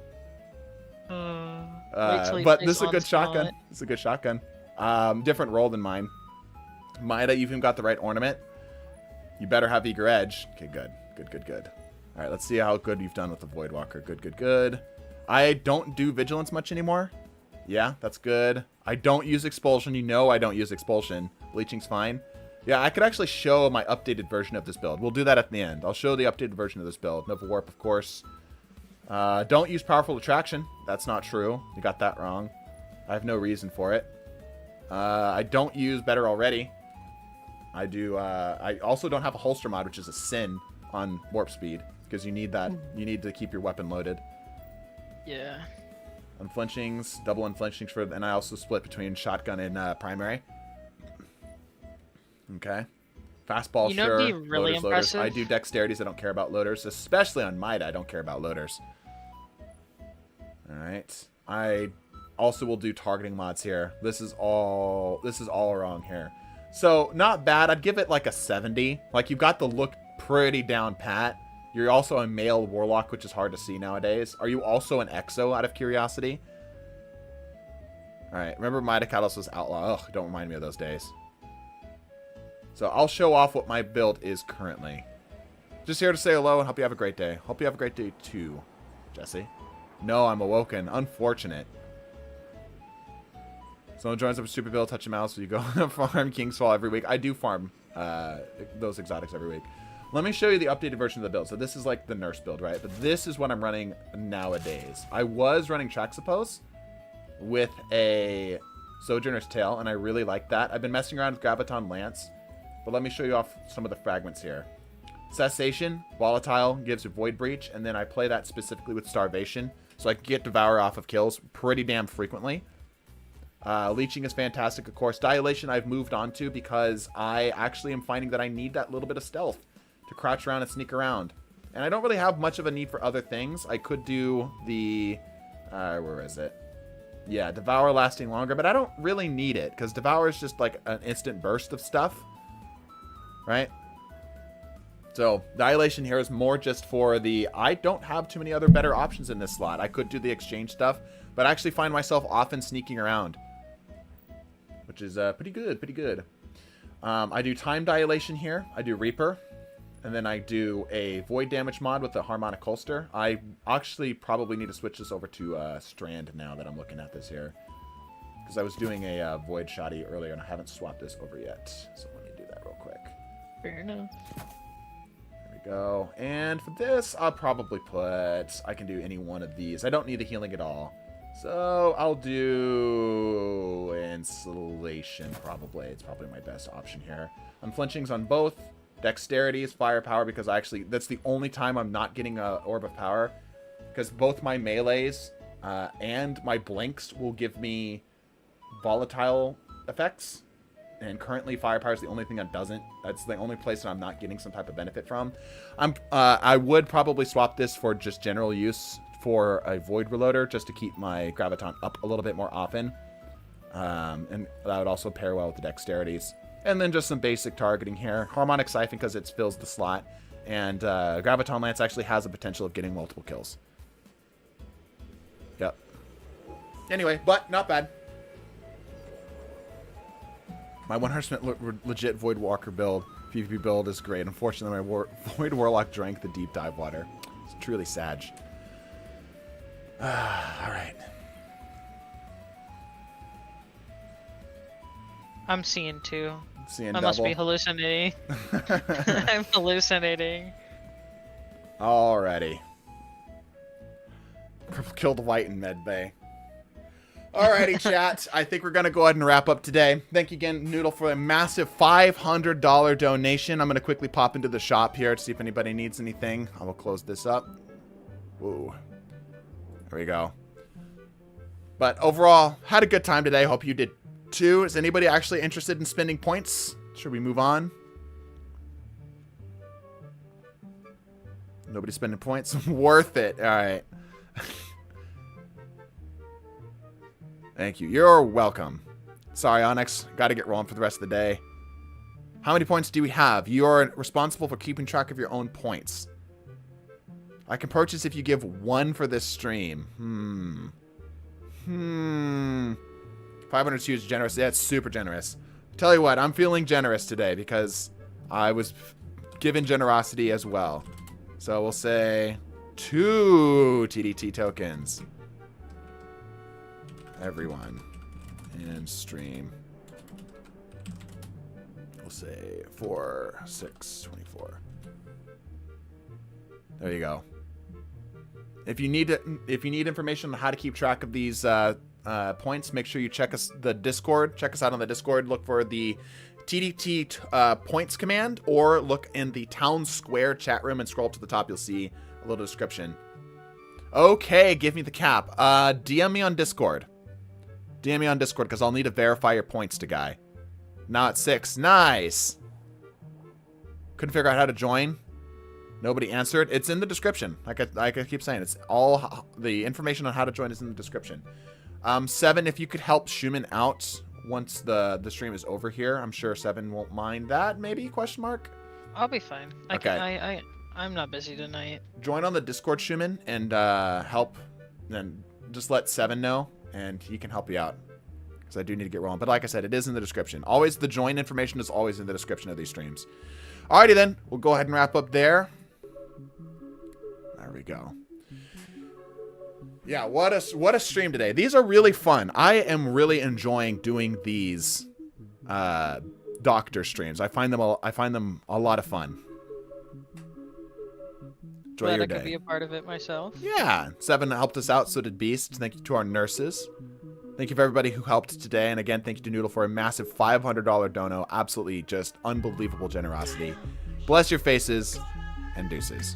But this is a good shotgun. It's a good shotgun. Different roll than mine. Mida, you've even got the right ornament. You better have Eager Edge. Okay, good. Good. All right, let's see how good you've done with the Voidwalker. Good. I don't do Vigilance much anymore. Yeah, that's good. I don't use Expulsion. You know I don't use Expulsion. Bleaching's fine. Yeah, I could actually show my updated version of this build. We'll do that at the end. I'll show the updated version of this build. Nova Warp, of course. Don't use Powerful Attraction. That's not true. You got that wrong. I have no reason for it. I don't use Better Already. I do. I also don't have a holster mod, which is a sin on warp speed because you need that. You need to keep your weapon loaded. Yeah. Unflinchings, double unflinchings for, and I also split between shotgun and primary. Okay. Fastball, you know, sure. be really Loaders, impressive. loaders. I do dexterities. I don't care about loaders, especially on Mida. I don't care about loaders. All right. I also will do targeting mods here. This is all wrong here. So, not bad. I'd give it like a 70. Like, you've got the look pretty down pat. You're also a male warlock, which is hard to see nowadays. Are you also an exo, out of curiosity? Alright, remember Mida Catalyst was outlaw. Ugh, don't remind me of those days. So, I'll show off what my build is currently. Just here to say hello and hope you have a great day. Hope you have a great day too, Jesse. No, I'm awoken. Unfortunate. Someone joins up a stupid bill, touch a mouse, so you go farm King's Fall every week. I do farm those exotics every week. Let me show you the updated version of the build. So this is like the nurse build, right? But this is what I'm running nowadays. I was running Traxapose with a Sojourner's Tail, and I really like that. I've been messing around with Graviton Lance, but let me show you off some of the fragments here. Cessation, Volatile, gives a Void Breach, and then I play that specifically with Starvation, so I can get Devour off of kills pretty damn frequently. Leeching is fantastic, of course. Dilation I've moved on to because I actually am finding that I need that little bit of stealth to crouch around and sneak around. And I don't really have much of a need for other things. I could do the... where is it? Yeah, Devour lasting longer, but I don't really need it because Devour is just like an instant burst of stuff. Right? So, Dilation here is more just for the... I don't have too many other better options in this slot. I could do the exchange stuff, but I actually find myself often sneaking around. Which is pretty good, pretty good. I do Time Dilation here. I do Reaper. And then I do a Void Damage mod with the Harmonic Holster. I actually probably need to switch this over to Strand now that I'm looking at this here. Because I was doing a Void Shoddy earlier and I haven't swapped this over yet. So let me do that real quick. Fair enough. There we go. And for this, I'll probably put... I can do any one of these. I don't need the healing at all. So I'll do Insulation probably. It's probably my best option here. Unflinching's on both. Dexterity is firepower because that's the only time I'm not getting a Orb of Power. Because both my melees and my blinks will give me volatile effects. And currently firepower is the only thing that doesn't. That's the only place that I'm not getting some type of benefit from. I would probably swap this for just general use for a Void Reloader just to keep my Graviton up a little bit more often. And that would also pair well with the Dexterities. And then just some basic targeting here. Harmonic Siphon because it fills the slot. And Graviton Lance actually has the potential of getting multiple kills. Yep. Anyway, but not bad. My 100% legit Void Walker build, PvP build is great. Unfortunately, my Void Warlock drank the deep dive water. It's truly sad. Alright. I'm seeing two. Seeing I double. must be hallucinating. I'm hallucinating. Alrighty. Purple killed white in Med Bay. Alrighty, chat. I think we're going to go ahead and wrap up today. Thank you again, Noodle, for a massive $500 donation. I'm going to quickly pop into the shop here to see if anybody needs anything. I will close this up. Woo. There we go. But overall, had a good time today. Hope you did too. Is anybody actually interested in spending points? Should we move on? Nobody spending points? Worth it. Alright. Thank you. You're welcome. Sorry, Onyx. Got to get rolling for the rest of the day. How many points do we have? You're responsible for keeping track of your own points. I can purchase if you give 1 for this stream. 500 is huge, generous. Yeah, it's super generous. Tell you what, I'm feeling generous today because I was given generosity as well. So we'll say 2 TDT tokens. Everyone in stream. We'll say 4, 6, 24. There you go. If you need information on how to keep track of these points, make sure you check the Discord. Check us out on the Discord. Look for the TDT points command, or look in the town square chat room and scroll up to the top. You'll see a little description. Okay, give me the cap. DM me on Discord. DM me on Discord because I'll need to verify your points to guy. Now at 6. Nice. Couldn't figure out how to join. Nobody answered. It's in the description. Like I keep saying, it's all the information on how to join is in the description. 7, if you could help Schumann out once the stream is over here. I'm sure 7 won't mind that. Maybe ? I'll be fine. I'm not busy tonight. Join on the Discord, Schumann, and help. Then just let 7 know, and he can help you out. Because I do need to get rolling. But like I said, it is in the description. Always, the join information is always in the description of these streams. Alrighty then, we'll go ahead and wrap up there. There we go. Yeah, what a stream today. These are really fun. I am really enjoying doing these doctor streams. I find them a lot of fun. Enjoy Glad your I could day. be a part of it myself. Yeah, Seven helped us out, so did Beast. Thank you to our nurses. Thank you for everybody who helped today. And again, thank you to Noodle for a massive $500 dono. Absolutely just unbelievable generosity. Bless your faces, and deuces.